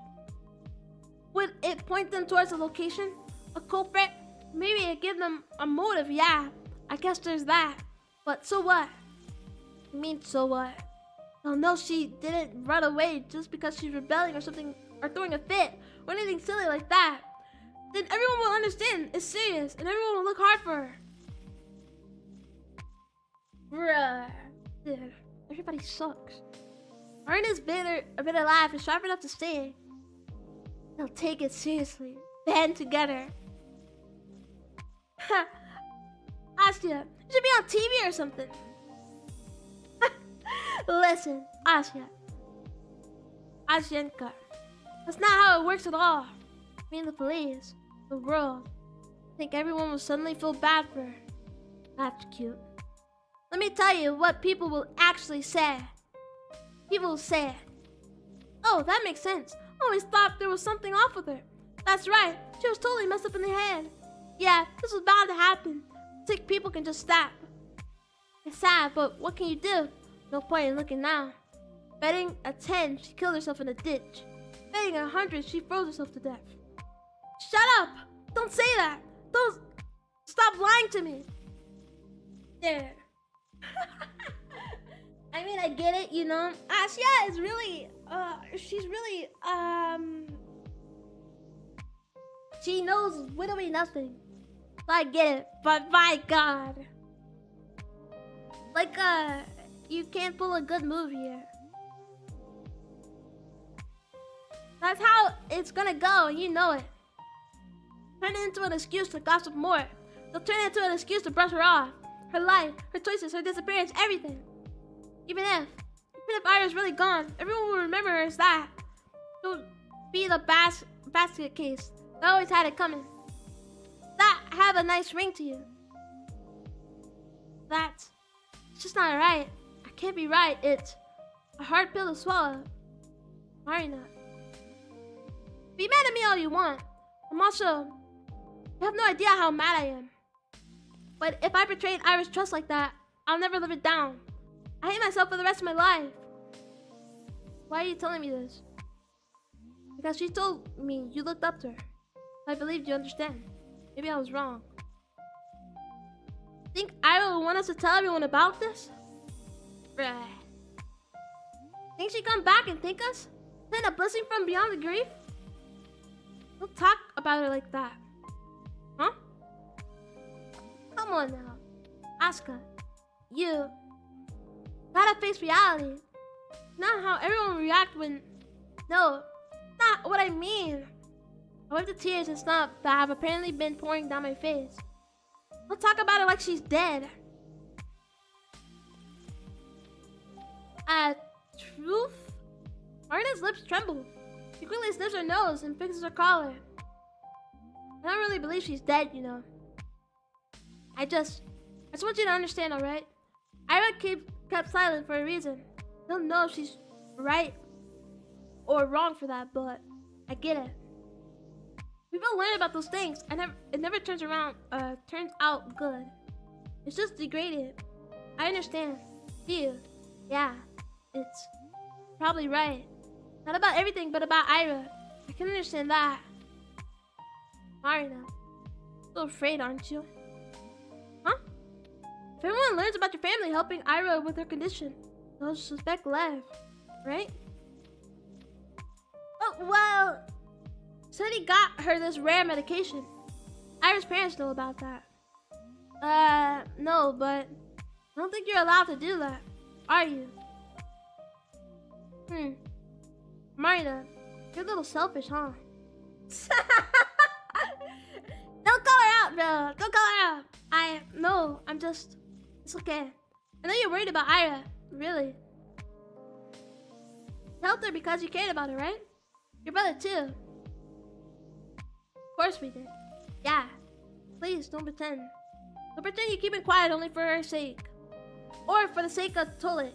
Would it point them towards a location? A culprit? Maybe it give them a motive, yeah. I guess there's that. But so what? I mean, so what? They'll know she didn't run away just because she's rebelling or something, or throwing a fit, or anything silly like that. Then everyone will understand it's serious, and everyone will look hard for her. Bruh. Dude, everybody sucks. Marina's bitter, a bit alive, and sharp enough to say, they'll take it seriously. Band together. Asya, you should be on TV or something. Listen, Asya. Asyenka. That's not how it works at all. I mean, the police, the world. I think everyone will suddenly feel bad for her. That's cute. Let me tell you what people will actually say. People will say, oh, that makes sense. I always thought there was something off with her. That's right. She was totally messed up in the head. Yeah, this was bound to happen. Sick people can just snap. It's sad, but what can you do? No point in looking now. Betting a 10, she killed herself in a ditch. Betting 100, she froze herself to death. Shut up! Don't say that! Don't stop lying to me! There. I mean, I get it, you know. Asya is really, she's really, she knows literally nothing. I get it, but my God. Like, you can't pull a good move here. That's how it's gonna go, and you know it. Turn it into an excuse to gossip more. They'll turn it into an excuse to brush her off. Her life, her choices, her disappearance, everything. Even if Ira's really gone, everyone will remember her as that. It'll be the basket case. They always had it coming. That have a nice ring to you. It's just not right. I can't be right. It's a hard pill to swallow. Marina. Be mad at me all you want. I'm also... You have no idea how mad I am. But if I betrayed Ira's trust like that, I'll never live it down. I hate myself for the rest of my life. Why are you telling me this? Because she told me you looked up to her. I believed you understand. Maybe I was wrong. Think Ira will want us to tell everyone about this? Bruh. Think she'd come back and thank us? Send a blessing from beyond the grave? Don't talk about it like that. Huh? Come on now. Asuka. You gotta face reality. Not how everyone will react when... No, not what I mean. I wipe the tears and stuff that have apparently been pouring down my face. Don't talk about it like she's dead. Truth? Marina's lips tremble. She quickly sniffs her nose and fixes her collar. I don't really believe she's dead, you know. I just want you to understand, alright? Ira kept silent for a reason. I don't know if she's right or wrong for that, but I get it. We've all learned about those things. It never turns out good. It's just degraded. I understand. Do you? Yeah, it's probably right. Not about everything, but about Ira. I can understand that. Marina, still afraid, aren't you? Huh? If everyone learns about your family helping Ira with her condition, they'll suspect Lev, right? Oh, well, said he got her this rare medication. Ira's parents know about that. No, but I don't think you're allowed to do that, are you? Marina, you're a little selfish, huh? Don't call her out, bro. Don't call her out. No, it's okay. I know you're worried about Ira, really. You helped her because you cared about her, right? Your brother, too. Of course we did. Yeah. Please, don't pretend. Don't pretend you're keeping quiet only for her sake. Or for the sake of Tolik.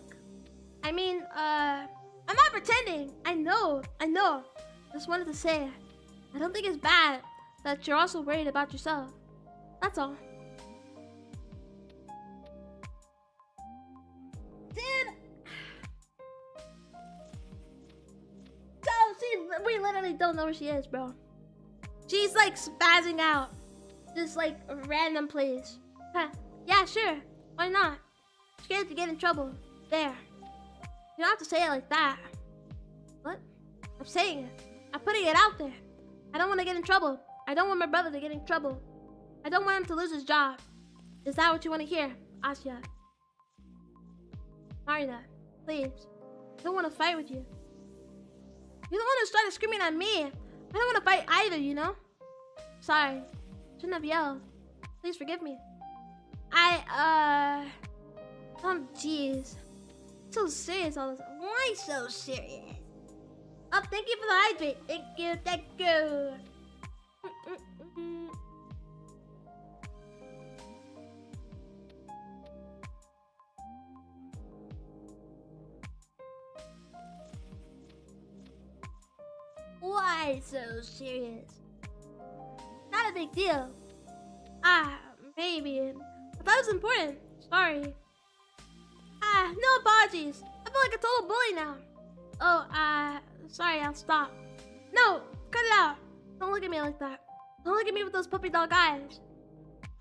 I mean, I'm not pretending. I know. Just wanted to say, I don't think it's bad that you're also worried about yourself. That's all. Dude! We literally don't know where she is, bro. She's like spazzing out. Just like a random place. Huh. Yeah, sure. Why not? Scared to get in trouble. There. You don't have to say it like that. What? I'm saying it. I'm putting it out there. I don't want to get in trouble. I don't want my brother to get in trouble. I don't want him to lose his job. Is that what you want to hear, Asya? Marina, please. I don't want to fight with you. You're the one who started screaming at me. I don't want to fight either, you know? Sorry. Shouldn't have yelled. Please forgive me. Jeez. So serious all this. Why so serious? Oh, thank you for the hydrate. Thank you. Why so serious? Not a big deal. Maybe. I thought it was important. Sorry. No apologies. I feel like a total bully now. Oh, sorry, I'll stop. No, cut it out. Don't look at me like that. Don't look at me with those puppy dog eyes.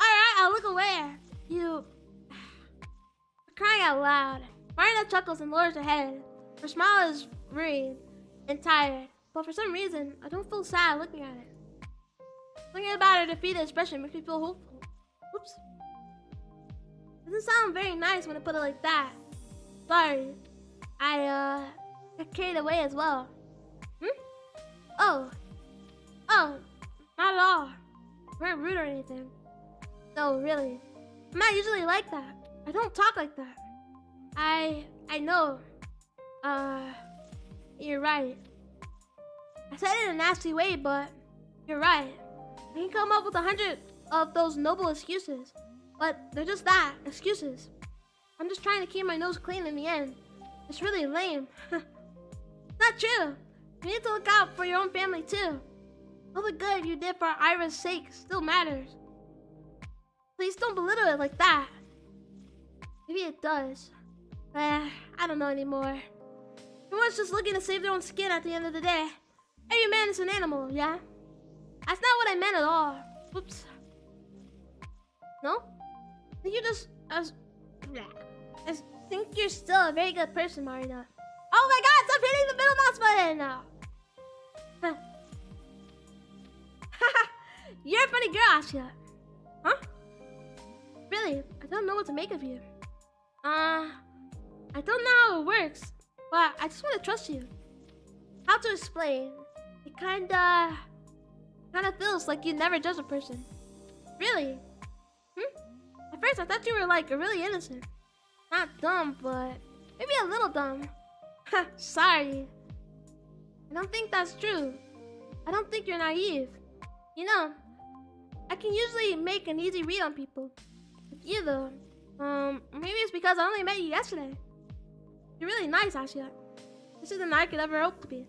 Alright, I'll look away. You... I'm crying out loud. Marina chuckles and lowers her head. Her smile is worried and tired. But for some reason, I don't feel sad looking at it. Thinking about her defeated expression makes me feel hopeful. Oops. Doesn't sound very nice when I put it like that. Sorry. I got carried away as well. Oh, not at all. We weren't rude or anything. No, really. I'm not usually like that. I don't talk like that. I know. You're right. I said it in a nasty way, but you're right. I can come up with 100 of those noble excuses, but they're just that, excuses. I'm just trying to keep my nose clean in the end. It's really lame. Not true. You need to look out for your own family too. All the good you did for Ira's sake still matters. Please don't belittle it like that. Maybe it does. I don't know anymore. Everyone's just looking to save their own skin at the end of the day. Every man is an animal, yeah? That's not what I meant at all. Whoops. No? You just... I think you're still a very good person, Marina. Oh my god, stop hitting the middle mouse button now! You're a funny girl, Asya. Huh? Really, I don't know what to make of you. I don't know how it works, but I just want to trust you. How to explain? It kinda feels like you never judge a person. Really? At first I thought you were like really innocent. Not dumb, but maybe a little dumb. Sorry. I don't think that's true. I don't think you're naive. You know, I can usually make an easy read on people. With you though, maybe it's because I only met you yesterday. You're really nice, Asya. This isn't than I could ever hope to be.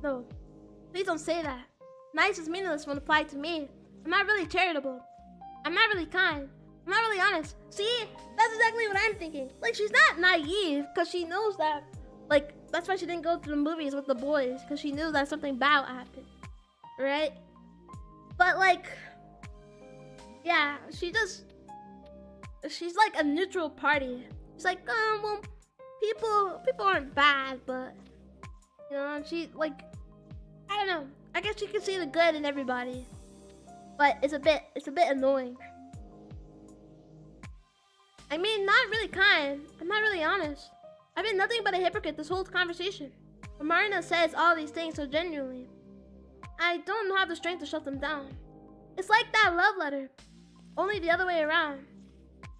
No, please don't say that. Nice is meaningless when applied to me. I'm not really charitable. I'm not really kind. I'm not really honest. See, that's exactly what I'm thinking. Like, she's not naive because she knows that, like, that's why she didn't go to the movies with the boys, because she knew that something bad happened, right? But like, yeah, she's like a neutral party. She's like, well, people aren't bad, but you know, she like, I don't know. I guess she can see the good in everybody, but it's a bit annoying. I mean, not really kind. I'm not really honest. I've been nothing but a hypocrite this whole conversation. But Marina says all these things so genuinely. I don't have the strength to shut them down. It's like that love letter, only the other way around.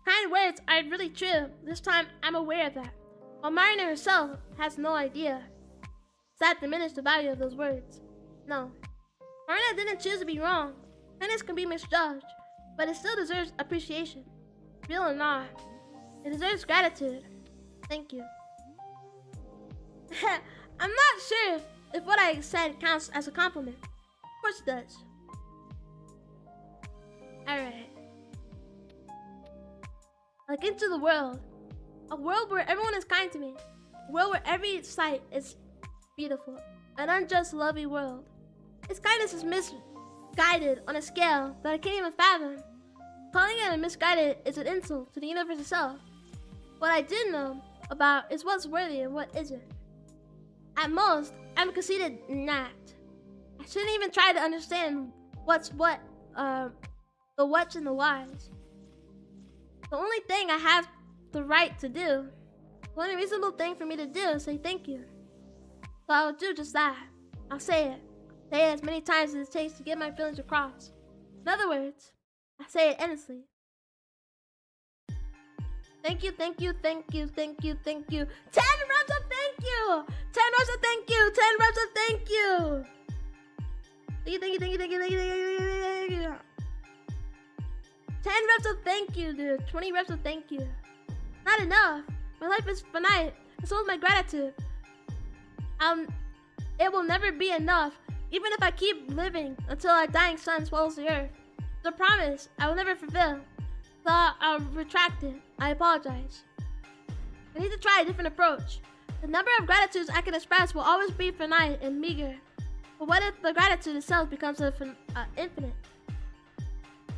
Kind words are really true. This time, I'm aware of that. While Marina herself has no idea. Does that diminish the value of those words? No. Marina didn't choose to be wrong. Kindness can be misjudged, but it still deserves appreciation. Real or not, it deserves gratitude. Thank you. I'm not sure if what I said counts as a compliment. Of course it does. Alright. Like into the world. A world where everyone is kind to me. A world where every sight is beautiful. An unjust, lovely world. Its kindness is misguided on a scale that I can't even fathom. Calling it a misguided is an insult to the universe itself. What I do know about is what's worthy and what isn't. At most, I'm a conceited gnat. I shouldn't even try to understand what's what, the what's and the whys. The only thing I have the right to do, the only reasonable thing for me to do is say thank you. So I'll do just that. I'll say it. Say it as many times as it takes to get my feelings across. In other words, I say it endlessly. Thank you, thank you, thank you, thank you, thank you. 10 reps of thank you! 10 reps of thank you! 10 reps of thank you! Thank you, thank you, thank you, thank you, thank you, thank you, thank you. 10 reps of thank you, dude. 20 reps of thank you. Not enough. My life is finite, and so is my gratitude. It will never be enough, even if I keep living until our dying sun swallows the earth. The promise I will never fulfill. So I'll retract it. I apologize. I need to try a different approach. The number of gratitudes I can express will always be finite and meager. But what if the gratitude itself becomes infinite?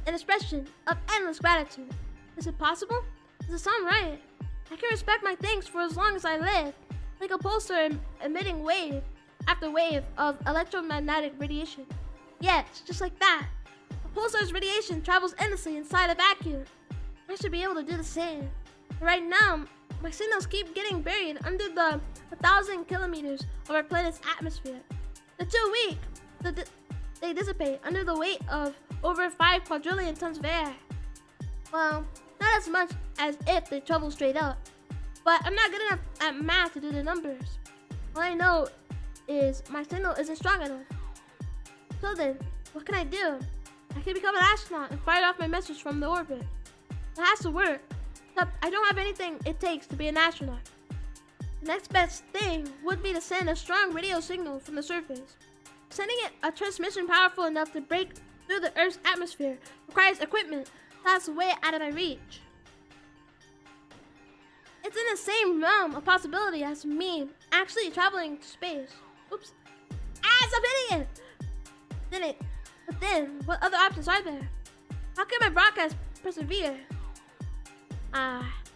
An expression of endless gratitude. Is it possible? Does it sound right? I can respect my thanks for as long as I live, like a pulsar emitting wave after wave of electromagnetic radiation. Yes, just like that. A pulsar's radiation travels endlessly inside a vacuum. I should be able to do the same. But right now, my signals keep getting buried under the 1,000 kilometers of our planet's atmosphere. They're too weak. They dissipate under the weight of over 5 quadrillion tons of air. Well, not as much as if they travel straight up. But I'm not good enough at math to do the numbers. All I know is my signal isn't strong enough. So then, what can I do? I can become an astronaut and fire off my message from the orbit. It has to work. Except I don't have anything it takes to be an astronaut. The next best thing would be to send a strong radio signal from the surface. Sending it a transmission powerful enough to break through the Earth's atmosphere requires equipment that's way out of my reach. It's in the same realm of possibility as me actually traveling to space. Oops. As I'm hitting it! But then, what other options are there? How can my broadcast persevere?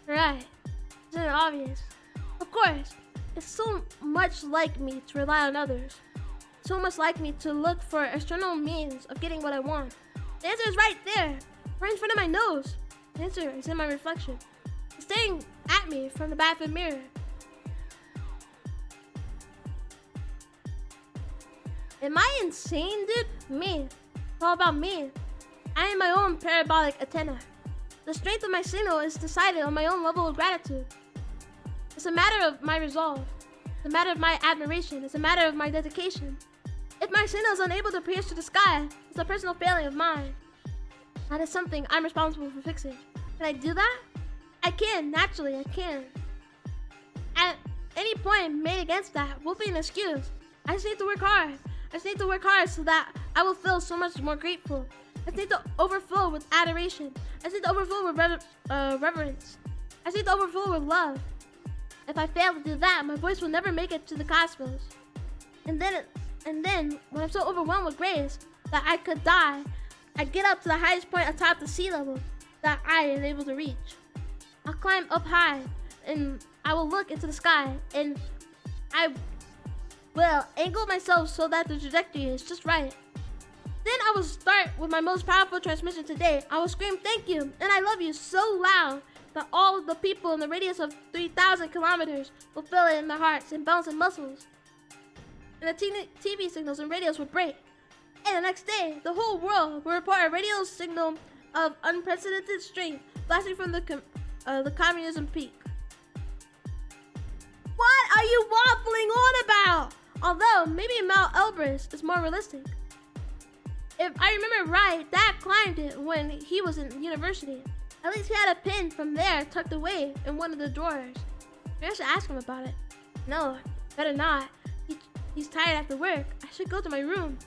Right. Isn't it obvious? Of course, it's so much like me to rely on others. So much like me to look for external means of getting what I want. The answer is right there, right in front of my nose. The answer is in my reflection. It's staring at me from the bathroom mirror. Am I insane, dude? Me. It's all about me. I am my own parabolic antenna. The strength of my signal is decided on my own level of gratitude. It's a matter of my resolve. It's a matter of my admiration. It's a matter of my dedication. If my signal is unable to pierce to the sky, it's a personal failing of mine. That is something I'm responsible for fixing. Can I do that? I can, naturally, I can. At any point made against that will be an excuse. I just need to work hard. I just need to work hard so that I will feel so much more grateful. I just need to overflow with adoration. I just need to overflow with reverence. I just need to overflow with love. If I fail to do that, my voice will never make it to the cosmos. And then, when I'm so overwhelmed with grace that I could die, I get up to the highest point atop the sea level that I am able to reach. I'll climb up high, and I will look into the sky, and I will angle myself so that the trajectory is just right. Then I will start with my most powerful transmission today. I will scream thank you and I love you so loud that all of the people in the radius of 3,000 kilometers will feel it in their hearts and bones and muscles. And the TV signals and radios will break. And the next day, the whole world will report a radio signal of unprecedented strength flashing from the communism peak. What are you waffling on about? Although, maybe Mount Elbrus is more realistic. If I remember right, Dad climbed it when he was in university. At least he had a pin from there tucked away in one of the drawers. Maybe I should ask him about it. No, better not. He's tired after work. I should go to my room.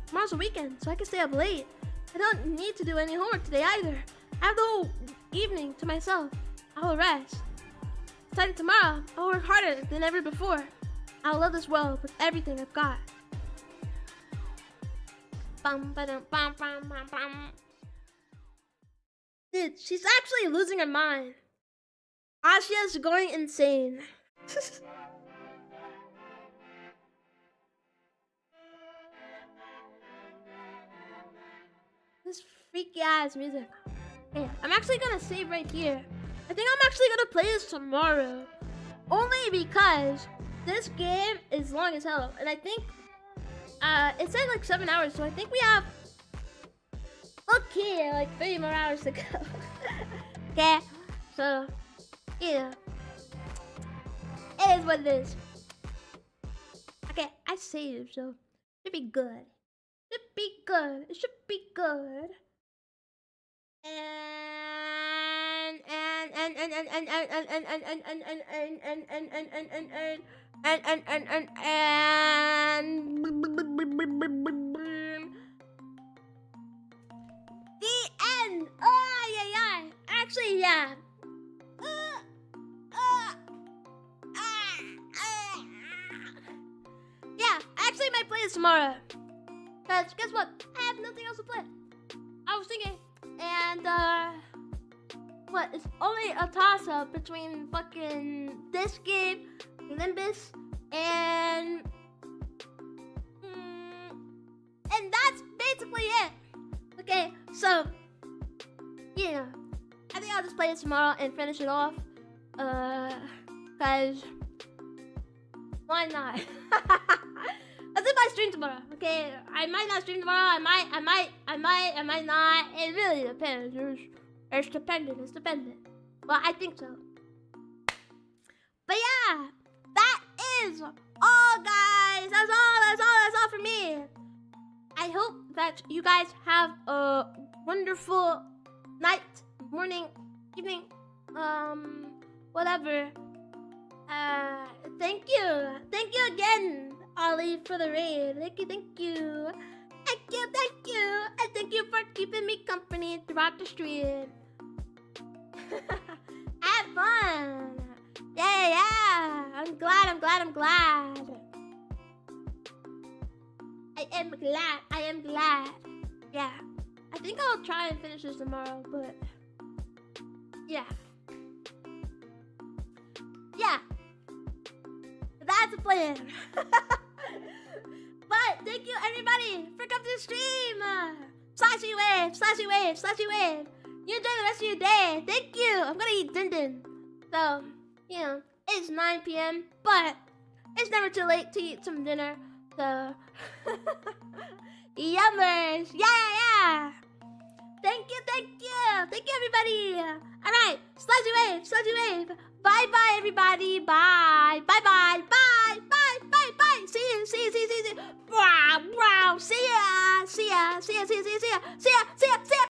Tomorrow's a weekend, so I can stay up late. I don't need to do any homework today either. I have the whole evening to myself. I will rest. Starting tomorrow, I'll work harder than ever before. I'll love this world with everything I've got. Dude, she's actually losing her mind. Ashia's going insane. This freaky ass music. Okay, I'm actually gonna save right here. I think I'm actually gonna play this tomorrow. Only because this game is long as hell. And I think it said like 7 hours, so I think we have like 30 more hours to go. Okay, so yeah, it is what it is. Okay, I saved, so should be good. Should be good. It should be good. The end. Oh yeah. Actually, yeah. Yeah, I actually might play this tomorrow. Cause guess what? I have nothing else to play. I was thinking, and what? It's only a toss-up between fucking this game, Limbus, and that's basically it. Okay, so yeah, I think I'll just play it tomorrow and finish it off. Cause why not? That's if I stream tomorrow, okay? I might not stream tomorrow. I might not. It really depends. It's dependent. Well, I think so. But yeah, that is all, guys. That's all for me. I hope that you guys have a wonderful night, morning, evening, whatever. Thank you. Thank you again, Ollie, for the raid. Thank you, thank you. Thank you, thank you. And thank you for keeping me company throughout the stream. Have fun. Yeah. I'm glad. I am glad. Yeah. I think I'll try and finish this tomorrow, but yeah. Yeah. That's the plan. But thank you everybody for coming to the stream. Slashy wave. You enjoy the rest of your day. Thank you. I'm gonna eat din. So, you know, it's 9 p.m. but it's never too late to eat some dinner. So yummers. Yeah. Thank you everybody. Alright, slashy wave. Bye everybody. Bye. See you. Wow. See ya.